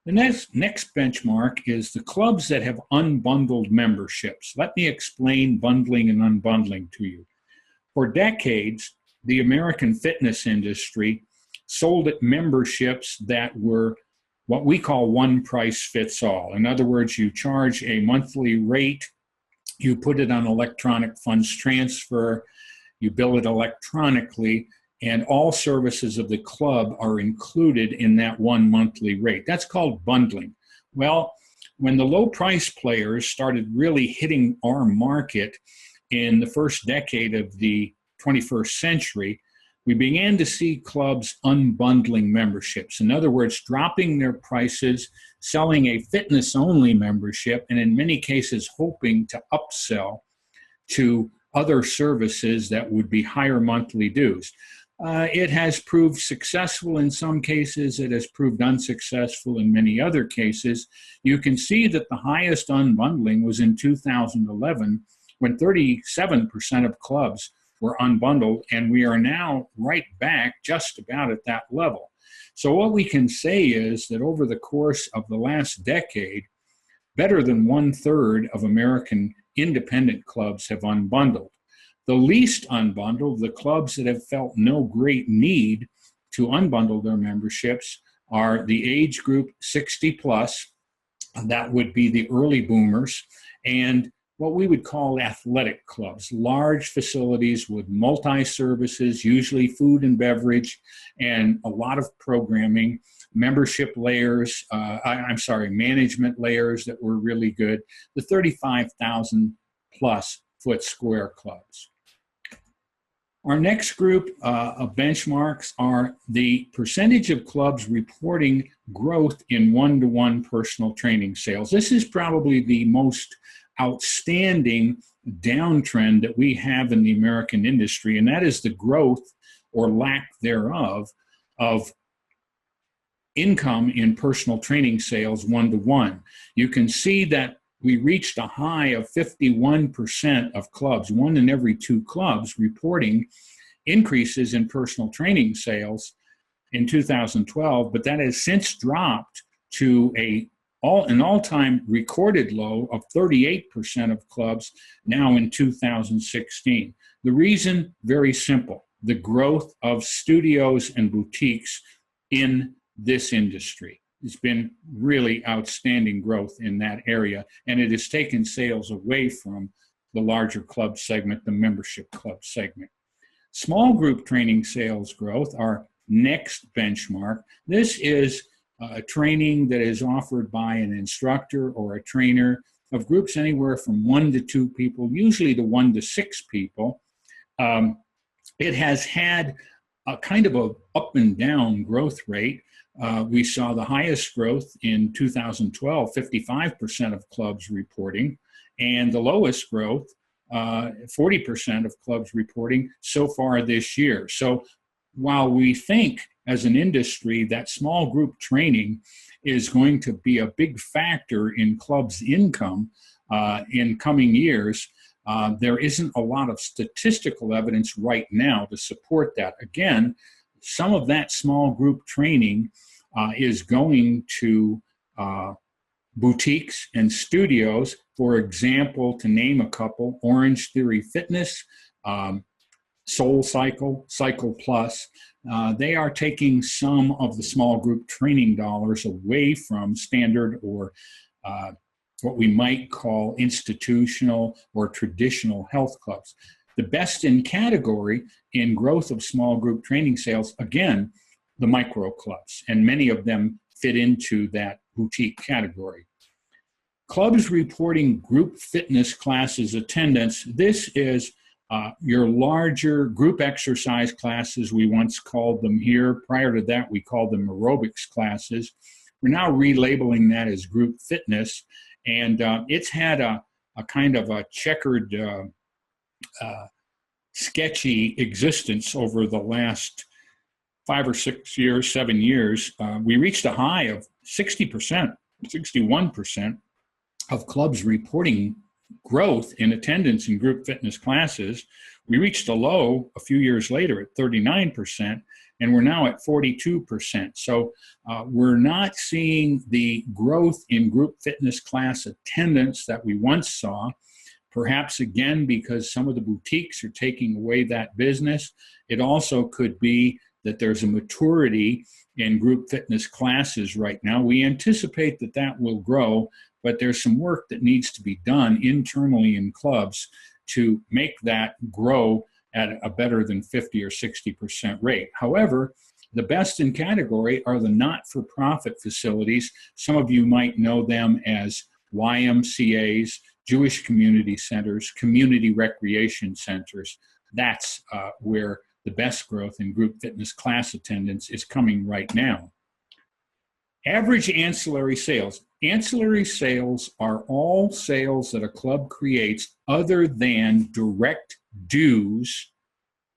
The next benchmark is the clubs that have unbundled memberships. Let me explain bundling and unbundling to you. For decades, the American fitness industry sold at memberships that were what we call one price fits all. In other words, you charge a monthly rate, you put it on electronic funds transfer, you bill it electronically, and all services of the club are included in that one monthly rate. That's called bundling. Well, when the low price players started really hitting our market in the first decade of the 21st century, we began to see clubs unbundling memberships. In other words, dropping their prices, selling a fitness-only membership, and in many cases hoping to upsell to other services that would be higher monthly dues. It has proved successful in some cases. It has proved unsuccessful in many other cases. You can see that the highest unbundling was in 2011, when 37% of clubs were unbundled, and we are now right back just about at that level. So what we can say is that over the course of the last decade, better than 1/3 of American independent clubs have unbundled. The least unbundled, the clubs that have felt no great need to unbundle their memberships, are the age group 60 plus, that would be the early boomers, and what we would call athletic clubs, large facilities with multi-services, usually food and beverage, and a lot of programming, membership layers, management layers that were really good, the 35,000 plus foot square clubs. Our next group of benchmarks are the percentage of clubs reporting growth in one-to-one personal training sales. This is probably the most outstanding downtrend that we have in the American industry, and that is the growth or lack thereof of income in personal training sales one-to-one. You can see that we reached a high of 51% of clubs, 1 in every 2 clubs reporting increases in personal training sales in 2012, but that has since dropped to an all-time recorded low of 38% of clubs now in 2016. The reason, very simple, the growth of studios and boutiques in this industry. It's been really outstanding growth in that area, and it has taken sales away from the larger club segment, the membership club segment. Small group training sales growth, our next benchmark. This is training that is offered by an instructor or a trainer of groups anywhere from 1 to 2 people, usually to 1 to 6 people. It has had a kind of a up and down growth rate. We saw the highest growth in 2012, 55% of clubs reporting, and the lowest growth, 40% of clubs reporting so far this year. So while we think as an industry that small group training is going to be a big factor in clubs' income in coming years, there isn't a lot of statistical evidence right now to support that. Again, some of that small group training is going to boutiques and studios. For example, to name a couple, Orange Theory Fitness, Soul Cycle, Cycle Plus. They are taking some of the small group training dollars away from standard or what we might call institutional or traditional health clubs. The best in category in growth of small group training sales, again, the micro clubs, and many of them fit into that boutique category. Clubs reporting group fitness classes attendance. This is your larger group exercise classes, we once called them here. Prior to that, we called them aerobics classes. We're now relabeling that as group fitness, and it's had a kind of a checkered, sketchy existence over the last 5 or 6 years, 7 years. We reached a high of 60%, 61% of clubs reporting growth in attendance in group fitness classes. We reached a low a few years later at 39%, and we're now at 42%. So we're not seeing the growth in group fitness class attendance that we once saw, perhaps again because some of the boutiques are taking away that business. It also could be that there's a maturity in group fitness classes right now. We anticipate that that will grow, but there's some work that needs to be done internally in clubs to make that grow at a better than 50 or 60% rate. However, the best in category are the not-for-profit facilities. Some of you might know them as YMCAs, Jewish community centers, community recreation centers. That's where the best growth in group fitness class attendance is coming right now. Average ancillary sales. Ancillary sales are all sales that a club creates other than direct dues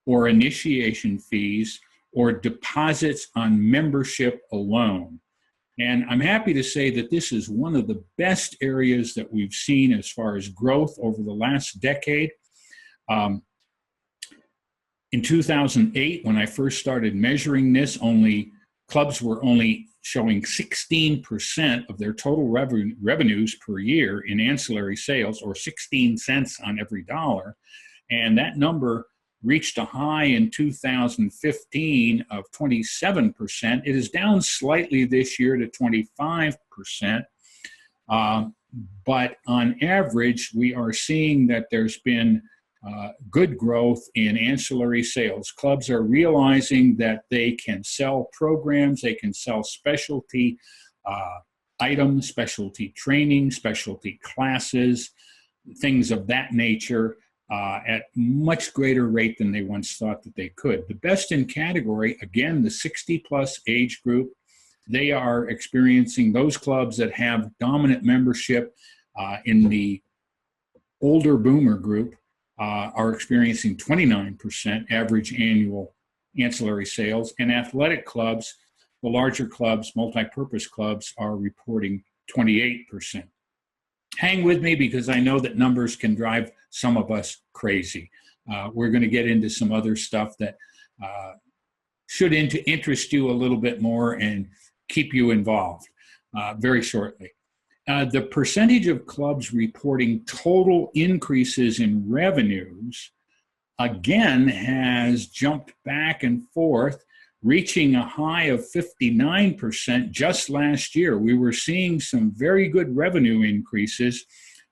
or initiation fees or deposits on membership alone. And I'm happy to say that this is one of the best areas that we've seen as far as growth over the last decade. In 2008, when I first started measuring this, clubs were only showing 16% of their total revenues per year in ancillary sales, or 16 cents on every dollar. And that number reached a high in 2015 of 27%. It is down slightly this year to 25%. But on average, we are seeing that there's been good growth in ancillary sales. Clubs are realizing that they can sell programs, they can sell specialty items, specialty training, specialty classes, things of that nature at much greater rate than they once thought that they could. The best in category, again, the 60-plus age group, they are experiencing those clubs that have dominant membership in the older boomer group are experiencing 29% average annual ancillary sales, and athletic clubs, the larger clubs, multi-purpose clubs, are reporting 28%. Hang with me because I know that numbers can drive some of us crazy. We're going to get into some other stuff that should interest you a little bit more and keep you involved very shortly. The percentage of clubs reporting total increases in revenues, again, has jumped back and forth, reaching a high of 59% just last year. We were seeing some very good revenue increases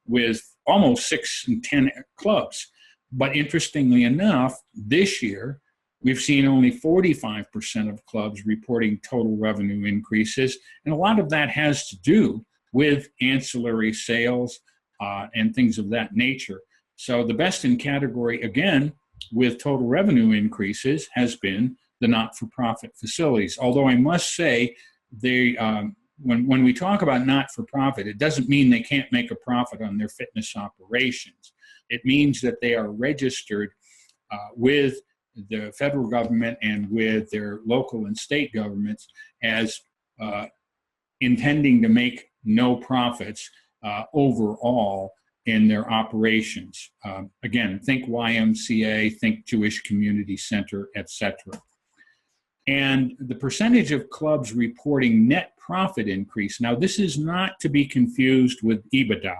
with almost 6 in 10 clubs. But interestingly enough, this year, we've seen only 45% of clubs reporting total revenue increases. And a lot of that has to do with ancillary sales and things of that nature. So the best in category, again, with total revenue increases has been the not-for-profit facilities. Although I must say, they, when we talk about not-for-profit, it doesn't mean they can't make a profit on their fitness operations. It means that they are registered with the federal government and with their local and state governments as intending to make no profits overall in their operations. Again, think YMCA, think Jewish Community Center, etc. And the percentage of clubs reporting net profit increase. Now, this is not to be confused with EBITDA,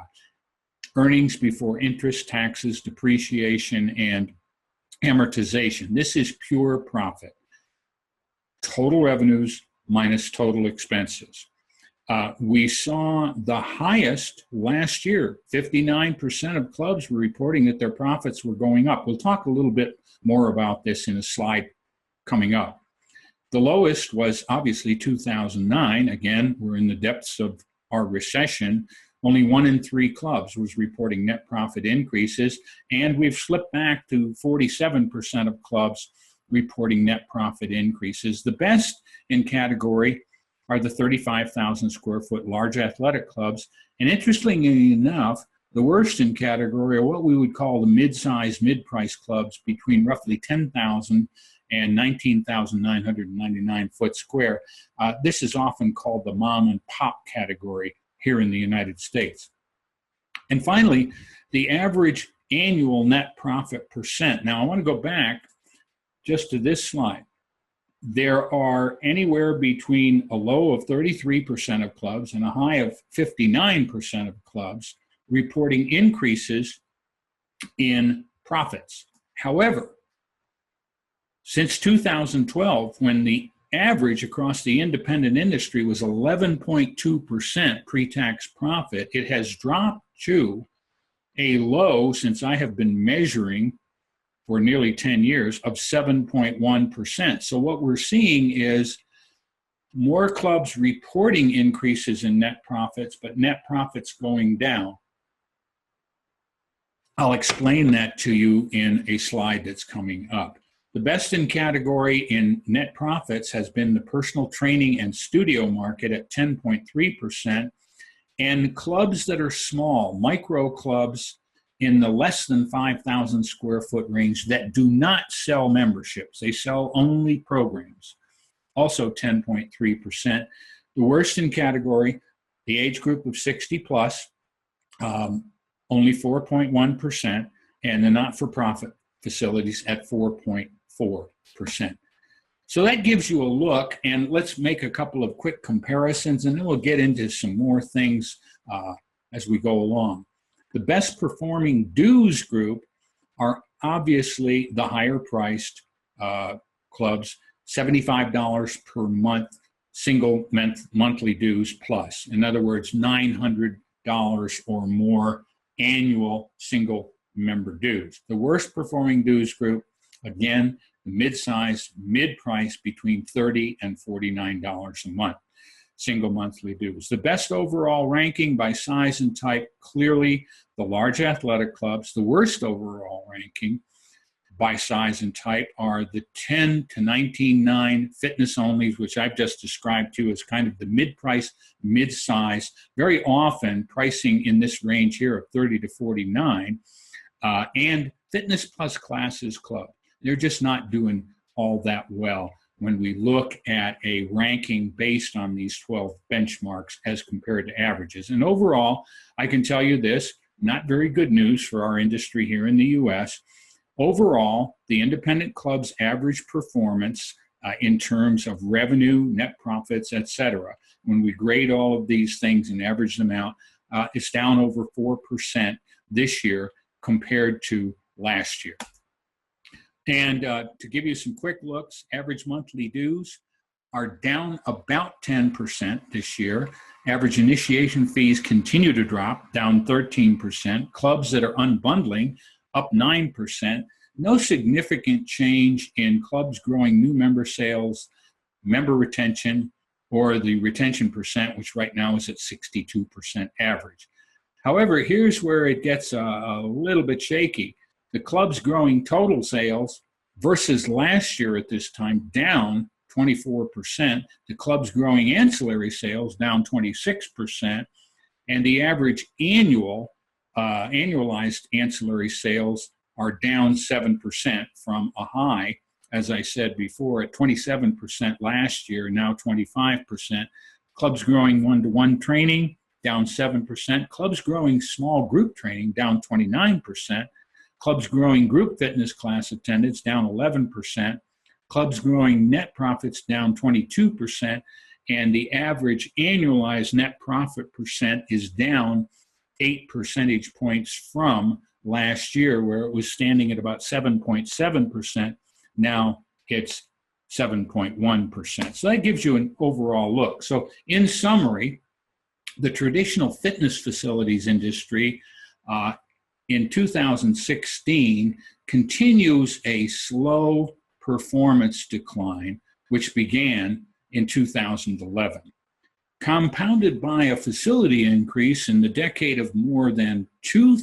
earnings before interest, taxes, depreciation, and amortization. This is pure profit. Total revenues minus total expenses. We saw the highest last year. 59% of clubs were reporting that their profits were going up. We'll talk a little bit more about this in a slide coming up. The lowest was obviously 2009. Again, we're in the depths of our recession. Only 1 in 3 clubs was reporting net profit increases, and we've slipped back to 47% of clubs reporting net profit increases. The best in category are the 35,000 square foot large athletic clubs. And interestingly enough, the worst in category are what we would call the mid-size, mid-price clubs between roughly 10,000 and 19,999 foot square. This is often called the mom and pop category here in the United States. And finally, the average annual net profit percent. Now I want to go back just to this slide. There are anywhere between a low of 33% of clubs and a high of 59% of clubs reporting increases in profits. However, since 2012, when the average across the independent industry was 11.2% pre-tax profit, it has dropped to a low, since I have been measuring for nearly 10 years, of 7.1%. So what we're seeing is more clubs reporting increases in net profits, but net profits going down. I'll explain that to you in a slide that's coming up. The best in category in net profits has been the personal training and studio market at 10.3%, and clubs that are small, micro clubs in the less than 5,000 square foot range that do not sell memberships. They sell only programs, also 10.3%. The worst in category, the age group of 60 plus, only 4.1%, and the not-for-profit facilities at 4.4%. So that gives you a look, and let's make a couple of quick comparisons, and then we'll get into some more things as we go along. The best performing dues group are obviously the higher priced clubs, $75 per month, single monthly dues plus. In other words, $900 or more annual single member dues. The worst performing dues group, again, the mid-size, mid-price between $30 and $49 a month, single monthly dues. The best overall ranking by size and type, clearly the large athletic clubs. The worst overall ranking by size and type are the 10 to 19.9 fitness onlys, which I've just described to you as kind of the mid-price, mid-size, very often pricing in this range here of 30 to 49, and fitness plus classes club. They're just not doing all that well when we look at a ranking based on these 12 benchmarks as compared to averages. And overall, I can tell you this, not very good news for our industry here in the US. Overall, the independent club's average performance in terms of revenue, net profits, et cetera, when we grade all of these things and average them out, it's down over 4% this year compared to last year. And to give you some quick looks, average monthly dues are down about 10% this year. Average initiation fees continue to drop, down 13%. Clubs that are unbundling, up 9%. No significant change in clubs growing new member sales, member retention, or the retention percent, which right now is at 62% average. However, here's where it gets a little bit shaky. The clubs growing total sales versus last year at this time, down 24%. The clubs growing ancillary sales, down 26%. And the average annualized ancillary sales are down 7% from a high, as I said before, at 27% last year, now 25%. Clubs growing one-to-one training, down 7%. Clubs growing small group training, down 29%. Clubs growing group fitness class attendance, down 11%. Clubs growing net profits, down 22%. And the average annualized net profit percent is down 8 percentage points from last year, where it was standing at about 7.7%. Now it's 7.1%. So that gives you an overall look. So in summary, the traditional fitness facilities industry in 2016 continues a slow performance decline, which began in 2011. Compounded by a facility increase in the decade of more than 200%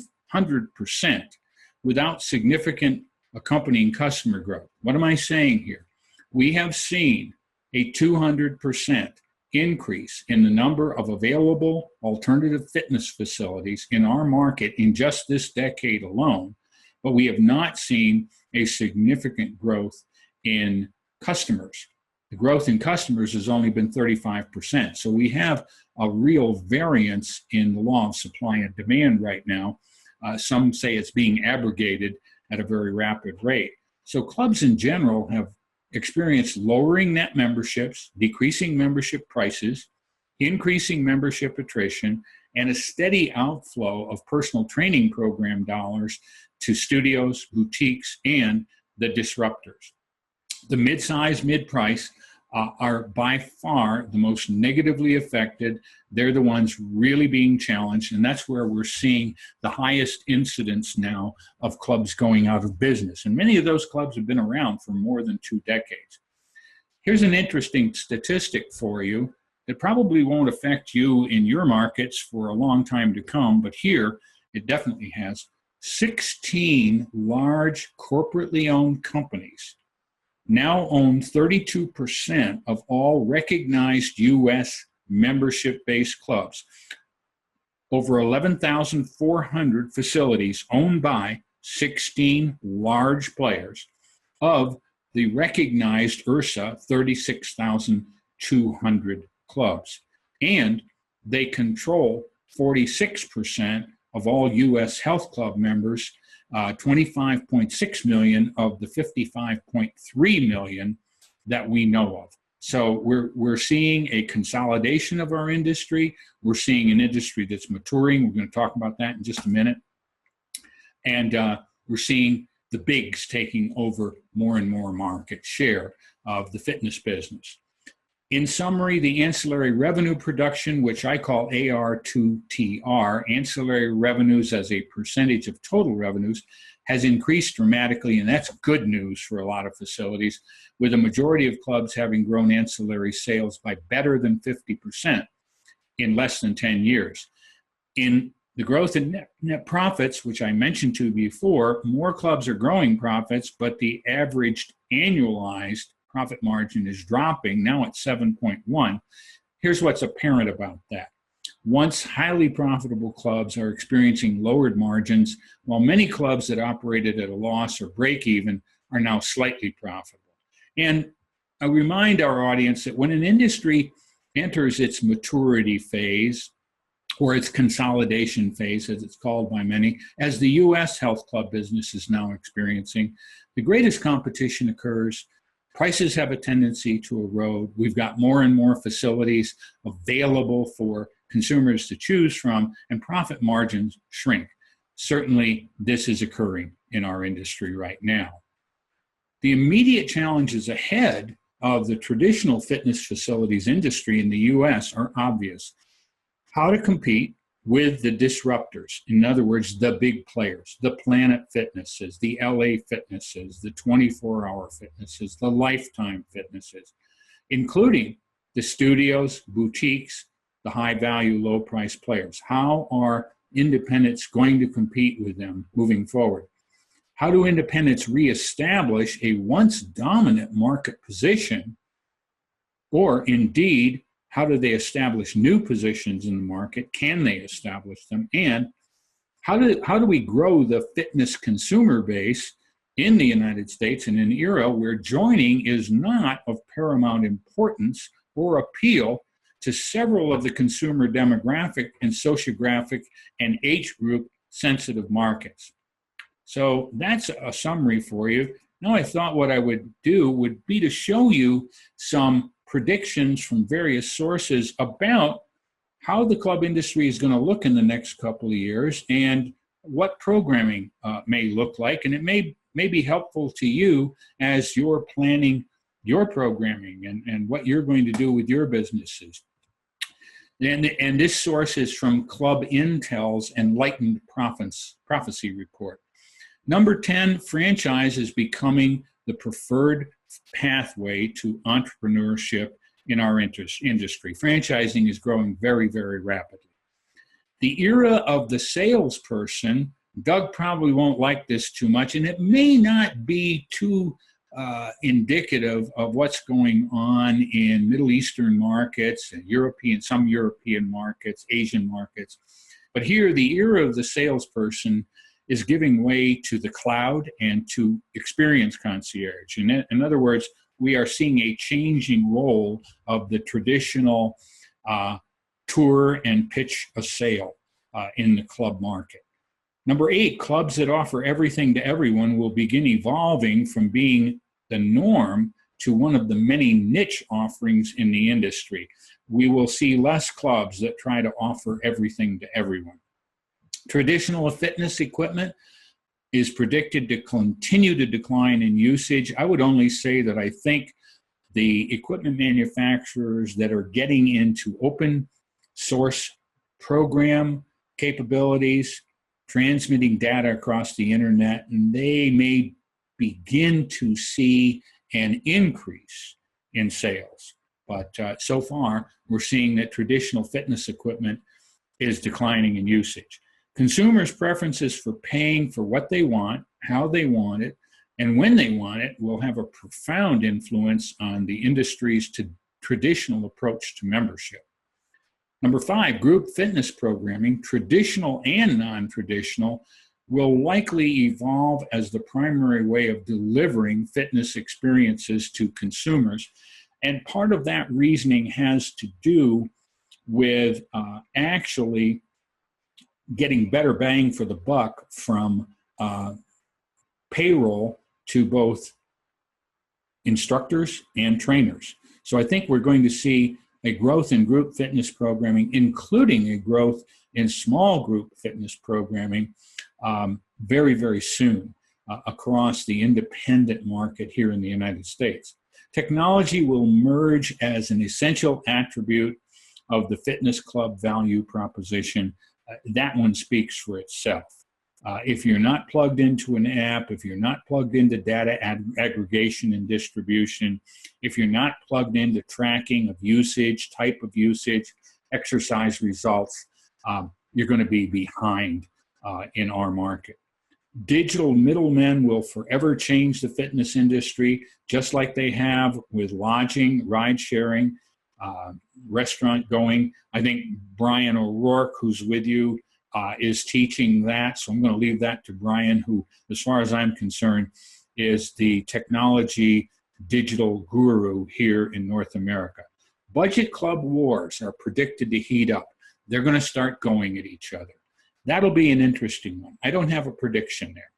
without significant accompanying customer growth. What am I saying here? We have seen a 200% increase in the number of available alternative fitness facilities in our market in just this decade alone, but we have not seen a significant growth in customers. The growth in customers has only been 35%. So we have a real variance in the law of supply and demand right now. Some say it's being abrogated at a very rapid rate. So clubs in general have experienced lowering net memberships, decreasing membership prices, increasing membership attrition, and a steady outflow of personal training program dollars to studios, boutiques, and the disruptors. The mid-size, mid-price are by far the most negatively affected. They're the ones really being challenged, and that's where we're seeing the highest incidence now of clubs going out of business. And many of those clubs have been around for more than 2 decades. Here's an interesting statistic for you that probably won't affect you in your markets for a long time to come, but here it definitely has. 16 large corporately owned companies now own 32% of all recognized U.S. membership-based clubs. Over 11,400 facilities owned by 16 large players of the recognized IRSA 36,200 clubs. And they control 46% of all U.S. health club members, 25.6 million of the 55.3 million that we know of. So we're seeing a consolidation of our industry. We're seeing an industry that's maturing. We're going to talk about that in just a minute. And we're seeing the bigs taking over more and more market share of the fitness business. In summary, the ancillary revenue production, which I call AR2TR, ancillary revenues as a percentage of total revenues, has increased dramatically, and that's good news for a lot of facilities, with a majority of clubs having grown ancillary sales by better than 50% in less than 10 years. In the growth in net profits, which I mentioned to you before, more clubs are growing profits, but the averaged annualized profit margin is dropping, now at 7.1. Here's what's apparent about that. Once highly profitable clubs are experiencing lowered margins, while many clubs that operated at a loss or break even are now slightly profitable. And I remind our audience that when an industry enters its maturity phase, or its consolidation phase, as it's called by many, as the U.S. health club business is now experiencing, the greatest competition occurs. Prices have a tendency to erode. We've got more and more facilities available for consumers to choose from, and profit margins shrink. Certainly, this is occurring in our industry right now. The immediate challenges ahead of the traditional fitness facilities industry in the U.S. are obvious. How to compete with the disruptors, in other words, the big players, the Planet Fitnesses, the LA Fitnesses, the 24-hour Fitnesses, the Lifetime Fitnesses, including the studios, boutiques, the high-value, low-price players. How are independents going to compete with them moving forward? How do independents reestablish a once dominant market position, or indeed, how do they establish new positions in the market? Can they establish them? And how do we grow the fitness consumer base in the United States in an era where joining is not of paramount importance or appeal to several of the consumer demographic and sociographic and age group sensitive markets? So that's a summary for you. Now I thought what I would do would be to show you some predictions from various sources about how the club industry is going to look in the next couple of years and what programming may look like. And it may be helpful to you as you're planning your programming and what you're going to do with your businesses. And this source is from Club Intel's Enlightened Prophecy Report. Number 10, franchise is becoming the preferred pathway to entrepreneurship in our industry. Franchising is growing very, very rapidly. The era of the salesperson, Doug probably won't like this too much, and it may not be too indicative of what's going on in Middle Eastern markets, and some European markets, Asian markets. But here, the era of the salesperson is giving way to the cloud and to experience concierge. In other words, we are seeing a changing role of the traditional tour and pitch a sale in the club market. Number 8, clubs that offer everything to everyone will begin evolving from being the norm to one of the many niche offerings in the industry. We will see less clubs that try to offer everything to everyone. Traditional fitness equipment is predicted to continue to decline in usage. I would only say that I think the equipment manufacturers that are getting into open source program capabilities, transmitting data across the internet, and they may begin to see an increase in sales. But so far, we're seeing that traditional fitness equipment is declining in usage. Consumers' preferences for paying for what they want, how they want it, And when they want it, will have a profound influence on the industry's traditional approach to membership. Number 5, group fitness programming, traditional and non-traditional, will likely evolve as the primary way of delivering fitness experiences to consumers. And part of that reasoning has to do with actually getting better bang for the buck from payroll to both instructors and trainers. So I think we're going to see a growth in group fitness programming, including a growth in small group fitness programming very, very soon across the independent market here in the United States. Technology will emerge as an essential attribute of the fitness club value proposition. That one speaks for itself. If you're not plugged into an app, if you're not plugged into data aggregation and distribution, if you're not plugged into tracking of usage, type of usage, exercise results, you're going to be behind in our market. Digital middlemen will forever change the fitness industry, just like they have with lodging, ride sharing, restaurant going. I think Brian O'Rourke, who's with you, is teaching that. So I'm going to leave that to Brian, who, as far as I'm concerned, is the technology digital guru here in North America. Budget club wars are predicted to heat up. They're going to start going at each other. That'll be an interesting one. I don't have a prediction there.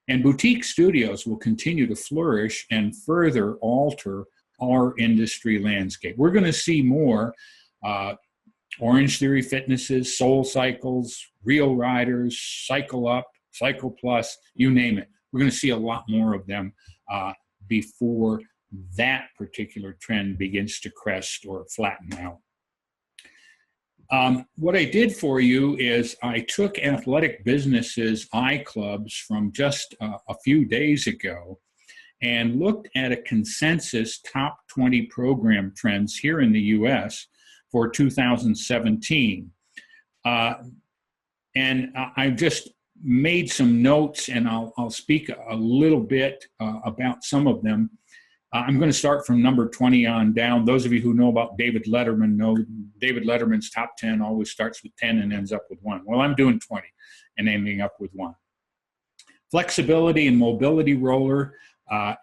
And boutique studios will continue to flourish and further alter our industry landscape. We're going to see more Orange Theory Fitnesses, Soul Cycles, Real Riders, Cycle Up, Cycle Plus, you name it. We're going to see a lot more of them before that particular trend begins to crest or flatten out. What I did for you is I took Athletic Businesses iClubs from just a few days ago and looked at a consensus top 20 program trends here in the US for 2017. And I've just made some notes, and I'll speak a little bit about some of them. I'm going to start from number 20 on down. Those of you who know about David Letterman know David Letterman's top 10 always starts with 10 and ends up with 1. Well, I'm doing 20 and ending up with 1. Flexibility and mobility roller.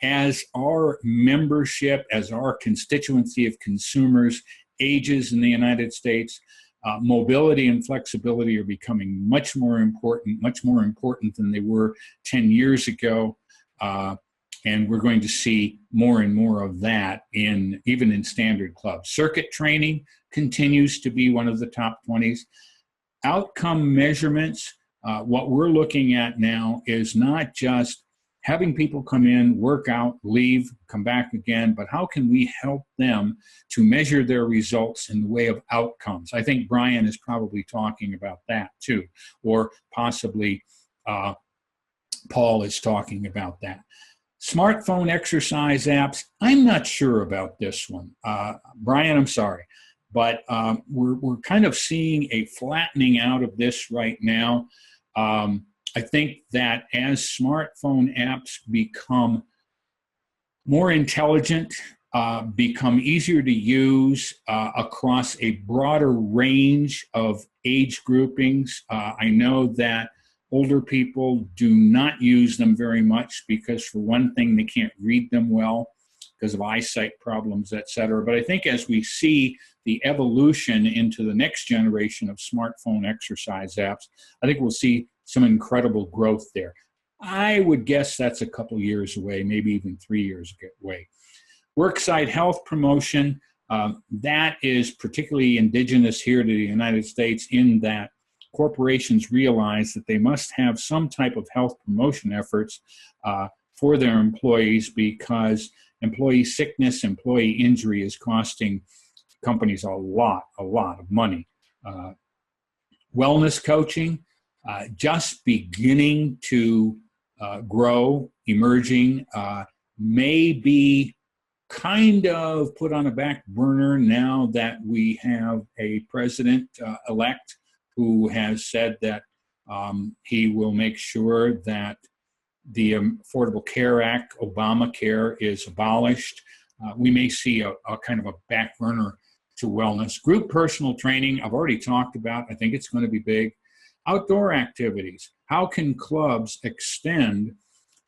As our membership, as our constituency of consumers ages in the United States, mobility and flexibility are becoming much more important than they were 10 years ago. And we're going to see more and more of that even in standard clubs. Circuit training continues to be one of the top 20s. Outcome measurements, what we're looking at now is not just having people come in, work out, leave, come back again, but how can we help them to measure their results in the way of outcomes? I think Brian is probably talking about that too, or possibly Paul is talking about that. Smartphone exercise apps, I'm not sure about this one. Brian, I'm sorry, but we're kind of seeing a flattening out of this right now. I think that as smartphone apps become more intelligent, become easier to use across a broader range of age groupings, I know that older people do not use them very much because, for one thing, they can't read them well because of eyesight problems, et cetera. But I think as we see the evolution into the next generation of smartphone exercise apps, I think we'll see some incredible growth there. I would guess that's a couple years away, maybe even 3 years away. Worksite health promotion, that is particularly indigenous here to the United States in that corporations realize that they must have some type of health promotion efforts for their employees because employee sickness, employee injury is costing companies a lot of money. Wellness coaching, just beginning to grow, emerging, may be kind of put on a back burner now that we have a president-elect who has said that he will make sure that the Affordable Care Act, Obamacare, is abolished. We may see a kind of a back burner to wellness. Group personal training, I've already talked about. I think it's going to be big. Outdoor activities. How can clubs extend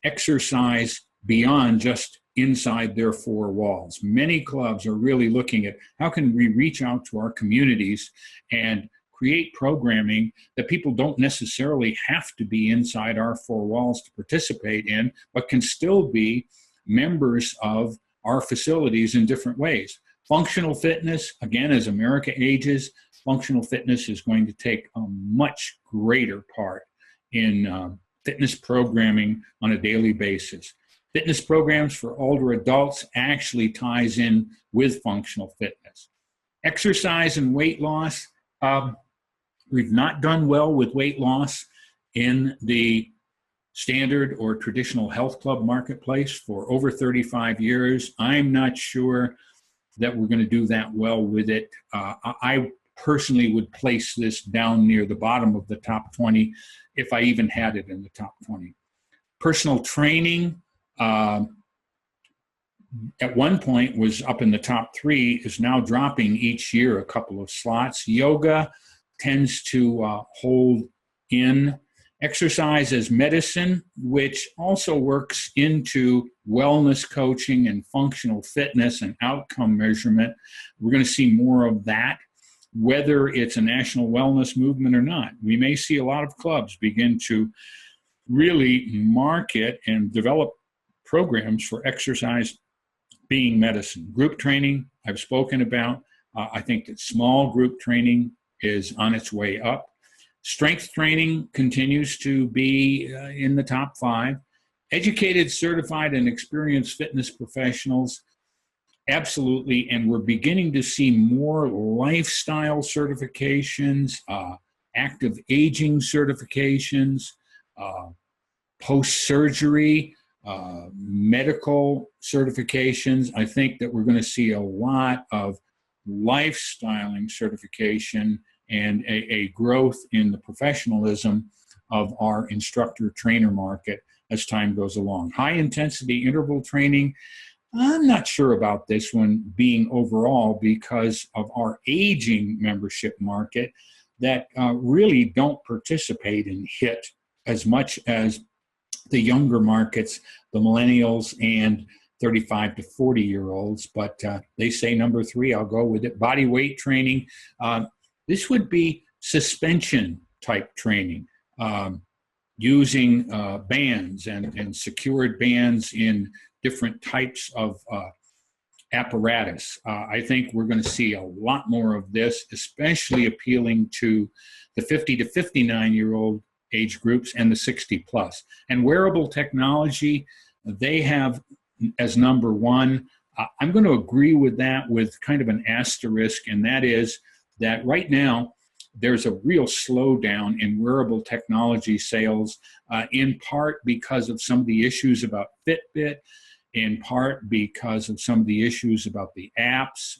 exercise beyond just inside their four walls? Many clubs are really looking at how can we reach out to our communities and create programming that people don't necessarily have to be inside our four walls to participate in, but can still be members of our facilities in different ways. Functional fitness, again, as America ages, functional fitness is going to take a much greater part in fitness programming on a daily basis. Fitness programs for older adults actually ties in with functional fitness. Exercise and weight loss, we've not done well with weight loss in the standard or traditional health club marketplace for over 35 years. I'm not sure that we're going to do that well with it. I personally would place this down near the bottom of the top 20 if I even had it in the top 20. Personal training, at one point was up in the top 3, is now dropping each year a couple of slots. Yoga tends to hold in. Exercise as medicine, which also works into wellness coaching and functional fitness and outcome measurement. We're going to see more of that, whether it's a national wellness movement or not. We may see a lot of clubs begin to really market and develop programs for exercise being medicine. Group training, I've spoken about. I think that small group training is on its way up. Strength training continues to be in the top 5. Educated, certified, and experienced fitness professionals, absolutely. And we're beginning to see more lifestyle certifications, active aging certifications, post-surgery, medical certifications. I think that we're going to see a lot of lifestyling certification and a growth in the professionalism of our instructor-trainer market as time goes along. High-intensity interval training, I'm not sure about this one being overall because of our aging membership market that really don't participate in HIIT as much as the younger markets, the millennials and 35 to 40-year-olds. But they say number 3, I'll go with it. Body weight training. This would be suspension type training, using bands and secured bands in different types of apparatus. I think we're going to see a lot more of this, especially appealing to the 50 to 59-year-old age groups and the 60 plus. And wearable technology, they have as number 1. I'm going to agree with that with kind of an asterisk, and that is that right now there's a real slowdown in wearable technology sales, in part because of some of the issues about Fitbit, in part because of some of the issues about the apps.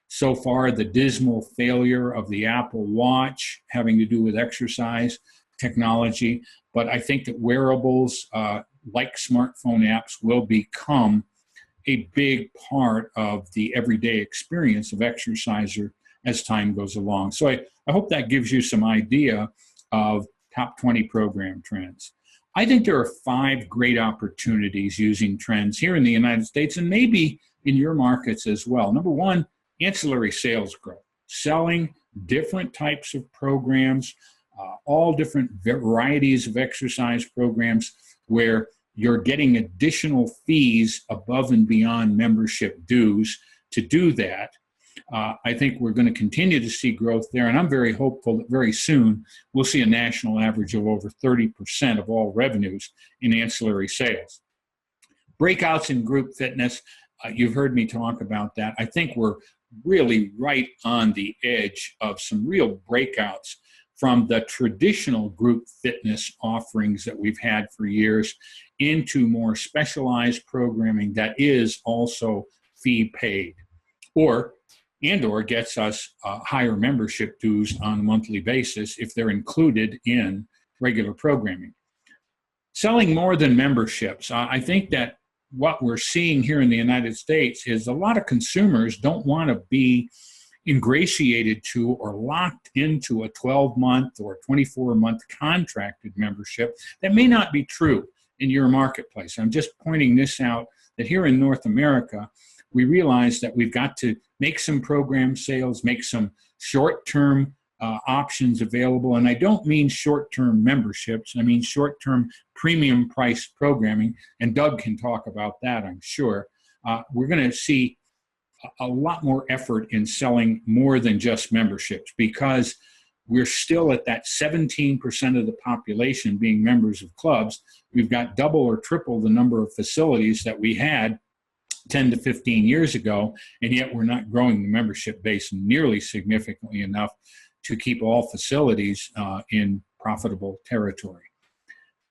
So far, the dismal failure of the Apple Watch having to do with exercise technology. But I think that wearables like smartphone apps will become a big part of the everyday experience of exerciser as time goes along. So I hope that gives you some idea of top 20 program trends. I think there are 5 great opportunities using trends here in the United States and maybe in your markets as well. Number 1, ancillary sales growth, selling different types of programs, all different varieties of exercise programs where you're getting additional fees above and beyond membership dues to do that. I think we're going to continue to see growth there, and I'm very hopeful that very soon we'll see a national average of over 30% of all revenues in ancillary sales. Breakouts in group fitness, you've heard me talk about that. I think we're really right on the edge of some real breakouts from the traditional group fitness offerings that we've had for years into more specialized programming that is also fee paid, or gets us higher membership dues on a monthly basis if they're included in regular programming. selling more than memberships. I think that what we're seeing here in the United States is a lot of consumers don't want to be ingratiated to or locked into a 12-month or 24-month contracted membership. That may not be true in your marketplace. I'm just pointing this out, that here in North America, we realize that we've got to make some program sales, make some short-term options available. And I don't mean short-term memberships, I mean short-term premium price programming. And Doug can talk about that, I'm sure. We're going to see a lot more effort in selling more than just memberships, because we're still at that 17% of the population being members of clubs. We've got double or triple the number of facilities that we had 10 to 15 years ago, and yet we're not growing the membership base nearly significantly enough to keep all facilities in profitable territory.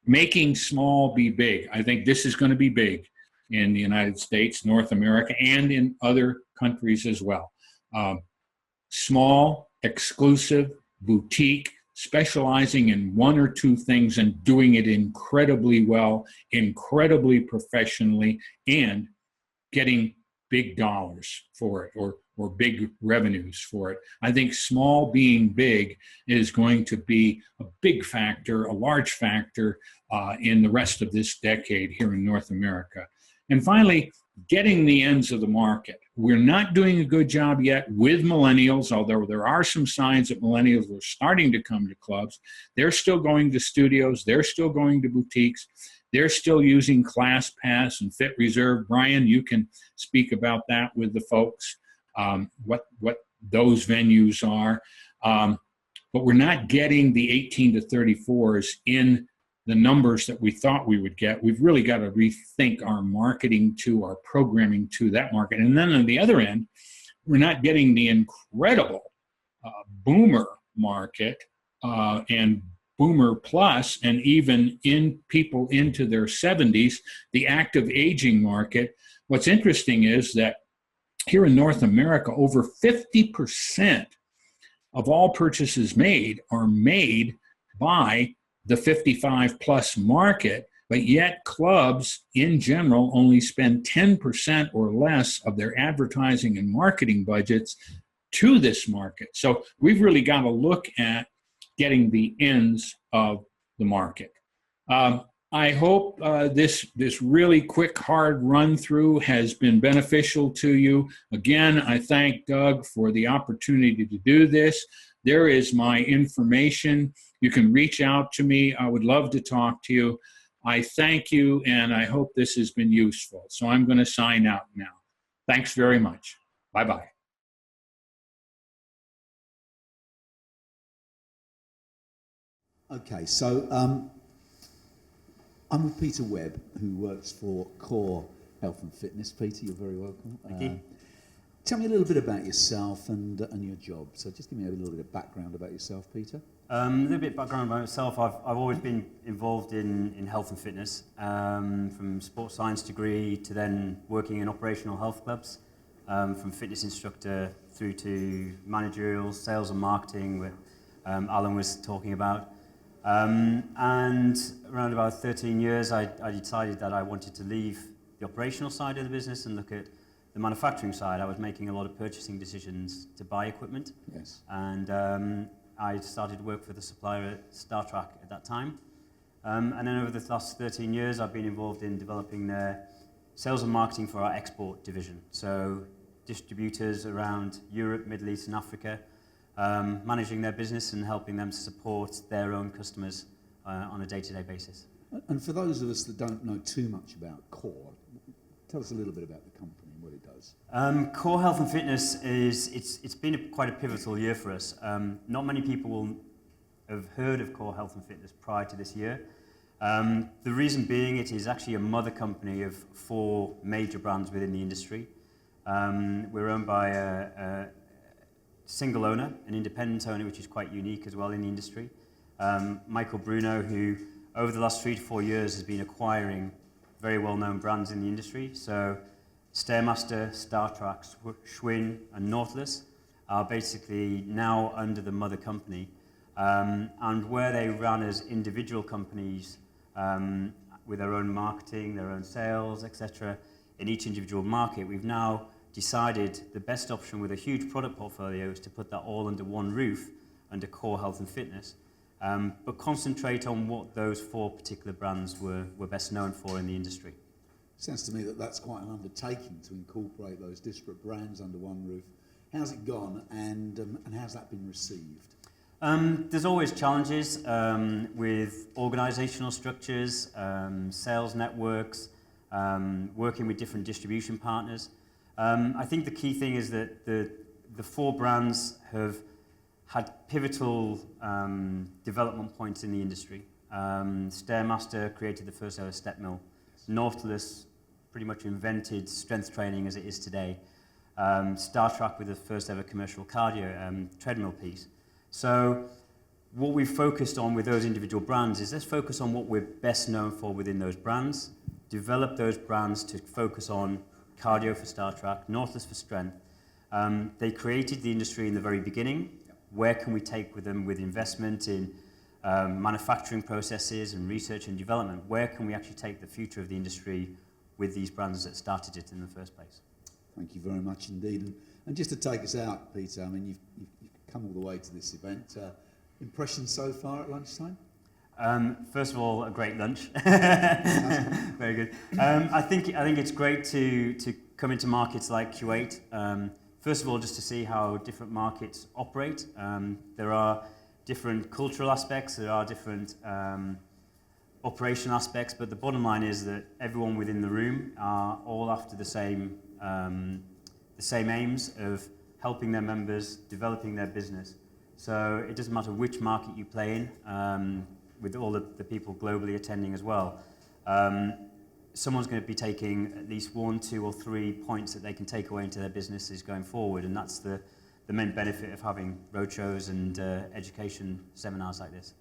Making small be big. I think this is going to be big in the United States, North America, and in other countries as well. Small, exclusive, boutique, specializing in one or two things and doing it incredibly well, incredibly professionally, and getting big dollars for it, or big revenues for it. I think small being big is going to be a big factor, a large factor in the rest of this decade here in North America. And finally, getting the ends of the market. We're not doing a good job yet with millennials, although there are some signs that millennials are starting to come to clubs. They're still going to studios. They're still going to boutiques. They're still using ClassPass and Fit Reserve. Brian, you can speak about that with the folks, what those venues are. But we're not getting the 18 to 34s in the numbers that we thought we would get. We've really got to rethink our marketing to, our programming to that market. And then on the other end, we're not getting the incredible boomer market and boomer plus, and even in people into their 70s, the active aging market. What's interesting is that here in North America, over 50% of all purchases made are made by the 55 plus market, but yet clubs in general only spend 10% or less of their advertising and marketing budgets to this market. So we've really got to look at getting the ends of the market. I hope this really quick, hard run through has been beneficial to you. Again, I thank Doug for the opportunity to do this. There is my information. You can reach out to me. I would love to talk to you. I thank you, and I hope this has been useful. So I'm going to sign out now. Thanks very much. Bye-bye. Okay, so I'm with Peter Webb, who works for Core Health and Fitness. Peter, you're very welcome. Thank you. Tell me a little bit about yourself and your job. So just give me a little bit of background about yourself, Peter. A little bit of background about myself. I've always been involved in health and fitness, from sports science degree to then working in operational health clubs, from fitness instructor through to managerial, sales and marketing, what Alan was talking about. And around about 13 years, I decided that I wanted to leave the operational side of the business and look at the manufacturing side. I was making a lot of purchasing decisions to buy equipment. Yes. And I started to work for the supplier at Star Trek at that time. And then over the last 13 years, I've been involved in developing their sales and marketing for our export division. So distributors around Europe, Middle East and Africa, managing their business and helping them to support their own customers on a day-to-day basis. And for those of us that don't know too much about Core, tell us a little bit about the company and what it does. Core Health and Fitness it's been quite a pivotal year for us. Not many people will have heard of Core Health and Fitness prior to this year. The reason being, it is actually a mother company of 4 major brands within the industry. We're owned by a single owner, an independent owner, which is quite unique as well in the industry. Michael Bruno, who over the last 3 to 4 years has been acquiring very well-known brands in the industry. So Stairmaster, Star Trek, Schwinn and Nautilus are basically now under the mother company. And where they ran as individual companies with their own marketing, their own sales, etc. in each individual market. We've now decided the best option with a huge product portfolio is to put that all under one roof, under core health and fitness, but concentrate on what those 4 particular brands were best known for in the industry. Sounds to me that that's quite an undertaking to incorporate those disparate brands under one roof. How's it gone, and how's that been received? There's always challenges with organisational structures, sales networks, working with different distribution partners. I think the key thing is that the 4 brands have had pivotal development points in the industry. Stairmaster created the first ever step mill. Nautilus pretty much invented strength training as it is today. Star Trek with the first ever commercial cardio treadmill piece. So what we've focused on with those individual brands is let's focus on what we're best known for within those brands, develop those brands to focus on cardio for Star Trek, Nautilus for strength. They created the industry in the very beginning. Where can we take with them with investment in manufacturing processes and research and development? Where can we actually take the future of the industry with these brands that started it in the first place? Thank you very much indeed. And just to take us out, Peter, I mean, you've come all the way to this event. Impressions so far at lunchtime? First of all, a great lunch. Very good. I think it's great to come into markets like Kuwait. First of all, just to see how different markets operate. There are different cultural aspects, there are different operational aspects, but the bottom line is that everyone within the room are all after the same aims of helping their members, developing their business. So it doesn't matter which market you play in, with all the people globally attending as well. Someone's going to be taking at least 1, 2 or 3 points that they can take away into their businesses going forward, and that's the main benefit of having roadshows and education seminars like this.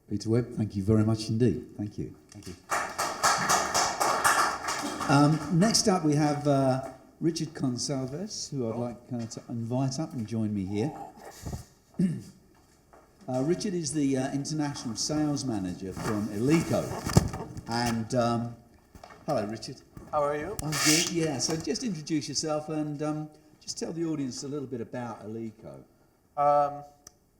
Peter Webb, thank you very much indeed. Thank you. Thank you. Next up we have Richard Consalves, who I'd like to invite up and join me here. Richard is the International Sales Manager from Eleco. And hello, Richard. How are you? I'm good, yeah. So just introduce yourself and just tell the audience a little bit about Eleco.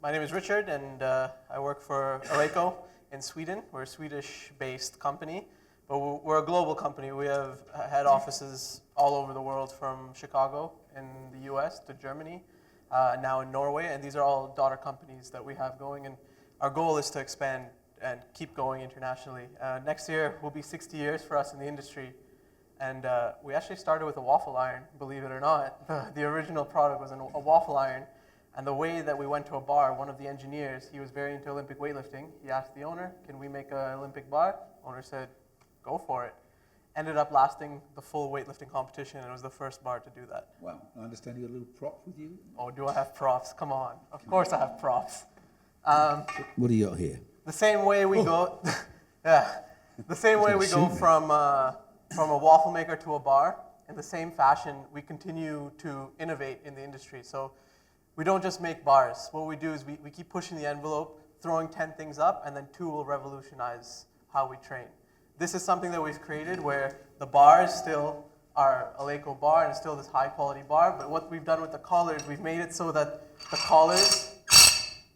My name is Richard, and I work for Eleco in Sweden. We're a Swedish-based company, but we're a global company. We have head offices all over the world, from Chicago in the US to Germany, now in Norway, and these are all daughter companies that we have going, and our goal is to expand and keep going internationally. Next year will be 60 years for us in the industry, and we actually started with a waffle iron, believe it or not. The original product was a waffle iron, and the way that we went to a bar, one of the engineers, he was very into Olympic weightlifting. He asked the owner, can we make an Olympic bar? Owner said, go for it. Ended up lasting the full weightlifting competition, and it was the first bar to do that. Well, I understand you got a little prop with you? Oh, do I have props? Come on. Of course I have props. What do you got here? The same way we go, yeah, the same way we go from a waffle maker to a bar. In the same fashion, we continue to innovate in the industry. So we don't just make bars. What we do is we keep pushing the envelope, throwing 10 things up, and then 2 will revolutionize how we train. This is something that we've created where the bars still are a Eleco bar and it's still this high quality bar, but what we've done with the collars, we've made it so that the collars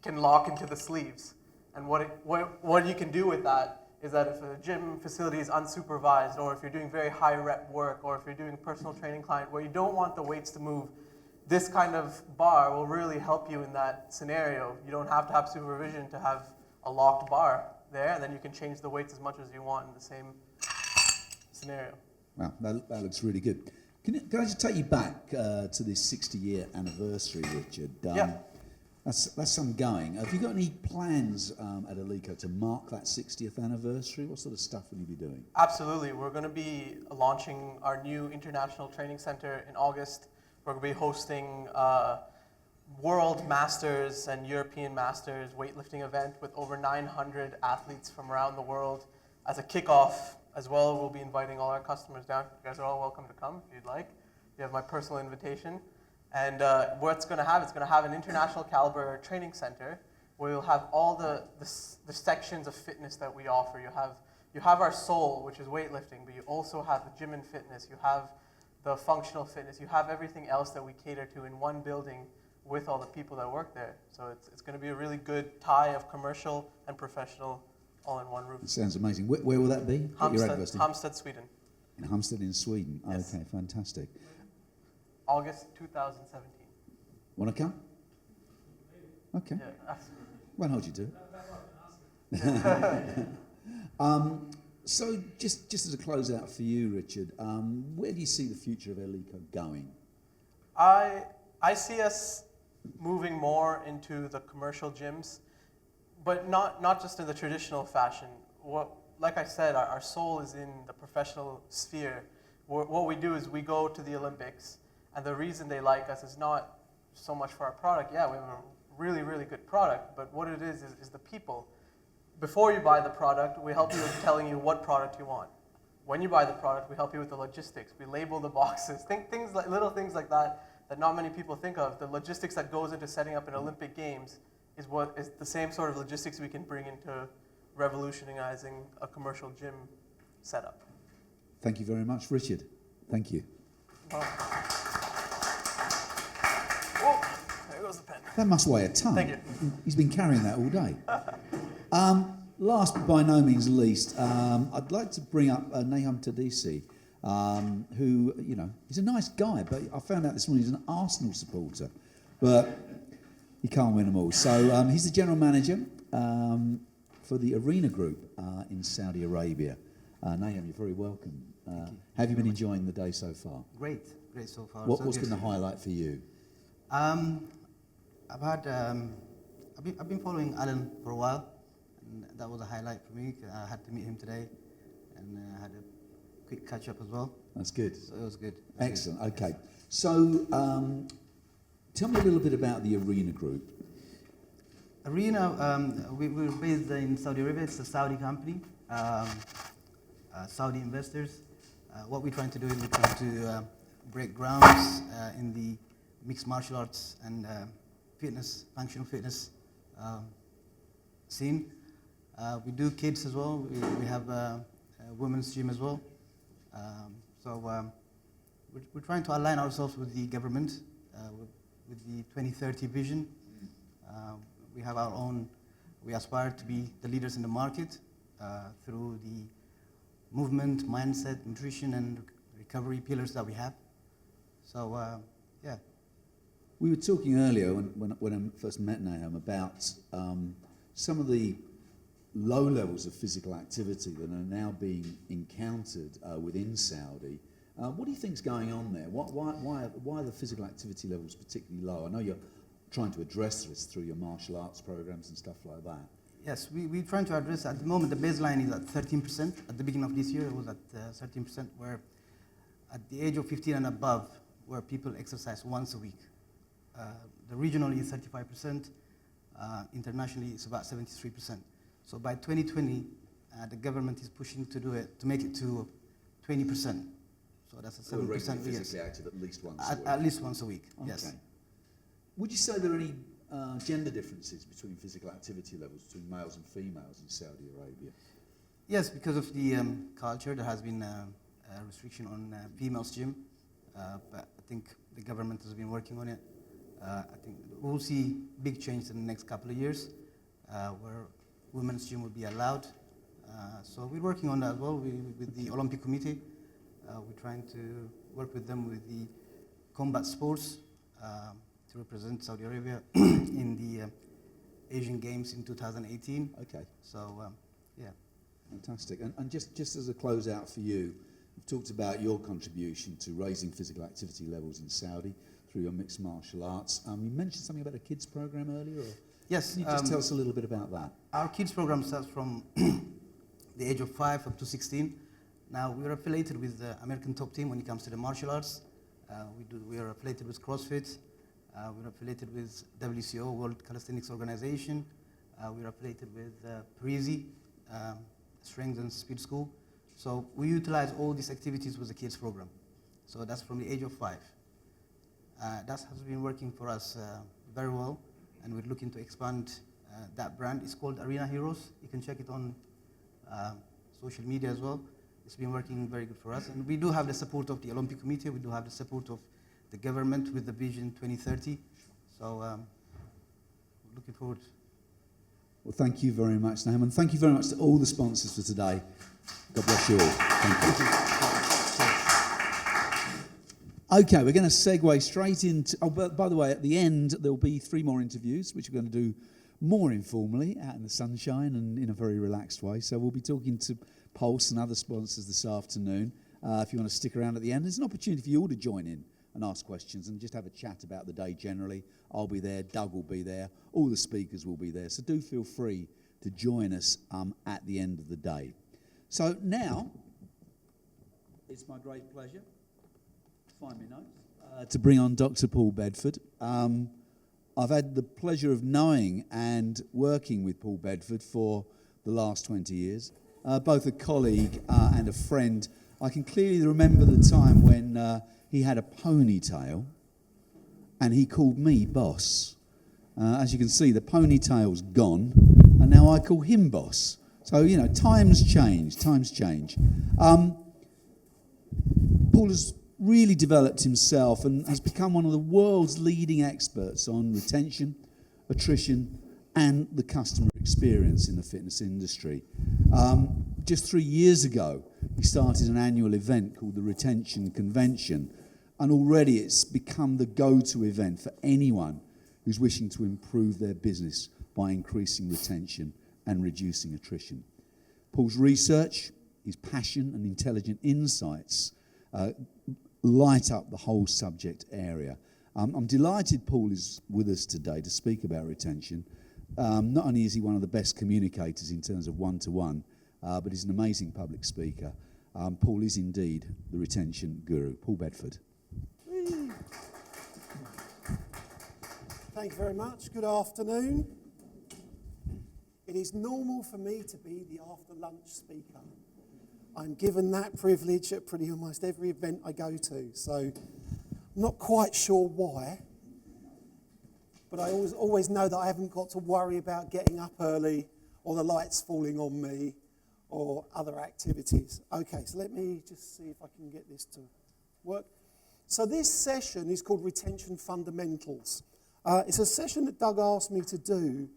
can lock into the sleeves. And what you can do with that is that if a gym facility is unsupervised, or if you're doing very high rep work, or if you're doing a personal training client where you don't want the weights to move, this kind of bar will really help you in that scenario. You don't have to have supervision to have a locked bar there, and then you can change the weights as much as you want in the same scenario. Wow, that looks really good. Can I just take you back to this 60-year anniversary, Richard? Yeah. That's some going. Have you got any plans at Eleco to mark that 60th anniversary? What sort of stuff will you be doing? Absolutely. We're going to be launching our new International Training Center in August. We're going to be hosting World Masters and European Masters weightlifting event with over 900 athletes from around the world. As a kickoff as well, we'll be inviting all our customers down. You guys are all welcome to come if you'd like. You have my personal invitation. And what it's going to have an international caliber training center where you'll have all the sections of fitness that we offer. you have our soul, which is weightlifting, but you also have the gym and fitness, you have the functional fitness, you have everything else that we cater to in one building with all the people that work there. So it's going to be a really good tie of commercial and professional all in one roof. It sounds amazing. Where will that be? Halmstad, Sweden. In Halmstad in Sweden. Yes. Okay, fantastic. August 2017. Want to come? Okay. Yeah. Won't hold you to it. So just as a closeout for you, Richard, where do you see the future of Elico going? I see us moving more into the commercial gyms, but not just in the traditional fashion. Like I said, our soul is in the professional sphere. What we do is we go to the Olympics, and the reason they like us is not so much for our product. Yeah, we have a really, really good product, but what it is the people. Before you buy the product, we help you with telling you what product you want. When you buy the product, we help you with the logistics. We label the boxes. Little things like that not many people think of. The logistics that goes into setting up an Olympic Games is the same sort of logistics we can bring into revolutionizing a commercial gym setup. Thank you very much, Richard. Thank you. Oh, there goes the pen. That must weigh a ton. Thank you. He's been carrying that all day. Last but by no means least, I'd like to bring up Nahum Tadisi, who, he's a nice guy, but I found out this morning he's an Arsenal supporter, but he can't win them all. So he's the general manager for the Arena Group in Saudi Arabia. Nahum, you're very welcome. Have you been enjoying the day so far? Great so far. What's been the highlight for you? I've been following Alan for a while, and that was a highlight for me. I had to meet him today, and I had a quick catch up as well. That's good. So it was good. Excellent. Okay. So tell me a little bit about the Arena Group. Arena, we're based in Saudi Arabia. It's a Saudi company, Saudi investors. What we're trying to do is we're trying to break grounds in the mixed martial arts and fitness, functional fitness scene. We do kids as well. We have a women's gym as well. So we're trying to align ourselves with the government, with the 2030 vision. We have our own, we aspire to be the leaders in the market through the movement, mindset, nutrition, and recovery pillars that we have. So, yeah. We were talking earlier when I first met Nahum about some of the low levels of physical activity that are now being encountered within Saudi. What do you think is going on there? Why are the physical activity levels particularly low? I know you're trying to address this through your martial arts programs and stuff like that. Yes, we're trying to address, at the moment, the baseline is at 13%. At the beginning of this year, it was at 13%, where at the age of 15 and above, where people exercise once a week. The regionally is 35%, internationally it's about 73%. So by 2020, the government is pushing to do it, to make it to 20%. So that's a 7%. Physically active at least once a week. At least once a week, okay. Yes. Would you say there are any gender differences between physical activity levels between males and females in Saudi Arabia? Yes, because of the culture, there has been a restriction on females' gym, but I think the government has been working on it. I think we'll see big change in the next couple of years, where women's gym will be allowed. So we're working on that as well with the Olympic Committee. We're trying to work with them with the combat sports to represent Saudi Arabia in the Asian Games in 2018. Okay. So, yeah. Fantastic. And just as a closeout for you, you've talked about your contribution to raising physical activity levels in Saudi through your mixed martial arts. You mentioned something about a kids program earlier. Or yes. Can you just tell us a little bit about that? Our kids program starts from the age of 5 up to 16. Now, we're affiliated with the American top team when it comes to the martial arts. We are affiliated with CrossFit. We're affiliated with WCO, World Calisthenics Organization. We're affiliated with Parisi, Strength and Speed School. So we utilize all these activities with the kids program. So that's from the age of 5. That has been working for us very well, and we're looking to expand that brand. It's called Arena Heroes. You can check it on social media as well. It's been working very good for us. And we do have the support of the Olympic Committee. We do have the support of the government with the Vision 2030. So looking forward. Well, thank you very much, Nahum, and thank you very much to all the sponsors for today. God bless you all. Thank you. Okay, we're going to segue straight into... Oh, but by the way, at the end, there'll be 3 more interviews, which we're going to do more informally, out in the sunshine and in a very relaxed way. So we'll be talking to Pulse and other sponsors this afternoon. If you want to stick around at the end, there's an opportunity for you all to join in and ask questions and just have a chat about the day generally. I'll be there, Doug will be there, all the speakers will be there. So do feel free to join us at the end of the day. So now, it's my great pleasure, find me notes, to bring on Dr. Paul Bedford. I've had the pleasure of knowing and working with Paul Bedford for the last 20 years, both a colleague and a friend. I can clearly remember the time when he had a ponytail and he called me boss. As you can see, the ponytail's gone and now I call him boss. So, you know, times change. Paul has really developed himself and has become one of the world's leading experts on retention, attrition, and the customer experience in the fitness industry. Just 3 years ago, he started an annual event called the Retention Convention, and already it's become the go-to event for anyone who's wishing to improve their business by increasing retention and reducing attrition. Paul's research, his passion and intelligent insights light up the whole subject area. I'm delighted Paul is with us today to speak about retention. Not only is he one of the best communicators in terms of one-to-one, but he's an amazing public speaker. Paul is indeed the retention guru. Paul Bedford. Thank you very much. Good afternoon. It is normal for me to be the after-lunch speaker. I'm given that privilege at pretty almost every event I go to, so I'm not quite sure why, but I always know that I haven't got to worry about getting up early or the lights falling on me or other activities. Okay, so let me just see if I can get this to work. So this session is called Retention Fundamentals. It's a session that Doug asked me to do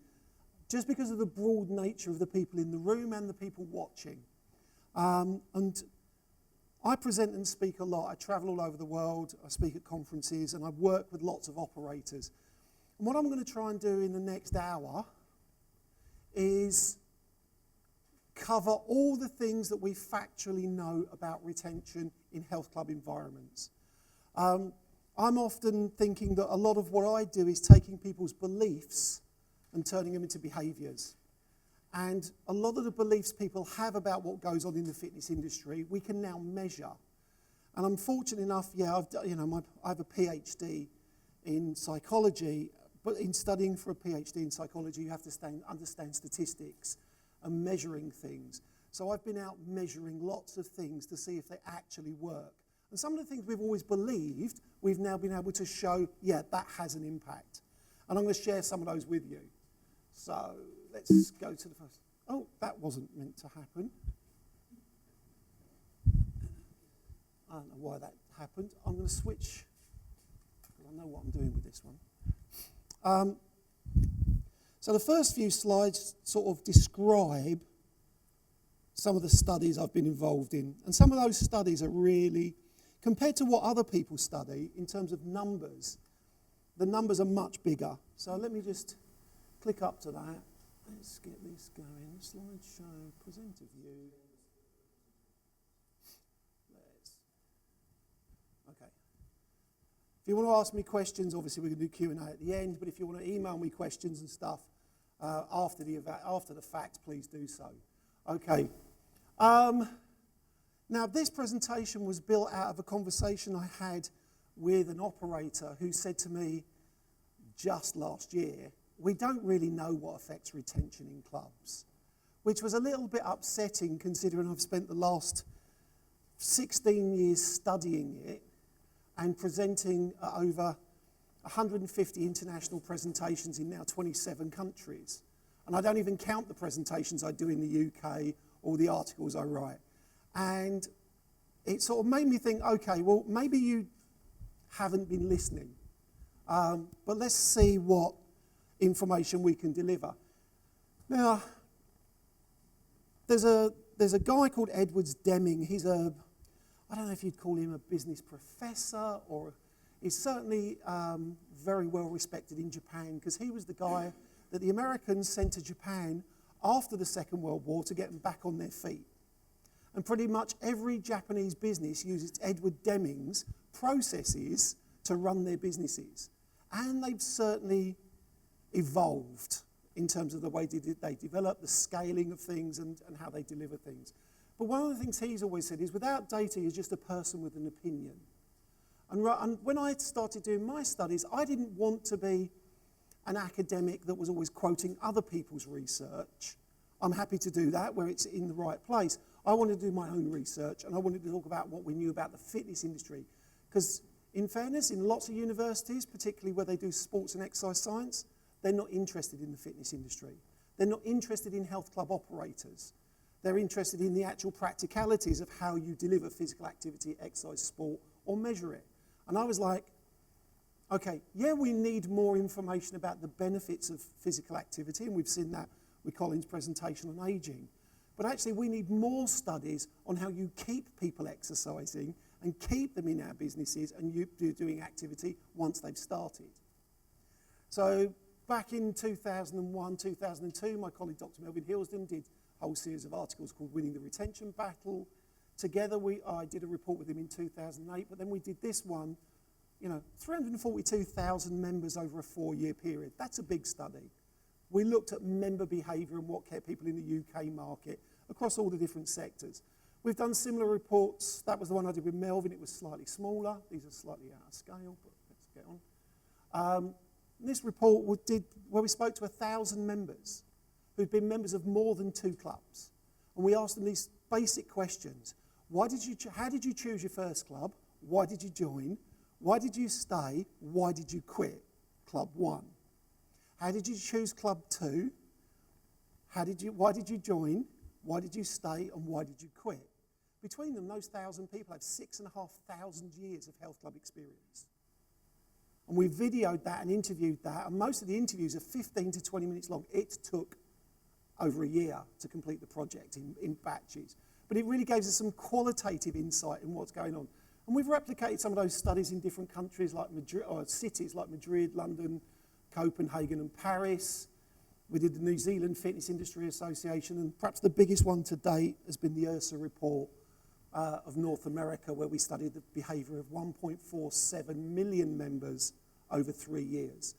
just because of the broad nature of the people in the room and the people watching. And I present and speak a lot. I travel all over the world. I speak at conferences and I work with lots of operators. And what I'm going to try and do in the next hour is cover all the things that we factually know about retention in health club environments. I'm often thinking that a lot of what I do is taking people's beliefs and turning them into behaviours. And a lot of the beliefs people have about what goes on in the fitness industry, we can now measure. And I'm fortunate enough, I have a PhD in psychology, but in studying for a PhD in psychology, you have to understand statistics and measuring things. So I've been out measuring lots of things to see if they actually work. And some of the things we've always believed, we've now been able to show, yeah, that has an impact. And I'm going to share some of those with you. So let's go to the first. Oh, that wasn't meant to happen. I don't know why that happened. I'm going to switch. I know what I'm doing with this one. So the first few slides sort of describe some of the studies I've been involved in. And some of those studies are really, compared to what other people study in terms of numbers, the numbers are much bigger. So let me just click up to that. Let's get this going. Slideshow, presenter view. Okay. If you want to ask me questions, obviously we're going to do Q&A at the end, but if you want to email me questions and stuff after the fact, please do so. Okay. Now this presentation was built out of a conversation I had with an operator who said to me just last year, we don't really know what affects retention in clubs, which was a little bit upsetting considering I've spent the last 16 years studying it and presenting at over 150 international presentations in now 27 countries. And I don't even count the presentations I do in the UK all the articles I write. And it sort of made me think, okay, well, maybe you haven't been listening. But let's see what information we can deliver. Now, there's a guy called Edwards Deming. He's I don't know if you'd call him a business professor, or he's certainly very well respected in Japan, because he was the guy that the Americans sent to Japan after the Second World War to get them back on their feet. And pretty much every Japanese business uses Edward Deming's processes to run their businesses. And they've certainly evolved in terms of the way they develop, the scaling of things, and how they deliver things. But one of the things he's always said is, without data, you're just a person with an opinion. And when I started doing my studies, I didn't want to be an academic that was always quoting other people's research. I'm happy to do that where it's in the right place. I wanted to do my own research, and I wanted to talk about what we knew about the fitness industry. Because in fairness, in lots of universities, particularly where they do sports and exercise science, they're not interested in the fitness industry. They're not interested in health club operators. They're interested in the actual practicalities of how you deliver physical activity, exercise, sport, or measure it. And I was like, okay, yeah, we need more information about the benefits of physical activity, and we've seen that with Colin's presentation on aging. But actually, we need more studies on how you keep people exercising and keep them in our businesses and you doing activity once they've started. So back in 2001, 2002, my colleague Dr. Melvin Hilsden did a whole series of articles called Winning the Retention Battle. Together, I did a report with him in 2008, but then we did this one, 342,000 members over a 4-year period. That's a big study. We looked at member behaviour and what kept people in the UK market across all the different sectors. We've done similar reports. That was the one I did with Melvin. It was slightly smaller. These are slightly out of scale, but let's get on. This report where we spoke to 1,000 members who'd been members of more than 2 clubs. And we asked them these basic questions. How did you choose your first club? Why did you join? Why did you stay? Why did you quit Club 1? How did you choose Club 2? Why did you join? Why did you stay? And why did you quit? Between them, those 1,000 people have 6,500 years of health club experience. And we videoed that and interviewed that, and most of the interviews are 15 to 20 minutes long. It took over a year to complete the project in batches. But it really gave us some qualitative insight in what's going on. And we've replicated some of those studies in different countries like Madrid, or cities like Madrid, London, Copenhagen and Paris. We did the New Zealand Fitness Industry Association, and perhaps the biggest one to date has been the IRSA report of North America, where we studied the behaviour of 1.47 million members over 3 years.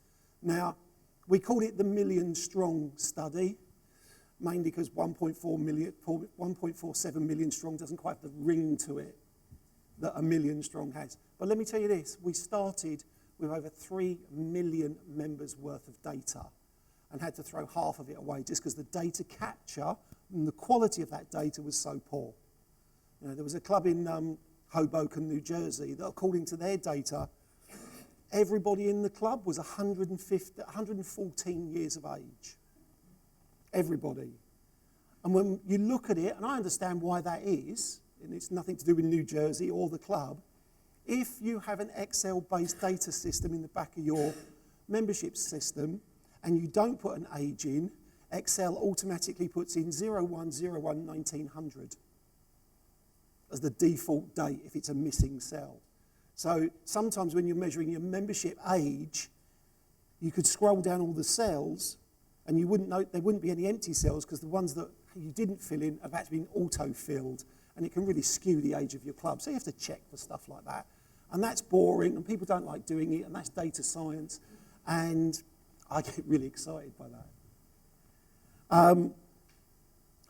We called it the Million Strong study, mainly because 1.47 million strong doesn't quite have the ring to it that a million strong has. But let me tell you this, we started with over 3 million members worth of data and had to throw half of it away just because the data capture and the quality of that data was so poor. There was a club in Hoboken, New Jersey, that according to their data, everybody in the club was 114 years of age. Everybody. And when you look at it, and I understand why that is, and it's nothing to do with New Jersey or the club, if you have an Excel-based data system in the back of your membership system and you don't put an age in, Excel automatically puts in 01/01/1900 as the default date if it's a missing cell. So sometimes when you're measuring your membership age, you could scroll down all the cells and you wouldn't know, there wouldn't be any empty cells because the ones that you didn't fill in have actually been auto-filled, and it can really skew the age of your club. So you have to check for stuff like that. And that's boring, and people don't like doing it, and that's data science, and I get really excited by that.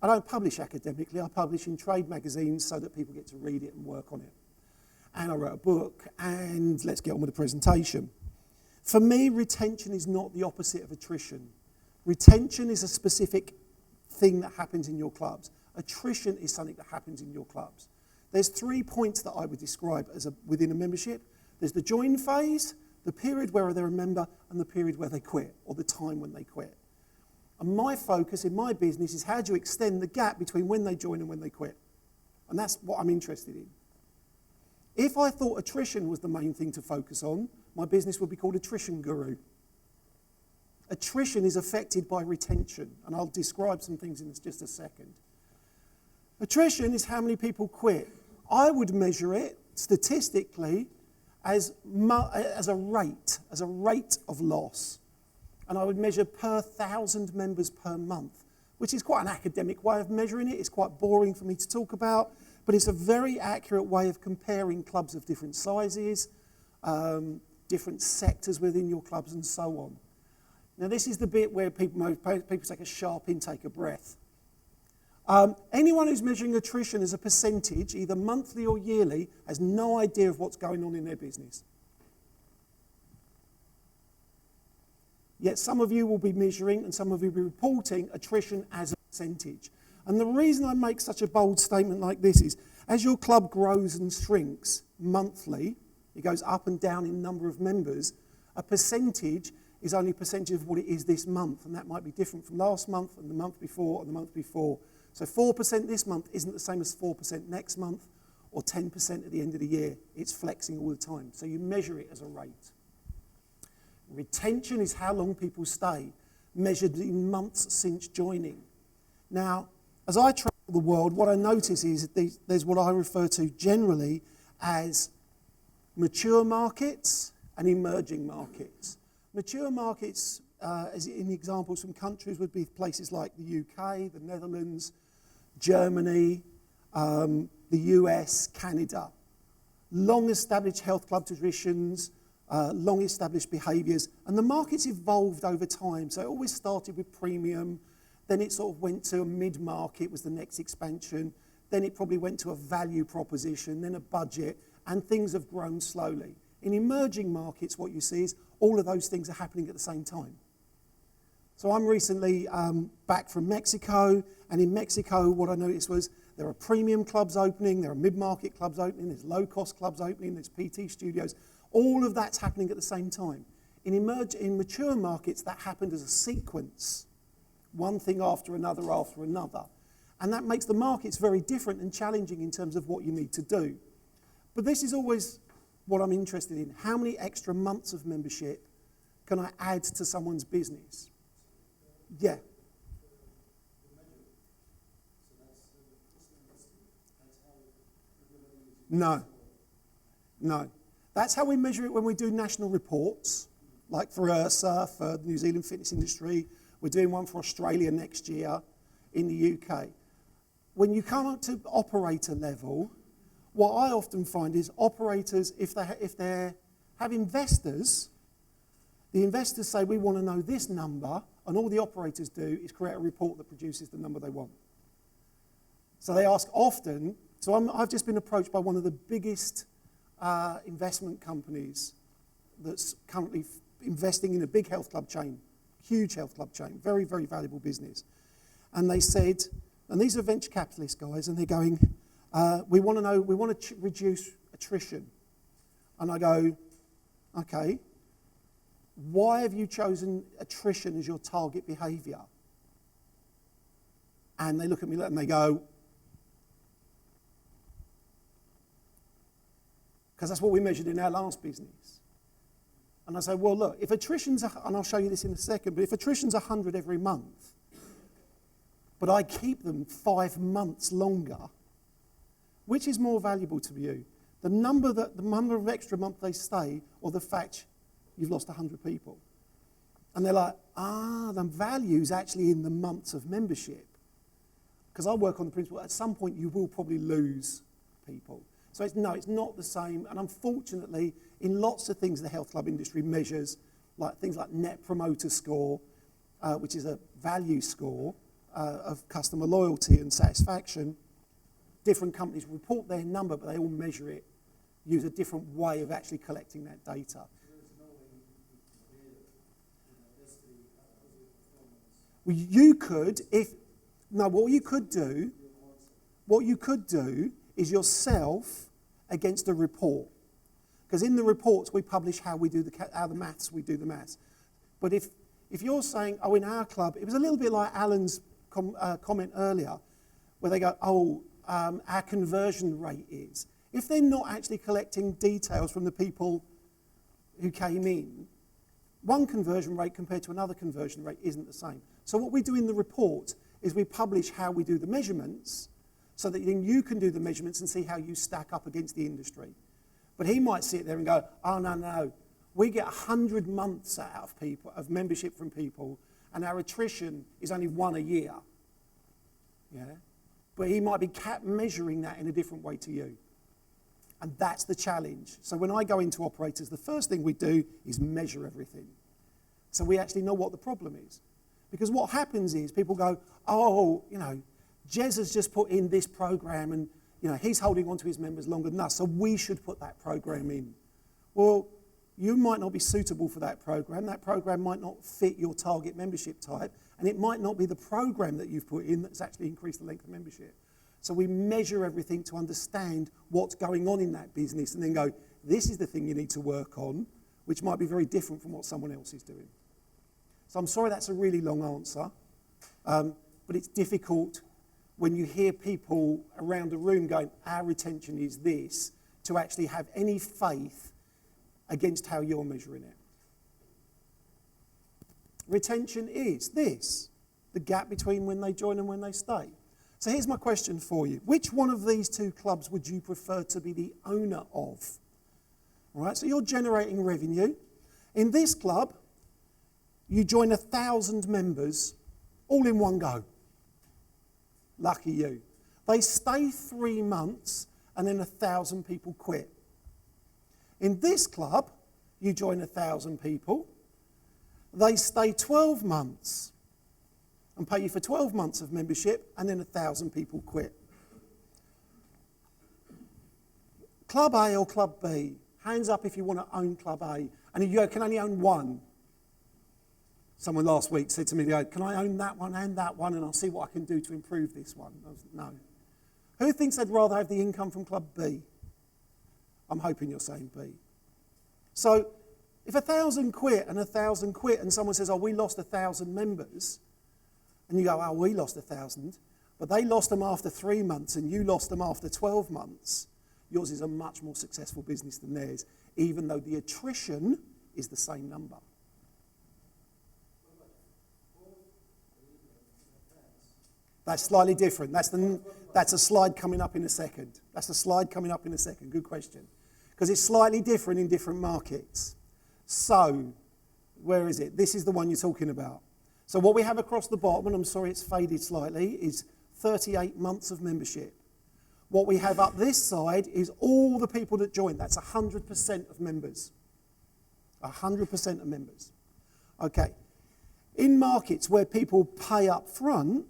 I don't publish academically, I publish in trade magazines so that people get to read it and work on it. And I wrote a book, and let's get on with the presentation. For me, retention is not the opposite of attrition. Retention is a specific thing that happens in your clubs. Attrition is something that happens in your clubs. There's 3 points that I would describe as within a membership. There's the join phase, the period where they're a member, and the period where they quit, or the time when they quit. And my focus in my business is how do you extend the gap between when they join and when they quit? And that's what I'm interested in. If I thought attrition was the main thing to focus on, my business would be called Attrition Guru. Attrition is affected by retention, and I'll describe some things in just a second. Attrition is how many people quit. I would measure it statistically as a rate of loss. And I would measure per 1,000 members per month, which is quite an academic way of measuring it. It's quite boring for me to talk about, but it's a very accurate way of comparing clubs of different sizes, different sectors within your clubs, and so on. Now, this is the bit where people take a sharp intake of breath. Anyone who's measuring attrition as a percentage, either monthly or yearly, has no idea of what's going on in their business. Yet some of you will be measuring and some of you will be reporting attrition as a percentage. And the reason I make such a bold statement like this is, as your club grows and shrinks monthly, it goes up and down in number of members, a percentage is only a percentage of what it is this month, and that might be different from last month and the month before and the month before. So 4% this month isn't the same as 4% next month or 10% at the end of the year. It's flexing all the time. So you measure it as a rate. Retention is how long people stay, measured in months since joining. Now, as I travel the world, what I notice is that there's what I refer to generally as mature markets and emerging markets. Mature markets, as in examples from countries, would be places like the UK, the Netherlands, Germany, the US, Canada. Long-established health club traditions, long-established behaviours, and the market's evolved over time. So it always started with premium, then it sort of went to a mid-market was the next expansion, then it probably went to a value proposition, then a budget, and things have grown slowly. In emerging markets, what you see is all of those things are happening at the same time. So I'm recently back from Mexico, and in Mexico, what I noticed was there are premium clubs opening, there are mid-market clubs opening, there's low-cost clubs opening, there's PT studios. All of that's happening at the same time. In mature markets, that happened as a sequence, one thing after another. And that makes the markets very different and challenging in terms of what you need to do. But this is always what I'm interested in. How many extra months of membership can I add to someone's business? Yeah. No. That's how we measure it when we do national reports, like for IRSA, for the New Zealand fitness industry. We're doing one for Australia next year in the UK. When you come up to operator level, what I often find is operators, if they have investors, the investors say, we want to know this number, and all the operators do is create a report that produces the number they want. So they ask often, I've just been approached by one of the biggest investment companies that's currently investing in a big health club chain, huge health club chain, very, very valuable business. And they said, and these are venture capitalist guys, and they're going, we want to reduce attrition. And I go, okay, why have you chosen attrition as your target behaviour? And they look at me and they go, because that's what we measured in our last business. And I say, well, look, if attrition's, and I'll show you this in a second, but if attrition's 100 every month, but I keep them 5 months longer, which is more valuable to you? The number of extra months they stay, or the fact you've lost 100 people? And they're like, the value's actually in the months of membership. Because I work on the principle, at some point you will probably lose people. So it's not the same. And unfortunately, in lots of things the health club industry measures, like things like Net Promoter Score, which is a value score of customer loyalty and satisfaction, different companies report their number, but they all measure it, use a different way of actually collecting that data. Well, what you could do is yourself against a report. Because in the reports we publish how we do the maths. But if if you're saying, oh, in our club, it was a little bit like Alan's comment earlier, where they go, oh, our conversion rate is. If they're not actually collecting details from the people who came in, one conversion rate compared to another conversion rate isn't the same. So what we do in the report is we publish how we do the measurements so that then you can do the measurements and see how you stack up against the industry. But he might sit there and go, oh, no, we get 100 months out of people, of membership from people, and our attrition is only 1 a year. Yeah? But he might be measuring that in a different way to you. And that's the challenge. So when I go into operators, the first thing we do is measure everything. So we actually know what the problem is. Because what happens is people go, oh, Jez has just put in this program and he's holding on to his members longer than us, so we should put that program in. Well, you might not be suitable for that program. That program might not fit your target membership type, and it might not be the program that you've put in that's actually increased the length of membership. So we measure everything to understand what's going on in that business and then go, this is the thing you need to work on, which might be very different from what someone else is doing. So I'm sorry that's a really long answer, but it's difficult when you hear people around a room going, our retention is this, to actually have any faith against how you're measuring it. Retention is this, the gap between when they join and when they stay. So here's my question for you. Which one of these two clubs would you prefer to be the owner of? All right, so you're generating revenue. In this club, you join 1,000 members all in one go. Lucky you. They stay 3 months and then 1,000 people quit. In this club, you join 1,000 people. They stay 12 months and pay you for 12 months of membership, and then 1,000 people quit. Club A or Club B? Hands up if you want to own Club A. And you can only own one. Someone last week said to me, can I own that one and that one, and I'll see what I can do to improve this one? I was, no. Who thinks they'd rather have the income from Club B? I'm hoping you're saying B. So if 1,000 quit and 1,000 quit, and someone says, oh, we lost 1,000 members, and you go, oh, we lost 1,000, but they lost them after 3 months and you lost them after 12 months, yours is a much more successful business than theirs, even though the attrition is the same number. That's slightly different. That's a slide coming up in a second. That's a slide coming up in a second. Good question. Because it's slightly different in different markets. So, where is it? This is the one you're talking about. So what we have across the bottom, and I'm sorry it's faded slightly, is 38 months of membership. What we have up this side is all the people that joined. That's 100% of members. 100% of members. Okay. In markets where people pay up front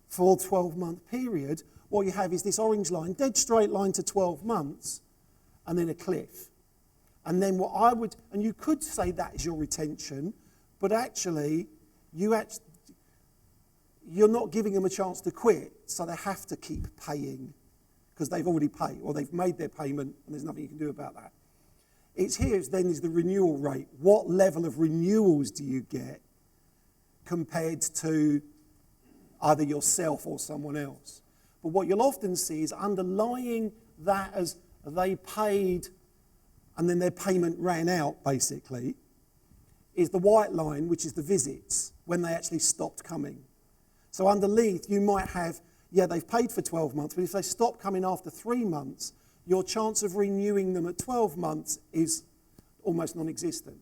for a 12-month period, what you have is this orange line, dead straight line to 12 months, and then a cliff. And then what I would, and you could say that is your retention, but actually, you're not giving them a chance to quit, so they have to keep paying because they've already paid, or they've made their payment, and there's nothing you can do about that. Then is the renewal rate. What level of renewals do you get compared to either yourself or someone else? But what you'll often see is underlying that as they paid and then their payment ran out, basically, is the white line, which is the visits, when they actually stopped coming. So underneath, you might have, they've paid for 12 months, but if they stop coming after 3 months, your chance of renewing them at 12 months is almost non-existent.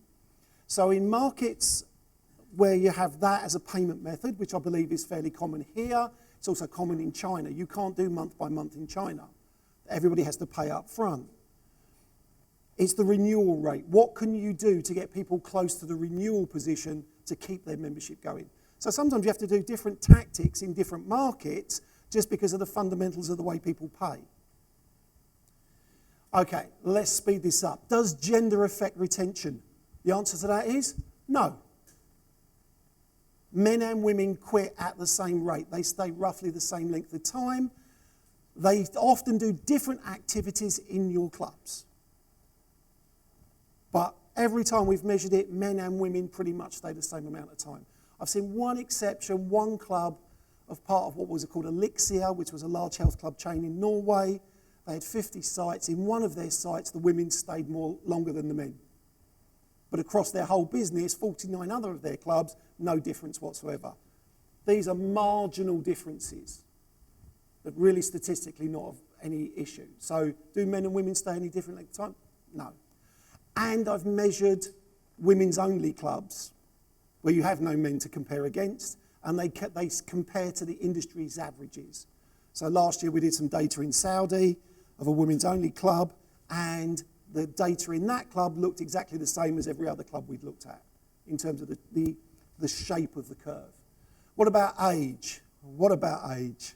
So in markets where you have that as a payment method, which I believe is fairly common here, it's also common in China. You can't do month by month in China. Everybody has to pay up front. It's the renewal rate. What can you do to get people close to the renewal position to keep their membership going? So sometimes you have to do different tactics in different markets just because of the fundamentals of the way people pay. Okay, let's speed this up. Does gender affect retention? The answer to that is no. Men and women quit at the same rate. They stay roughly the same length of time. They often do different activities in your clubs. But Every time we've measured it, men and women pretty much stay the same amount of time. I've seen one exception, one club of part of what was called Elixir, which was a large health club chain in Norway. They had 50 sites. In one of their sites, the women stayed longer than the men. But across their whole business, 49 other of their clubs, no difference whatsoever. These are marginal differences, but really statistically not of any issue. So do men and women stay any differently at the time? No. And I've measured women's only clubs where you have no men to compare against, and they compare to the industry's averages. So last year we did some data in Saudi of a women's only club, and the data in that club looked exactly the same as every other club we'd looked at in terms of the shape of the curve. What about age? What about age?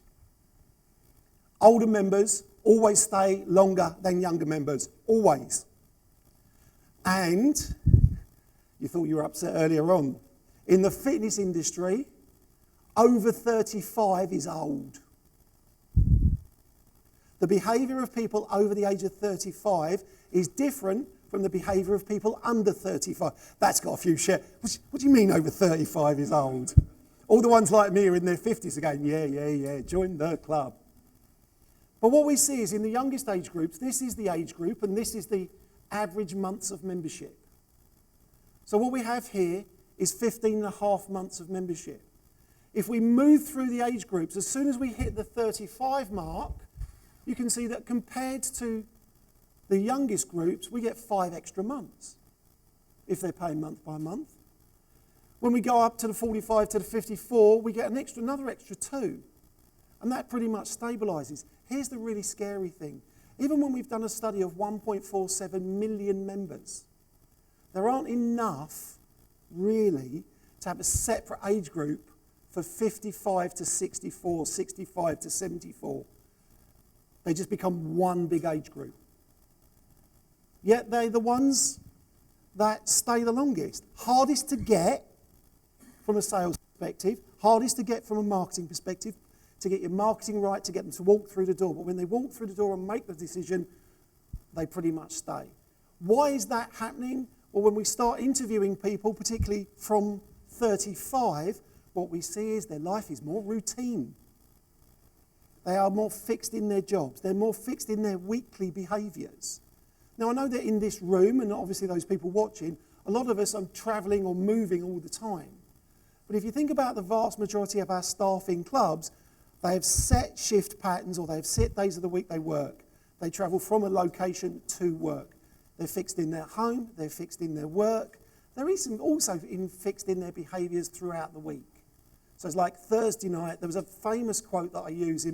Older members always stay longer than younger members, always. And you thought you were upset earlier on. In the fitness industry, over 35 is old. The behaviour of people over the age of 35 is different from the behaviour of people under 35. That's got a few shares. What do you mean over 35 is old? All the ones like me are in their 50s are going, yeah, join the club. But what we see is in the youngest age groups, this is the age group and this is the average months of membership. So what we have here is 15 and a half months of membership. If we move through the age groups, as soon as we hit the 35 mark, you can see that compared to the youngest groups, we get 5 extra months if they're paying month by month. When we go up to the 45 to the 54, we get another extra 2. And that pretty much stabilises. Here's the really scary thing. Even when we've done a study of 1.47 million members, there aren't enough, really, to have a separate age group for 55 to 64, 65 to 74. They just become one big age group. Yet they're the ones that stay the longest. Hardest to get from a sales perspective, hardest to get from a marketing perspective, to get your marketing right, to get them to walk through the door. But when they walk through the door and make the decision, they pretty much stay. Why is that happening? Well, when we start interviewing people, particularly from 35, what we see is their life is more routine. They are more fixed in their jobs. They're more fixed in their weekly behaviours. Now, I know that in this room, and obviously those people watching, a lot of us are travelling or moving all the time. But if you think about the vast majority of our staff in clubs, they have set shift patterns or they have set days of the week they work. They travel from a location to work. They're fixed in their home, they're fixed in their work. There is also fixed in their behaviours throughout the week. So it's like Thursday night, there was a famous quote that I use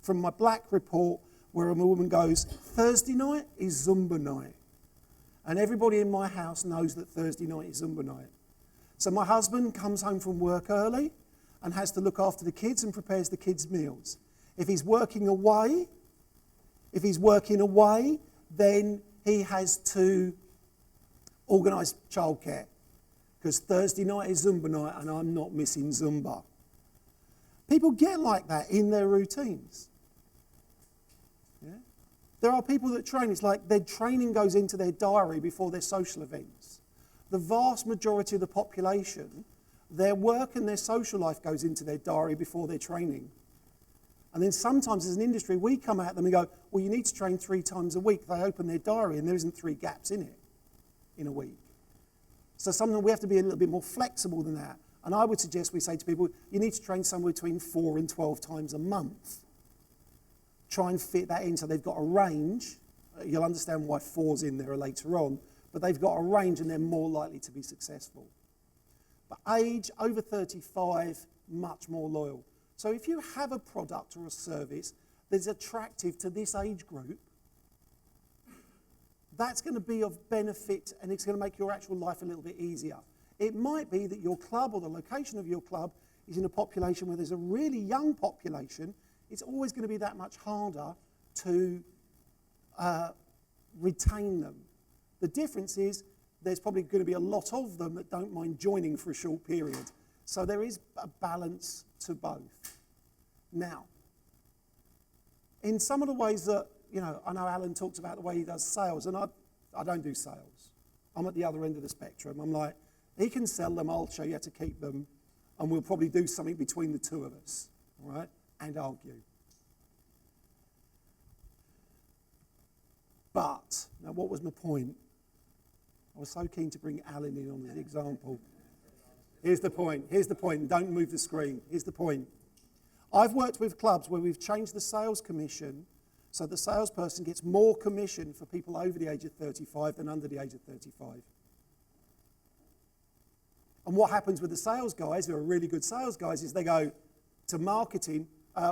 from my Black report where a woman goes, Thursday night is Zumba night. And everybody in my house knows that Thursday night is Zumba night. So my husband comes home from work early and has to look after the kids and prepares the kids' meals. If he's working away, then he has to organise childcare. Because Thursday night is Zumba night and I'm not missing Zumba. People get like that in their routines. Yeah? There are people that train, it's like their training goes into their diary before their social events. The vast majority of the population, their work and their social life goes into their diary before their training. And then sometimes as an industry, we come at them and go, well, you need to train 3 times a week. They open their diary and there isn't 3 gaps in it in a week. So sometimes we have to be a little bit more flexible than that. And I would suggest we say to people, you need to train somewhere between 4 and 12 times a month. Try and fit that in so they've got a range. You'll understand why 4's in there later on. But they've got a range and they're more likely to be successful. But age, over 35, much more loyal. So if you have a product or a service that's attractive to this age group, that's going to be of benefit and it's going to make your actual life a little bit easier. It might be that your club or the location of your club is in a population where there's a really young population. It's always going to be that much harder to retain them. The difference is there's probably going to be a lot of them that don't mind joining for a short period. So there is a balance to both. Now, in some of the ways that, I know Alan talks about the way he does sales, and I don't do sales. I'm at the other end of the spectrum. I'm like, he can sell them, I'll show you how to keep them, and we'll probably do something between the two of us, all right, and argue. But, now what was my point? I was so keen to bring Alan in on the example. Here's the point, don't move the screen. Here's the point. I've worked with clubs where we've changed the sales commission so the salesperson gets more commission for people over the age of 35 than under the age of 35. And what happens with the sales guys, who are really good sales guys, is they go to marketing,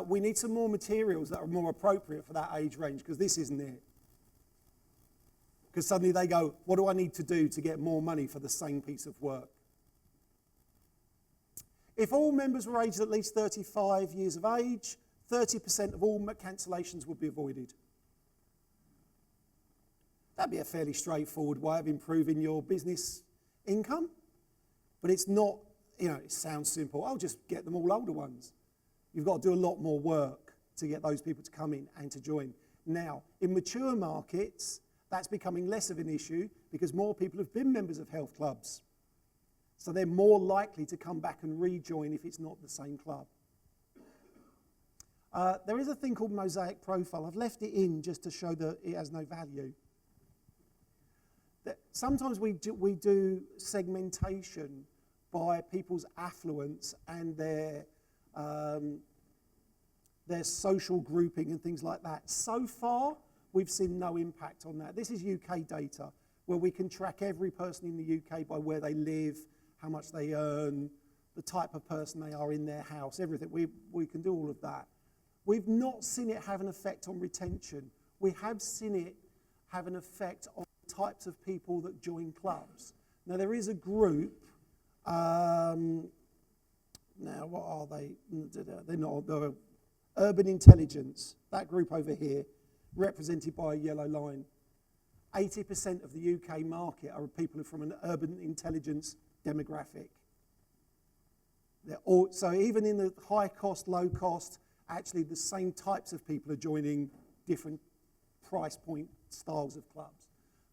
we need some more materials that are more appropriate for that age range, because this isn't it. Because suddenly they go, what do I need to do to get more money for the same piece of work? If all members were aged at least 35 years of age, 30% of all cancellations would be avoided. That'd be a fairly straightforward way of improving your business income. But it's not, it sounds simple. I'll just get them all older ones. You've got to do a lot more work to get those people to come in and to join. Now, in mature markets, that's becoming less of an issue because more people have been members of health clubs. So they're more likely to come back and rejoin if it's not the same club. There is a thing called mosaic profile. I've left it in just to show that it has no value. Sometimes we do segmentation by people's affluence and their social grouping and things like that. So far, we've seen no impact on that. This is UK data, where we can track every person in the UK by where they live, how much they earn, the type of person they are in their house, everything. We can do all of that. We've not seen it have an effect on retention. We have seen it have an effect on the types of people that join clubs. Now, there is a group, now what are they? They're urban intelligence, that group over here, represented by a yellow line. 80% of the UK market are people from an urban intelligence demographic. So even in the high cost, low cost, actually the same types of people are joining different price point styles of clubs.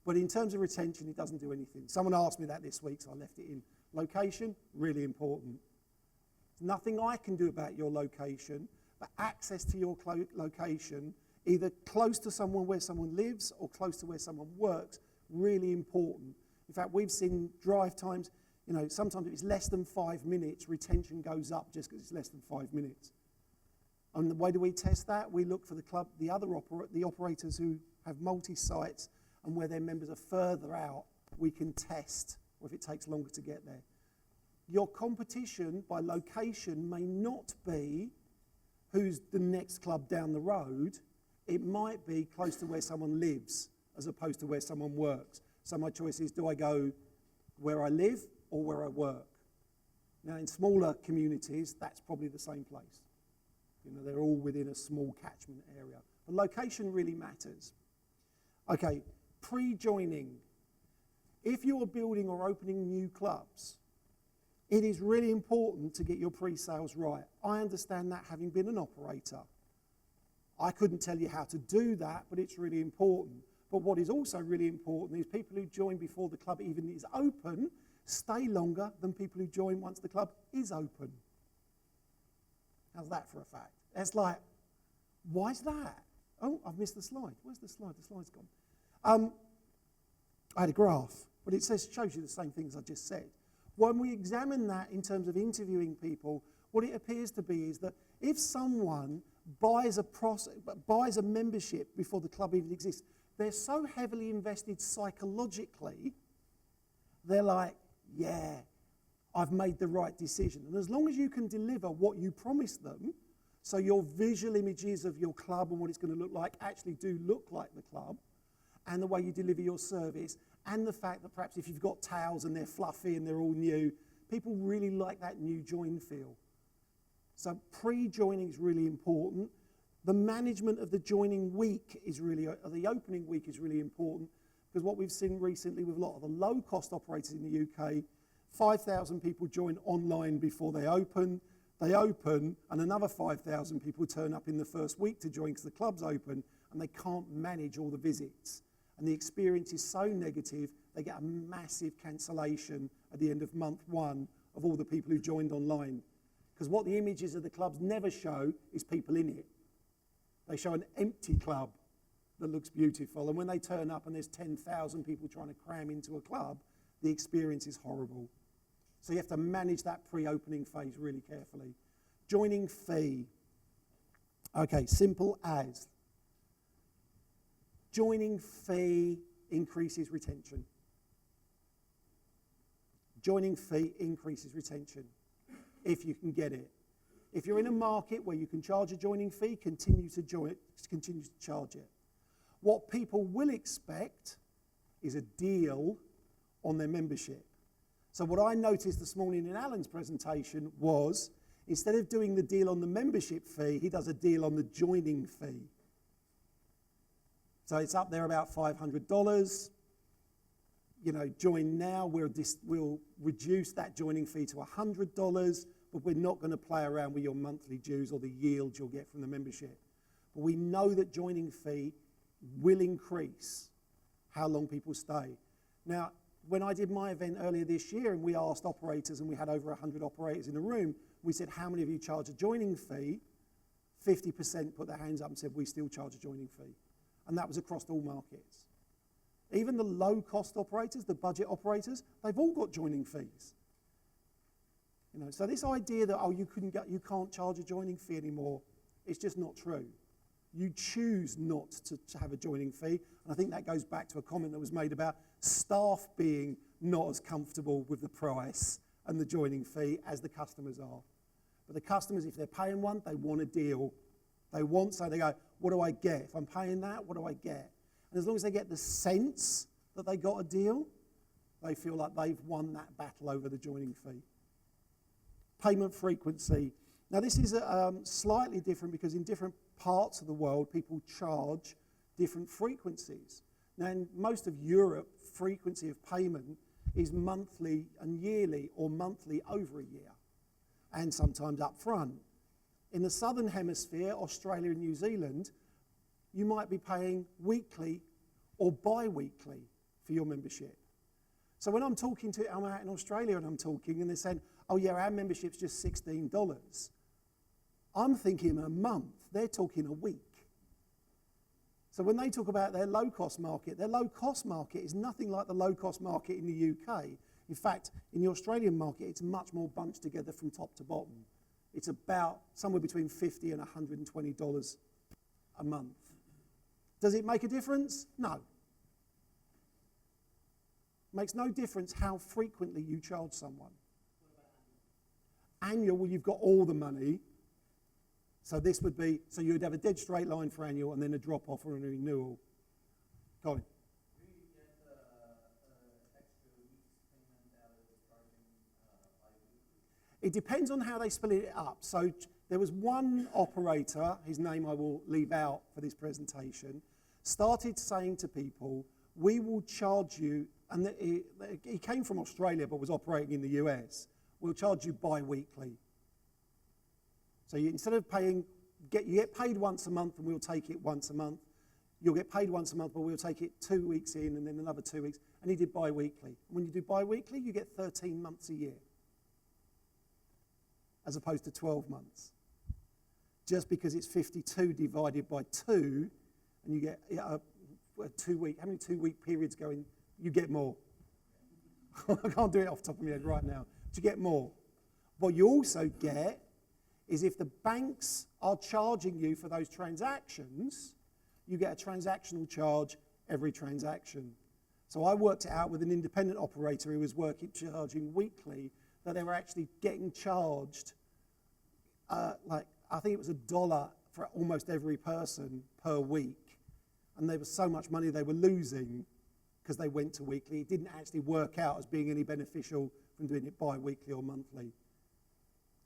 But in terms of retention, it doesn't do anything. Someone asked me that this week, so I left it in. Location, really important. There's nothing I can do about your location, but access to your location, either close to someone where someone lives or close to where someone works, really important. In fact, we've seen drive times, sometimes if it's less than 5 minutes, retention goes up just because it's less than 5 minutes. And the way do we test that? We look for the operators who have multi-sites, and where their members are further out, we can test, or if it takes longer to get there. Your competition by location may not be who's the next club down the road. It might be close to where someone lives as opposed to where someone works. So my choice is, do I go where I live or where I work? Now, in smaller communities, that's probably the same place. They're all within a small catchment area. But location really matters. Okay, pre-joining. If you're building or opening new clubs, it is really important to get your pre-sales right. I understand that, having been an operator. I couldn't tell you how to do that, but it's really important. But what is also really important is people who join before the club even is open stay longer than people who join once the club is open. How's that for a fact? It's like, why is that? Oh, I've missed the slide. Where's the slide? The slide's gone. I had a graph, but it shows you the same things I just said. When we examine that in terms of interviewing people, what it appears to be is that if someone buys a membership before the club even exists, they're so heavily invested psychologically, they're like, yeah, I've made the right decision. And as long as you can deliver what you promised them, so your visual images of your club and what it's going to look like actually do look like the club, and the way you deliver your service, and the fact that perhaps if you've got towels and they're fluffy and they're all new, people really like that new join feel. So pre-joining is really important. The management of the joining week is the opening week is really important, because what we've seen recently with a lot of the low-cost operators in the UK, 5,000 people join online before they open, and another 5,000 people turn up in the first week to join because the club's open, and they can't manage all the visits. And the experience is so negative, they get a massive cancellation at the end of month 1 of all the people who joined online. Because what the images of the clubs never show is people in it. They show an empty club that looks beautiful, and when they turn up and there's 10,000 people trying to cram into a club, the experience is horrible. So you have to manage that pre-opening phase really carefully. Joining fee. Okay, simple as. Joining fee increases retention. Joining fee increases retention, if you can get it. If you're in a market where you can charge a joining fee, continue to charge it. What people will expect is a deal on their membership. So what I noticed this morning in Alan's presentation was, instead of doing the deal on the membership fee, he does a deal on the joining fee. So it's up there about $500. You know, join now, we'll reduce that joining fee to $100, but we're not going to play around with your monthly dues or the yield you'll get from the membership. But we know that joining fee will increase how long people stay. Now, when I did my event earlier this year and we asked operators, and we had over 100 operators in the room, we said, how many of you charge a joining fee? 50% put their hands up and said, we still charge a joining fee. And that was across all markets. Even the low-cost operators, the budget operators, they've all got joining fees. You know, so this idea that, oh, you can't charge a joining fee anymore, it's just not true. You choose not to have a joining fee, and I think that goes back to a comment that was made about staff being not as comfortable with the price and the joining fee as the customers are. But the customers, if they're paying one, they want a deal. They want, so they go, what do I get? If I'm paying that, what do I get? And as long as they get the sense that they got a deal, they feel like they've won that battle over the joining fee. Payment frequency. Now this is slightly different because in different parts of the world, people charge different frequencies. Now in most of Europe, frequency of payment is monthly and yearly, or monthly over a year, and sometimes up front. In the Southern Hemisphere, Australia and New Zealand, you might be paying weekly or bi-weekly for your membership. So when I'm out in Australia and I'm talking and they're saying, oh yeah, our membership's just $16, I'm thinking a month, they're talking a week. So when they talk about their low-cost market is nothing like the low-cost market in the UK. In fact, in the Australian market, it's much more bunched together from top to bottom. It's about somewhere between $50 and $120 a month. Does it make a difference? No. Makes no difference how frequently you charge someone. Annual, well, you've got all the money. So this would be, so you would have a dead straight line for annual and then a drop off or a renewal. Colin. It depends on how they split it up. So there was one operator, his name I will leave out for this presentation, started saying to people, we will charge you, and he came from Australia but was operating in the US, we'll charge you bi-weekly. So instead of paying, you get paid once a month and we'll take it once a month. You'll get paid once a month, but we'll take it 2 weeks in and then another 2 weeks. And he did bi-weekly. When you do bi-weekly, you get 13 months a year, as opposed to 12 months. Just because it's 52 divided by 2, and you get a 2 week, how many 2 week periods going, you get more. I can't do it off the top of my head right now, but you get more. What you also get is if the banks are charging you for those transactions, you get a transactional charge every transaction. So I worked it out with an independent operator who was charging weekly, that they were actually getting charged, like I think it was $1 for almost every person per week. And there was so much money they were losing because they went to weekly. It didn't actually work out as being any beneficial from doing it bi-weekly or monthly.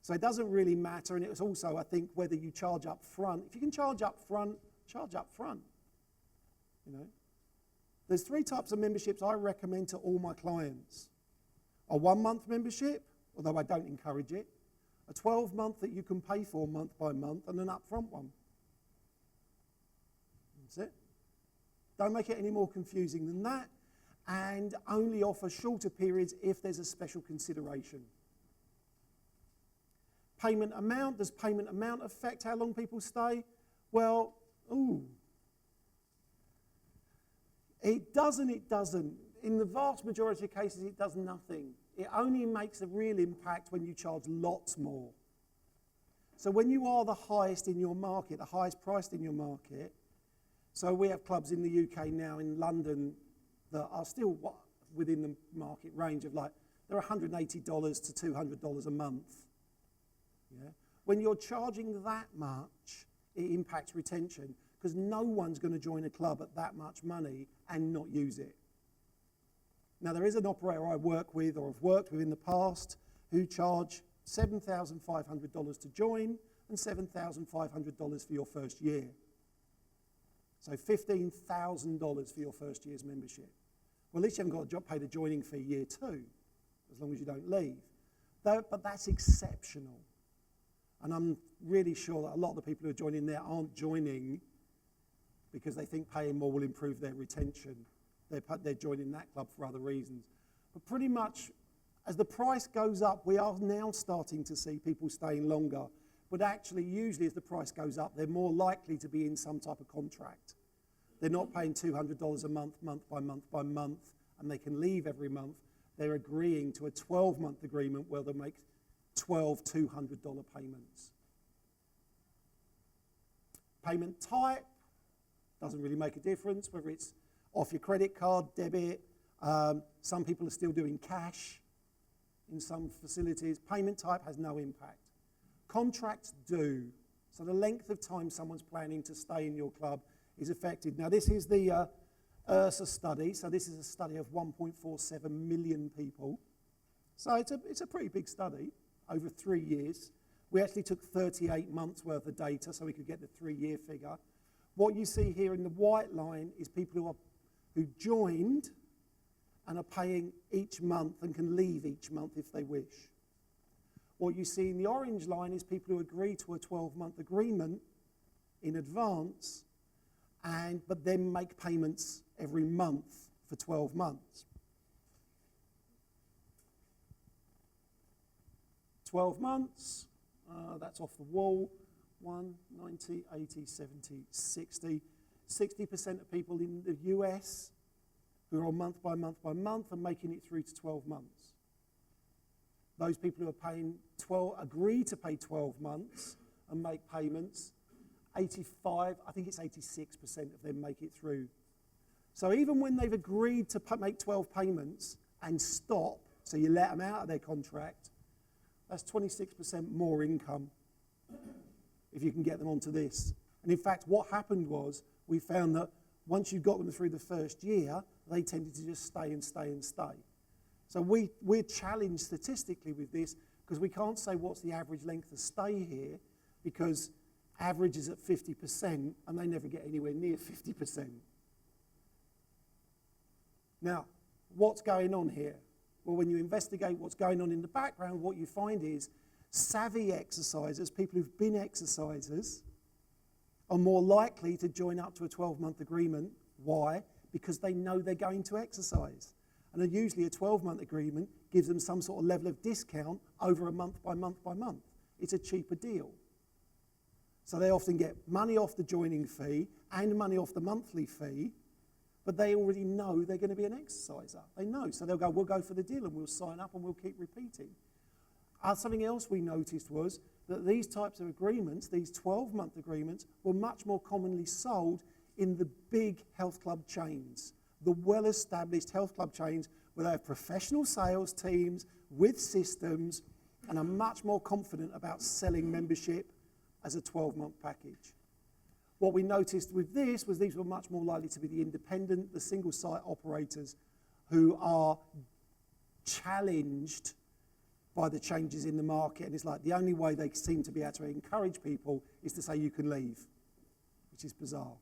So it doesn't really matter, and it was also, I think, whether you charge up front. If you can charge up front, charge up front. You know, there's 3 types of memberships I recommend to all my clients. A 1-month membership, although I don't encourage it. A 12-month that you can pay for month by month, and an upfront one. That's it. Don't make it any more confusing than that. and only offer shorter periods if there's a special consideration. Payment amount, does payment amount affect how long people stay? Well, it doesn't. In the vast majority of cases, it does nothing. It only makes a real impact when you charge lots more. So when you are the highest in your market, the highest priced in your market, so we have clubs in the UK now in London that are still within the market range of like, they're $180 to $200 a month. Yeah? When you're charging that much, it impacts retention because no one's going to join a club at that much money and not use it. Now, there is an operator I work with or have worked with in the past who charge $7,500 to join and $7,500 for your first year. So $15,000 for your first year's membership. Well, at least you haven't got to pay the joining fee year 2, as long as you don't leave. But that's exceptional. And I'm really sure that a lot of the people who are joining there aren't joining because they think paying more will improve their retention. They're joining that club for other reasons. But pretty much, as the price goes up, we are now starting to see people staying longer. But actually, usually as the price goes up, they're more likely to be in some type of contract. They're not paying $200 a month, month by month by month, and they can leave every month. They're agreeing to a 12-month agreement where they'll make 12 $200 payments. Payment type doesn't really make a difference, whether it's off your credit card, debit. Some people are still doing cash in some facilities. Payment type has no impact. Contracts do. So the length of time someone's planning to stay in your club is affected. Now this is the URSA study. So this is a study of 1.47 million people. So it's a pretty big study over 3 years. We actually took 38 months worth of data so we could get the 3-year figure. What you see here in the white line is people who joined and are paying each month and can leave each month if they wish. What you see in the orange line is people who agree to a 12-month agreement in advance but then make payments every month for 12 months. 12 months, that's off the wall. 1, 90, 80, 70, 60. 60% of people in the US who are on month by month by month are making it through to 12 months. Those people who are paying agree to pay 12 months and make payments, 85, I think it's 86% of them make it through. So even when they've agreed to make 12 payments and stop, so you let them out of their contract, that's 26% more income if you can get them onto this. And in fact, what happened was we found that once you got them through the first year, they tended to just stay and stay and stay. So we're challenged statistically with this because we can't say what's the average length of stay here because average is at 50% and they never get anywhere near 50%. Now, what's going on here? Well, when you investigate what's going on in the background, what you find is savvy exercisers, people who've been exercisers, are more likely to join up to a 12-month agreement. Why? Because they know they're going to exercise. And usually a 12-month agreement gives them some sort of level of discount over a month by month by month. It's a cheaper deal. So they often get money off the joining fee and money off the monthly fee, but they already know they're going to be an exerciser. They know. So they'll go, we'll go for the deal and we'll sign up and we'll keep repeating. Something else we noticed was that these types of agreements, these 12-month agreements, were much more commonly sold in the big health club chains, the well-established health club chains where they have professional sales teams with systems and are much more confident about selling membership as a 12-month package. What we noticed with this was these were much more likely to be the independent, the single-site operators who are challenged by the changes in the market. And it's like the only way they seem to be able to encourage people is to say you can leave, which is bizarre.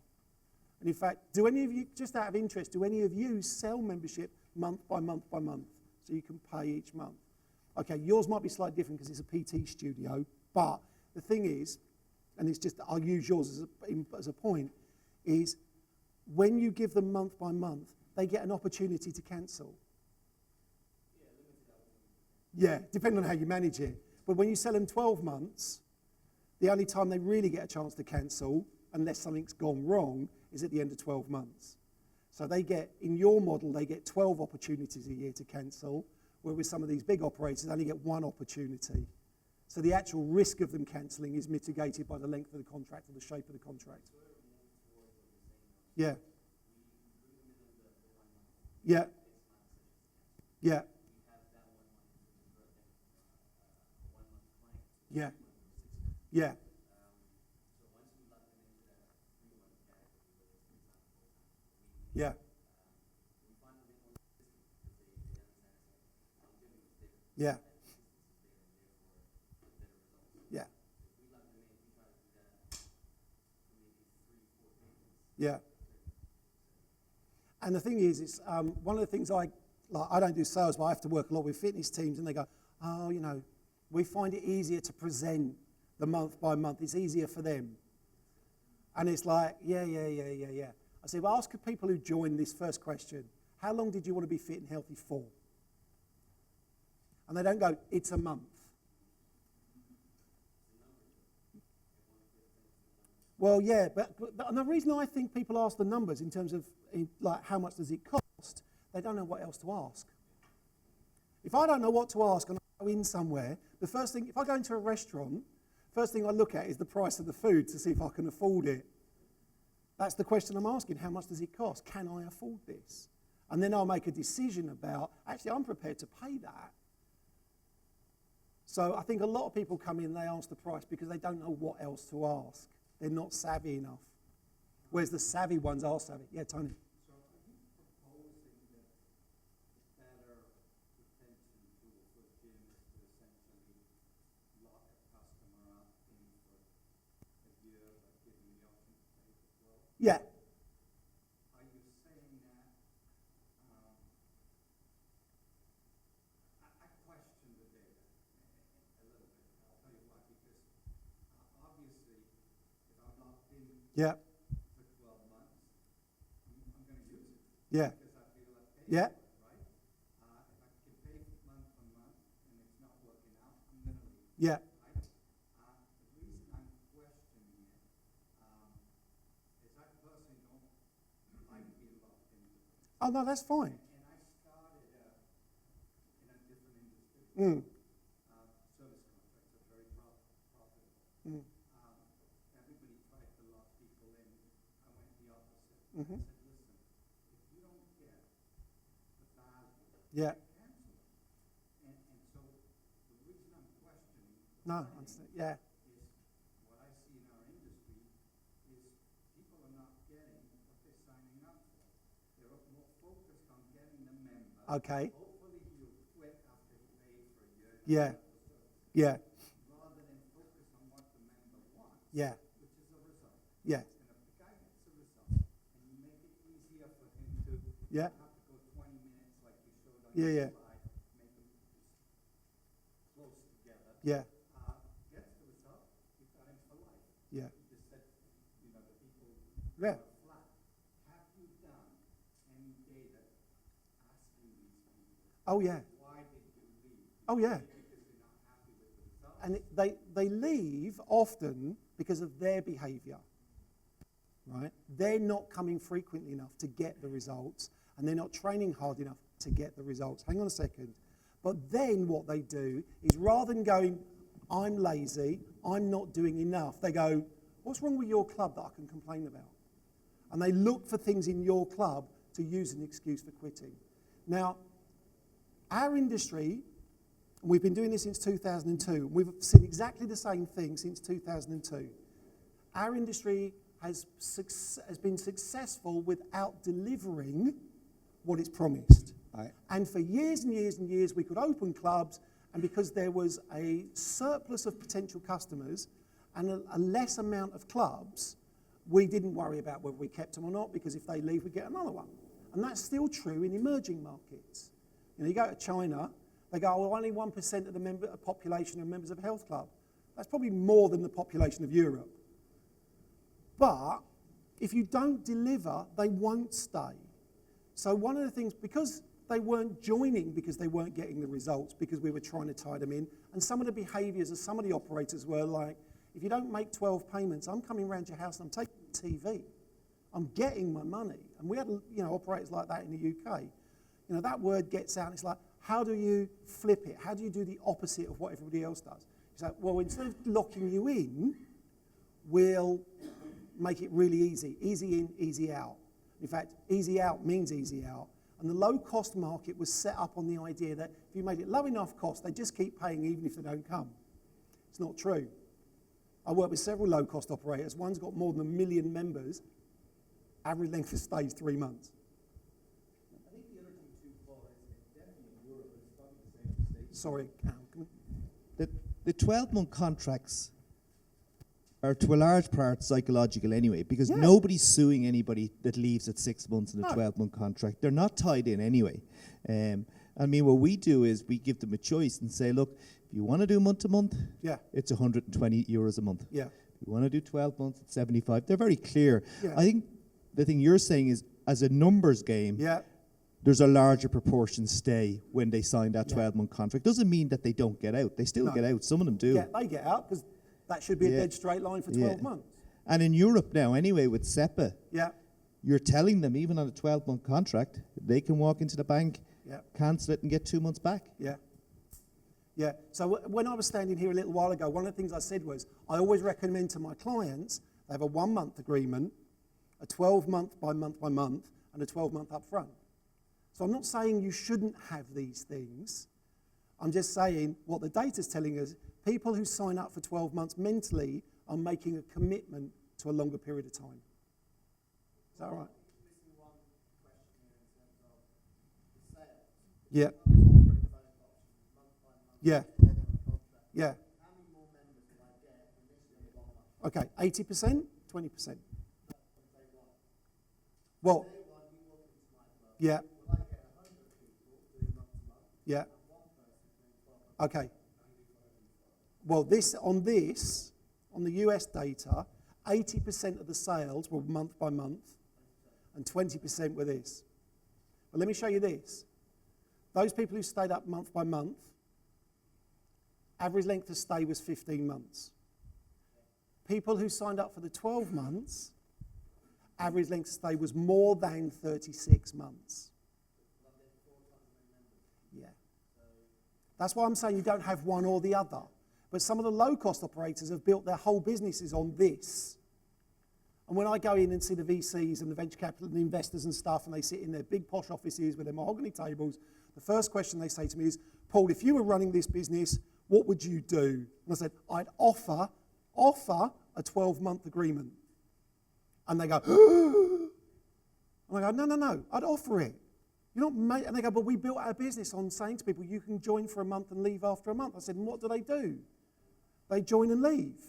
And in fact, do any of you, just out of interest, do any of you sell membership month by month by month so you can pay each month? Okay, yours might be slightly different because it's a PT studio, but the thing is, and it's just, I'll use yours as a point, is when you give them month by month, they get an opportunity to cancel. Yeah, depending on how you manage it. But when you sell them 12 months, the only time they really get a chance to cancel, unless something's gone wrong, is at the end of 12 months. So they get, in your model, they get 12 opportunities a year to cancel, where with some of these big operators, they only get one opportunity. So the actual risk of them cancelling is mitigated by the length of the contract or the shape of the contract. Yeah. Yeah. Yeah. Yeah. Yeah. Yeah. Yeah. Yeah. Yeah. And the thing is, it's one of the things I don't do sales, but I have to work a lot with fitness teams, and they go, oh, you know, we find it easier to present the month by month. It's easier for them. And it's like, yeah. I say, well, ask people who join this first question, how long did you want to be fit and healthy for? And they don't go, it's a month. Well, yeah, but the reason I think people ask the numbers in terms of like how much does it cost, they don't know what else to ask. If I don't know what to ask and I go in somewhere, the first thing, if I go into a restaurant, first thing I look at is the price of the food to see if I can afford it. That's the question I'm asking, how much does it cost? Can I afford this? And then I'll make a decision about, actually, I'm prepared to pay that. So I think a lot of people come in, they ask the price because they don't know what else to ask. They're not savvy enough. Whereas the savvy ones are savvy. Yeah, Tony. So are you proposing that better retention tool for gym is to essentially lock a customer up in for a year, but give them the option to pay as well? Yeah. Are you saying that? I question the data a little bit. I'll tell you why. Because obviously, if I'm locked in Yeah. for 12 months, I'm going to use it. Yeah. Because I feel I've paid Yeah. for it, right? If I can pay month on month and it's not working out, I'm going to leave. Yeah. Right? The reason I'm questioning it is I personally don't like being locked into it. Oh, no, that's fine. And I started in a different industry. Service contracts are very profitable. Everybody tried to lock people in. I went the opposite. I said, listen, if you don't get the value, Yeah. cancel it. And so the reason I'm questioning No, yeah. is what I see in our industry is people are not getting what they're signing up for. They're more focused on getting the member. Okay. Hopefully you'll quit after you pay for a year. Yeah. Yeah. Rather than focus on what the member wants. Yeah. Which is a result. Yeah. And if the guy gets a result, and you make it easier for him to Yeah. have to go 20 minutes like you showed on Yeah, your yeah. slide, make them close together. Yeah. Gets the result, you've got him for life. Yeah. You just said, you know, the people Yeah. are flat. Have you done any data asking these people? Oh, yeah. Why did you leave? Oh, yeah. Because you're not happy with the results. And they leave often because of their behaviour, right? They're not coming frequently enough to get the results, and they're not training hard enough to get the results. Hang on a second. But then what they do is rather than going, I'm lazy, I'm not doing enough, they go, what's wrong with your club that I can complain about? And they look for things in your club to use as an excuse for quitting. Now, our industry, and we've been doing this since 2002. We've seen exactly the same thing since 2002. Our industry has been successful without delivering what it's promised. Right. And for years and years and years, we could open clubs, and because there was a surplus of potential customers and a less amount of clubs, we didn't worry about whether we kept them or not, because if they leave, we get another one. And that's still true in emerging markets. You know, you go to China, they go, well, only 1% of the population are members of a health club. That's probably more than the population of Europe. But if you don't deliver, they won't stay. So one of the things, because they weren't joining because they weren't getting the results, because we were trying to tie them in, and some of the behaviours of some of the operators were like, if you don't make 12 payments, I'm coming round your house and I'm taking the TV. I'm getting my money. And we had, operators like that in the UK. That word gets out and it's like, how do you flip it? How do you do the opposite of what everybody else does? It's like, well, instead of locking you in, we'll make it really easy. Easy in, easy out. In fact, easy out means easy out. And the low-cost market was set up on the idea that if you made it low enough cost, they just keep paying even if they don't come. It's not true. I work with several low-cost operators. One's got more than 1 million members. Average length of stay is 3 months. I think the other thing too, Paul, is definitely in Europe, but it's probably the same in the States. Sorry, The 12-month contracts are to a large part psychological anyway, because nobody's suing anybody that leaves at 6 months in a 12-month contract. They're not tied in anyway. I mean, what we do is we give them a choice and say, look, if you want to do month to month, it's 120 euros a month. Yeah. If you want to do 12 months, it's 75. They're very clear. Yeah. I think the thing you're saying is, as a numbers game, there's a larger proportion stay when they sign that 12-month contract. Doesn't mean that they don't get out. They still get out. Some of them do. Yeah, they get out because that should be a dead straight line for 12 months. And in Europe now, anyway, with SEPA, you're telling them, even on a 12-month contract, they can walk into the bank, cancel it, and get 2 months back. Yeah. Yeah. So when I was standing here a little while ago, one of the things I said was, I always recommend to my clients, they have a 1-month agreement, a 12-month by month, and a 12-month up front. So I'm not saying you shouldn't have these things. I'm just saying what the data's telling us, people who sign up for 12 months mentally are making a commitment to a longer period of time. Is that all right? Yeah. Yeah. Yeah. Okay, 80%, 20%. Well, yeah. Yeah. Okay. Well, on the US data, 80% of the sales were month by month, and 20% were this. But let me show you this. Those people who stayed up month by month, average length of stay was 15 months. People who signed up for the 12 months, average length of stay was more than 36 months. Yeah. That's why I'm saying you don't have one or the other. But some of the low-cost operators have built their whole businesses on this. And when I go in and see the VCs and the venture capital and the investors and stuff, and they sit in their big posh offices with their mahogany tables, the first question they say to me is, Paul, if you were running this business, what would you do? And I said, I'd offer a 12-month agreement. And they go, and I go, no, I'd offer it. You're not and they go, but we built our business on saying to people, you can join for a month and leave after a month. I said, and what do? They join and leave.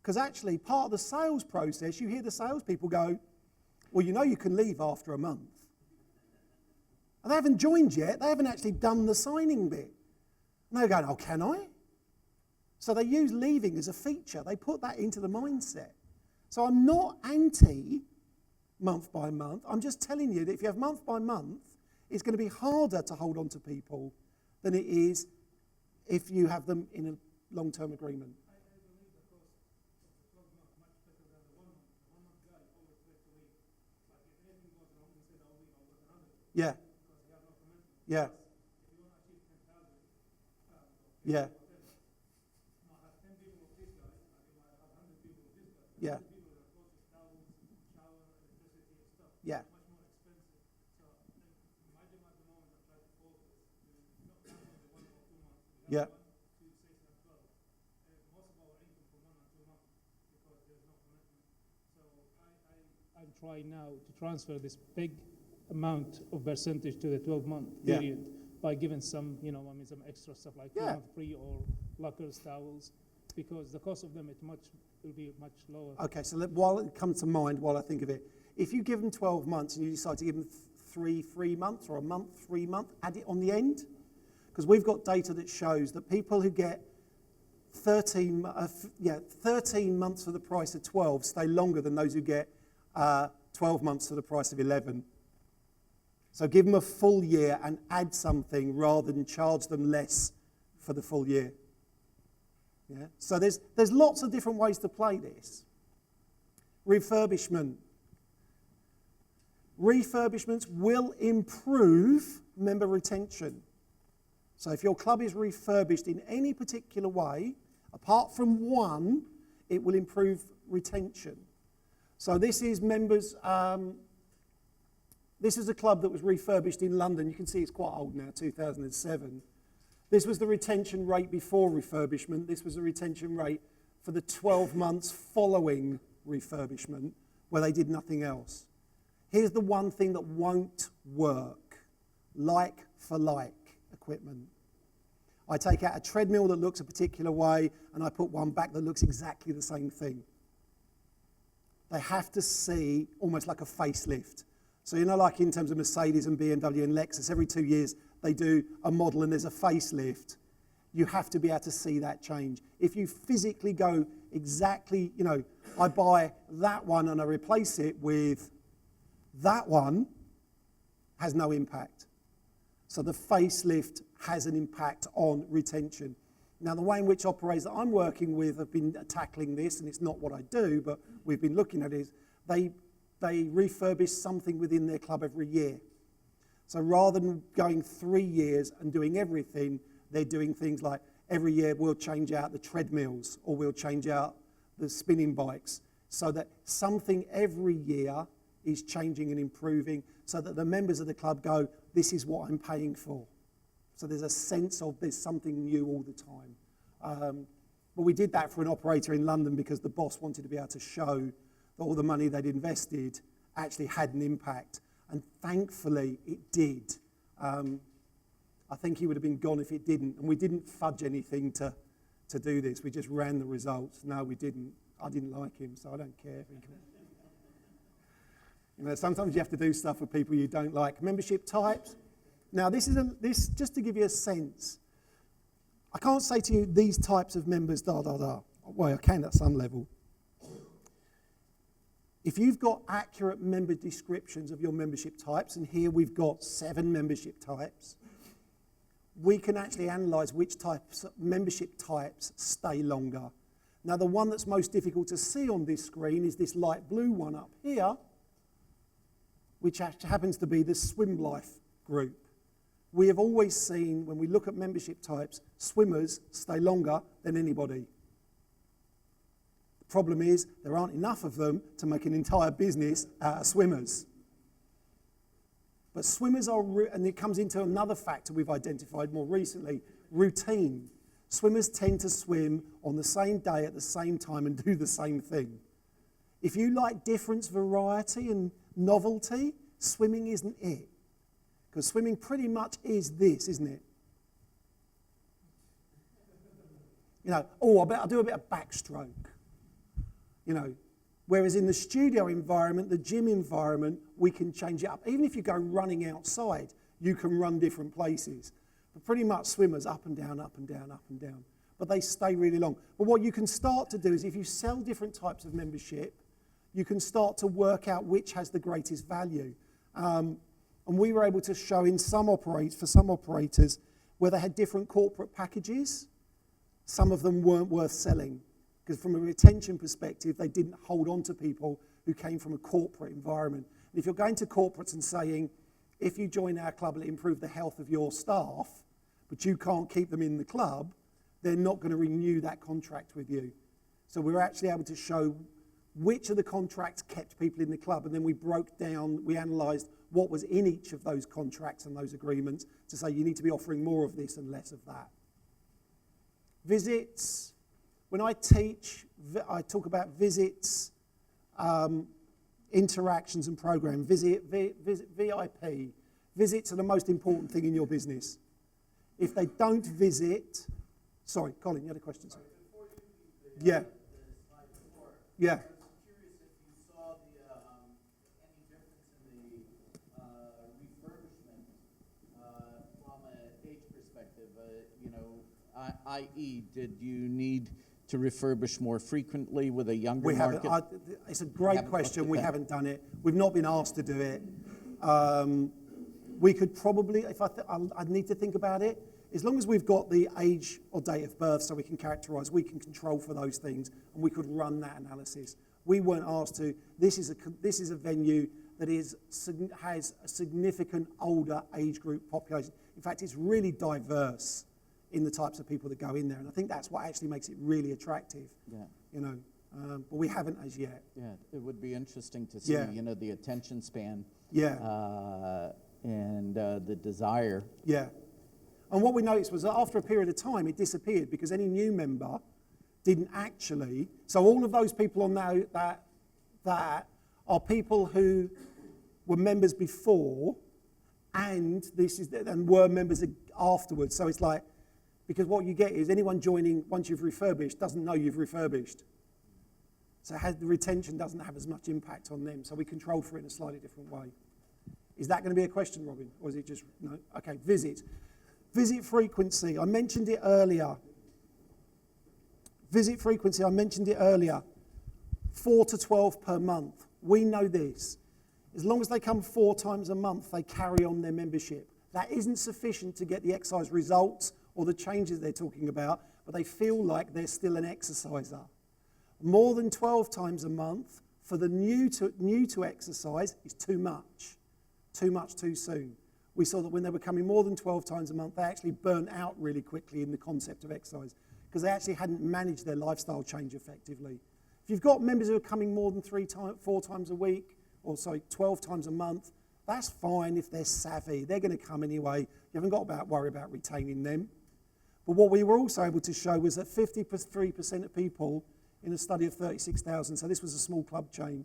Because actually, part of the sales process, you hear the salespeople go, well, you can leave after a month. And they haven't joined yet. They haven't actually done the signing bit. And they're going, oh, can I? So they use leaving as a feature. They put that into the mindset. So I'm not anti month by month. I'm just telling you that if you have month by month, it's going to be harder to hold on to people than it is if you have them in a long-term agreement. Yeah. Yeah. Yeah. Yeah. Yeah. Yeah. I'm trying now to transfer this big amount of percentage to the 12-month period by giving some, some extra stuff like free or lockers, towels, because the cost of them will be much lower. Okay, so while it comes to mind, while I think of it, if you give them 12 months and you decide to give them 3 months or a month, 3 months, add it on the end, because we've got data that shows that people who get 13 months for the price of 12 stay longer than those who get 12 months for the price of 11. So give them a full year and add something rather than charge them less for the full year. Yeah? So there's lots of different ways to play this. Refurbishment. Refurbishments will improve member retention. So if your club is refurbished in any particular way, apart from one, it will improve retention. So this is members, this is a club that was refurbished in London. You can see it's quite old now, 2007. This was the retention rate before refurbishment. This was the retention rate for the 12 months following refurbishment, where they did nothing else. Here's the one thing that won't work, like for like equipment. I take out a treadmill that looks a particular way and I put one back that looks exactly the same thing. They have to see almost like a facelift. So you know, like in terms of Mercedes and BMW and Lexus, every 2 years they do a model and there's a facelift. You have to be able to see that change. If you physically go exactly, you know, I buy that one and I replace it with that one, has no impact. So the facelift has an impact on retention. Now, the way in which operators that I'm working with have been tackling this, and it's not what I do, but we've been looking at it, is they refurbish something within their club every year. So rather than going 3 years and doing everything, they're doing things like every year we'll change out the treadmills or we'll change out the spinning bikes, so that something every year is changing and improving, so that the members of the club go, this is what I'm paying for. So there's a sense of there's something new all the time. But we did that for an operator in London because the boss wanted to be able to show that all the money they'd invested actually had an impact. And thankfully it did. I think he would have been gone if it didn't. And we didn't fudge anything to do this. We just ran the results. No, we didn't. I didn't like him, so I don't care. You know, sometimes you have to do stuff with people you don't like. Membership types. Now, this just to give you a sense. I can't say to you these types of members, Well, I can at some level. If you've got accurate member descriptions of your membership types, and here we've got 7 membership types, we can actually analyse which types of membership types stay longer. Now, the one that's most difficult to see on this screen is this light blue one up here, which happens to be the Swim Life group. We have always seen, when we look at membership types, swimmers stay longer than anybody. The problem is there aren't enough of them to make an entire business out of swimmers. But swimmers are, and it comes into another factor we've identified more recently, routine. Swimmers tend to swim on the same day at the same time and do the same thing. If you like difference, variety, and novelty, swimming isn't it. Because swimming pretty much is this, isn't it? You know, I'll do a bit of backstroke. You know, whereas in the studio environment, the gym environment, we can change it up. Even if you go running outside, you can run different places. But pretty much swimmers up and down, up and down, up and down. But they stay really long. But what you can start to do is if you sell different types of membership, you can start to work out which has the greatest value. And we were able to show in for some operators, where they had different corporate packages, some of them weren't worth selling. Because from a retention perspective, they didn't hold on to people who came from a corporate environment. And if you're going to corporates and saying, if you join our club, it'll improve the health of your staff, but you can't keep them in the club, they're not going to renew that contract with you. So we were actually able to show which of the contracts kept people in the club, and then we analysed what was in each of those contracts and those agreements to say you need to be offering more of this and less of that. Visits. When I teach, I talk about visits, interactions and program. VIP. Visits are the most important thing in your business. If they don't visit, sorry, Colin, you had a question, sorry. Yeah. Yeah. I.e., did you need to refurbish more frequently with a younger market? It's a great question. We haven't done it. We've not been asked to do it. we could probably, if I'd need to think about it, as long as we've got the age or date of birth so we can characterise, we can control for those things, and we could run that analysis. We weren't asked to. This is a venue that has a significant older age group population. In fact, it's really diverse in the types of people that go in there, and I think that's what actually makes it really attractive. Yeah. You know, but we haven't as yet. Yeah, it would be interesting to see, Yeah. you know, the attention span. Yeah. And the desire. Yeah. And what we noticed was that after a period of time, it disappeared because any new member didn't actually. So all of those people on that are people who were members before, and were members afterwards. So it's like, because what you get is anyone joining once you've refurbished doesn't know you've refurbished. So the retention doesn't have as much impact on them. So we control for it in a slightly different way. Is that going to be a question, Robin? Or is it just, no? Okay, visit. Visit frequency, I mentioned it earlier. Visit frequency, I mentioned it earlier. 4 to 12 per month. We know this. As long as they come 4 times a month, they carry on their membership. That isn't sufficient to get the exercise results or the changes they're talking about, but they feel like they're still an exerciser. More than 12 times a month for the new to exercise is too much. Too much too soon. We saw that when they were coming more than 12 times a month, they actually burnt out really quickly in the concept of exercise because they actually hadn't managed their lifestyle change effectively. If you've got members who are coming more than 4 times a week, 12 times a month, that's fine if they're savvy. They're going to come anyway. You haven't got to worry about retaining them. But what we were also able to show was that 53% of people in a study of 36,000, so this was a small club chain,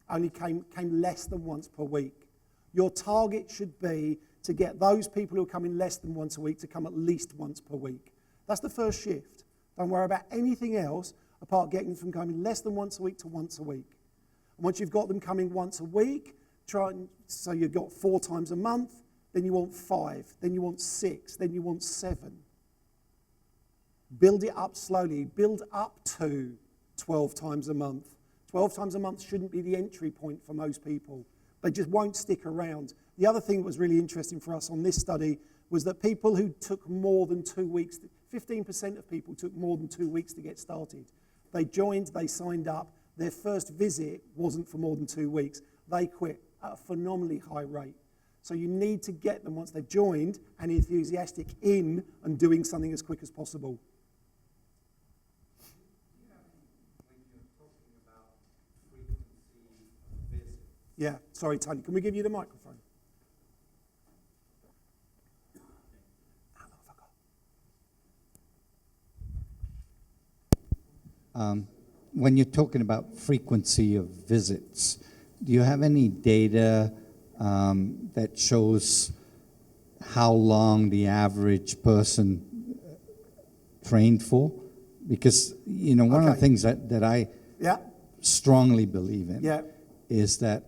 only came less than once per week. Your target should be to get those people who are coming less than once a week to come at least once per week. That's the first shift. Don't worry about anything else apart getting them from coming less than once a week to once a week. And once you've got them coming once a week, so you've got 4 times a month, then you want 5, then you want 6, then you want 7. Build it up slowly. Build up to 12 times a month. 12 times a month shouldn't be the entry point for most people. They just won't stick around. The other thing that was really interesting for us on this study was that people who took more than 2 weeks, 15% of people took more than 2 weeks to get started. They joined, they signed up. Their first visit wasn't for more than 2 weeks. They quit at a phenomenally high rate. So you need to get them once they've joined and enthusiastic in and doing something as quick as possible. Yeah, sorry, Tony, can we give you the microphone? When you're talking about frequency of visits, do you have any data that shows how long the average person trained for? Because, you know, one of the things that I strongly believe in is that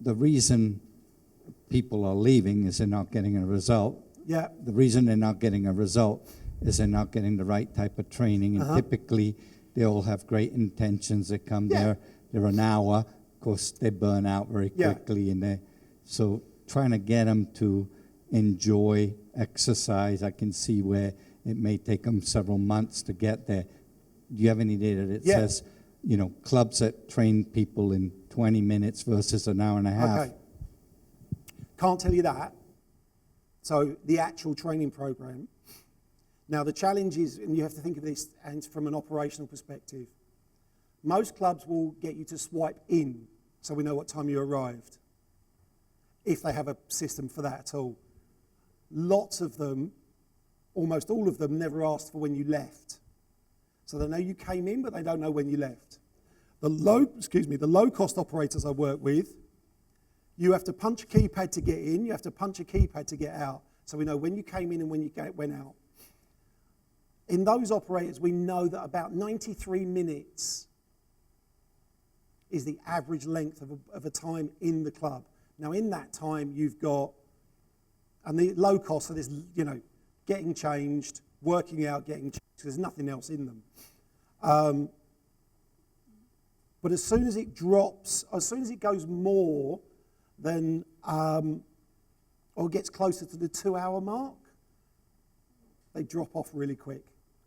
the reason people are leaving is they're not getting a result. Yeah. The reason they're not getting a result is they're not getting the right type of training. And typically, they all have great intentions. They come there, they're an hour. Of course, they burn out very quickly. And so trying to get them to enjoy exercise, I can see where it may take them several months to get there. Do you have any data that says, you know, clubs that train people in 20 minutes versus an hour and a half? Okay. Can't tell you that. So the actual training program. Now the challenge is, and you have to think of this and from an operational perspective, most clubs will get you to swipe in so we know what time you arrived, if they have a system for that at all. Lots of them, almost all of them, never asked for when you left. So they know you came in, but they don't know when you left. The low-cost operators I work with, you have to punch a keypad to get in, you have to punch a keypad to get out. So we know when you came in and when you went out. In those operators, we know that about 93 minutes is the average length of a time in the club. Now, in that time, you've got, and the low cost, so there's, you know, getting changed, working out, getting changed, there's nothing else in them. But as soon as it drops, as soon as it goes more than or gets closer to the 2-hour mark, they drop off really quick.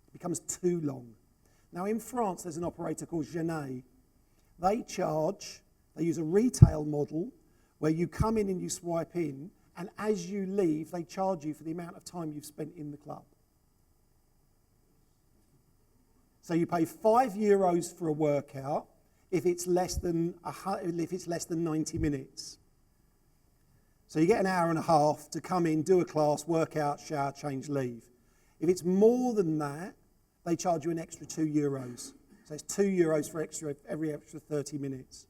It becomes too long. Now in France, there's an operator called Genet. They use a retail model where you come in and you swipe in, and as you leave, they charge you for the amount of time you've spent in the club. So you pay €5 for a workout if it's less than 90 minutes. So you get an hour and a half to come in, do a class, work out, shower, change, leave. If it's more than that, they charge you an extra €2. So it's €2 for every extra 30 minutes.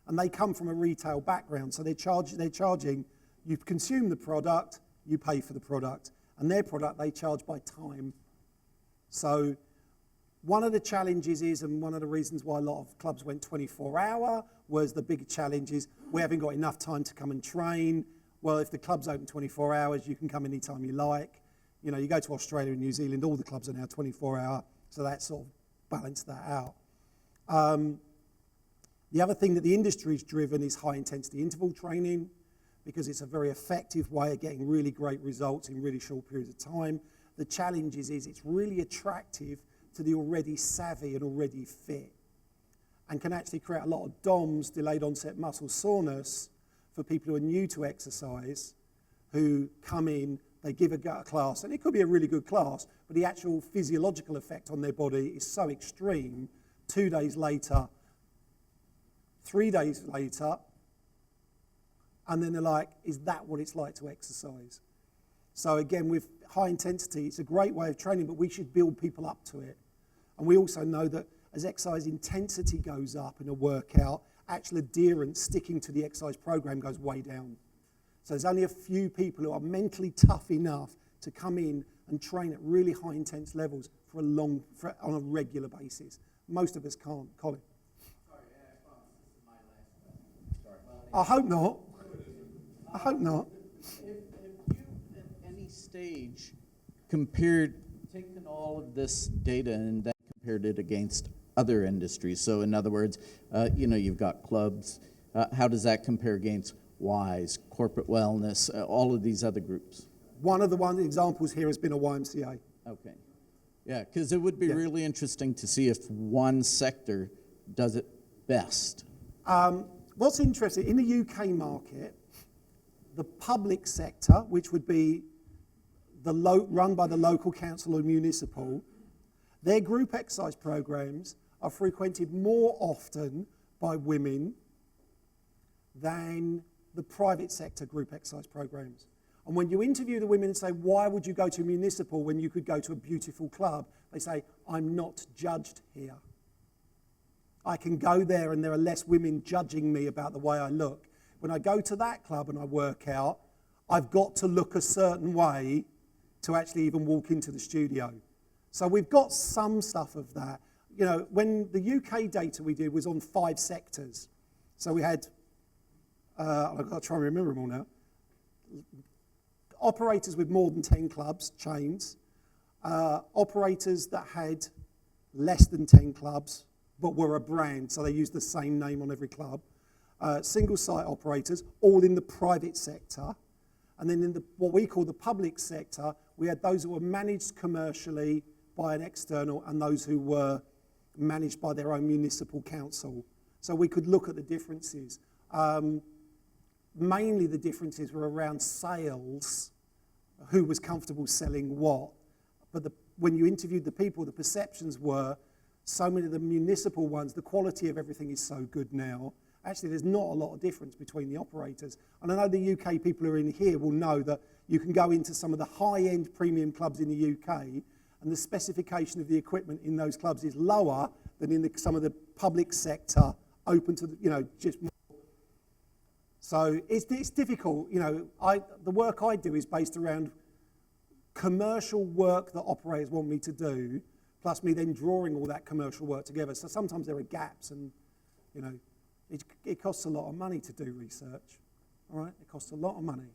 And they come from a retail background, so they're charging, you consume the product, you pay for the product. And their product, they charge by time. So one of the challenges is, and one of the reasons why a lot of clubs went 24-hour, was the big challenge is we haven't got enough time to come and train. Well, if the club's open 24 hours, you can come anytime you like. You know, you go to Australia and New Zealand, all the clubs are now 24-hour, so that sort of balanced that out. The other thing that the industry's driven is high-intensity interval training, because it's a very effective way of getting really great results in really short periods of time. The challenge is it's really attractive to the already savvy and already fit, and can actually create a lot of DOMS, delayed onset muscle soreness, for people who are new to exercise, who come in, they give a class, and it could be a really good class, but the actual physiological effect on their body is so extreme, 2 days later, 3 days later, and then they're like, is that what it's like to exercise? So again, with high intensity, it's a great way of training, but we should build people up to it. And we also know that as exercise intensity goes up in a workout, actual adherence, sticking to the exercise program, goes way down. So there's only a few people who are mentally tough enough to come in and train at really high intense levels on a regular basis. Most of us can't. Colin? Sorry, I promise this is my last question. I hope not. I hope not. If you at any stage taken all of this data and then compared it against other industries, so in other words, you've got clubs, how does that compare against WISE, corporate wellness, all of these other groups? One of the examples here has been a YMCA. Okay. Yeah, because it would be really interesting to see if one sector does it best. What's interesting, in the UK market, the public sector, which would be run by the local council or municipal, their group exercise programs are frequented more often by women than the private sector group exercise programs. And when you interview the women and say, why would you go to a municipal when you could go to a beautiful club? They say, I'm not judged here. I can go there and there are less women judging me about the way I look. When I go to that club and I work out, I've got to look a certain way to actually even walk into the studio. So we've got some stuff of that. You know, when the UK data we did was on 5 sectors. So we had, I've got to try and remember them all now. Operators with more than 10 clubs, chains. Operators that had less than 10 clubs, but were a brand, so they used the same name on every club. Single site operators, all in the private sector. And then in what we call the public sector, we had those who were managed commercially by an external and those who were managed by their own municipal council. So we could look at the differences. Mainly the differences were around sales, who was comfortable selling what. But when you interviewed the people, the perceptions were, so many of the municipal ones, the quality of everything is so good now. Actually, there's not a lot of difference between the operators. And I know the UK people who are in here will know that you can go into some of the high-end premium clubs in the UK, and the specification of the equipment in those clubs is lower than in some of the public sector, open to, just more. So it's difficult. The work I do is based around commercial work that operators want me to do, plus me then drawing all that commercial work together. So sometimes there are gaps, and it costs a lot of money to do research. All right, it costs a lot of money.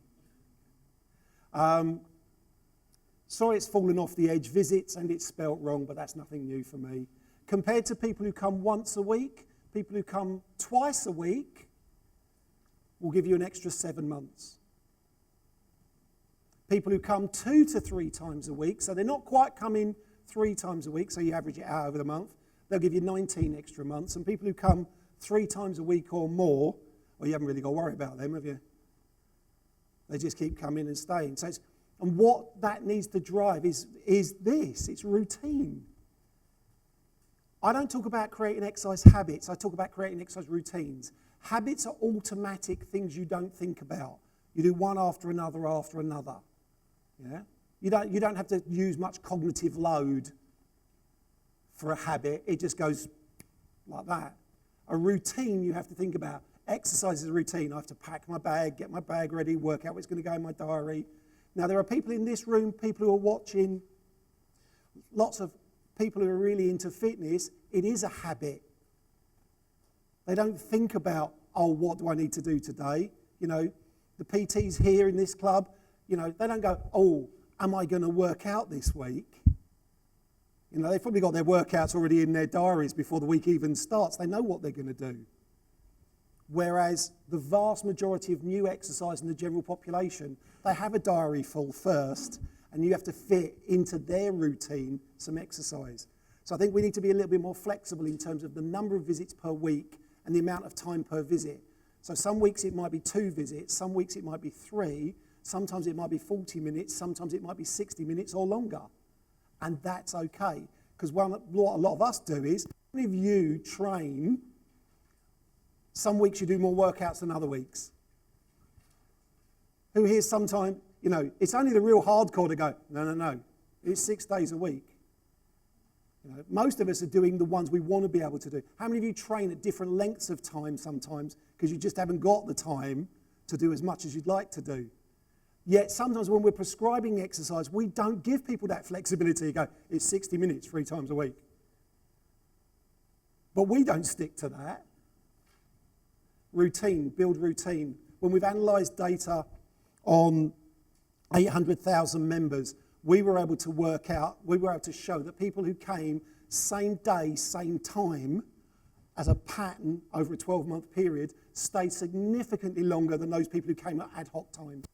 Sorry, it's fallen off the edge. Visits, and it's spelt wrong, but that's nothing new for me. Compared to people who come once a week, people who come twice a week, will give you an extra 7 months. People who come 2 to 3 times a week, so they're not quite coming 3 times a week, so you average it out over the month, they'll give you 19 extra months. And people who come 3 times a week or more, well, you haven't really got to worry about them, have you? They just keep coming and staying. So and what that needs to drive is this, it's routine. I don't talk about creating exercise habits, I talk about creating exercise routines. Habits are automatic things you don't think about. You do one after another after another. Yeah? You don't have to use much cognitive load for a habit, it just goes like that. A routine you have to think about. Exercise is a routine. I have to pack my bag, get my bag ready, work out what's going to go in my diary. Now, there are people in this room, people who are watching, lots of people who are really into fitness. It is a habit. They don't think about, oh, what do I need to do today? You know, the PTs here in this club, you know, they don't go, oh, am I going to work out this week? You know, they've probably got their workouts already in their diaries before the week even starts. They know what they're going to do. Whereas the vast majority of new exercise in the general population, they have a diary full first, and you have to fit into their routine some exercise. So I think we need to be a little bit more flexible in terms of the number of visits per week and the amount of time per visit. So some weeks it might be 2 visits, some weeks it might be 3, sometimes it might be 40 minutes, sometimes it might be 60 minutes or longer. And that's okay, because what a lot of us do is, how many of you train, some weeks you do more workouts than other weeks? Who here sometime, you know, it's only the real hardcore to go, no, it's 6 days a week. You know, most of us are doing the ones we want to be able to do. How many of you train at different lengths of time sometimes because you just haven't got the time to do as much as you'd like to do? Yet sometimes when we're prescribing exercise, we don't give people that flexibility. You go, it's 60 minutes 3 times a week. But we don't stick to that. Routine, build routine. When we've analysed data on 800,000 members, we were able to show that people who came same day, same time, as a pattern over a 12-month period, stayed significantly longer than those people who came at ad hoc times.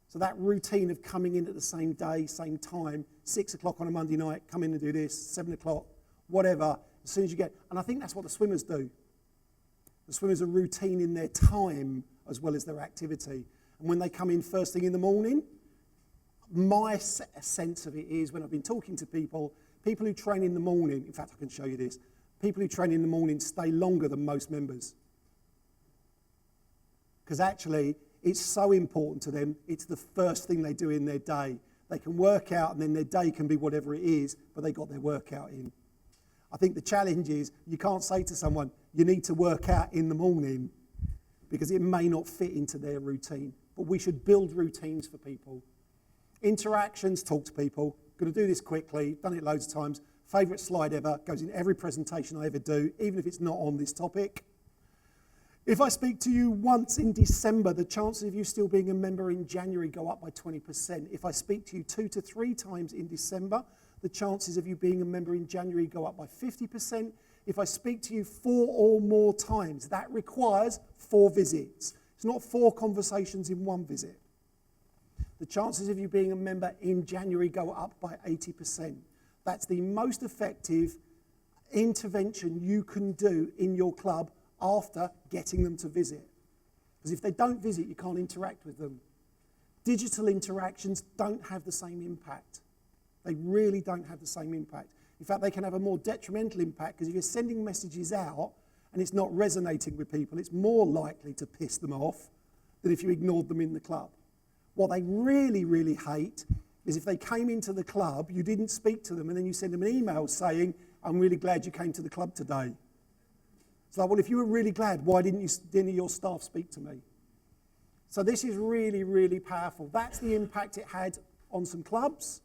So that routine of coming in at the same day, same time, 6 o'clock on a Monday night, come in and do this, 7 o'clock, whatever, as soon as you get, and I think that's what the swimmers do. The swimmers are routine in their time as well as their activity. And when they come in first thing in the morning, my sense of it is, when I've been talking to people who train in the morning, in fact I can show you this, people who train in the morning stay longer than most members. Because actually, it's so important to them, it's the first thing they do in their day. They can work out and then their day can be whatever it is, but they got their workout in. I think the challenge is, you can't say to someone, you need to work out in the morning, because it may not fit into their routine. But we should build routines for people. Interactions, talk to people. Going to do this quickly, done it loads of times. Favourite slide ever, goes in every presentation I ever do, even if it's not on this topic. If I speak to you once in December, the chances of you still being a member in January go up by 20%. If I speak to you 2 to 3 times in December, the chances of you being a member in January go up by 50%. If I speak to you 4 or more times, that requires 4 visits. It's not 4 conversations in 1 visit. The chances of you being a member in January go up by 80%. That's the most effective intervention you can do in your club after getting them to visit. Because if they don't visit, you can't interact with them. Digital interactions don't have the same impact. They really don't have the same impact. In fact, they can have a more detrimental impact, because if you're sending messages out and it's not resonating with people, it's more likely to piss them off than if you ignored them in the club. What they really, really hate is if they came into the club, you didn't speak to them, and then you send them an email saying, I'm really glad you came to the club today. It's like, well, if you were really glad, why didn't your staff speak to me? So this is really, really powerful. That's the impact it had on some clubs.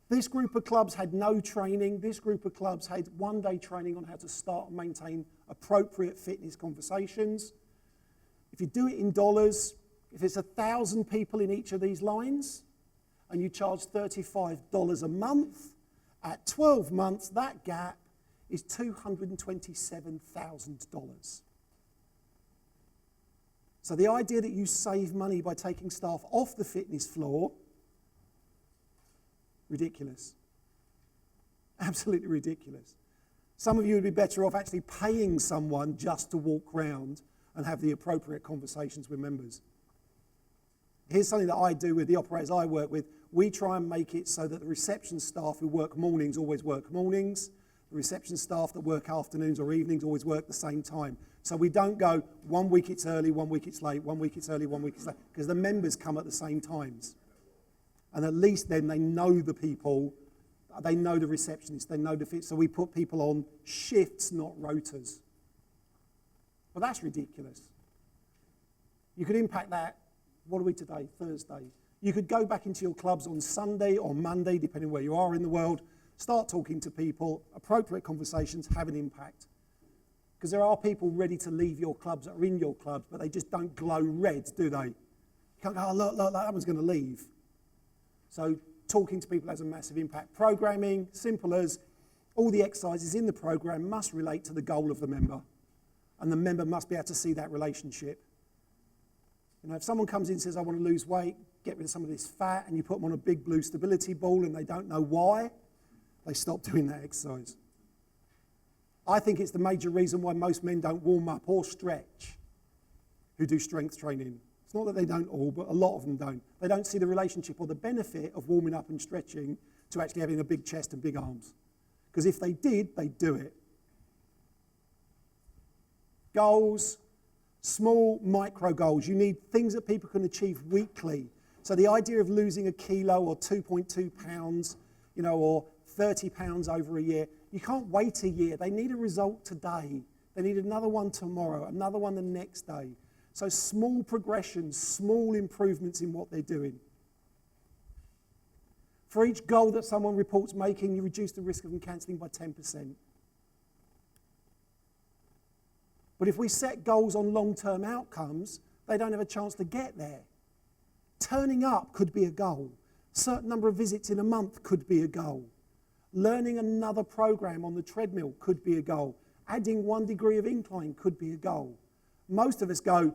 This group of clubs had no training. This group of clubs had 1-day training on how to start and maintain appropriate fitness conversations. If you do it in dollars, if it's 1,000 people in each of these lines, and you charge $35 a month, at 12 months, that gap is $227,000. So the idea that you save money by taking staff off the fitness floor, ridiculous. Absolutely ridiculous. Some of you would be better off actually paying someone just to walk around and have the appropriate conversations with members. Here's something that I do with the operators I work with. We try and make it so that the reception staff who work mornings always work mornings. The reception staff that work afternoons or evenings always work the same time. So we don't go 1 week it's early, 1 week it's late, 1 week it's early, 1 week it's late, because the members come at the same times. And at least then they know the people, they know the receptionists, they know the fit. So we put people on shifts, not rotas. Well, that's ridiculous. You could impact that. What are we today? Thursday. You could go back into your clubs on Sunday or Monday, depending where you are in the world, start talking to people, appropriate conversations have an impact. Because there are people ready to leave your clubs that are in your clubs, but they just don't glow red, do they? You can't go, oh, look, that one's going to leave. So talking to people has a massive impact. Programming, simple as all the exercises in the program must relate to the goal of the member. And the member must be able to see that relationship. You know, if someone comes in and says, I want to lose weight, get rid of some of this fat, and you put them on a big blue stability ball and they don't know why, they stop doing that exercise. I think it's the major reason why most men don't warm up or stretch who do strength training. It's not that they don't all, but a lot of them don't. They don't see the relationship or the benefit of warming up and stretching to actually having a big chest and big arms. Because if they did, they'd do it. Goals, small micro goals. You need things that people can achieve weekly. So the idea of losing a kilo or 2.2 pounds, you know, or 30 pounds over a year, you can't wait a year. They need a result today. They need another one tomorrow, another one the next day. So small progressions, small improvements in what they're doing. For each goal that someone reports making, you reduce the risk of them cancelling by 10%. But if we set goals on long-term outcomes, they don't have a chance to get there. Turning up could be a goal. A certain number of visits in a month could be a goal. Learning another program on the treadmill could be a goal. Adding 1 degree of incline could be a goal. Most of us go,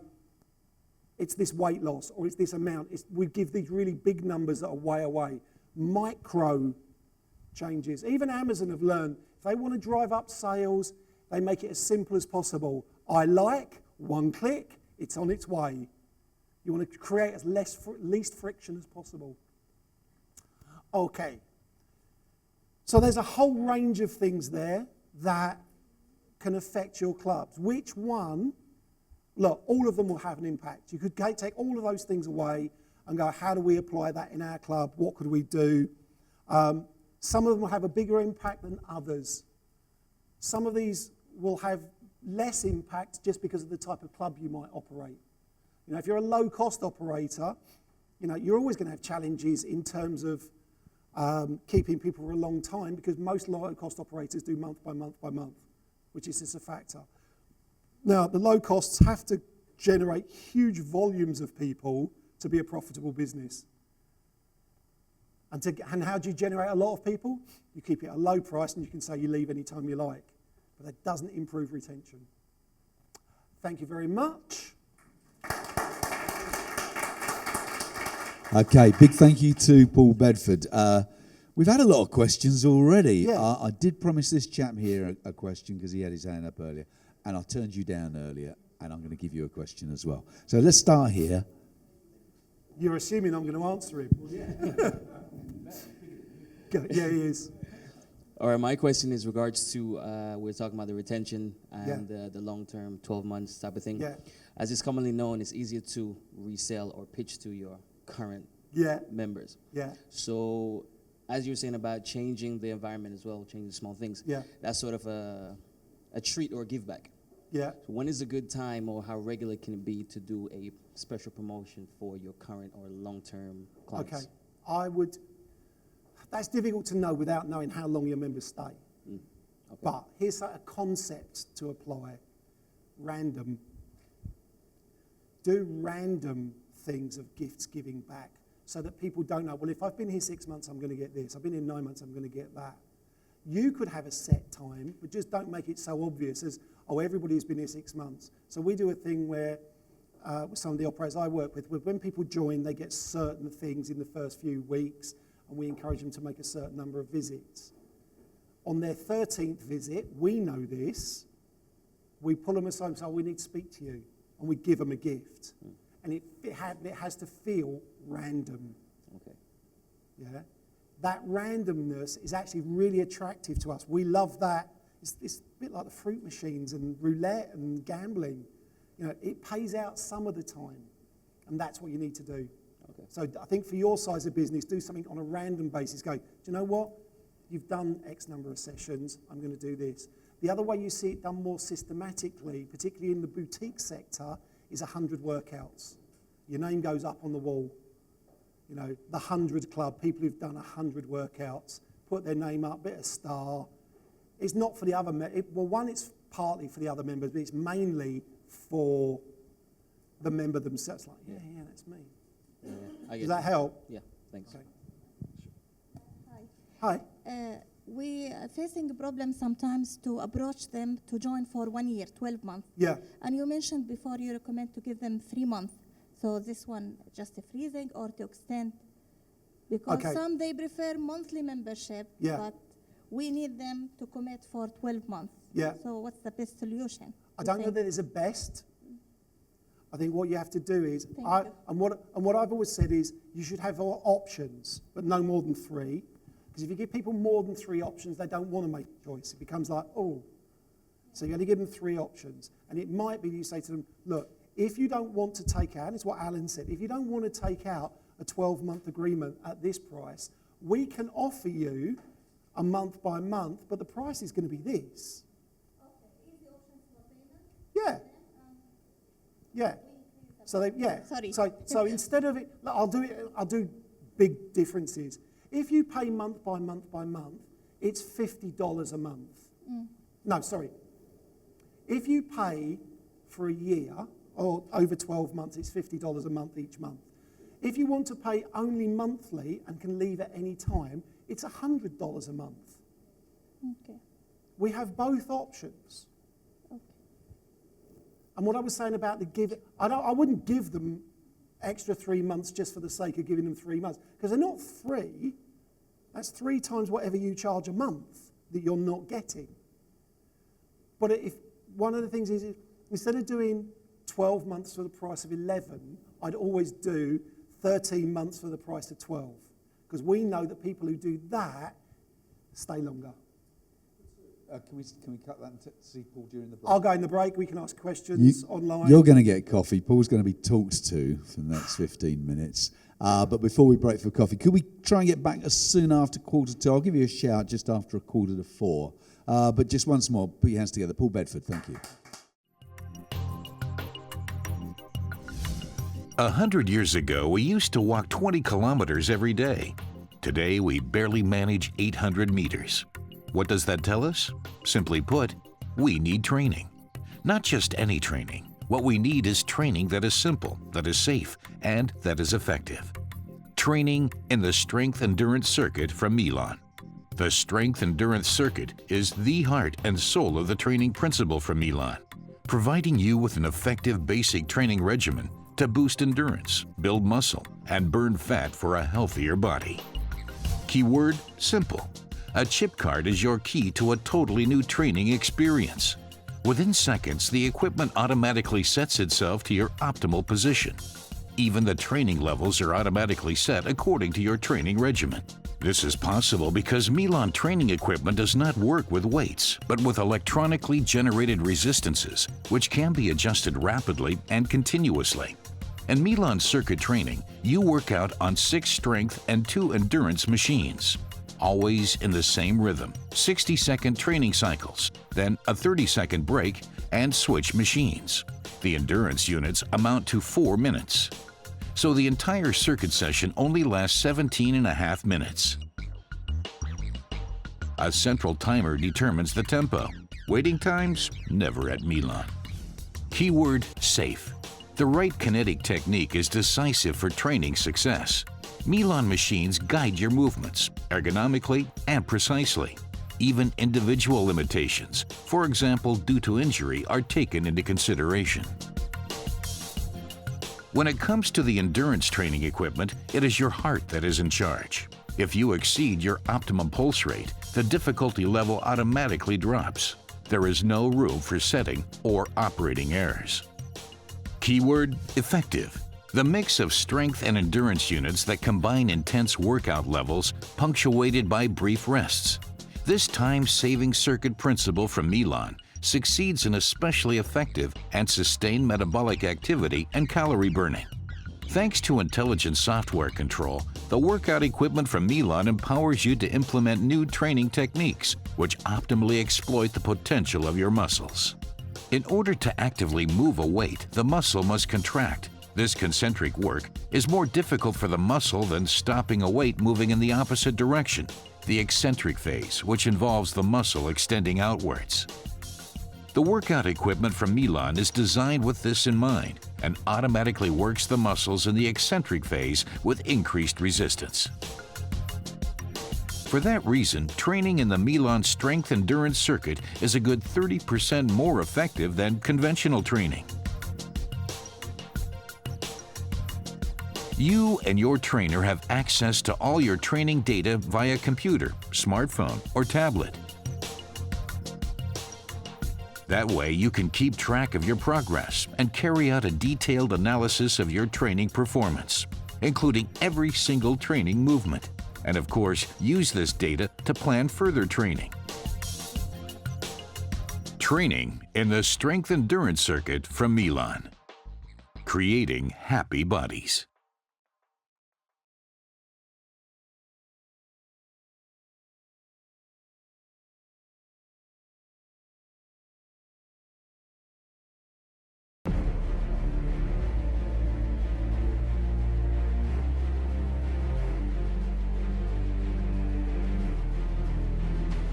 it's this weight loss or it's this amount. We give these really big numbers that are way away. Micro changes. Even Amazon have learned, if they want to drive up sales, they make it as simple as possible. I like, 1 click, it's on its way. You want to create as least friction as possible. Okay. So there's a whole range of things there that can affect your clubs. Which one? Look, all of them will have an impact. You could take all of those things away and go, how do we apply that in our club? What could we do? Some of them will have a bigger impact than others. Some of these will have less impact just because of the type of club you might operate. You know, if you're a low-cost operator, you know, you're always going to have challenges in terms of keeping people for a long time because most low-cost operators do month by month by month, which is just a factor. Now, the low costs have to generate huge volumes of people to be a profitable business. And how do you generate a lot of people? You keep it at a low price and you can say you leave any time you like. But that doesn't improve retention. Thank you very much. Okay, big thank you to Paul Bedford. We've had a lot of questions already. Yeah. I did promise this chap here a question because he had his hand up earlier, and I turned you down earlier, and I'm going to give you a question as well. So let's start here. You're assuming I'm going to answer him. Yeah, he is. All right, my question is regards to, we're talking about the retention and the long-term 12 months type of thing. Yeah. As is commonly known, it's easier to resell or pitch to your current members. Yeah. So as you were saying about changing the environment as well, changing small things, that's sort of a treat or a give back. Yeah. So when is a good time or how regular can it be to do a special promotion for your current or long-term clients? Okay. That's difficult to know without knowing how long your members stay. Okay. But here's a concept to apply. Random. Do random things of gifts giving back so that people don't know, well, if I've been here 6 months, I'm going to get this. I've been here 9 months, I'm going to get that. You could have a set time, but just don't make it so obvious as, oh, everybody's been here 6 months. So we do a thing where with some of the operators I work with, when people join, they get certain things in the first few weeks, and we encourage them to make a certain number of visits. On their 13th visit, we know this, we pull them aside and say, we need to speak to you, and we give them a gift. And it has to feel random. Okay. Yeah? That randomness is actually really attractive to us. We love that. It's a bit like the fruit machines and roulette and gambling. You know, it pays out some of the time, and that's what you need to do. Okay. So I think for your size of business, do something on a random basis. Go, do you know what? You've done X number of sessions, I'm going to do this. The other way you see it done more systematically, particularly in the boutique sector, is 100 workouts. Your name goes up on the wall. You know, the 100 Club, people who've done 100 workouts, put their name up, bit of star. It's not for the other, well, one, it's partly for the other members, but it's mainly for the member themselves. Like, yeah, that's me. Yeah, Does that help? Yeah, thanks. Okay. Hi. We are facing a problem sometimes to approach them to join for 1 year, 12 months. Yeah. And you mentioned before you recommend to give them 3 months. So this one just a freezing or to extend? Because some they prefer monthly membership, but we need them to commit for 12 months. Yeah. So what's the best solution? I don't know that there's a best. I think what you have to do is, and what I've always said is, you should have options, but no more than 3. Because if you give people more than 3 options, they don't want to make a choice. It becomes like, oh. So you only give them 3 options. And it might be that you say to them, look, if you don't want to take out, and it's what Alan said, if you don't want to take out a 12-month agreement at this price, we can offer you a month by month, but the price is going to be this. Okay. Easy options for payment? Yeah. Yeah. So Sorry. So instead of it, I'll do big differences. If you pay month by month by month, it's $50 a month. No, sorry. If you pay for a year, or over 12 months, it's $50 a month each month. If you want to pay only monthly and can leave at any time, it's $100 a month. Okay. We have both options. Okay. And what I was saying about the give, I wouldn't give them extra 3 months just for the sake of giving them 3 months, because they're not free. That's 3 times whatever you charge a month that you're not getting. But if one of the things is, instead of doing 12 months for the price of 11, I'd always do 13 months for the price of 12, because we know that people who do that stay longer. Can we cut that and see Paul during the break? I'll go in the break. We can ask questions online. You're going to get coffee. Paul's going to be talked to for the next 15 minutes. But before we break for coffee, could we try and get back as soon after 2:45? I'll give you a shout just after 3:45. But just once more, put your hands together. Paul Bedford, thank you. 100 years ago, we used to walk 20 kilometers every day. Today, we barely manage 800 meters. What does that tell us? Simply put, we need training. Not just any training. What we need is training that is simple, that is safe, and that is effective. Training in the Strength Endurance Circuit from Milan. The Strength Endurance Circuit is the heart and soul of the training principle from Milan, providing you with an effective basic training regimen to boost endurance, build muscle, and burn fat for a healthier body. Keyword, simple. A chip card is your key to a totally new training experience. Within seconds, the equipment automatically sets itself to your optimal position. Even the training levels are automatically set according to your training regimen. This is possible because Milan training equipment does not work with weights, but with electronically generated resistances, which can be adjusted rapidly and continuously. In Milan circuit training, you work out on 6 strength and 2 endurance machines. Always in the same rhythm, 60-second training cycles, then a 30-second break, and switch machines. The endurance units amount to 4 minutes. So the entire circuit session only lasts 17.5 minutes. A central timer determines the tempo. Waiting times, never at Milan. Keyword, safe. The right kinetic technique is decisive for training success. Milan machines guide your movements, ergonomically and precisely. Even individual limitations, for example due to injury, are taken into consideration. When it comes to the endurance training equipment, it is your heart that is in charge. If you exceed your optimum pulse rate, the difficulty level automatically drops. There is no room for setting or operating errors. Keyword: effective. The mix of strength and endurance units that combine intense workout levels punctuated by brief rests. This time-saving circuit principle from Milan succeeds in especially effective and sustained metabolic activity and calorie burning. Thanks to intelligent software control, the workout equipment from Milan empowers you to implement new training techniques which optimally exploit the potential of your muscles. In order to actively move a weight, the muscle must contract. This concentric work is more difficult for the muscle than stopping a weight moving in the opposite direction, the eccentric phase, which involves the muscle extending outwards. The workout equipment from Milan is designed with this in mind and automatically works the muscles in the eccentric phase with increased resistance. For that reason, training in the Milan Strength Endurance Circuit is a good 30% more effective than conventional training. You and your trainer have access to all your training data via computer, smartphone, or tablet. That way, you can keep track of your progress and carry out a detailed analysis of your training performance, including every single training movement, and of course, use this data to plan further training. Training in the Strength Endurance Circuit from Milan. Creating happy bodies.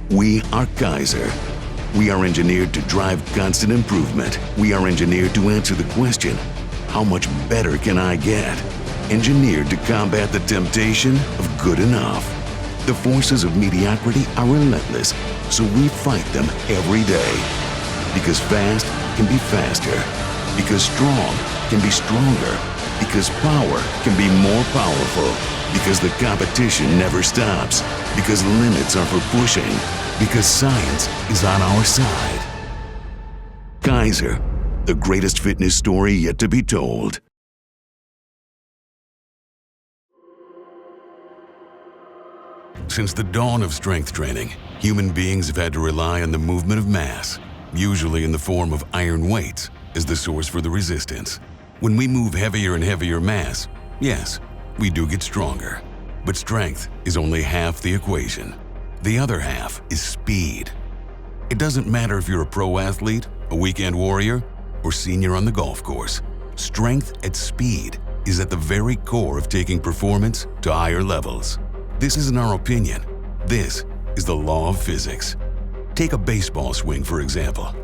We are Kaiser. We are engineered to drive constant improvement. We are engineered to answer the question, how much better can I get? Engineered to combat the temptation of good enough. The forces of mediocrity are relentless, so we fight them every day. Because fast can be faster. Because strong can be stronger. Because power can be more powerful. Because the competition never stops. Because limits are for pushing. Because science is on our side. Kaiser, the greatest fitness story yet to be told. Since the dawn of strength training, human beings have had to rely on the movement of mass, usually in the form of iron weights, as the source for the resistance. When we move heavier and heavier mass, yes, we do get stronger. But strength is only half the equation. The other half is speed. It doesn't matter if you're a pro athlete, a weekend warrior, or senior on the golf course. Strength at speed is at the very core of taking performance to higher levels. This isn't our opinion. This is the law of physics. Take a baseball swing, for example.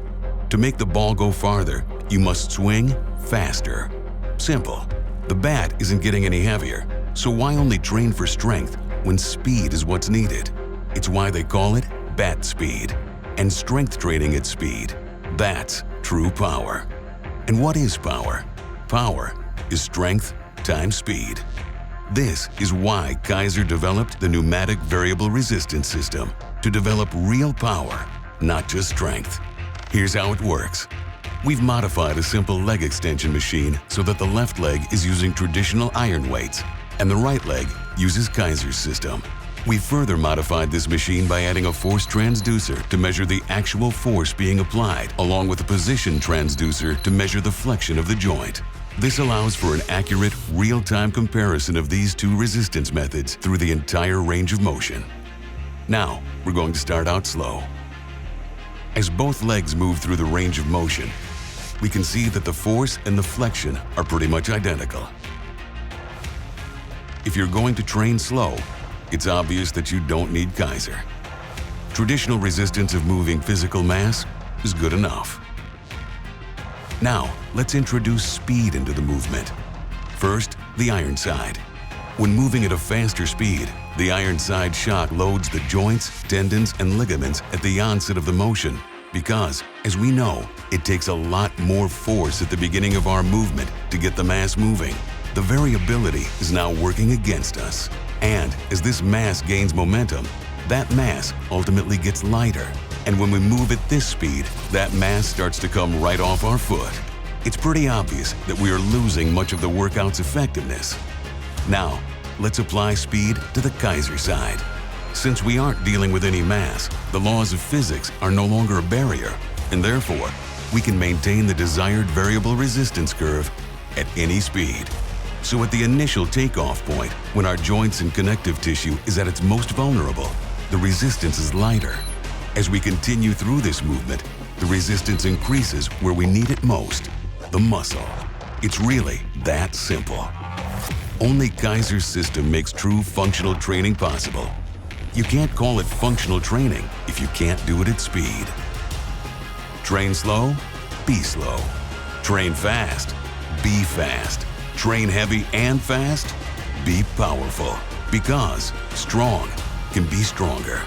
To make the ball go farther, you must swing faster. Simple. The bat isn't getting any heavier, so why only train for strength when speed is what's needed? It's why they call it bat speed. And strength training at speed, that's true power. And what is power? Power is strength times speed. This is why Kaiser developed the pneumatic variable resistance system to develop real power, not just strength. Here's how it works. We've modified a simple leg extension machine so that the left leg is using traditional iron weights and the right leg uses Kaiser's system. We further modified this machine by adding a force transducer to measure the actual force being applied, along with a position transducer to measure the flexion of the joint. This allows for an accurate, real-time comparison of these two resistance methods through the entire range of motion. Now, we're going to start out slow. As both legs move through the range of motion, we can see that the force and the flexion are pretty much identical. If you're going to train slow, it's obvious that you don't need Kaiser. Traditional resistance of moving physical mass is good enough. Now, let's introduce speed into the movement. First, the iron side. When moving at a faster speed, the iron side shock loads the joints, tendons, and ligaments at the onset of the motion, Because, as we know, it takes a lot more force at the beginning of our movement to get the mass moving. The variability is now working against us. And as this mass gains momentum, that mass ultimately gets lighter. And when we move at this speed, that mass starts to come right off our foot. It's pretty obvious that we are losing much of the workout's effectiveness. Now, let's apply speed to the Kaiser side. Since we aren't dealing with any mass, the laws of physics are no longer a barrier, and therefore, we can maintain the desired variable resistance curve at any speed. So at the initial takeoff point, when our joints and connective tissue is at its most vulnerable, the resistance is lighter. As we continue through this movement, the resistance increases where we need it most, the muscle. It's really that simple. Only Kaiser's system makes true functional training possible. You can't call it functional training if you can't do it at speed. Train slow, be slow. Train fast, be fast. Train heavy and fast, be powerful. Because strong can be stronger.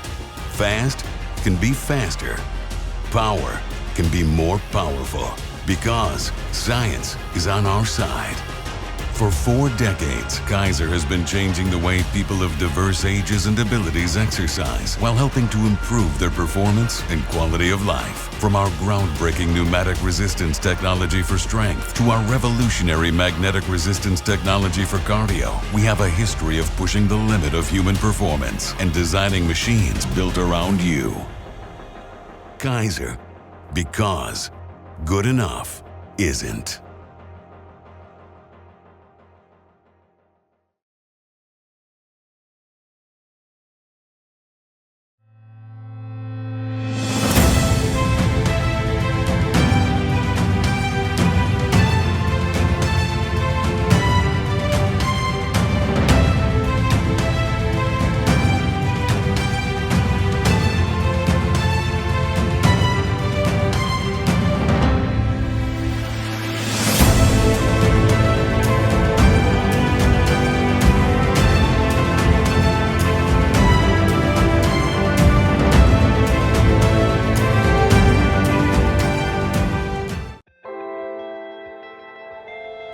Fast can be faster. Power can be more powerful. Because science is on our side. For 4 decades, Kaiser has been changing the way people of diverse ages and abilities exercise while helping to improve their performance and quality of life. From our groundbreaking pneumatic resistance technology for strength to our revolutionary magnetic resistance technology for cardio, we have a history of pushing the limit of human performance and designing machines built around you. Kaiser, because good enough isn't.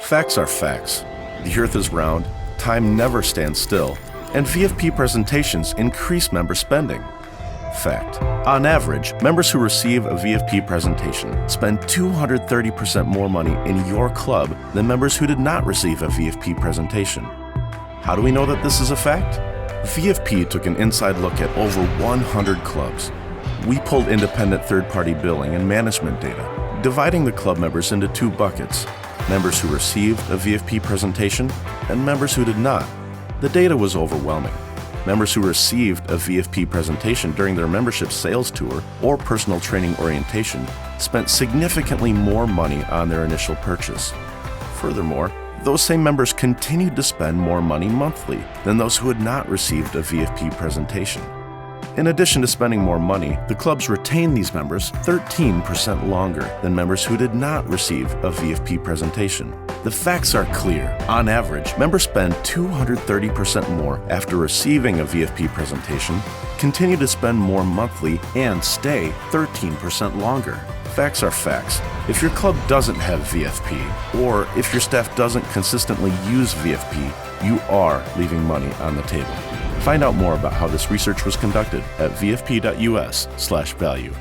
Facts are facts. The Earth is round, time never stands still, and VFP presentations increase member spending. Fact. On average, members who receive a VFP presentation spend 230% more money in your club than members who did not receive a VFP presentation. How do we know that this is a fact? VFP took an inside look at over 100 clubs. We pulled independent third-party billing and management data, dividing the club members into 2 buckets: members who received a VFP presentation and members who did not. The data was overwhelming. Members who received a VFP presentation during their membership sales tour or personal training orientation spent significantly more money on their initial purchase. Furthermore, those same members continued to spend more money monthly than those who had not received a VFP presentation. In addition to spending more money, the clubs retained these members 13% longer than members who did not receive a VFP presentation. The facts are clear. On average, members spend 230% more after receiving a VFP presentation, continue to spend more monthly, and stay 13% longer. Facts are facts. If your club doesn't have VFP, or if your staff doesn't consistently use VFP, you are leaving money on the table. Find out more about how this research was conducted at vfp.us/value.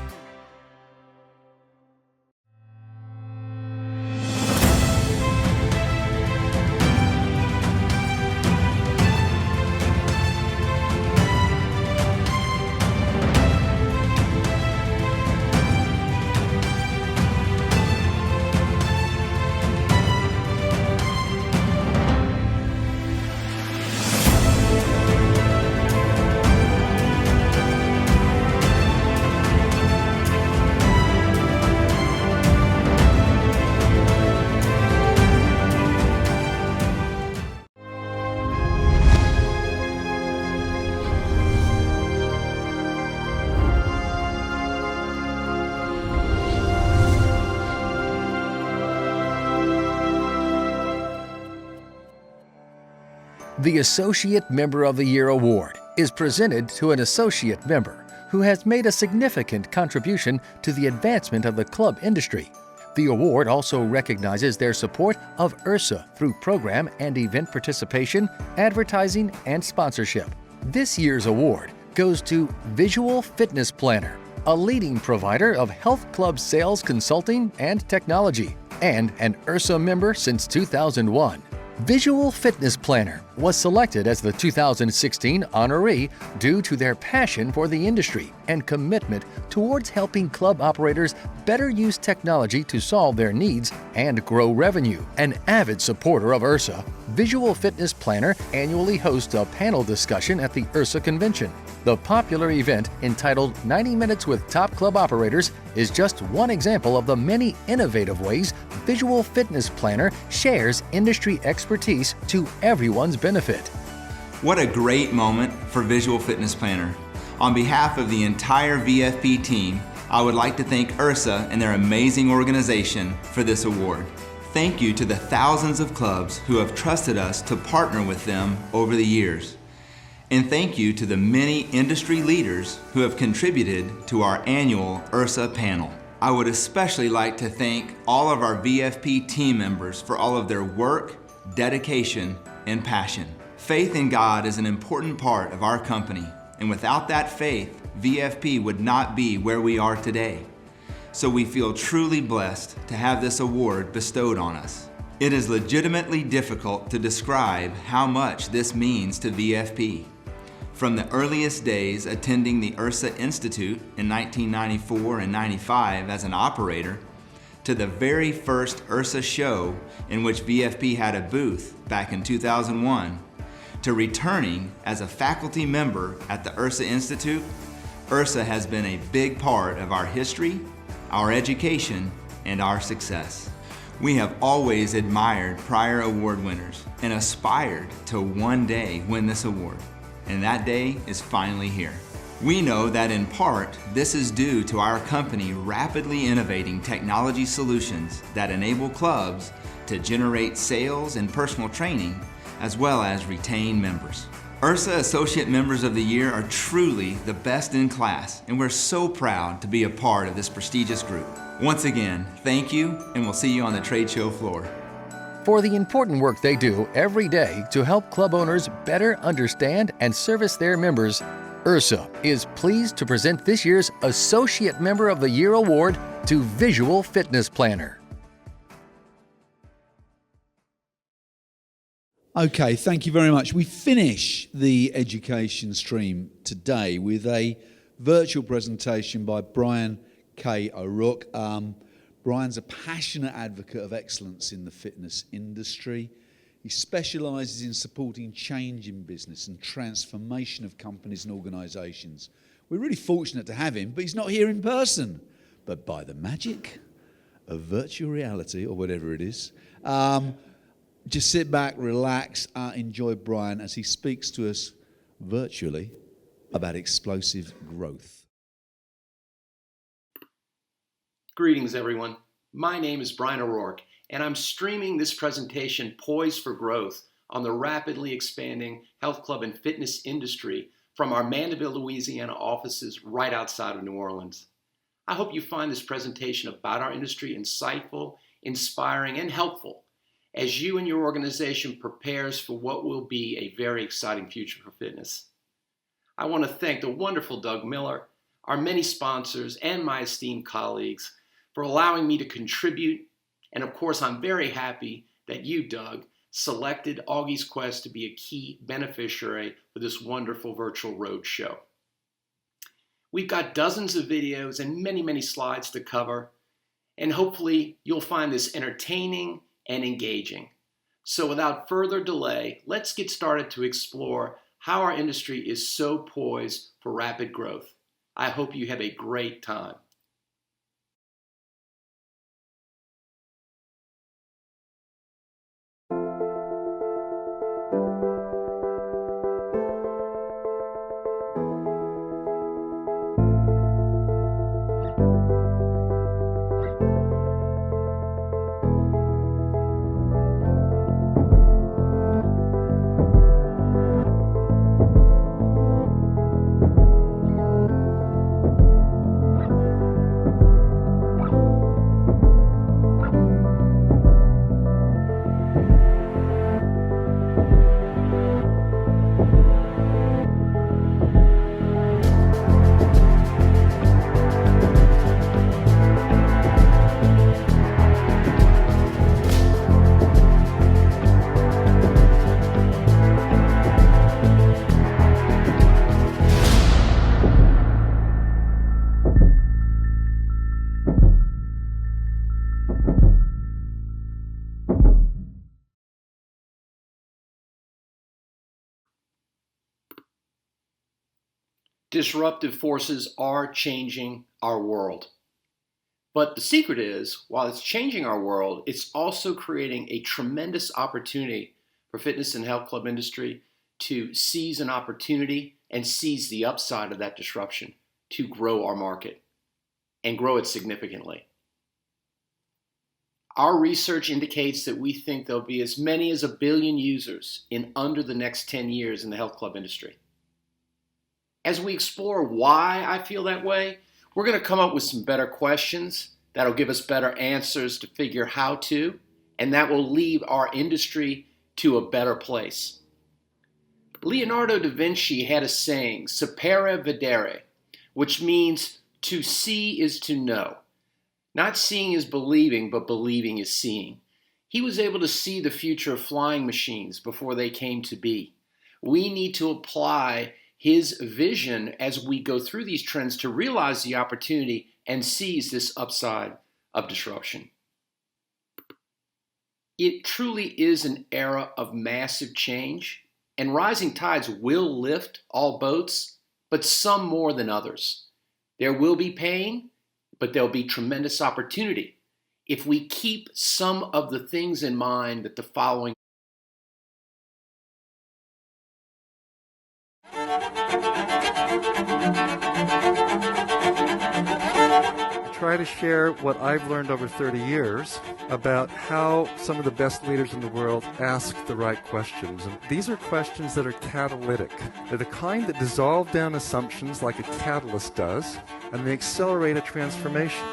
The Associate Member of the Year Award is presented to an associate member who has made a significant contribution to the advancement of the club industry. The award also recognizes their support of URSA through program and event participation, advertising, and sponsorship. This year's award goes to Visual Fitness Planner, a leading provider of health club sales consulting and technology, and an URSA member since 2001. Visual Fitness Planner was selected as the 2016 honoree due to their passion for the industry and commitment towards helping club operators better use technology to solve their needs and grow revenue. An avid supporter of URSA, Visual Fitness Planner annually hosts a panel discussion at the URSA convention. The popular event, entitled 90 Minutes with Top Club Operators, is just one example of the many innovative ways Visual Fitness Planner shares industry expertise to everyone's benefit. What a great moment for Visual Fitness Planner. On behalf of the entire VFP team, I would like to thank URSA and their amazing organization for this award. Thank you to the thousands of clubs who have trusted us to partner with them over the years. And thank you to the many industry leaders who have contributed to our annual URSA panel. I would especially like to thank all of our VFP team members for all of their work, dedication, and passion. Faith in God is an important part of our company, and without that faith, VFP would not be where we are today. So we feel truly blessed to have this award bestowed on us. It is legitimately difficult to describe how much this means to VFP. From the earliest days attending the URSA Institute in 1994 and 95 as an operator, to the very first URSA show in which VFP had a booth back in 2001, to returning as a faculty member at the URSA Institute, URSA has been a big part of our history, our education, and our success. We have always admired prior award winners and aspired to one day win this award. And that day is finally here. We know that in part, this is due to our company rapidly innovating technology solutions that enable clubs to generate sales and personal training, as well as retain members. URSA Associate Members of the Year are truly the best in class, and we're so proud to be a part of this prestigious group. Once again, thank you, and we'll see you on the trade show floor. For the important work they do every day to help club owners better understand and service their members, URSA is pleased to present this year's Associate Member of the Year Award to Visual Fitness Planner. Okay, thank you very much. We finish the education stream today with a virtual presentation by Brian K. O'Rourke. Brian's a passionate advocate of excellence in the fitness industry. He specialises in supporting change in business and transformation of companies and organisations. We're really fortunate to have him, but he's not here in person. But by the magic of virtual reality, or whatever it is, just sit back, relax, enjoy Brian as he speaks to us virtually about explosive growth. Greetings, everyone. My name is Brian O'Rourke, and I'm streaming this presentation Poised for Growth on the rapidly expanding health club and fitness industry from our Mandeville, Louisiana offices right outside of New Orleans. I hope you find this presentation about our industry insightful, inspiring, and helpful as you and your organization prepares for what will be a very exciting future for fitness. I want to thank the wonderful Doug Miller, our many sponsors, and my esteemed colleagues for allowing me to contribute. And of course, I'm very happy that you, Doug, selected Augie's Quest to be a key beneficiary for this wonderful virtual roadshow. We've got dozens of videos and many, many slides to cover, and hopefully you'll find this entertaining and engaging. So without further delay, let's get started to explore how our industry is so poised for rapid growth. I hope you have a great time. Disruptive forces are changing our world. But the secret is, while it's changing our world, it's also creating a tremendous opportunity for fitness and health club industry to seize an opportunity and seize the upside of that disruption to grow our market and grow it significantly. Our research indicates that we think there'll be as many as 1 billion users in under the next 10 years in the health club industry. As we explore why I feel that way, we're going to come up with some better questions that'll give us better answers to figure how to, and that will leave our industry to a better place. Leonardo da Vinci had a saying, sapere vedere, which means to see is to know. Not seeing is believing, but believing is seeing. He was able to see the future of flying machines before they came to be. We need to apply his vision as we go through these trends to realize the opportunity and seize this upside of disruption. It truly is an era of massive change, and rising tides will lift all boats, but some more than others. There will be pain, but there'll be tremendous opportunity if we keep some of the things in mind that the following try to share what I've learned over 30 years about how some of the best leaders in the world ask the right questions. And these are questions that are catalytic. They're the kind that dissolve down assumptions like a catalyst does, and they accelerate a transformation.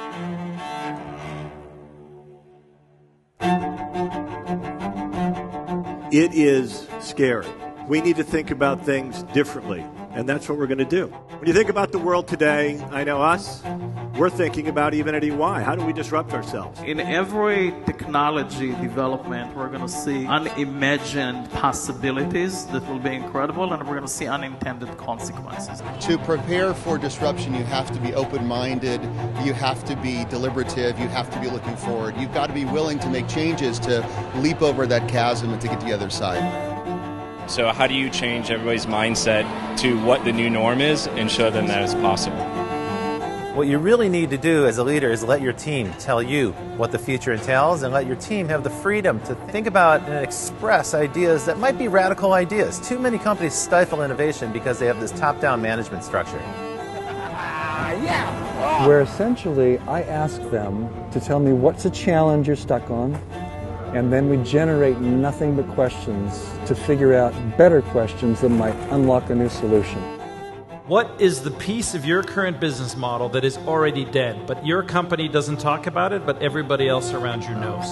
It is scary. We need to think about things differently, and that's what we're going to do. When you think about the world today, I know us, we're thinking about even at EY. How do we disrupt ourselves? In every technology development, we're going to see unimagined possibilities that will be incredible, and we're going to see unintended consequences. To prepare for disruption, you have to be open-minded, you have to be deliberative, you have to be looking forward. You've got to be willing to make changes to leap over that chasm and to get to the other side. So how do you change everybody's mindset to what the new norm is and show them that it's possible? What you really need to do as a leader is let your team tell you what the future entails, and let your team have the freedom to think about and express ideas that might be radical ideas. Too many companies stifle innovation because they have this top-down management structure. Where essentially I ask them to tell me what's a challenge you're stuck on, and then we generate nothing but questions to figure out better questions that might unlock a new solution. What is the piece of your current business model that is already dead, but your company doesn't talk about it, but everybody else around you knows?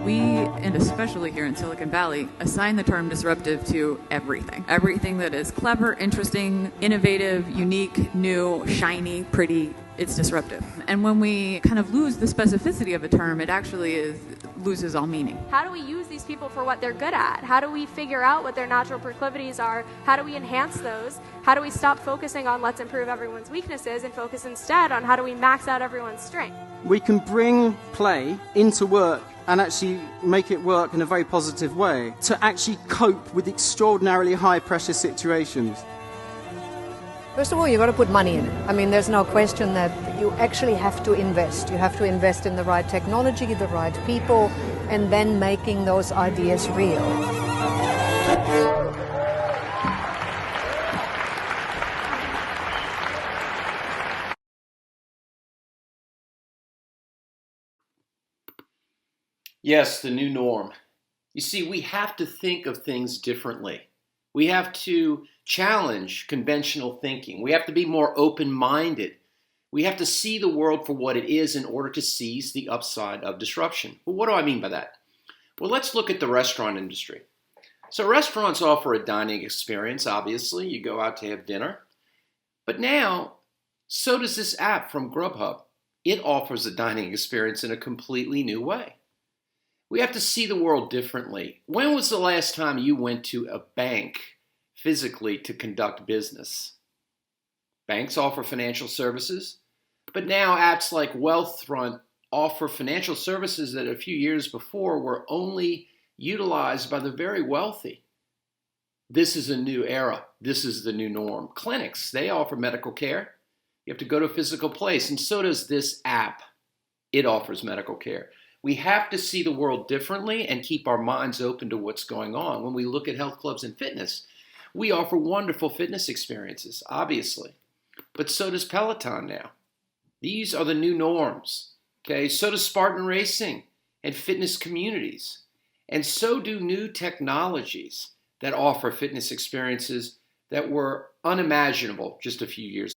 We, and especially here in Silicon Valley, assign the term disruptive to everything. Everything that is clever, interesting, innovative, unique, new, shiny, pretty, it's disruptive. And when we kind of lose the specificity of a term, it actually loses all meaning. How do we use these people for what they're good at? How do we figure out what their natural proclivities are? How do we enhance those? How do we stop focusing on let's improve everyone's weaknesses and focus instead on how do we max out everyone's strength? We can bring play into work and actually make it work in a very positive way to actually cope with extraordinarily high pressure situations. First of all, you've got to put money in it. I mean, there's no question that you actually have to invest. You have to invest in the right technology, the right people, and then making those ideas real. Yes, the new norm. You see, we have to think of things differently. We have to challenge conventional thinking. We have to be more open-minded. We have to see the world for what it is in order to seize the upside of disruption. Well, what do I mean by that? Well, let's look at the restaurant industry. So restaurants offer a dining experience, obviously. You go out to have dinner. But now, so does this app from Grubhub. It offers a dining experience in a completely new way. We have to see the world differently. When was the last time you went to a bank physically to conduct business? Banks offer financial services, but now apps like Wealthfront offer financial services that a few years before were only utilized by the very wealthy. This is a new era. This is the new norm. Clinics, they offer medical care. You have to go to a physical place, and so does this app. It offers medical care. We have to see the world differently and keep our minds open to what's going on. When we look at health clubs and fitness, we offer wonderful fitness experiences, obviously, but so does Peloton now. These are the new norms, okay? So does Spartan Racing and fitness communities, and so do new technologies that offer fitness experiences that were unimaginable just a few years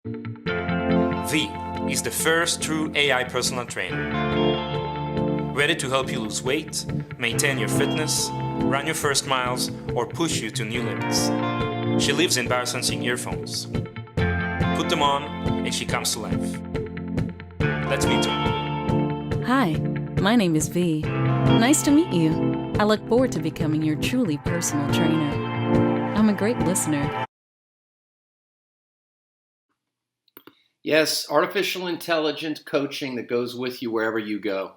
ago. V is the first true AI personal trainer. Ready to help you lose weight, maintain your fitness, run your first miles, or push you to new limits. She lives in biosensing earphones. Put them on, and she comes to life. Let's meet her. Hi, my name is V. Nice to meet you. I look forward to becoming your truly personal trainer. I'm a great listener. Yes, artificial intelligence coaching that goes with you wherever you go.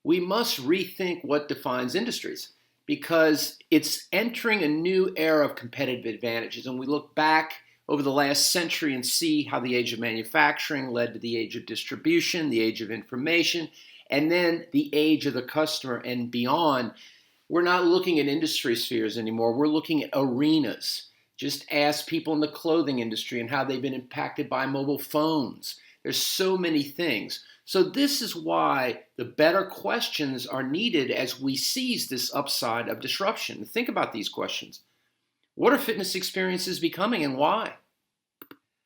We must rethink what defines industries because it's entering a new era of competitive advantages. And we look back over the last century and see how the age of manufacturing led to the age of distribution, the age of information, and then the age of the customer and beyond. We're not looking at industry spheres anymore. We're looking at arenas. Just ask people in the clothing industry and how they've been impacted by mobile phones. There's so many things. So this is why the better questions are needed as we seize this upside of disruption. Think about these questions. What are fitness experiences becoming and why?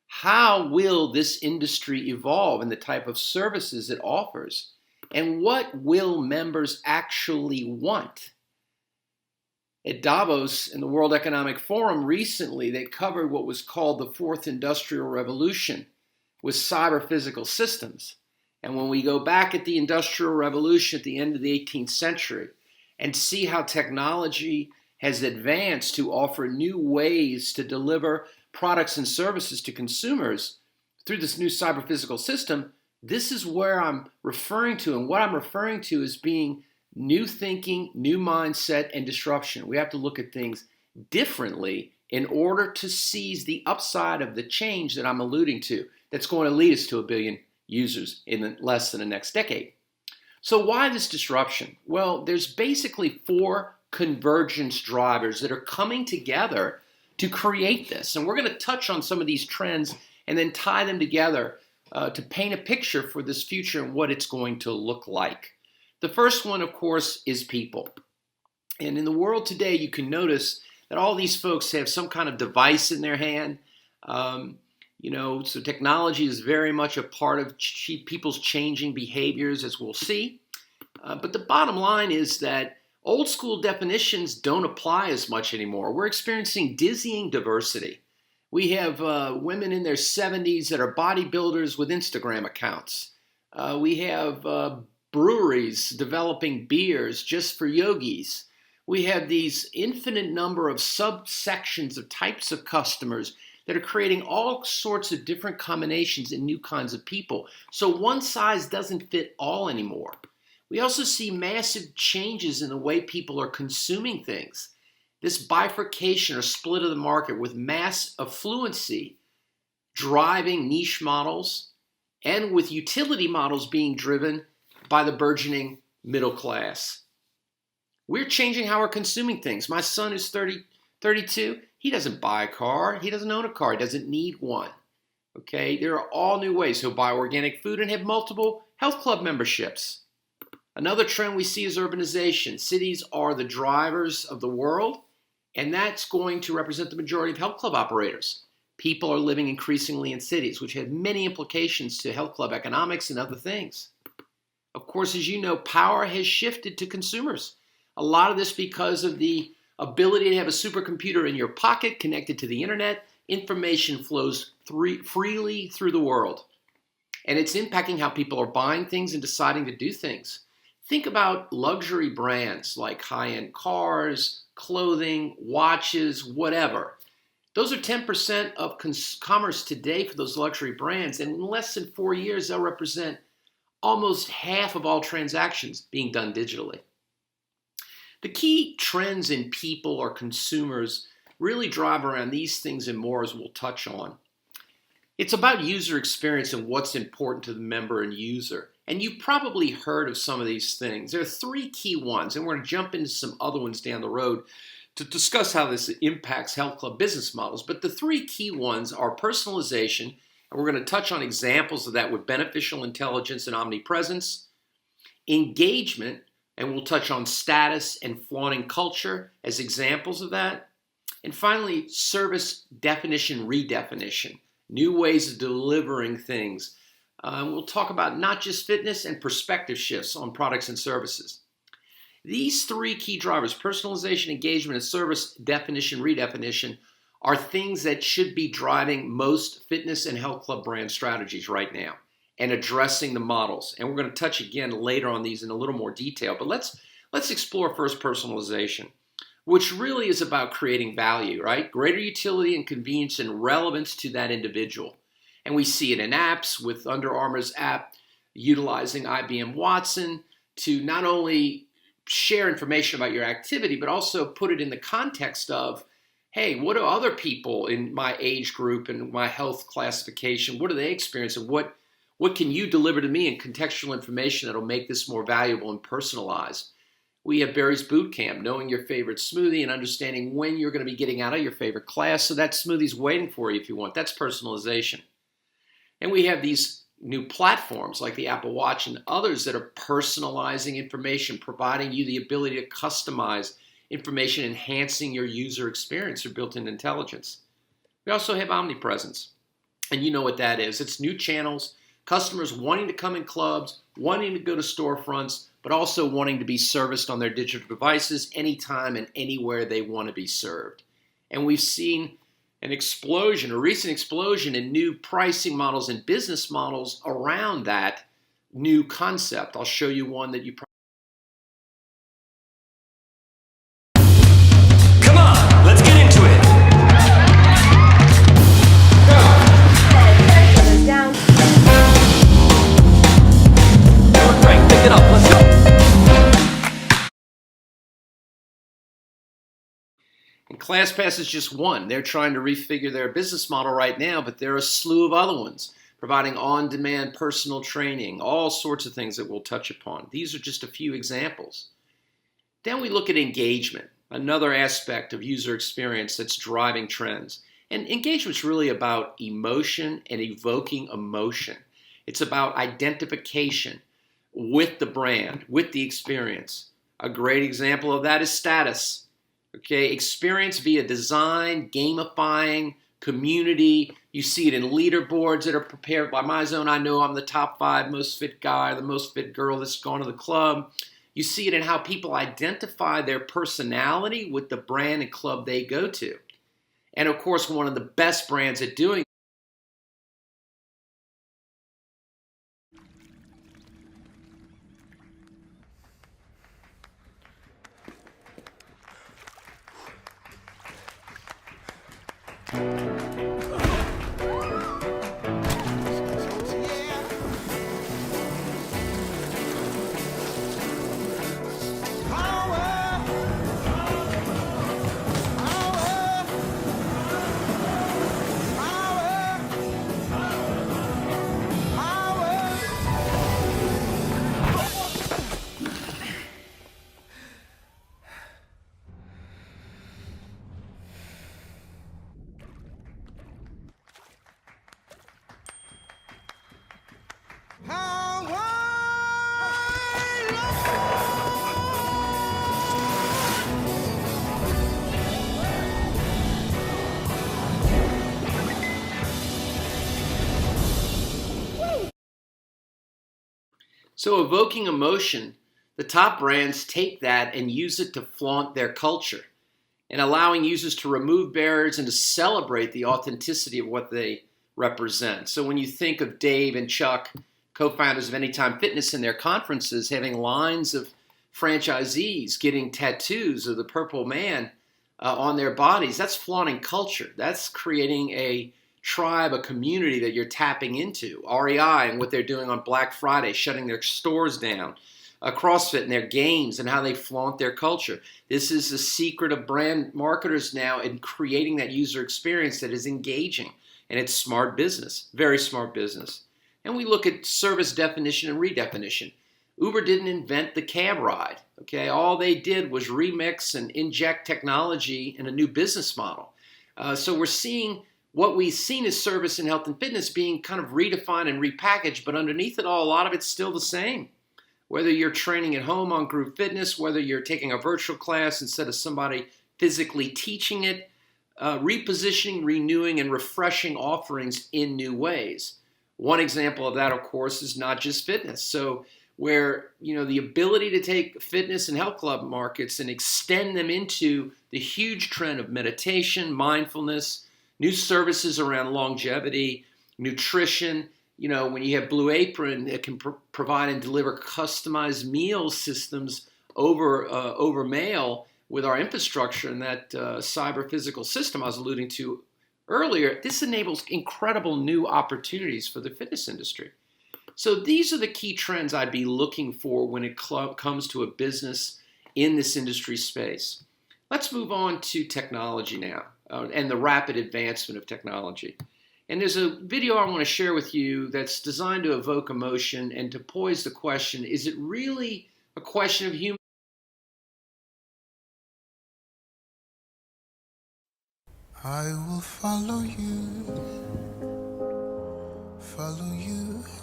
How will this industry evolve in the type of services it offers? And what will members actually want? At Davos in the World Economic Forum recently, they covered what was called the Fourth Industrial Revolution with cyber-physical systems. And when we go back at the Industrial Revolution at the end of the 18th century and see how technology has advanced to offer new ways to deliver products and services to consumers through this new cyber-physical system, this is where I'm referring to. And what I'm referring to is being new thinking, new mindset, and disruption. We have to look at things differently in order to seize the upside of the change that I'm alluding to that's going to lead us to 1 billion users in less than the next decade. So why this disruption? Well, there's basically 4 convergence drivers that are coming together to create this. And we're going to touch on some of these trends and then tie them together to paint a picture for this future and what it's going to look like. The first one, of course, is people. And in the world today, you can notice that all these folks have some kind of device in their hand. So technology is very much a part of people's changing behaviors, as we'll see. But the bottom line is that old school definitions don't apply as much anymore. We're experiencing dizzying diversity. We have women in their 70s that are bodybuilders with Instagram accounts. We have breweries developing beers just for yogis. We have these infinite number of subsections of types of customers that are creating all sorts of different combinations and new kinds of people. So one size doesn't fit all anymore. We also see massive changes in the way people are consuming things. This bifurcation or split of the market with mass affluency driving niche models and with utility models being driven by the burgeoning middle class. We're changing how we're consuming things. My son is 32. He doesn't buy a car. He doesn't own a car. He doesn't need one. Okay, there are all new ways. He'll buy organic food and have multiple health club memberships. Another trend we see is urbanization. Cities are the drivers of the world, and that's going to represent the majority of health club operators. People are living increasingly in cities, which have many implications to health club economics and other things. Of course, as you know, power has shifted to consumers. A lot of this because of the ability to have a supercomputer in your pocket connected to the internet. Information flows freely through the world. And it's impacting how people are buying things and deciding to do things. Think about luxury brands like high-end cars, clothing, watches, whatever. Those are 10% of commerce today for those luxury brands. And in less than 4 years, they'll represent almost half of all transactions being done digitally. The key trends in people or consumers really drive around these things and more, as we'll touch on. It's about user experience and what's important to the member and user. And you've probably heard of some of these things. There are three key ones, and we're going to jump into some other ones down the road to discuss how this impacts health club business models. But the three key ones are personalization, and we're going to touch on examples of that with beneficial intelligence and omnipresence, engagement, and we'll touch on status and flaunting culture as examples of that, and finally, service definition redefinition, new ways of delivering things. We'll talk about not just fitness and perspective shifts on products and services. These three key drivers, personalization, engagement, and service definition, redefinition, are things that should be driving most fitness and health club brand strategies right now and addressing the models. And we're going to touch again later on these in a little more detail. But let's explore first personalization, which really is about creating value, right? Greater utility and convenience and relevance to that individual. And we see it in apps with Under Armour's app utilizing IBM Watson to not only share information about your activity, but also put it in the context of, hey, what do other people in my age group and my health classification, what do they experience, and what can you deliver to me in contextual information that'll make this more valuable and personalized? We have Barry's Boot Camp, knowing your favorite smoothie and understanding when you're going to be getting out of your favorite class, so that smoothie's waiting for you if you want. That's personalization. And we have these new platforms like the Apple Watch and others that are personalizing information, providing you the ability to customize information, enhancing your user experience through built-in intelligence. We also have omnipresence, and you know what that is. It's new channels, customers wanting to come in clubs, wanting to go to storefronts, but also wanting to be serviced on their digital devices anytime and anywhere they want to be served. And we've seen an explosion, a recent explosion in new pricing models and business models around that new concept. I'll show you one that you probably... Come on, let's get into it. Go. Down. Right, pick it up. Let's go. And ClassPass is just one. They're trying to refigure their business model right now, but there are a slew of other ones providing on-demand personal training, all sorts of things that we'll touch upon. These are just a few examples. Then we look at engagement, another aspect of user experience that's driving trends. And engagement's really about emotion and evoking emotion. It's about identification with the brand, with the experience. A great example of that is status. Okay, experience via design, gamifying, community. You see it in leaderboards that are prepared by MyZone. I know I'm the top 5 most fit guy, the most fit girl that's gone to the club. You see it in how people identify their personality with the brand and club they go to. And of course, one of the best brands at doing So evoking emotion, the top brands take that and use it to flaunt their culture and allowing users to remove barriers and to celebrate the authenticity of what they represent. So when you think of Dave and Chuck, co-founders of Anytime Fitness, in their conferences, having lines of franchisees getting tattoos of the Purple Man on their bodies, that's flaunting culture. That's creating a tribe, a community that you're tapping into. REI and what they're doing on Black Friday, shutting their stores down. CrossFit and their games and how they flaunt their culture. This is the secret of brand marketers now in creating that user experience that is engaging. And it's smart business, very smart business. And we look at service definition and redefinition. Uber didn't invent the cab ride, okay? All they did was remix and inject technology in a new business model. So we're seeing what we've seen as service in health and fitness being kind of redefined and repackaged, but underneath it all, a lot of it's still the same. Whether you're training at home on group fitness, whether you're taking a virtual class instead of somebody physically teaching it, repositioning, renewing, and refreshing offerings in new ways. One example of that, of course, is not just fitness. So where, the ability to take fitness and health club markets and extend them into the huge trend of meditation, mindfulness, new services around longevity, nutrition. When you have Blue Apron, it can provide and deliver customized meal systems over mail with our infrastructure and that cyber physical system I was alluding to earlier. This enables incredible new opportunities for the fitness industry. So these are the key trends I'd be looking for when it comes to a business in this industry space. Let's move on to technology now and the rapid advancement of technology. And there's a video I want to share with you that's designed to evoke emotion and to pose the question, is it really a question of human? I will follow you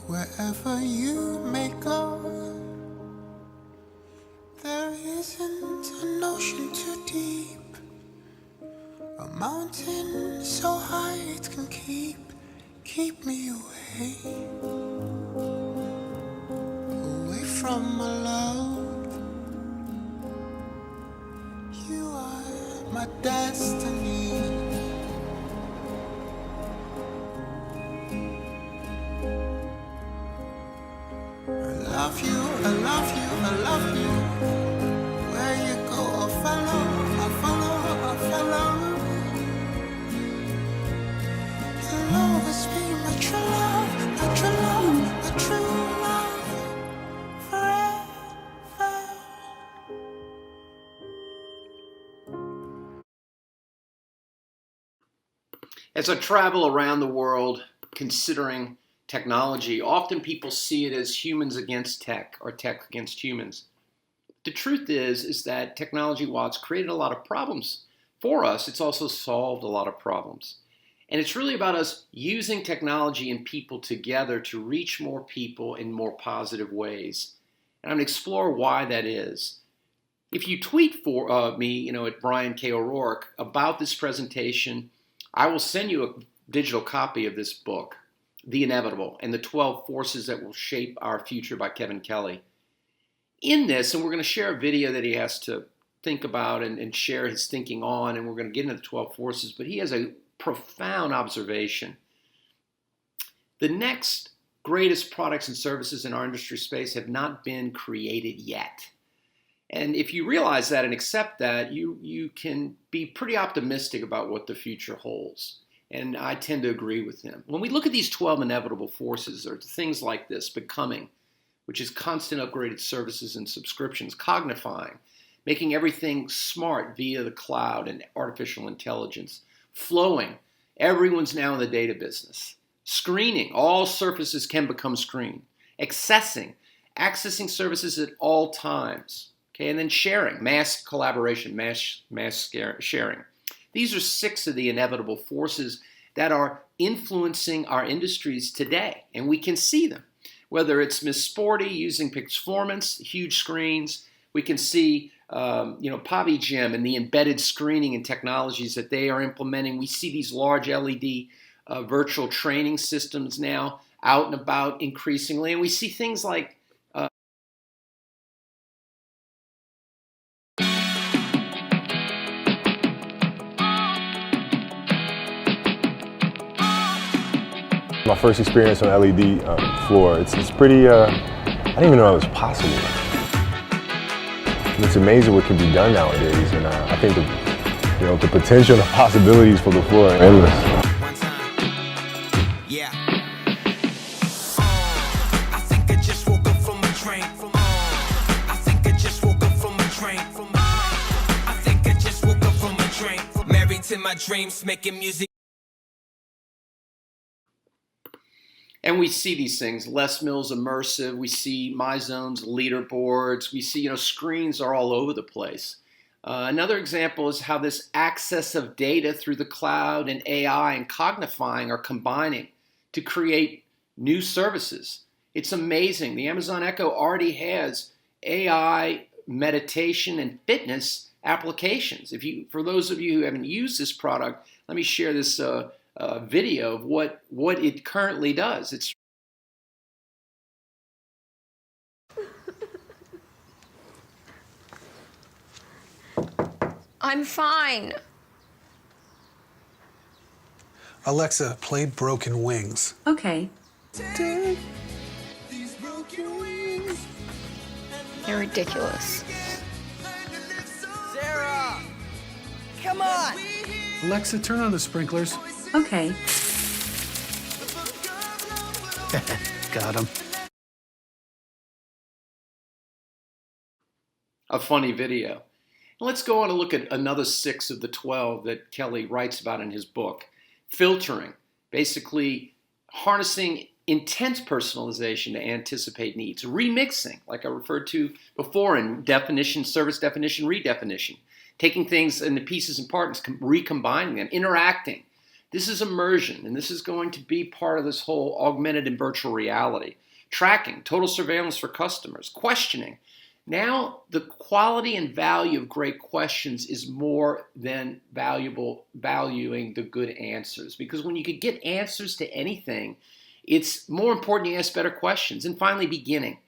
wherever you may go. There isn't an ocean too deep, a mountain so high it can keep me away from my love. You are my destiny. I love you, I love you, I love you. Where you go, I'll follow, I'll follow, I'll follow. You'll always be my true love, my true love, my true love, forever. As I travel around the world considering technology, often people see it as humans against tech or tech against humans. The truth is that technology, while it's created a lot of problems for us, it's also solved a lot of problems. And it's really about us using technology and people together to reach more people in more positive ways. And I'm going to explore why that is. If you tweet for me, at Brian K. O'Rourke about this presentation, I will send you a digital copy of this book, The Inevitable, and the 12 Forces That Will Shape Our Future by Kevin Kelly. In this, and we're going to share a video that he has to think about and share his thinking on, and we're going to get into the 12 forces, but he has a profound observation. The next greatest products and services in our industry space have not been created yet. And if you realize that and accept that, you can be pretty optimistic about what the future holds. And I tend to agree with him. When we look at these 12 inevitable forces, there are things like this: becoming, which is constant upgraded services and subscriptions; cognifying, making everything smart via the cloud and artificial intelligence; flowing, everyone's now in the data business; screening, all surfaces can become screened; accessing services at all times; okay, and then sharing, mass collaboration, mass sharing. These are 6 of the inevitable forces that are influencing our industries today, and we can see them. Whether it's Miss Sporty using Pixformance, huge screens, we can see Pavi Gym and the embedded screening and technologies that they are implementing. We see these large LED virtual training systems now out and about increasingly, and we see things like my first experience on LED floor, it's pretty, I didn't even know it was possible. And it's amazing what can be done nowadays, and I think the potential and the possibilities for the floor are endless. I think I just woke up from a train. chasing my dreams, making music. And we see these things, Les Mills Immersive, we see MyZone's leaderboards, we see, screens are all over the place. Another example is how this access of data through the cloud and AI and cognifying are combining to create new services. It's amazing. The Amazon Echo already has AI, meditation, and fitness applications. For those of you who haven't used this product, let me share this video of what it currently does. I'm fine. Alexa, play Broken Wings. Okay. Take You're ridiculous. Sarah! Come on! Alexa, turn on the sprinklers. Okay. Got him. A funny video. Let's go on and look at another 6 of the 12 that Kelly writes about in his book. Filtering, basically harnessing intense personalization to anticipate needs. Remixing, like I referred to before in definition, service definition, redefinition. Taking things into pieces and parts, recombining them, interacting. This is immersion, and this is going to be part of this whole augmented and virtual reality. Tracking, total surveillance for customers, questioning. Now, the quality and value of great questions is more than valuing the good answers. Because when you could get answers to anything, it's more important you ask better questions. And finally, beginning.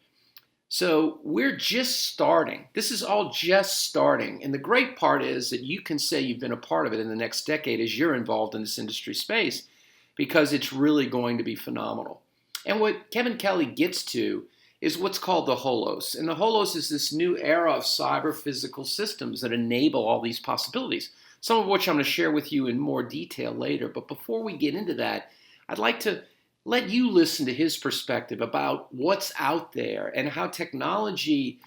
So we're just starting. This is all just starting. And the great part is that you can say you've been a part of it in the next decade as you're involved in this industry space, because it's really going to be phenomenal. And what Kevin Kelly gets to is what's called the HOLOS. And the HOLOS is this new era of cyber physical systems that enable all these possibilities, some of which I'm going to share with you in more detail later. But before we get into that, I'd like to let you listen to his perspective about what's out there and how technology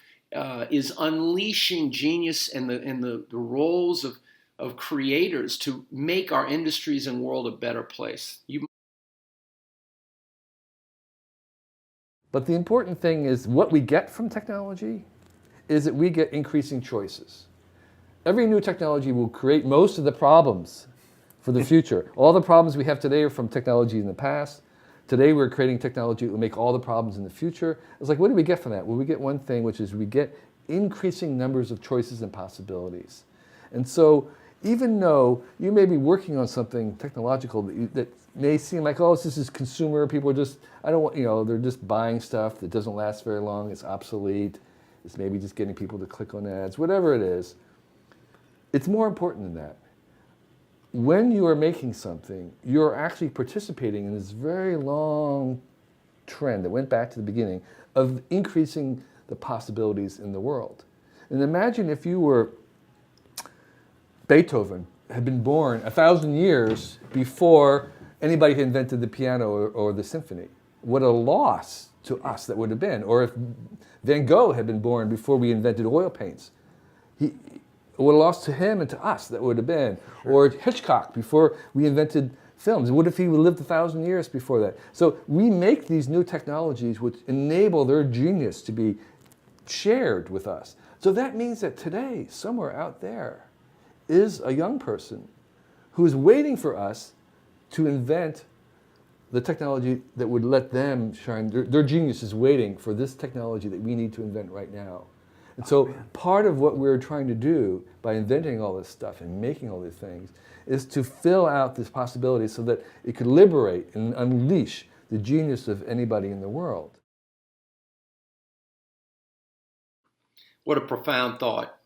is unleashing genius and the roles of creators to make our industries and world a better place. But the important thing is what we get from technology is that we get increasing choices. Every new technology will create most of the problems for the future. All the problems we have today are from technology in the past. Today we're creating technology that will make all the problems in the future. It's like, what do we get from that? Well, we get one thing, which is we get increasing numbers of choices and possibilities. And so even though you may be working on something technological that may seem like, oh, this is consumer, people are just, they're just buying stuff that doesn't last very long, it's obsolete, it's maybe just getting people to click on ads, whatever it is, it's more important than that. When you are making something, you're actually participating in this very long trend that went back to the beginning of increasing the possibilities in the world. And imagine if you were Beethoven, had been born 1,000 years before anybody had invented the piano or the symphony. What a loss to us that would have been. Or if Van Gogh had been born before we invented oil paints. What a loss to him and to us that would have been. Or Hitchcock before we invented films. What if he lived 1,000 years before that? So we make these new technologies which enable their genius to be shared with us. So that means that today, somewhere out there, is a young person who is waiting for us to invent the technology that would let them shine. Their genius is waiting for this technology that we need to invent right now. And so part of what we're trying to do by inventing all this stuff and making all these things is to fill out this possibility so that it could liberate and unleash the genius of anybody in the world. What a profound thought.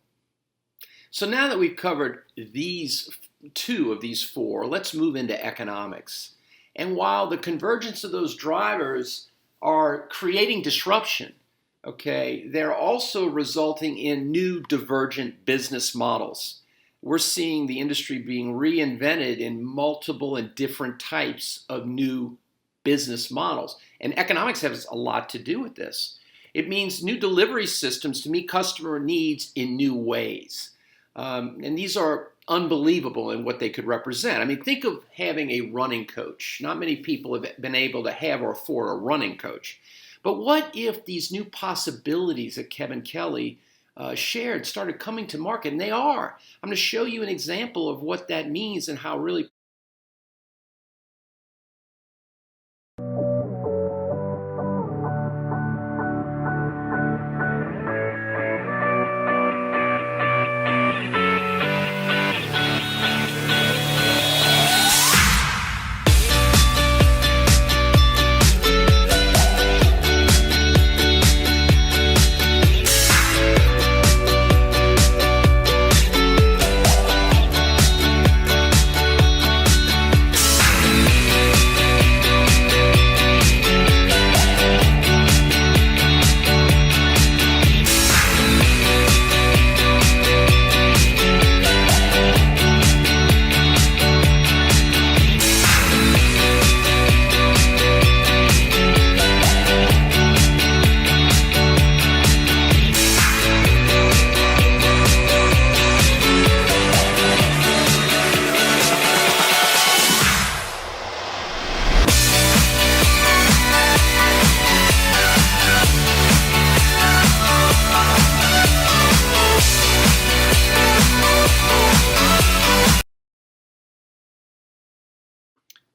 So now that we've covered these 2 of these 4, let's move into economics. And while the convergence of those drivers are creating disruption, okay, they're also resulting in new divergent business models. We're seeing the industry being reinvented in multiple and different types of new business models. And economics has a lot to do with this. It means new delivery systems to meet customer needs in new ways. And these are unbelievable in what they could represent. I mean, think of having a running coach. Not many people have been able to have or afford a running coach. But what if these new possibilities that Kevin Kelly shared started coming to market? And they are. I'm going to show you an example of what that means and how really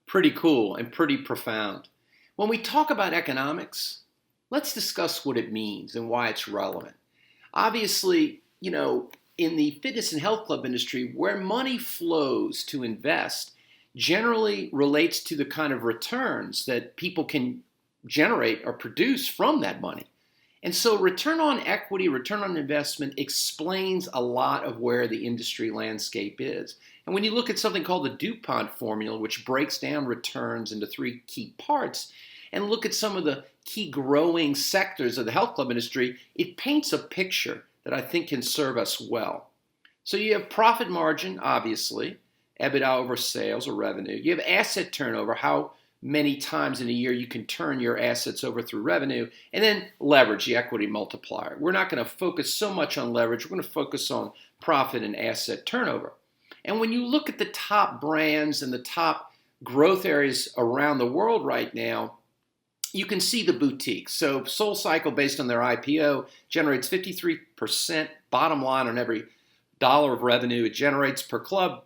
pretty cool and pretty profound. When we talk about economics, let's discuss what it means and why it's relevant. Obviously, in the fitness and health club industry, where money flows to invest generally relates to the kind of returns that people can generate or produce from that money. And so return on equity, return on investment explains a lot of where the industry landscape is. And when you look at something called the DuPont formula, which breaks down returns into three key parts, and look at some of the key growing sectors of the health club industry, it paints a picture that I think can serve us well. So you have profit margin, obviously, EBITDA over sales or revenue. You have asset turnover, how many times in a year you can turn your assets over through revenue, and then leverage, the equity multiplier. We're not going to focus so much on leverage. We're going to focus on profit and asset turnover. And when you look at the top brands and the top growth areas around the world right now, you can see the boutiques. So SoulCycle, based on their IPO, generates 53% bottom line on every dollar of revenue it generates per club,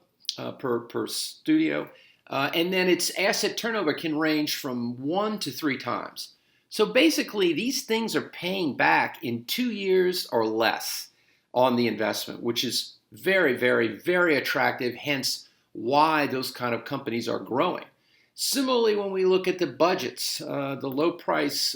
per studio. And then its asset turnover can range from 1 to 3 times. So basically, these things are paying back in 2 years or less on the investment, which is very, very, very attractive, hence why those kind of companies are growing. Similarly, when we look at the budgets, the low-price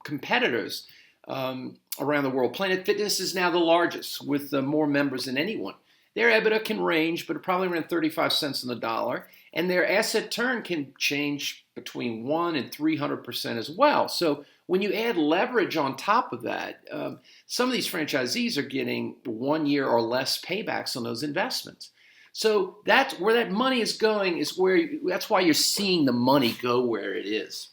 competitors around the world, Planet Fitness is now the largest with more members than anyone. Their EBITDA can range, but probably around 35 cents on the dollar. And their asset turn can change between 1 and 300% as well. So when you add leverage on top of that, some of these franchisees are getting 1 year or less paybacks on those investments. So that's where that money is going. That's why you're seeing the money go where it is.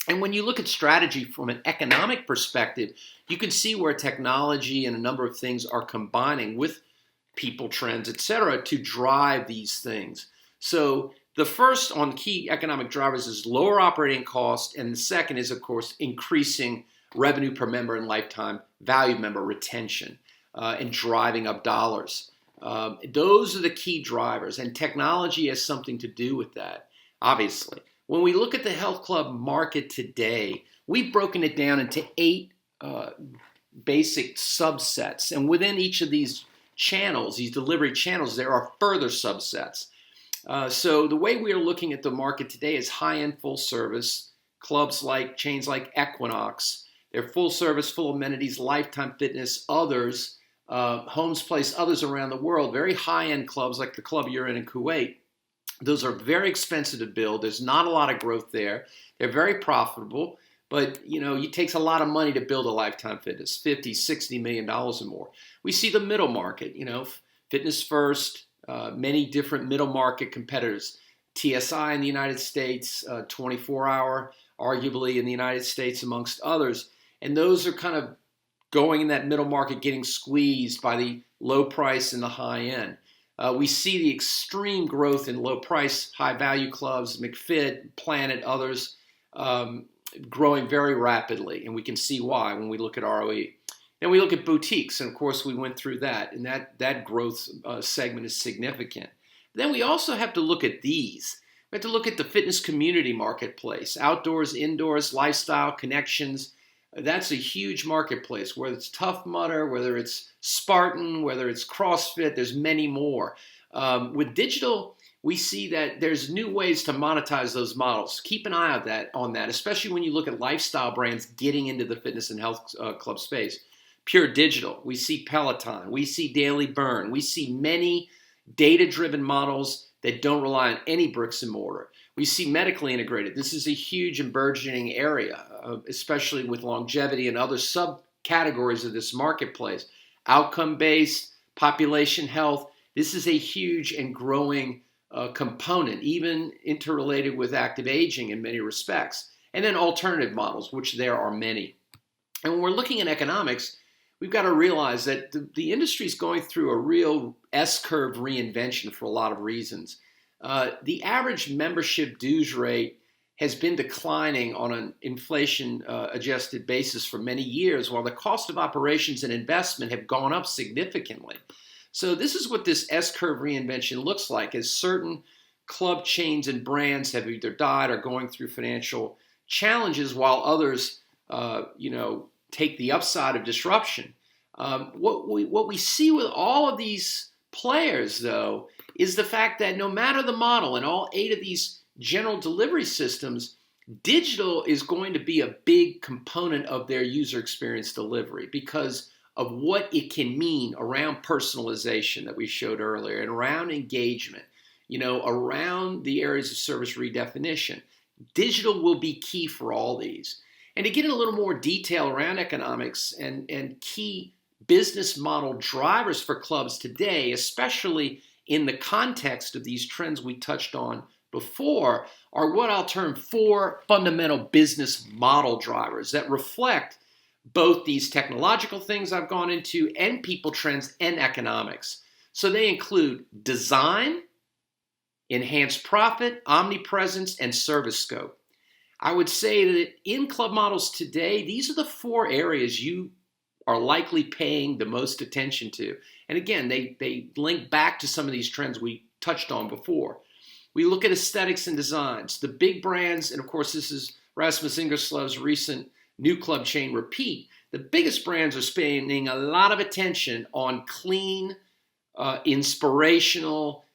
And when you look at strategy from an economic perspective, you can see where technology and a number of things are combining with people trends, et cetera, to drive these things. So the first on key economic drivers is lower operating cost, and the second is, of course, increasing revenue per member and lifetime value member retention and driving up dollars. Those are the key drivers, and technology has something to do with that, obviously. When we look at the health club market today, we've broken it down into 8 basic subsets, and within each of these channels, these delivery channels, there are further subsets. So the way we are looking at the market today is high-end full service, chains like Equinox. They're full service, full amenities, Lifetime Fitness, others, Homes Place, others around the world, very high-end clubs like the club you're in Kuwait. Those are very expensive to build. There's not a lot of growth there. They're very profitable, but it takes a lot of money to build a Lifetime Fitness, $50, $60 million or more. We see the middle market, Fitness First, many different middle market competitors. TSI in the United States, 24-hour, arguably in the United States, amongst others. And those are kind of going in that middle market, getting squeezed by the low price and the high end. We see the extreme growth in low price, high value clubs, McFit, Planet, others, growing very rapidly. And we can see why when we look at ROE. Then we look at boutiques, and of course we went through that, and that growth segment is significant. Then we also have to look at these. We have to look at the fitness community marketplace, outdoors, indoors, lifestyle, connections. That's a huge marketplace, whether it's Tough Mudder, whether it's Spartan, whether it's CrossFit, there's many more. With digital, we see that there's new ways to monetize those models. Keep an eye on that, especially when you look at lifestyle brands getting into the fitness and health club space. Pure digital, we see Peloton, we see Daily Burn, we see many data-driven models that don't rely on any bricks and mortar. We see medically integrated. This is a huge and burgeoning area, especially with longevity and other subcategories of this marketplace. Outcome-based, population health, this is a huge and growing component, even interrelated with active aging in many respects. And then alternative models, which there are many. And when we're looking at economics, we've got to realize that the industry is going through a real S-curve reinvention for a lot of reasons. The average membership dues rate has been declining on an inflation-adjusted basis for many years, while the cost of operations and investment have gone up significantly. So this is what this S-curve reinvention looks like, as certain club chains and brands have either died or going through financial challenges, while others, take the upside of disruption. What we see with all of these players, though, is the fact that no matter the model in all 8 of these general delivery systems, digital is going to be a big component of their user experience delivery because of what it can mean around personalization that we showed earlier and around engagement, around the areas of service redefinition. Digital will be key for all these. And to get in a little more detail around economics and key business model drivers for clubs today, especially in the context of these trends we touched on before, are what I'll term 4 fundamental business model drivers that reflect both these technological things I've gone into and people trends and economics. So they include design, enhanced profit, omnipresence, and service scope. I would say that in club models today, these are the 4 areas you are likely paying the most attention to. And again, they link back to some of these trends we touched on before. We look at aesthetics and designs. The big brands, and of course this is Rasmus Ingerslov's recent new club chain, Repeat. The biggest brands are spending a lot of attention on clean, inspirational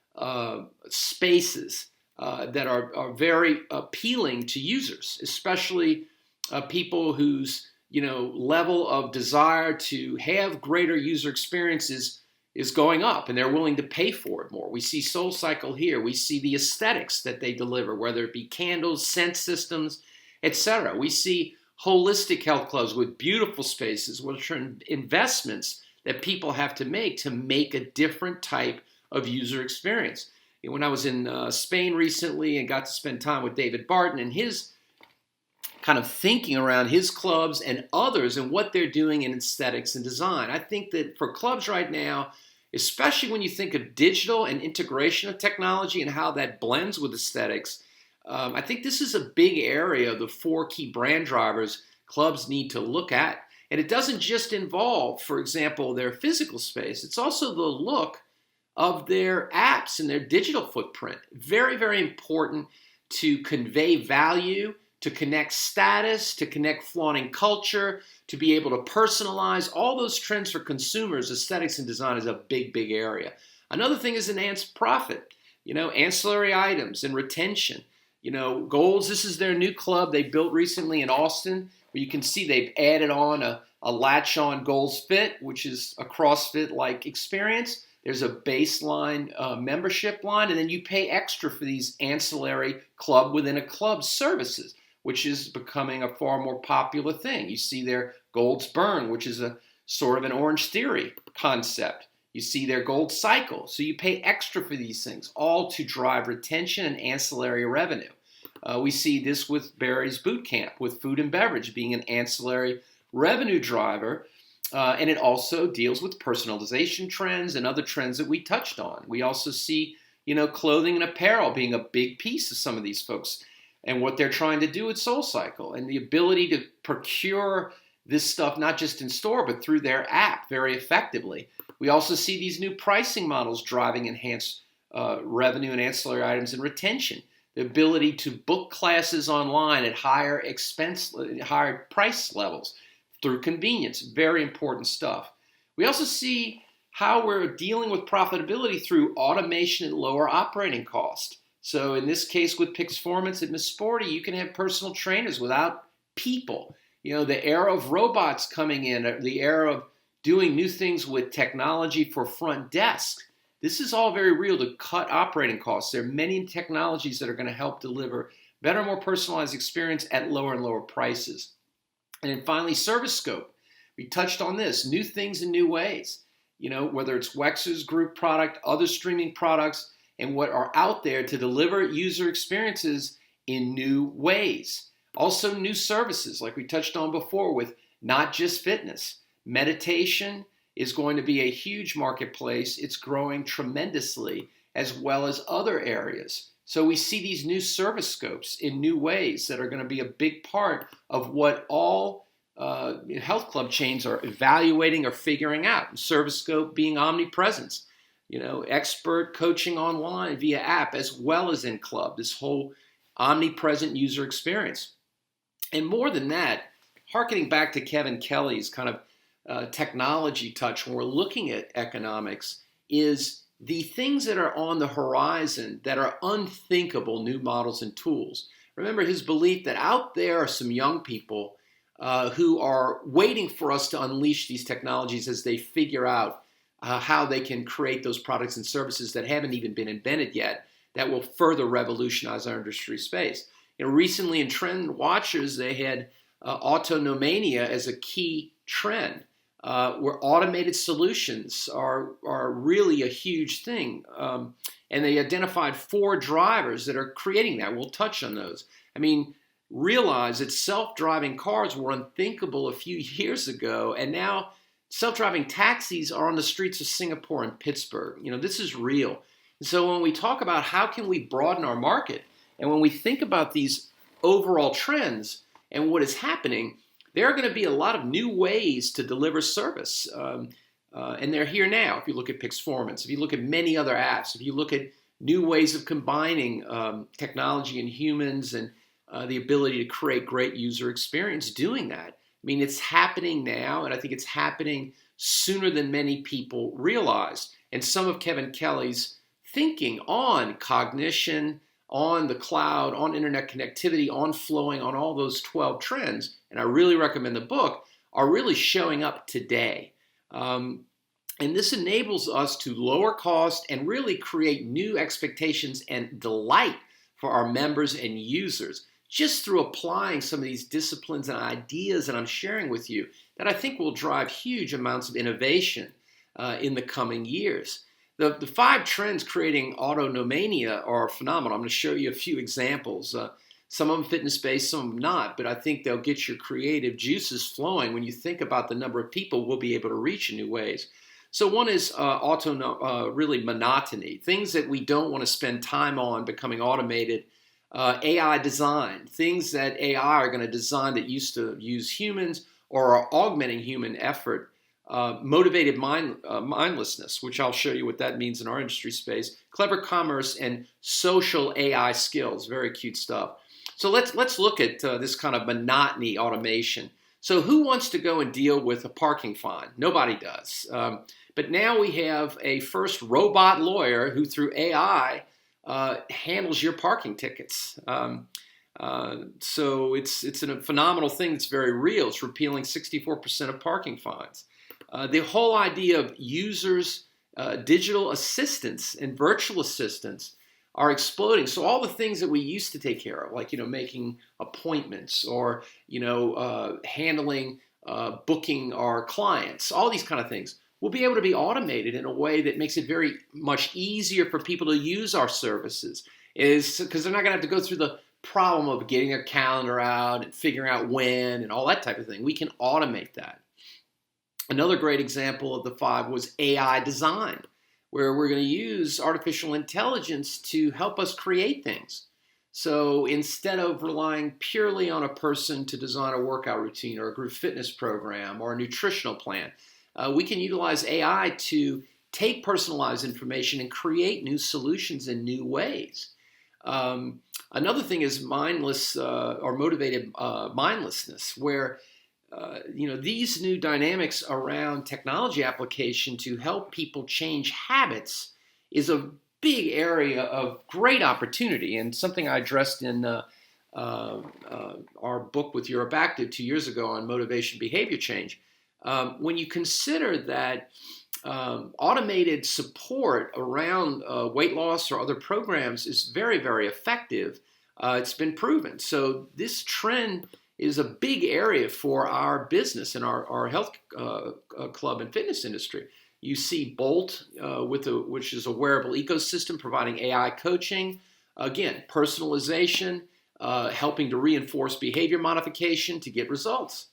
spaces that are very appealing to users, especially people whose level of desire to have greater user experiences is going up, and they're willing to pay for it more. We see SoulCycle here. We see the aesthetics that they deliver, whether it be candles, scent systems, etc. We see holistic health clubs with beautiful spaces, which are investments that people have to make a different type of user experience. When I was in Spain recently and got to spend time with David Barton and his kind of thinking around his clubs and others and what they're doing in aesthetics and design, I think that for clubs right now, especially when you think of digital and integration of technology and how that blends with aesthetics, I think this is a big area of the 4 key brand drivers clubs need to look at. And it doesn't just involve, for example, their physical space. It's also the look of their apps and their digital footprint. Very, very important to convey value, to connect status, to connect flaunting culture, to be able to personalize. All those trends for consumers, aesthetics and design is a big, big area. Another thing is enhanced profit, ancillary items and retention. Goals, this is their new club they built recently in Austin, where you can see they've added on a latch-on Goals Fit, which is a CrossFit-like experience. There's a baseline membership line, and then you pay extra for these ancillary club within a club services, which is becoming a far more popular thing. You see their Gold's Burn, which is a sort of an Orange Theory concept. You see their Gold Cycle. So you pay extra for these things, all to drive retention and ancillary revenue. We see this with Barry's Boot Camp, with food and beverage being an ancillary revenue driver And it also deals with personalization trends and other trends that we touched on. We also see, clothing and apparel being a big piece of some of these folks and what they're trying to do with SoulCycle and the ability to procure this stuff not just in store but through their app very effectively. We also see these new pricing models driving enhanced revenue and ancillary items and retention. The ability to book classes online at higher price levels through convenience. Very important stuff. We also see how we're dealing with profitability through automation and lower operating cost. So in this case with Pixformance at Miss Sporty, you can have personal trainers without people. The era of robots coming in, the era of doing new things with technology for front desk. This is all very real to cut operating costs. There are many technologies that are going to help deliver better, more personalized experience at lower and lower prices. And then finally, Service Scope. We touched on this, new things in new ways. Whether it's Wex's group product, other streaming products, and what are out there to deliver user experiences in new ways. Also new services like we touched on before with not just fitness. Meditation is going to be a huge marketplace. It's growing tremendously as well as other areas. So we see these new service scopes in new ways that are going to be a big part of what all health club chains are evaluating or figuring out. Service scope being omnipresence, expert coaching online via app as well as in club, this whole omnipresent user experience. And more than that, hearkening back to Kevin Kelly's kind of technology touch when we're looking at economics is the things that are on the horizon that are unthinkable new models and tools. Remember his belief that out there are some young people who are waiting for us to unleash these technologies as they figure out how they can create those products and services that haven't even been invented yet that will further revolutionize our industry space. Recently in Trend Watchers, they had autonomania as a key trend. Where automated solutions are really a huge thing. And they identified 4 drivers that are creating that. We'll touch on those. Realize that self-driving cars were unthinkable a few years ago, and now self-driving taxis are on the streets of Singapore and Pittsburgh. This is real. And so when we talk about how can we broaden our market, and when we think about these overall trends and what is happening, there are going to be a lot of new ways to deliver service, and they're here now. If you look at Pixformance, if you look at many other apps, if you look at new ways of combining technology and humans and the ability to create great user experience doing that. It's happening now, and I think it's happening sooner than many people realize. And some of Kevin Kelly's thinking on cognition, on the cloud, on internet connectivity, on flowing, on all those 12 trends, and I really recommend the book, are really showing up today. And this enables us to lower cost and really create new expectations and delight for our members and users just through applying some of these disciplines and ideas that I'm sharing with you that I think will drive huge amounts of innovation in the coming years. The 5 trends creating autonomania are phenomenal. I'm going to show you a few examples. Some of them fitness-based, some of them not, but I think they'll get your creative juices flowing when you think about the number of people we'll be able to reach in new ways. So one is really monotony, things that we don't want to spend time on becoming automated. AI design, things that AI are going to design that used to use humans or are augmenting human effort. Motivated mindlessness, which I'll show you what that means in our industry space. Clever commerce and social AI skills, very cute stuff. So let's look at this kind of monotony automation. So who wants to go and deal with a parking fine? Nobody does. But now we have a first robot lawyer who through AI handles your parking tickets. So it's a phenomenal thing that's very real. It's repealing 64% of parking fines. The whole idea of users, digital assistants and virtual assistants are exploding. So all the things that we used to take care of, like, making appointments or, handling, booking our clients, all these kind of things will be able to be automated in a way that makes it very much easier for people to use our services, is because they're not going to have to go through the problem of getting a calendar out and figuring out when and all that type of thing. We can automate that. Another great example of the 5 was AI design, where we're going to use artificial intelligence to help us create things. So instead of relying purely on a person to design a workout routine or a group fitness program or a nutritional plan, we can utilize AI to take personalized information and create new solutions in new ways. Another thing is mindless or motivated mindlessness, where these new dynamics around technology application to help people change habits is a big area of great opportunity, and something I addressed in our book with Europe Active 2 years ago on motivation behavior change. When you consider that automated support around weight loss or other programs is very, very effective, it's been proven. So this trend is a big area for our business and our health club and fitness industry. You see Bolt, which is a wearable ecosystem providing AI coaching. Again, personalization, helping to reinforce behavior modification to get results.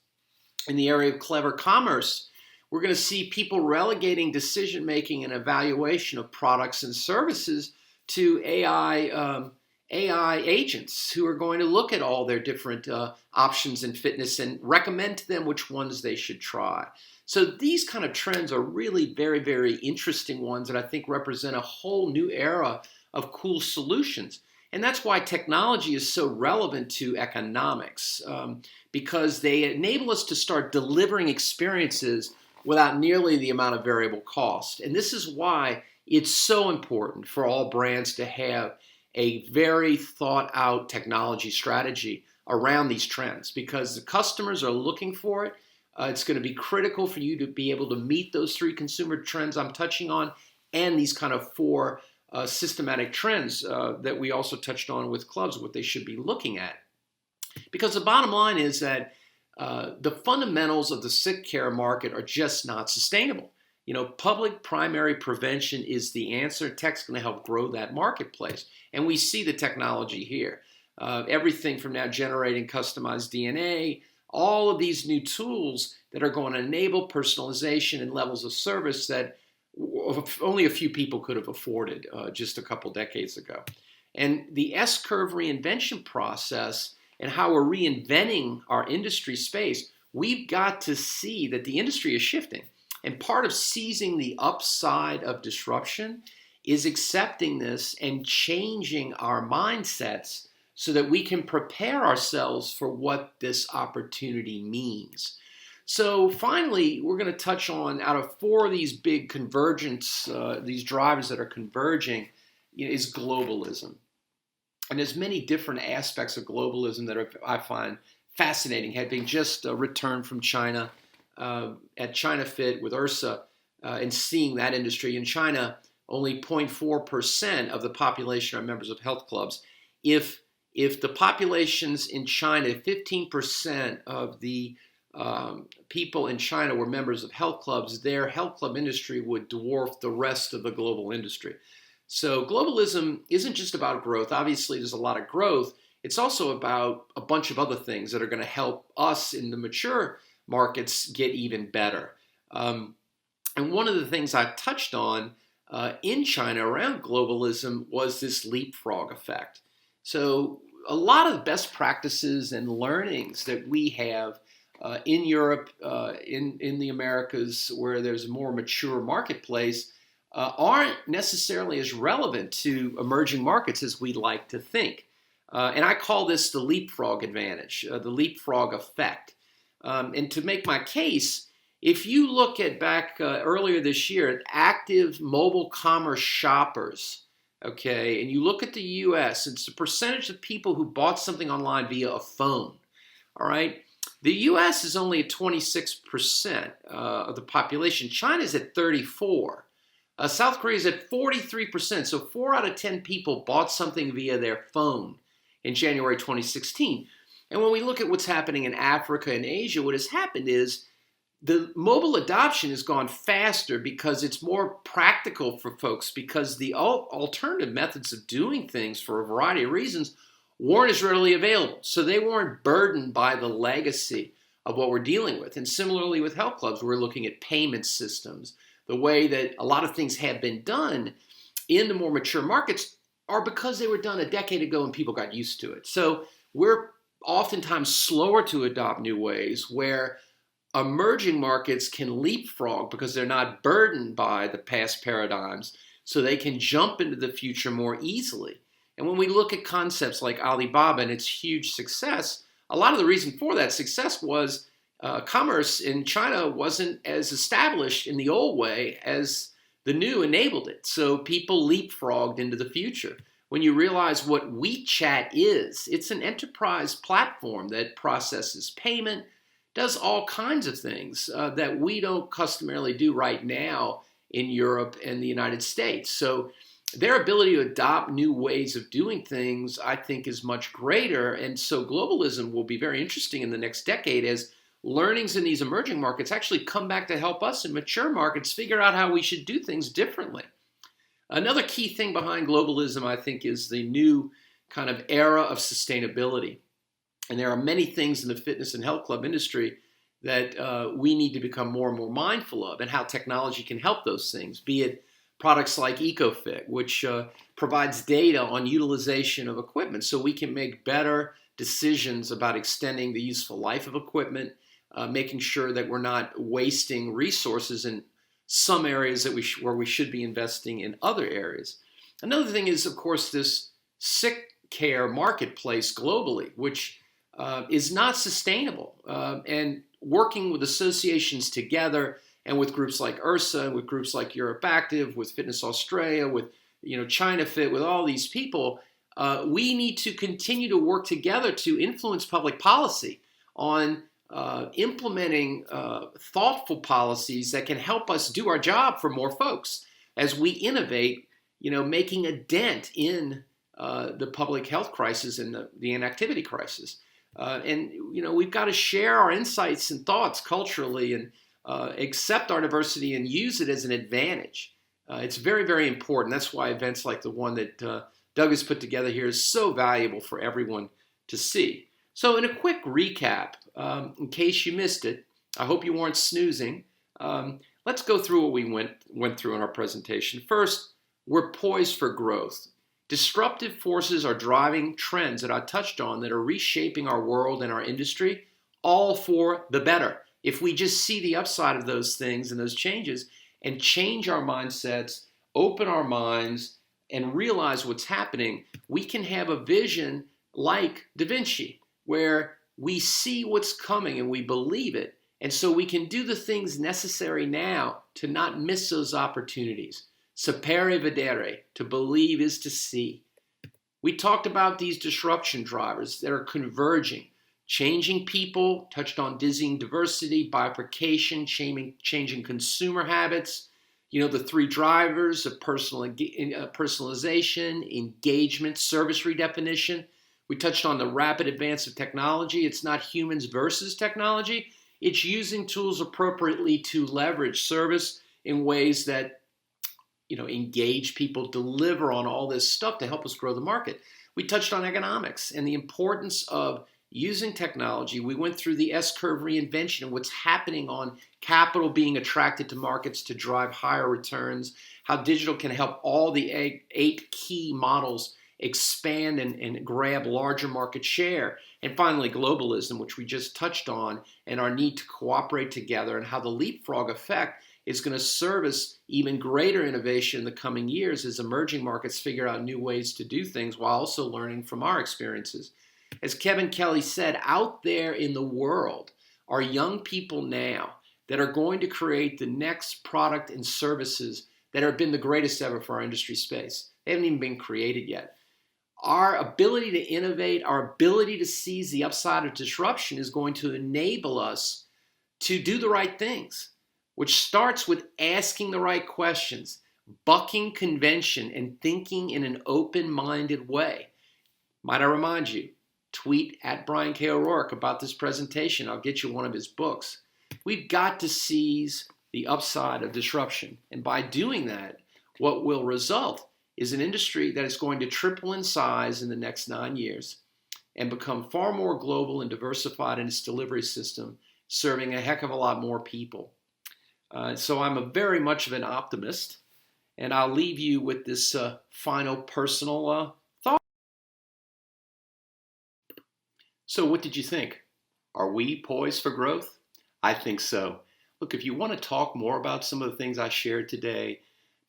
In the area of clever commerce, we're going to see people relegating decision-making and evaluation of products and services to AI agents who are going to look at all their different options in fitness and recommend to them which ones they should try. So these kind of trends are really very, very interesting ones that I think represent a whole new era of cool solutions. And that's why technology is so relevant to economics, because they enable us to start delivering experiences without nearly the amount of variable cost. And this is why it's so important for all brands to have a very thought out technology strategy around these trends, because the customers are looking for it. It's going to be critical for you to be able to meet those 3 consumer trends I'm touching on, and these kind of 4 systematic trends that we also touched on with clubs, what they should be looking at. Because the bottom line is that the fundamentals of the sick care market are just not sustainable. Public primary prevention is the answer. Tech's going to help grow that marketplace. And we see the technology here. Everything from now generating customized DNA, all of these new tools that are going to enable personalization and levels of service that only a few people could have afforded just a couple decades ago. And the S-curve reinvention process and how we're reinventing our industry space, we've got to see that the industry is shifting. And part of seizing the upside of disruption is accepting this and changing our mindsets so that we can prepare ourselves for what this opportunity means. So finally, we're going to touch on, out of 4 of these big convergence, these drivers that are converging, is globalism. And there's many different aspects of globalism that I find fascinating, having just returned from China at China Fit with Ursa and seeing that industry. In China, only 0.4% of the population are members of health clubs. If the populations in China, 15% of the people in China were members of health clubs, their health club industry would dwarf the rest of the global industry. So globalism isn't just about growth. Obviously, there's a lot of growth. It's also about a bunch of other things that are going to help us in the mature markets get even better. And one of the things I touched on in China around globalism was this leapfrog effect. So a lot of the best practices and learnings that we have in Europe, in the Americas, where there's a more mature marketplace, aren't necessarily as relevant to emerging markets as we like to think. And I call this the leapfrog advantage, the leapfrog effect. And to make my case, if you look at back earlier this year at active mobile commerce shoppers, okay, and you look at the U.S., it's the percentage of people who bought something online via a phone, all right? The U.S. is only at 26% of the population. China's at 34%. South Korea is at 43%. So 4 out of 10 people bought something via their phone in January 2016. And when we look at what's happening in Africa and Asia, what has happened is the mobile adoption has gone faster because it's more practical for folks, because the alternative methods of doing things for a variety of reasons weren't as readily available. So they weren't burdened by the legacy of what we're dealing with. And similarly with health clubs, we're looking at payment systems. The way that a lot of things have been done in the more mature markets are because they were done a decade ago and people got used to it. So we're oftentimes slower to adopt new ways, where emerging markets can leapfrog because they're not burdened by the past paradigms, so they can jump into the future more easily. And when we look at concepts like Alibaba and its huge success, a lot of the reason for that success was commerce in China wasn't as established in the old way as the new enabled it. So people leapfrogged into the future. When you realize what WeChat is, it's an enterprise platform that processes payment, does all kinds of things that we don't customarily do right now in Europe and the United States. So their ability to adopt new ways of doing things, I think, is much greater. And so globalism will be very interesting in the next decade as learnings in these emerging markets actually come back to help us in mature markets figure out how we should do things differently. Another key thing behind globalism, I think, is the new kind of era of sustainability. And there are many things in the fitness and health club industry that we need to become more and more mindful of, and how technology can help those things, be it products like EcoFit, which provides data on utilization of equipment so we can make better decisions about extending the useful life of equipment, making sure that we're not wasting resources in some areas that where we should be investing in other areas. Another thing is, of course, this sick care marketplace globally, which is not sustainable. And working with associations together and with groups like URSA, with groups like Europe Active, with Fitness Australia, with China Fit, with all these people, we need to continue to work together to influence public policy on implementing thoughtful policies that can help us do our job for more folks as we innovate, making a dent in the public health crisis and the inactivity crisis. And we've got to share our insights and thoughts culturally and accept our diversity and use it as an advantage. It's very, very important. That's why events like the one that Doug has put together here is so valuable for everyone to see. So in a quick recap, in case you missed it, I hope you weren't snoozing. Let's go through what we went through in our presentation. First, we're poised for growth. Disruptive forces are driving trends that I touched on that are reshaping our world and our industry, all for the better. If we just see the upside of those things and those changes and change our mindsets, open our minds, and realize what's happening, we can have a vision like Da Vinci, where we see what's coming and we believe it. And so we can do the things necessary now to not miss those opportunities. Sapere vedere, to believe is to see. We talked about these disruption drivers that are converging, changing people, touched on dizzying diversity, bifurcation, changing consumer habits, the three drivers of personalization, engagement, service redefinition. We touched on the rapid advance of technology. It's not humans versus technology. It's using tools appropriately to leverage service in ways that engage people, deliver on all this stuff to help us grow the market. We touched on economics and the importance of using technology. We went through the S-curve reinvention and what's happening on capital being attracted to markets to drive higher returns, how digital can help all the 8 key models expand and grab larger market share. And finally, globalism, which we just touched on, and our need to cooperate together, and how the leapfrog effect is going to service even greater innovation in the coming years as emerging markets figure out new ways to do things while also learning from our experiences. As Kevin Kelly said, out there in the world are young people now that are going to create the next product and services that have been the greatest ever for our industry space. They haven't even been created yet. Our ability to innovate, our ability to seize the upside of disruption is going to enable us to do the right things, which starts with asking the right questions, bucking convention, and thinking in an open-minded way. Might I remind you, tweet at Brian K. O'Rourke about this presentation. I'll get you one of his books. We've got to seize the upside of disruption. And by doing that, what will result is an industry that is going to triple in size in the next 9 years and become far more global and diversified in its delivery system serving a heck of a lot more people. So I'm very much of an optimist, and I'll leave you with this final personal thought. So what did you think? Are we poised for growth? I think so. Look, if you want to talk more about some of the things I shared today,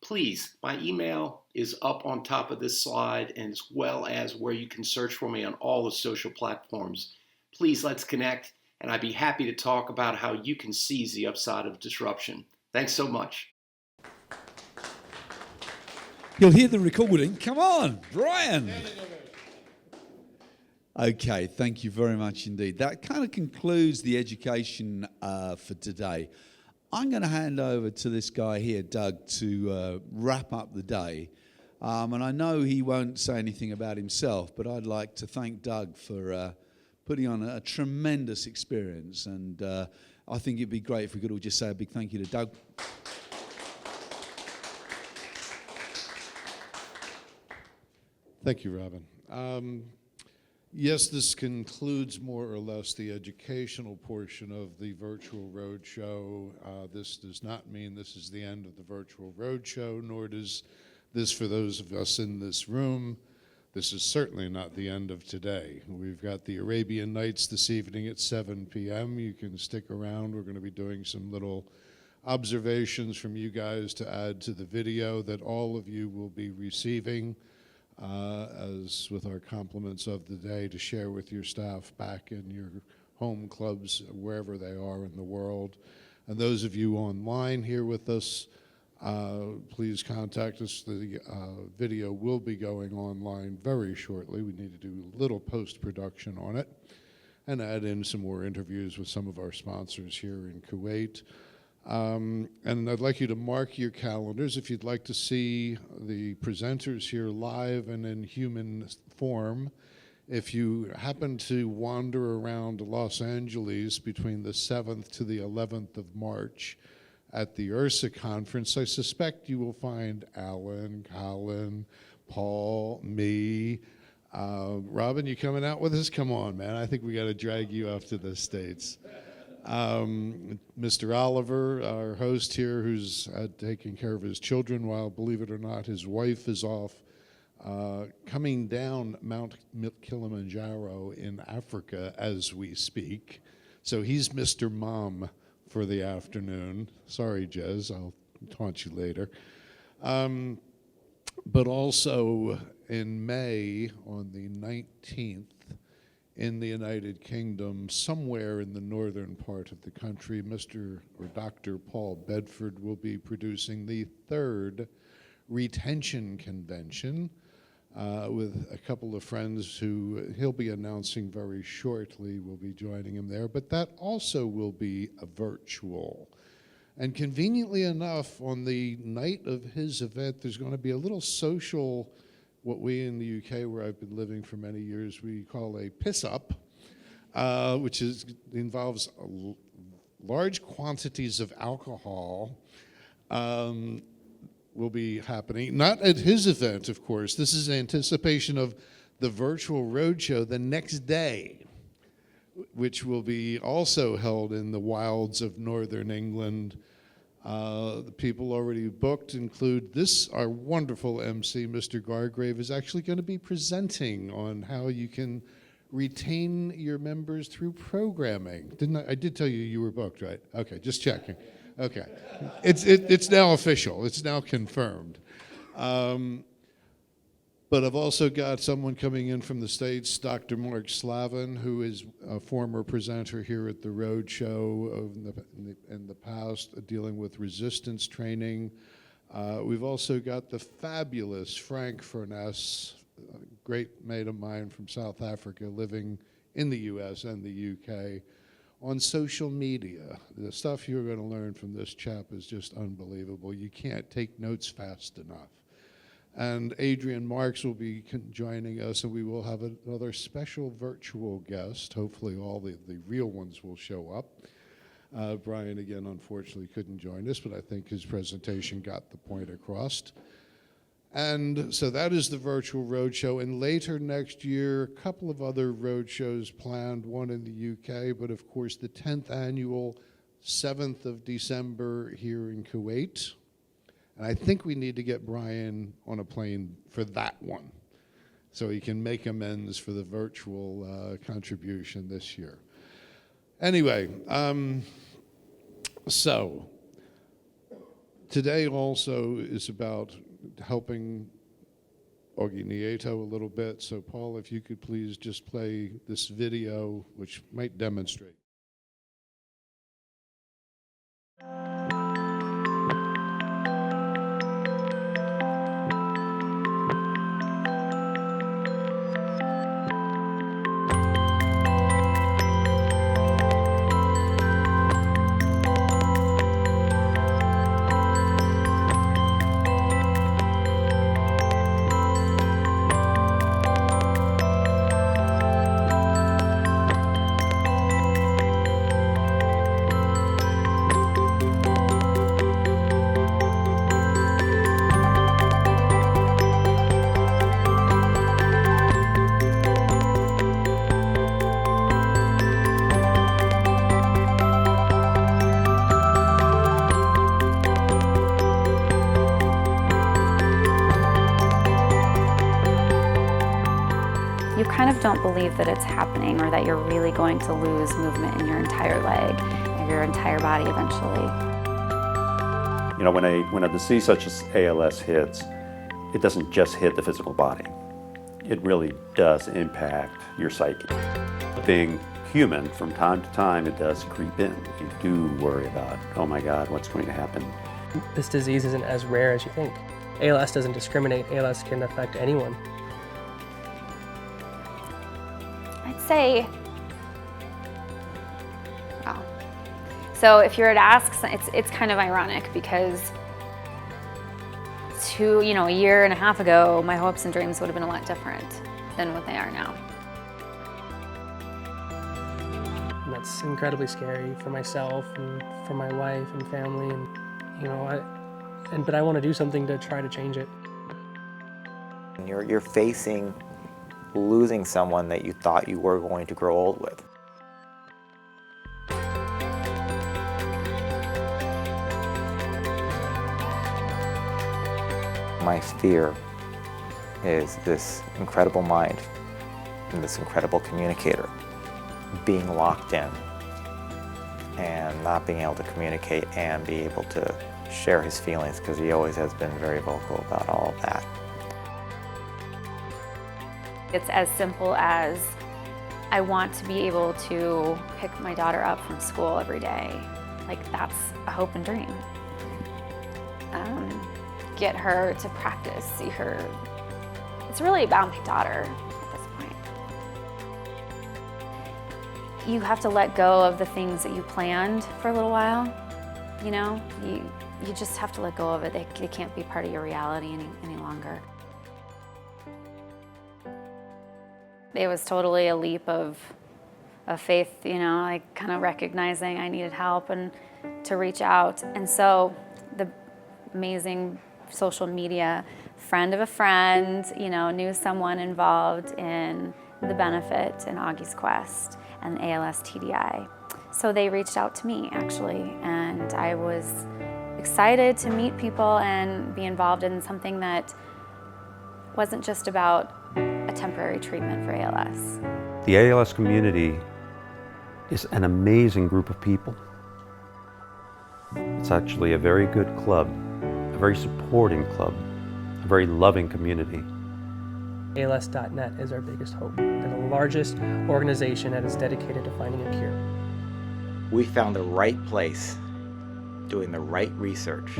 please, my email is up on top of this slide, and as well as where you can search for me on all the social platforms. Please, let's connect, and I'd be happy to talk about how you can seize the upside of disruption. Thanks so much. You'll hear the recording. Come on, Brian. Okay, thank you very much indeed. That kind of concludes the education for today. I'm going to hand over to this guy here, Doug, to wrap up the day. And I know he won't say anything about himself, but I'd like to thank Doug for putting on a tremendous experience. And I think it'd be great if we could all just say a big thank you to Doug. Thank you, Robin. Yes, this concludes more or less the educational portion of the Virtual Roadshow. This does not mean this is the end of the Virtual Roadshow, nor does this for those of us in this room. This is certainly not the end of today. We've got the Arabian Nights this evening at 7 p.m. You can stick around. We're going to be doing some little observations from you guys to add to the video that all of you will be receiving. As with our compliments of the day, to share with your staff back in your home clubs, wherever they are in the world. And those of you online here with us, please contact us. The video will be going online very shortly. We need to do a little post-production on it and add in some more interviews with some of our sponsors here in Kuwait. And I'd like you to mark your calendars if you'd like to see the presenters here live and in human form. If you happen to wander around Los Angeles between the 7th to the 11th of March at the URSA conference, I suspect you will find Alan, Colin, Paul, me. Robin, you coming out with us? Come on, man. I think we got to drag you off to the States. Mr. Oliver, our host here, who's taking care of his children while, believe it or not, his wife is off coming down Mount Kilimanjaro in Africa as we speak. So he's Mr. Mom for the afternoon. Sorry, Jez, I'll taunt you later. But also in May, on the 19th, in the United Kingdom, somewhere in the northern part of the country, Mr. or Dr. Paul Bedford will be producing the 3rd retention convention with a couple of friends who he'll be announcing very shortly will be joining him there, but that also will be a virtual. And conveniently enough, on the night of his event, there's going to be a little social, what we in the UK, where I've been living for many years, we call a piss-up, which involves large quantities of alcohol, will be happening. Not at his event, of course. This is in anticipation of the Virtual Roadshow the next day, which will be also held in the wilds of northern England. The people already booked include our wonderful MC, Mr. Gargrave, is actually going to be presenting on how you can retain your members through programming. I did tell you were booked, right? Okay, just checking. Okay, it's now official. It's now confirmed. But I've also got someone coming in from the States, Dr. Mark Slavin, who is a former presenter here at the Roadshow in the past, dealing with resistance training. We've also got the fabulous Frank Furness, a great mate of mine from South Africa, living in the US and the UK, on social media. The stuff you're going to learn from this chap is just unbelievable. You can't take notes fast enough. And Adrian Marks will be joining us, and we will have another special virtual guest. Hopefully all the real ones will show up. Brian, again, unfortunately couldn't join us, but I think his presentation got the point across. And so that is the virtual roadshow. And later next year, a couple of other roadshows planned, one in the UK, but of course the 10th annual 7th of December here in Kuwait. And I think we need to get Brian on a plane for that one so he can make amends for the virtual contribution this year. Anyway, so today also is about helping Augie Nieto a little bit. So Paul, if you could please just play this video, which might demonstrate. You kind of don't believe that it's happening or that you're really going to lose movement in your entire leg or your entire body eventually. You know, when a disease such as ALS hits, it doesn't just hit the physical body. It really does impact your psyche. Being human, from time to time, it does creep in. You do worry about, oh my God, what's going to happen? This disease isn't as rare as you think. ALS doesn't discriminate. ALS can affect anyone. I'd say, wow. So if you were to ask, it's kind of ironic because a year and a half ago, my hopes and dreams would have been a lot different than what they are now. And that's incredibly scary for myself and for my wife and family, and but I want to do something to try to change it. You're facing losing someone that you thought you were going to grow old with. My fear is this incredible mind and this incredible communicator being locked in and not being able to communicate and be able to share his feelings, because he always has been very vocal about all of that. It's as simple as I want to be able to pick my daughter up from school every day. Like, that's a hope and dream. Get her to practice, see her. It's really about my daughter at this point. You have to let go of the things that you planned for a little while. You just have to let go of it. They can't be part of your reality any longer. It was totally a leap of faith, like kind of recognizing I needed help and to reach out. And so the amazing social media friend of a friend, knew someone involved in the benefit in Augie's Quest and ALS TDI. So they reached out to me, actually, and I was excited to meet people and be involved in something that wasn't just about a temporary treatment for ALS. The ALS community is an amazing group of people. It's actually a very good club, a very supporting club, a very loving community. ALS.net is our biggest hope. They're the largest organization that is dedicated to finding a cure. We found the right place, doing the right research.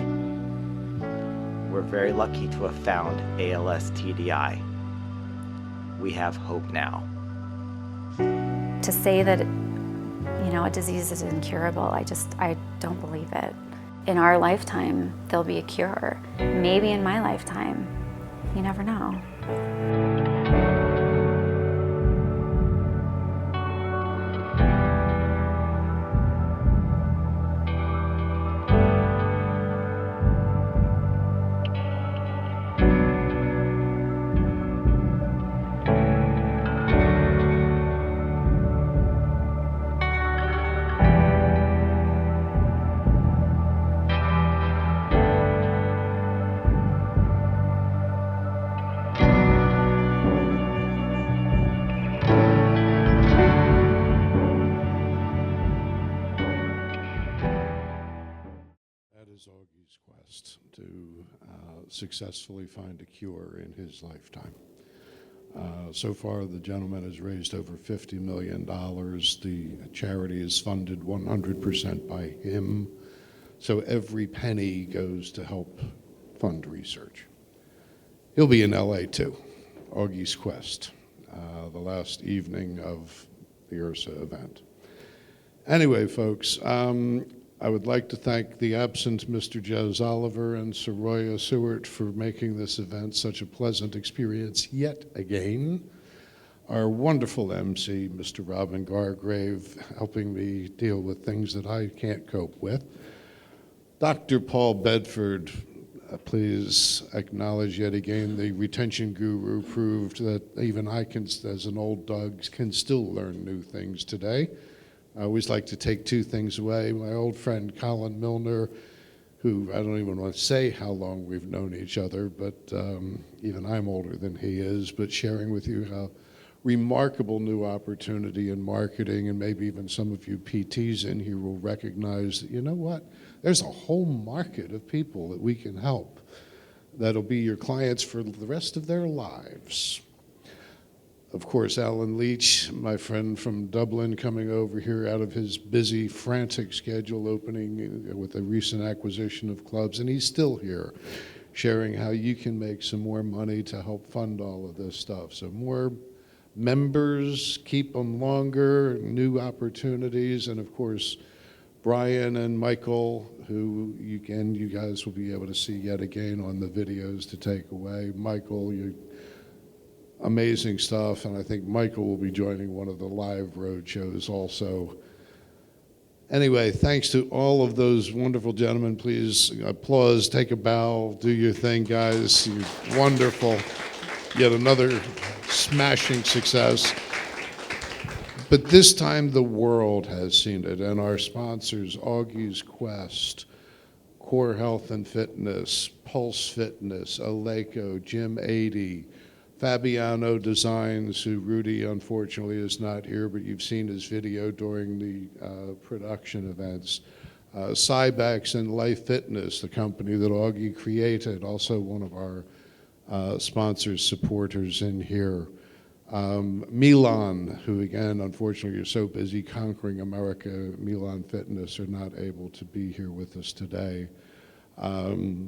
We're very lucky to have found ALS TDI. We have hope now. To say that, a disease is incurable, I don't believe it. In our lifetime, there'll be a cure. Maybe in my lifetime. You never know. successfully find a cure in his lifetime. So far, the gentleman has raised over $50 million. The charity is funded 100% by him. So every penny goes to help fund research. He'll be in LA too, Augie's Quest, the last evening of the URSA event. Anyway, folks, I would like to thank the absent Mr. Jez Oliver and Soroya Seward for making this event such a pleasant experience yet again. Our wonderful MC, Mr. Robin Gargrave, helping me deal with things that I can't cope with. Dr. Paul Bedford, please acknowledge yet again the retention guru proved that even I can, as an old dog, can still learn new things today. I always like to take two things away. My old friend Colin Milner, who I don't even want to say how long we've known each other, but even I'm older than he is, but sharing with you how remarkable new opportunity in marketing, and maybe even some of you PTs in here will recognize that, you know what, there's a whole market of people that we can help that'll be your clients for the rest of their lives. Of course, Alan Leach, my friend from Dublin, coming over here out of his busy, frantic schedule, opening with a recent acquisition of clubs, and he's still here, sharing how you can make some more money to help fund all of this stuff. So more members, keep them longer, new opportunities, and of course, Brian and Michael, who you guys will be able to see yet again on the videos to take away. Michael, you amazing stuff, and I think Michael will be joining one of the live road shows also. Anyway, thanks to all of those wonderful gentlemen. Please applause, take a bow, do your thing, guys. You're wonderful. Yet another smashing success. But this time the world has seen it, and our sponsors, Augie's Quest, Core Health and Fitness, Pulse Fitness, Aleco, Gym 80, Fabiano Designs, who Rudy unfortunately is not here, but you've seen his video during the production events. Cybex and Life Fitness, the company that Augie created, also one of our sponsors, supporters in here. Milan, who again, unfortunately, you're so busy conquering America, Milan Fitness are not able to be here with us today. If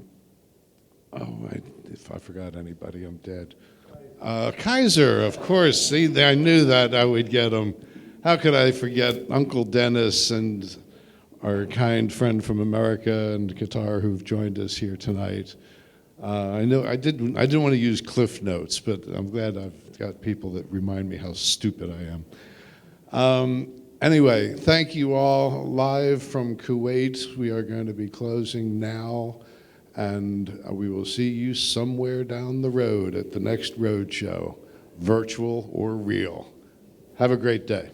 I forgot anybody, I'm dead. Kaiser, of course. See, I knew that I would get him. How could I forget Uncle Dennis and our kind friend from America and Qatar who've joined us here tonight? I know I didn't want to use Cliff Notes, but I'm glad I've got people that remind me how stupid I am. Anyway, thank you all. Live from Kuwait, we are going to be closing now. And we will see you somewhere down the road at the next road show, virtual or real. Have a great day.